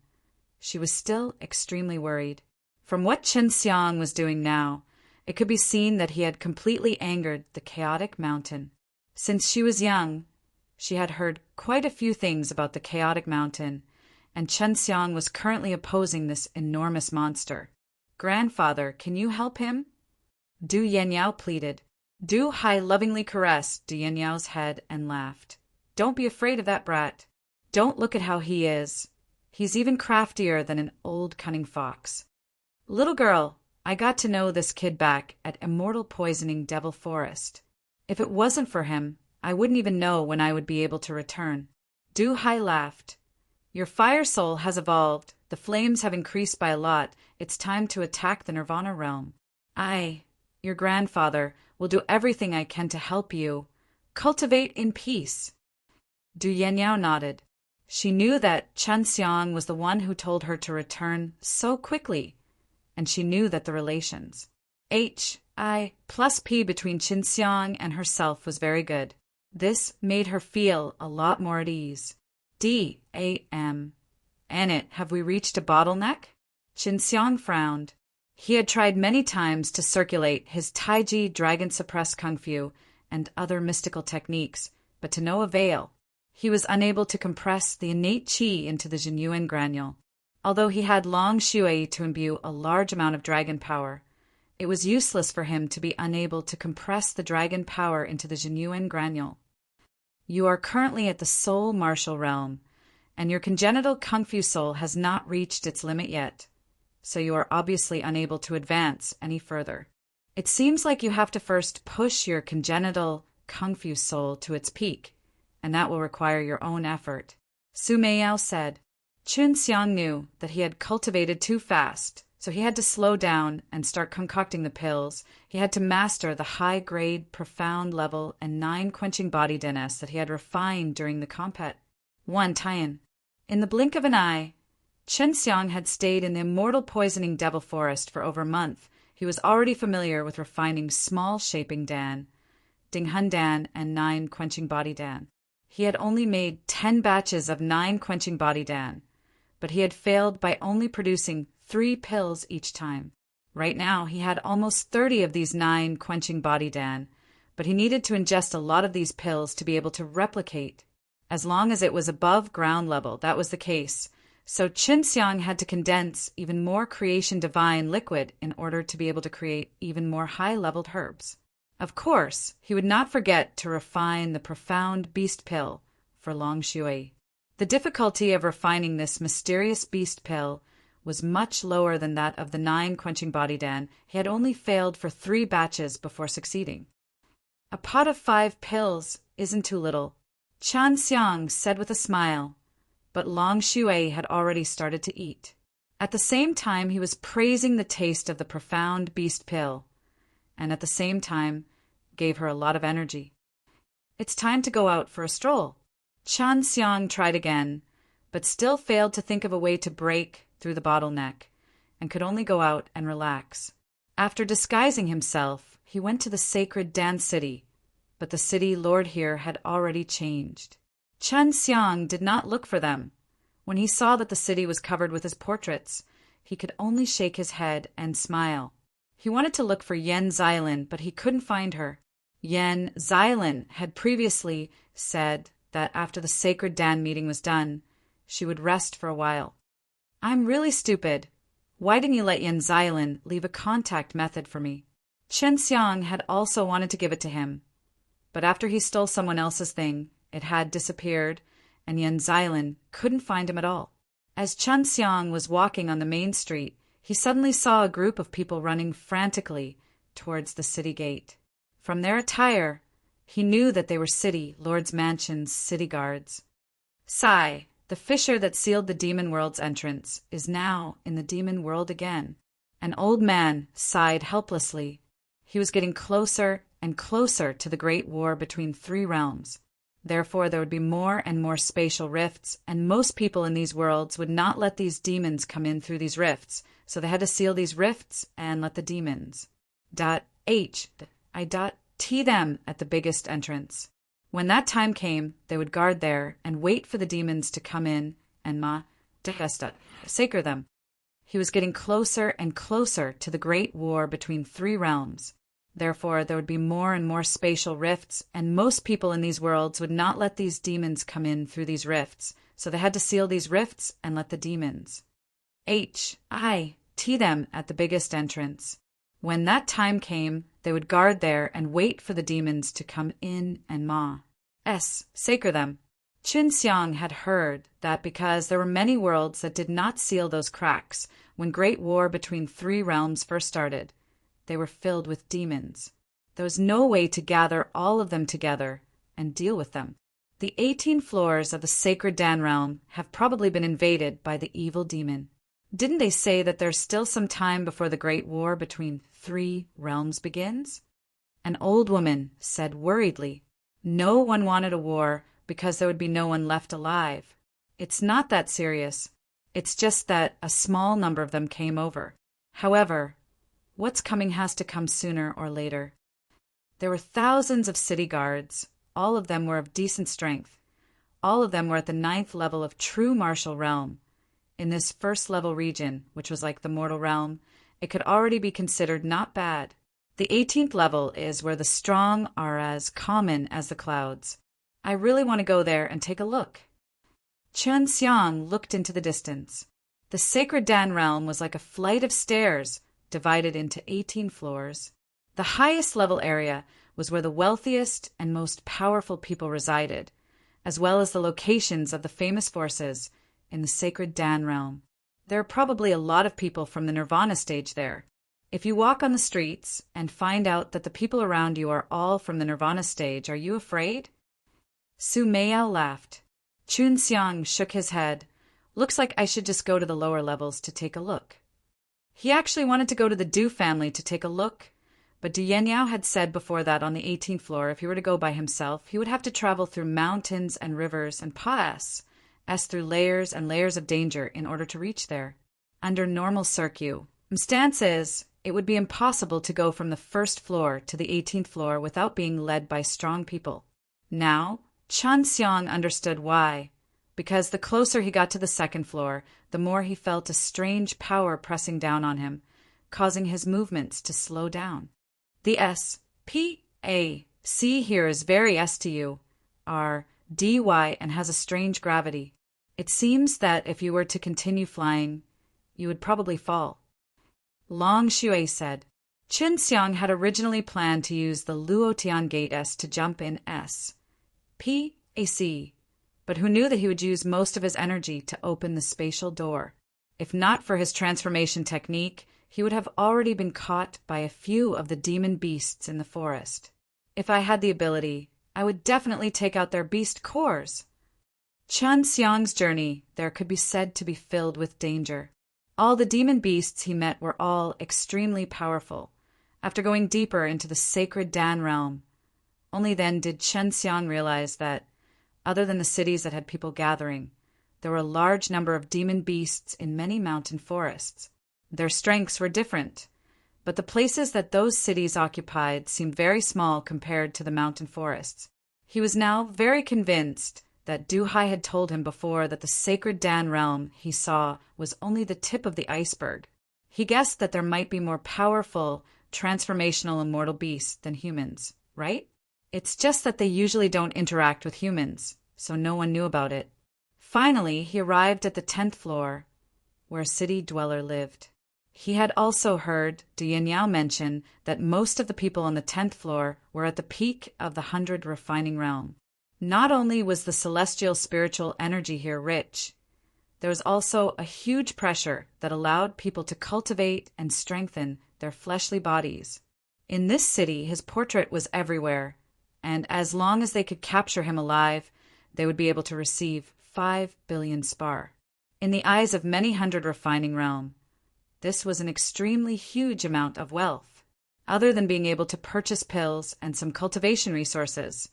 she was still extremely worried. From what Chun Xiang was doing now, it could be seen that he had completely angered the Chaotic Mountain. Since she was young, she had heard quite a few things about the Chaotic Mountain, and Chun Xiang was currently opposing this enormous monster. Grandfather, can you help him? Du Yanyao pleaded. Du Hai lovingly caressed Du Yanyao's head and laughed. Don't be afraid of that brat. Don't look at how he is. He's even craftier than an old cunning fox. Little girl, I got to know this kid back at Immortal Poisoning Devil Forest. If it wasn't for him, I wouldn't even know when I would be able to return. Du Hai laughed. Your fire soul has evolved. The flames have increased by a lot. It's time to attack the Nirvana realm. I, your grandfather, will do everything I can to help you. Cultivate in peace. Du Yanyao nodded. She knew that Chun Xiang was the one who told her to return so quickly, and she knew that the relations H-I+P between Chun Xiang and herself was very good. This made her feel a lot more at ease. D-A-M. Annette, have we reached a bottleneck? Chun Xiang frowned. He had tried many times to circulate his Taiji dragon-suppressed kung fu and other mystical techniques, but to no avail. He was unable to compress the innate qi into the Jinyuan granule. Although he had long shui to imbue a large amount of dragon power, it was useless for him to be unable to compress the dragon power into the Jinyuan granule. You are currently at the soul martial realm, and your congenital kung fu soul has not reached its limit yet, so you are obviously unable to advance any further. It seems like you have to first push your congenital kung fu soul to its peak, and that will require your own effort. Su Meiyao said. Chun Xiang knew that he had cultivated too fast, so he had to slow down and start concocting the pills. He had to master the high-grade, profound level and 9 quenching body DNS that he had refined during the compet. 1 Tian. In the blink of an eye, Chun Xiang had stayed in the Immortal Poisoning Devil Forest for over a month. He was already familiar with refining small shaping Dan, Dinghun Dan, and 9 quenching body Dan. He had only made 10 batches of 9 quenching body Dan, but he had failed by only producing 3 pills each time. Right now, he had almost 30 of these 9 quenching body Dan, but he needed to ingest a lot of these pills to be able to replicate. As long as it was above ground level, that was the case. So Chun Xiang had to condense even more creation divine liquid in order to be able to create even more high-leveled herbs. Of course, he would not forget to refine the profound beast pill for Long Shui. The difficulty of refining this mysterious beast pill was much lower than that of the 9 quenching body Dan. He had only failed for 3 batches before succeeding. A pot of 5 pills isn't too little, Chun Xiang said with a smile, but Long Shui had already started to eat. At the same time, he was praising the taste of the profound beast pill, and at the same time gave her a lot of energy. It's time to go out for a stroll. Chan Xiang tried again, but still failed to think of a way to break through the bottleneck, and could only go out and relax. After disguising himself, he went to the sacred Dan city, but the city lord here had already changed. Chen Xiang did not look for them. When he saw that the city was covered with his portraits, he could only shake his head and smile. He wanted to look for Yen Xilin, but he couldn't find her. Yen Xilin had previously said that after the sacred Dan meeting was done, she would rest for a while. I'm really stupid. Why didn't you let Yen Xilin leave a contact method for me? Chen Xiang had also wanted to give it to him, but after he stole someone else's thing, it had disappeared, and Yen Xilin couldn't find him at all. As Chen Xiang was walking on the main street, he suddenly saw a group of people running frantically towards the city gate. From their attire, he knew that they were City Lord's Mansion's city guards. Sai, the fissure that sealed the demon world's entrance, is now in the demon world again. An old man sighed helplessly. He was getting closer and closer to the great war between three realms. Therefore, there would be more and more spatial rifts, and most people in these worlds would not let these demons come in through these rifts, so they had to seal these rifts and let the demons. T them at the biggest entrance. When that time came, they would guard there and wait for the demons to come in and sacre them. He was getting closer and closer to the great war between three realms. Therefore, there would be more and more spatial rifts, and most people in these worlds would not let these demons come in through these rifts, so they had to seal these rifts and let the demons. T them at the biggest entrance. When that time came, they would guard there and wait for the demons to come in and sacre them. Qin Xiang had heard that because there were many worlds that did not seal those cracks when great war between three realms first started, they were filled with demons. There was no way to gather all of them together and deal with them. The 18 floors of the sacred Dan realm have probably been invaded by the evil demon. Didn't they say that there's still some time before the great war between three realms begins? An old woman said worriedly, no one wanted a war because there would be no one left alive. It's not that serious. It's just that a small number of them came over. However, what's coming has to come sooner or later. There were thousands of city guards. All of them were of decent strength. All of them were at the 9th level of true martial realm. In this first level region, which was like the mortal realm, it could already be considered not bad. The 18th level is where the strong are as common as the clouds. I really want to go there and take a look. Chen Xiang looked into the distance. The sacred Dan realm was like a flight of stairs divided into 18 floors. The highest level area was where the wealthiest and most powerful people resided, as well as the locations of the famous forces in the sacred Dan realm. There are probably a lot of people from the Nirvana stage there. If you walk on the streets and find out that the people around you are all from the Nirvana stage, are you afraid? Su Meiyao laughed. Chun Xiang shook his head. Looks like I should just go to the lower levels to take a look. He actually wanted to go to the Du family to take a look, but Du Yenyao had said before that on the 18th floor if he were to go by himself, he would have to travel through mountains and rivers and pass through layers and layers of danger in order to reach there. Under normal circumstances, it would be impossible to go from the first floor to the 18th floor without being led by strong people. Now, Chan Xiang understood why. Because the closer he got to the second floor, the more he felt a strange power pressing down on him, causing his movements to slow down. The S-P-A-C here is very S to you, R-D-Y, and has a strange gravity. It seems that if you were to continue flying, you would probably fall. Long Shui said. Qin Xiang had originally planned to use the Luotian Gate S to jump in S-P-A-C, but who knew that he would use most of his energy to open the spatial door. If not for his transformation technique, he would have already been caught by a few of the demon beasts in the forest. If I had the ability, I would definitely take out their beast cores. Chun Xiang's journey there could be said to be filled with danger. All the demon beasts he met were all extremely powerful. After going deeper into the sacred Dan realm, only then did Chun Xiang realize that, other than the cities that had people gathering, there were a large number of demon beasts in many mountain forests. Their strengths were different, but the places that those cities occupied seemed very small compared to the mountain forests. He was now very convinced that Duhai had told him before that the sacred Dan realm he saw was only the tip of the iceberg. He guessed that there might be more powerful, transformational immortal beasts than humans, right? It's just that they usually don't interact with humans, so no one knew about it. Finally, he arrived at the 10th floor, where a city dweller lived. He had also heard Du Yanyao mention that most of the people on the 10th floor were at the peak of the 100 refining realm. Not only was the celestial spiritual energy here rich, there was also a huge pressure that allowed people to cultivate and strengthen their fleshly bodies. In this city, his portrait was everywhere, and as long as they could capture him alive, they would be able to receive 5 billion spar. In the eyes of many hundred refining realm, this was an extremely huge amount of wealth. Other than being able to purchase pills and some cultivation resources,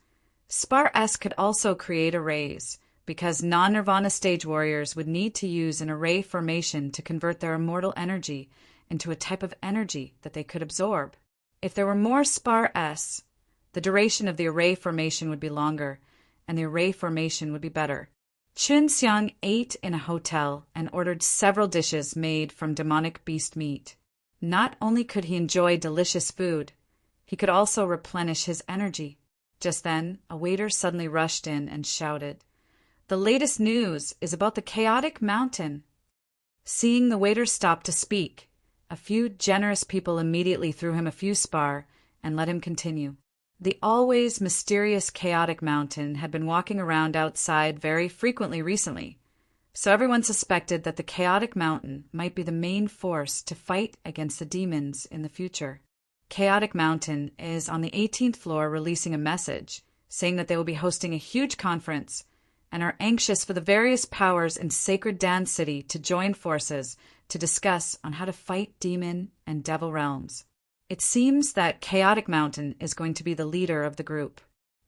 Spar S could also create arrays, because non-nirvana stage warriors would need to use an array formation to convert their immortal energy into a type of energy that they could absorb. If there were more Spar S, the duration of the array formation would be longer, and the array formation would be better. Chun Xiang ate in a hotel and ordered several dishes made from demonic beast meat. Not only could he enjoy delicious food, he could also replenish his energy. Just then, a waiter suddenly rushed in and shouted, "The latest news is about the chaotic mountain." Seeing the waiter stop to speak, a few generous people immediately threw him a few spar and let him continue. The always mysterious chaotic mountain had been walking around outside very frequently recently, so everyone suspected that the chaotic mountain might be the main force to fight against the demons in the future. Chaotic Mountain is on the 18th floor releasing a message saying that they will be hosting a huge conference and are anxious for the various powers in Sacred Dan City to join forces to discuss on how to fight demon and devil realms. It seems that Chaotic Mountain is going to be the leader of the group.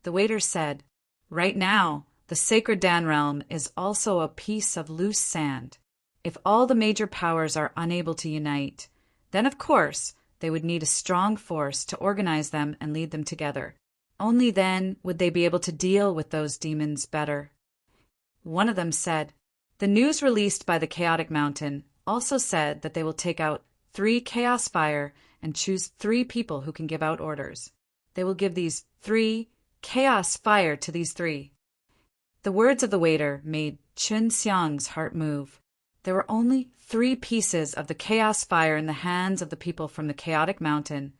The waiter said, "Right now, the Sacred Dan realm is also a piece of loose sand. If all the major powers are unable to unite, then of course they would need a strong force to organize them and lead them together. Only then would they be able to deal with those demons better." One of them said, "The news released by the Chaotic Mountain also said that they will take out 3 Chaos Fire and choose 3 people who can give out orders. They will give these 3 Chaos Fire to these 3. The words of the waiter made Chun Xiang's heart move. There were only 3 pieces of the Chaos Fire in the hands of the people from the Chaotic Mountain,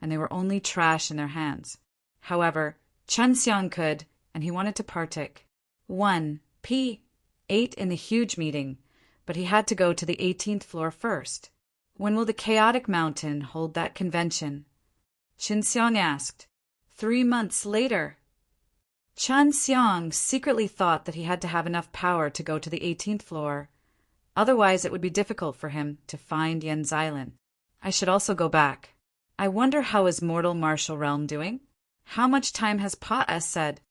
and they were only trash in their hands. However, Chun Xiang could, and he wanted to partake. 1. P. ate in the huge meeting, but he had to go to the 18th floor first. When will the Chaotic Mountain hold that convention? Chun Xiang asked. 3 months later. Chun Xiang secretly thought that he had to have enough power to go to the 18th floor. Otherwise, it would be difficult for him to find Yen's island. I should also go back. I wonder how is mortal martial realm doing? How much time has Pa S said?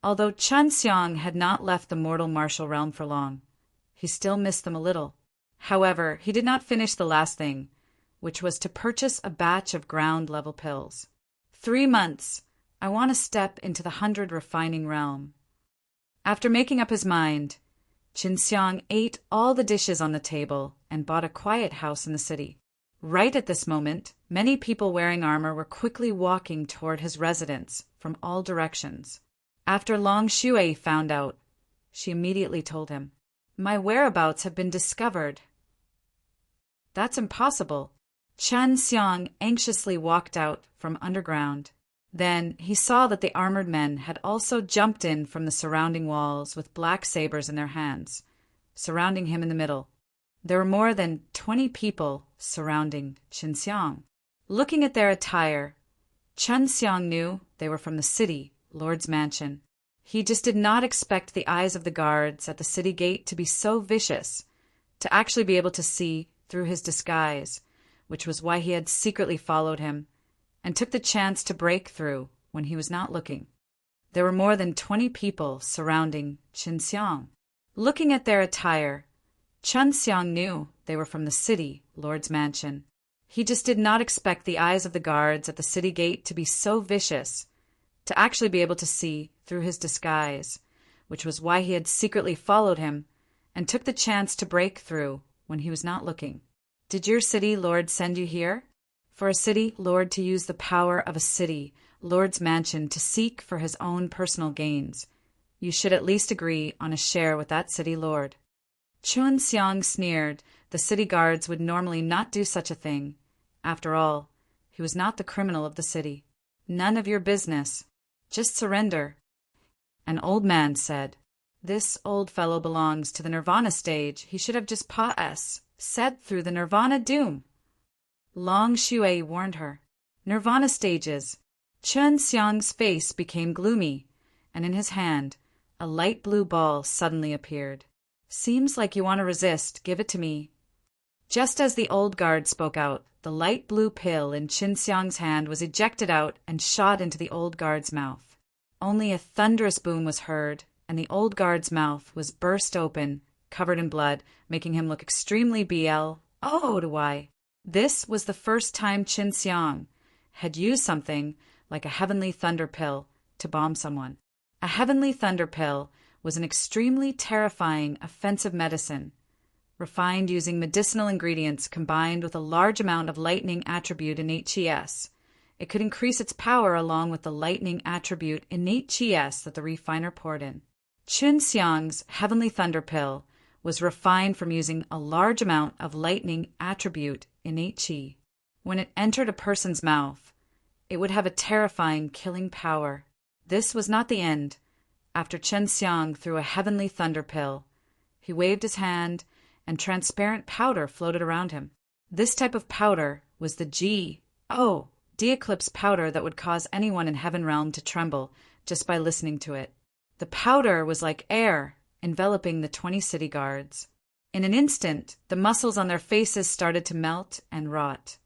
Although Chun Xiang had not left the mortal martial realm for long, he still missed them a little. However, he did not finish the last thing, which was to purchase a batch of ground-level pills. 3 months. I want to step into the 100 refining realm. After making up his mind, Chun Xiang ate all the dishes on the table and bought a quiet house in the city. Right at this moment, many people wearing armor were quickly walking toward his residence from all directions. After Long Shui found out, she immediately told him, "My whereabouts have been discovered." "That's impossible." Chun Xiang anxiously walked out from underground. Then he saw that the armored men had also jumped in from the surrounding walls with black sabers in their hands, surrounding him in the middle. There were more than 20 people surrounding Chun Xiang. Looking at their attire, Chun Xiang knew they were from the city, Lord's Mansion. He just did not expect the eyes of the guards at the city gate to be so vicious, to actually be able to see through his disguise, which was why he had secretly followed him, and took the chance to break through when he was not looking. There were more than 20 people surrounding Qin Xiang. Looking at their attire, Qin Xiang knew they were from the city lord's mansion. He just did not expect the eyes of the guards at the city gate to be so vicious, to actually be able to see through his disguise, which was why he had secretly followed him and took the chance to break through when he was not looking. Did your city lord send you here? For a city lord to use the power of a city lord's mansion to seek for his own personal gains, you should at least agree on a share with that city lord. Qin Xiang sneered. The city guards would normally not do such a thing. After all, he was not the criminal of the city. None of your business. Just surrender. An old man said, "This old fellow belongs to the Nirvana stage. He should have just said through the Nirvana doom." Long Shui warned her. Nirvana stages. Qin Xiang's face became gloomy, and in his hand, a light blue ball suddenly appeared. "Seems like you want to resist. Give it to me." Just as the old guard spoke out, the light blue pill in Qin Xiang's hand was ejected out and shot into the old guard's mouth. Only a thunderous boom was heard, and the old guard's mouth was burst open, covered in blood, making him look extremely BLOY. This was the first time Qin Xiang had used something like a heavenly thunder pill to bomb someone. A heavenly thunder pill was an extremely terrifying, offensive medicine, refined using medicinal ingredients combined with a large amount of lightning attribute in HES. It could increase its power along with the lightning attribute in HES that the refiner poured in. Qin Xiang's heavenly thunder pill was refined from using a large amount of lightning attribute in HE. When it entered a person's mouth, it would have a terrifying, killing power. This was not the end. After Qin Xiang threw a heavenly thunder pill, he waved his hand, and transparent powder floated around him. This type of powder was the D-Eclipse powder that would cause anyone in Heaven Realm to tremble just by listening to it. The powder was like air, enveloping the 20 city guards. In an instant, the muscles on their faces started to melt and rot,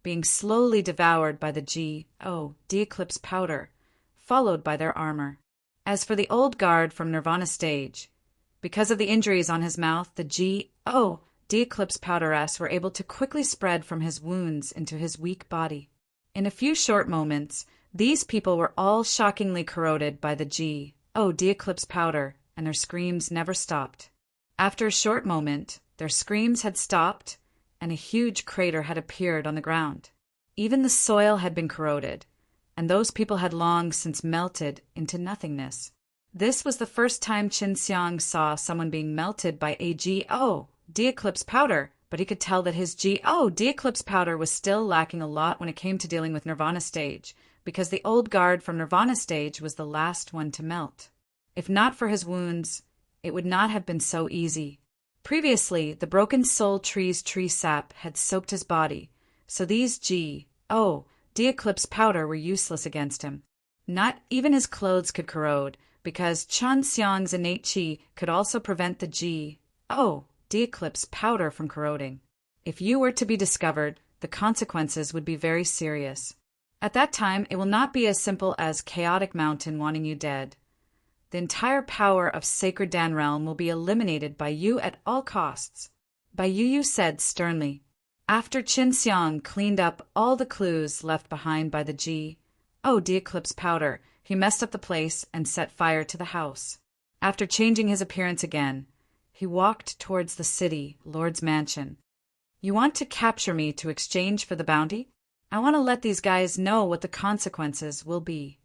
being slowly devoured by the D-Eclipse powder, followed by their armor. As for the old guard from Nirvana stage, because of the injuries on his mouth, the D-Eclipse powder were able to quickly spread from his wounds into his weak body. In a few short moments, these people were all shockingly corroded by the D-Eclipse powder, and their screams never stopped. After a short moment, their screams had stopped, and a huge crater had appeared on the ground. Even the soil had been corroded, and those people had long since melted into nothingness. This was the first time Qin Xiang saw someone being melted by a D-Eclipse powder, but he could tell that his D-Eclipse powder was still lacking a lot when it came to dealing with Nirvana stage, because the old guard from Nirvana stage was the last one to melt. If not for his wounds, it would not have been so easy. Previously, the broken soul tree's tree sap had soaked his body, so these D-Eclipse powder were useless against him. Not even his clothes could corrode, because Qin Xiang's innate qi could also prevent the D-Eclipse powder from corroding. If you were to be discovered, the consequences would be very serious. At that time, it will not be as simple as Chaotic Mountain wanting you dead. The entire power of Sacred Dan Realm will be eliminated by you at all costs. Bai Yu said sternly. After Qin Xiang cleaned up all the clues left behind by the D-Eclipse powder, he messed up the place and set fire to the house. After changing his appearance again, he walked towards the city lord's mansion. "You want to capture me to exchange for the bounty? I want to let these guys know what the consequences will be."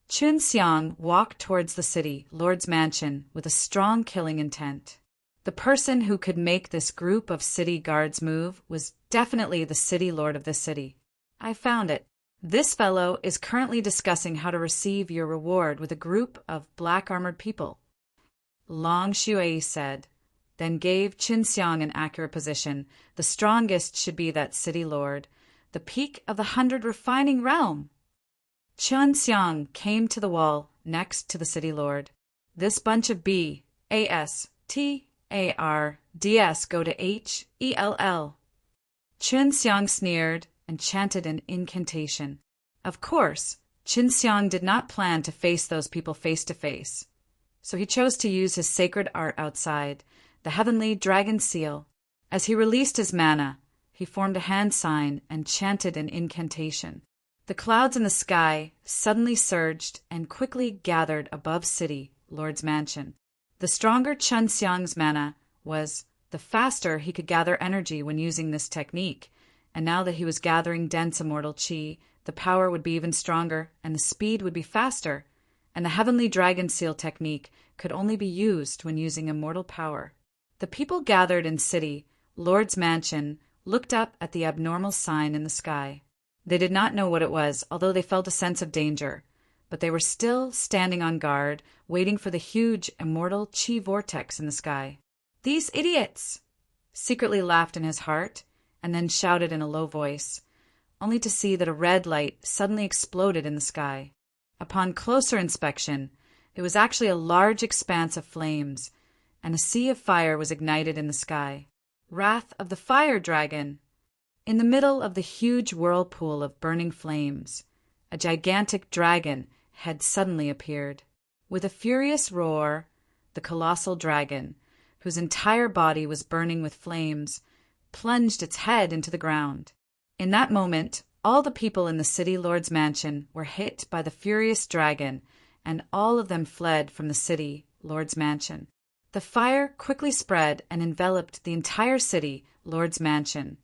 Qin Xiang walked towards the city lord's mansion with a strong killing intent. The person who could make this group of city guards move was definitely the city lord of this city. "I found it. This fellow is currently discussing how to receive your reward with a group of black-armored people," Long Shui said, then gave Qin Xiang an accurate position. "The strongest should be that city lord, the peak of the 100 refining realm." Qin Xiang came to the wall next to the city lord. This bunch of bastards go to hell. Qin Xiang sneered and chanted an incantation. Of course, Qin Xiang did not plan to face those people face to face, so he chose to use his sacred art outside, the heavenly dragon seal. As he released his mana, he formed a hand sign and chanted an incantation. The clouds in the sky suddenly surged and quickly gathered above city lord's mansion. The stronger Qin Xiang's mana was, the faster he could gather energy when using this technique, and now that he was gathering dense immortal qi, the power would be even stronger and the speed would be faster, and the heavenly dragon seal technique could only be used when using immortal power. The people gathered in city lord's mansion looked up at the abnormal sign in the sky. They did not know what it was, although they felt a sense of danger, but they were still standing on guard, waiting for the huge immortal qi vortex in the sky. "These idiots!" secretly laughed in his heart, and then shouted in a low voice, only to see that a red light suddenly exploded in the sky. Upon closer inspection, it was actually a large expanse of flames, and a sea of fire was ignited in the sky. Wrath of the Fire Dragon! In the middle of the huge whirlpool of burning flames, a gigantic dragon had suddenly appeared. With a furious roar, the colossal dragon, whose entire body was burning with flames, plunged its head into the ground. In that moment, all the people in the city lord's mansion were hit by the furious dragon, and all of them fled from the city lord's mansion. The fire quickly spread and enveloped the entire city lord's mansion,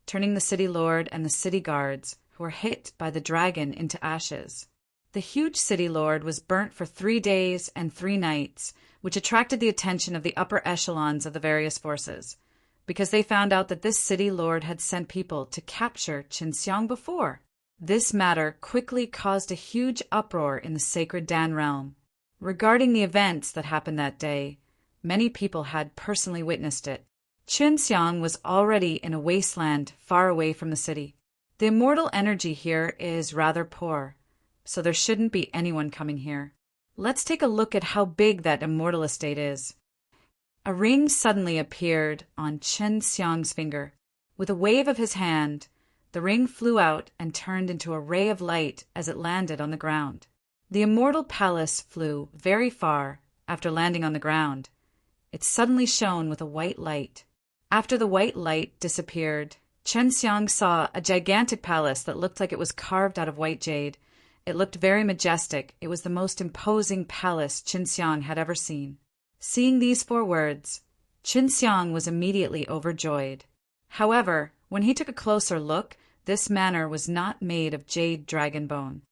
turning the city lord and the city guards who were hit by the dragon into ashes. The huge city lord was burnt for 3 days and 3 nights, which attracted the attention of the upper echelons of the various forces, because they found out that this city lord had sent people to capture Qin Xiang before. This matter quickly caused a huge uproar in the sacred Dan realm. Regarding the events that happened that day, many people had personally witnessed it. Qin Xiang was already in a wasteland far away from the city. The immortal energy here is rather poor, so there shouldn't be anyone coming here. Let's take a look at how big that immortal estate is. A ring suddenly appeared on Qin Xiang's finger. With a wave of his hand, the ring flew out and turned into a ray of light as it landed on the ground. The immortal palace flew very far after landing on the ground. It suddenly shone with a white light. After the white light disappeared, Qin Xiang saw a gigantic palace that looked like it was carved out of white jade. It looked very majestic. It was the most imposing palace Qin Xiang had ever seen. Seeing these 4 words, Qin Xiang was immediately overjoyed. However, when he took a closer look, this manor was not made of jade dragon bone.